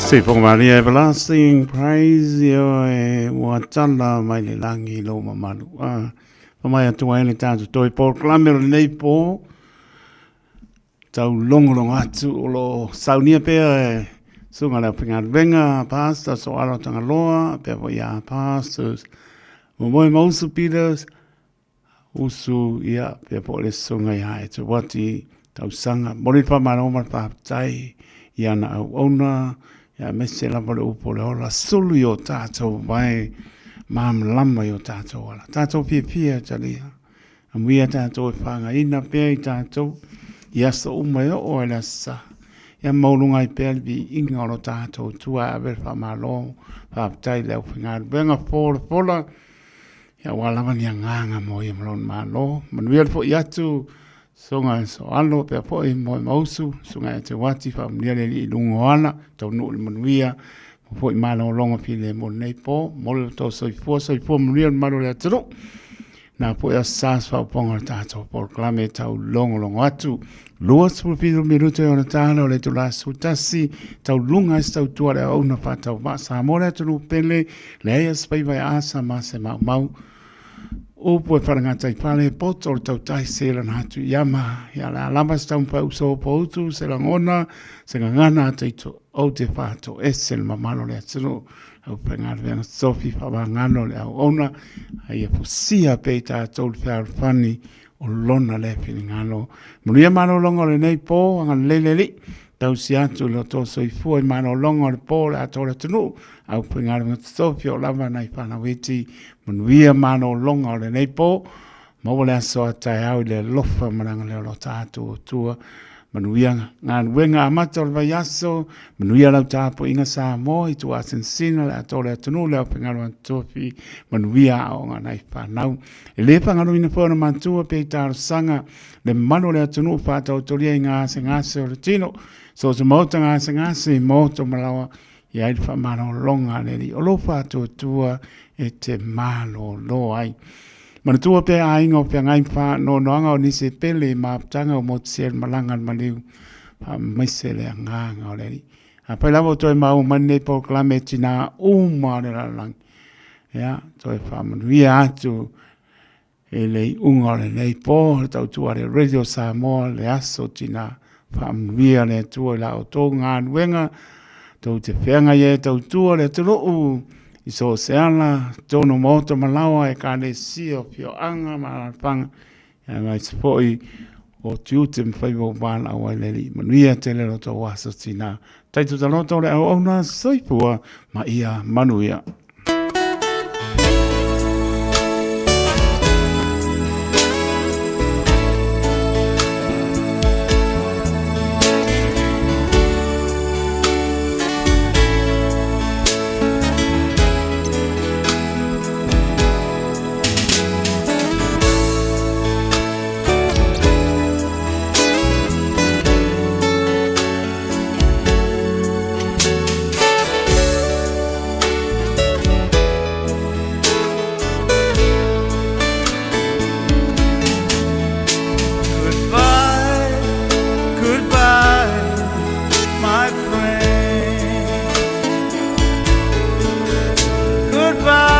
Se po Maria everlasting praise yo e wa tala mai le langi lo mamalu. Pa mai atu ai le tātu toi por klamero nei po tau longolong atu o lo saunia pea sunga le pinga venga pasta so alo tanga loa pe po ya pastors mo moi mausu Peters usu ia pe po le sunga ia e te wati tau sanga mori pa maroma pa tai ia na au ona ia mese la pole upo le ola sulu yo tātou vai mam lama yo tātou ala tātou pia pia talia amuia tātou e whanga ina pia i tātou ia sa umai o e la sa ia maulunga i pia li inga o tātou tua a ver wha malo wha aptai leo whingar venga pola ia walawa ni a nganga mo i malon malo manuia po i atu songa so alo pe po i mo mausu songa te wati fa mnia le i lungo ana tau no le manuia po i malo longa pile mo nei po mo le to so i fo mnia malo le tro na po ya sas fa ponga tato por clame tau longo atu luas po pido minuto ona tala le to la sutasi tau lunga sta tua le ona fa tau va Samoa tu pele le ya spai vai asa ma se mau o po faranga tai pale poto tau tai sela na tu yama ya la lama sta un pa uso po tu se la ngona se ngana tai to o te fato esel mamalo le tsu au pengar vena sofi fa ngano le ona ai po sia peita tol fer fani o lona le filingano mulia mano longo le nei po nga leleli tau siatu lo to so i fu mano longo le po la to le tunu au pengar vena sofi o lava nai pana witi mulia mano longo le nei po mo le so tai au le lofa mananga le lo tatu tua manuia ngan wenga amata o vaiaso manuia lau tapo inga Samoa i tu asensina le atole atunu le pengalo antofi manuia o nga nai whanau e le pangalo ina pōna mantua pe tāro sanga le mano le atunu whata o toria i ngā se o le tino so se mauta ngā se i mauta malawa i aidi whamano longa le li o lo whata o tua e te malo lo ai mana tua pe a inga o pe ngai wha no noanga o nise pele ma tanga o motsel malangan maliu pa maise le nganga o leri a pai lavo toi mau mane po klame tina uma le lang ya toi fa manuia atu e le unga le nei po tau tua le radio Samoa le aso tina fa manuia le tua la o tō ngā nuenga tau te whenga ye tau tua le turu i so seala tono moto malawa e kane sio pio anga malapanga e mai spoi o tiute mwhai mo bala o aileri manuia te lero to wasa tina taitu taloto le au ona soipua ma ia manuia Goodbye.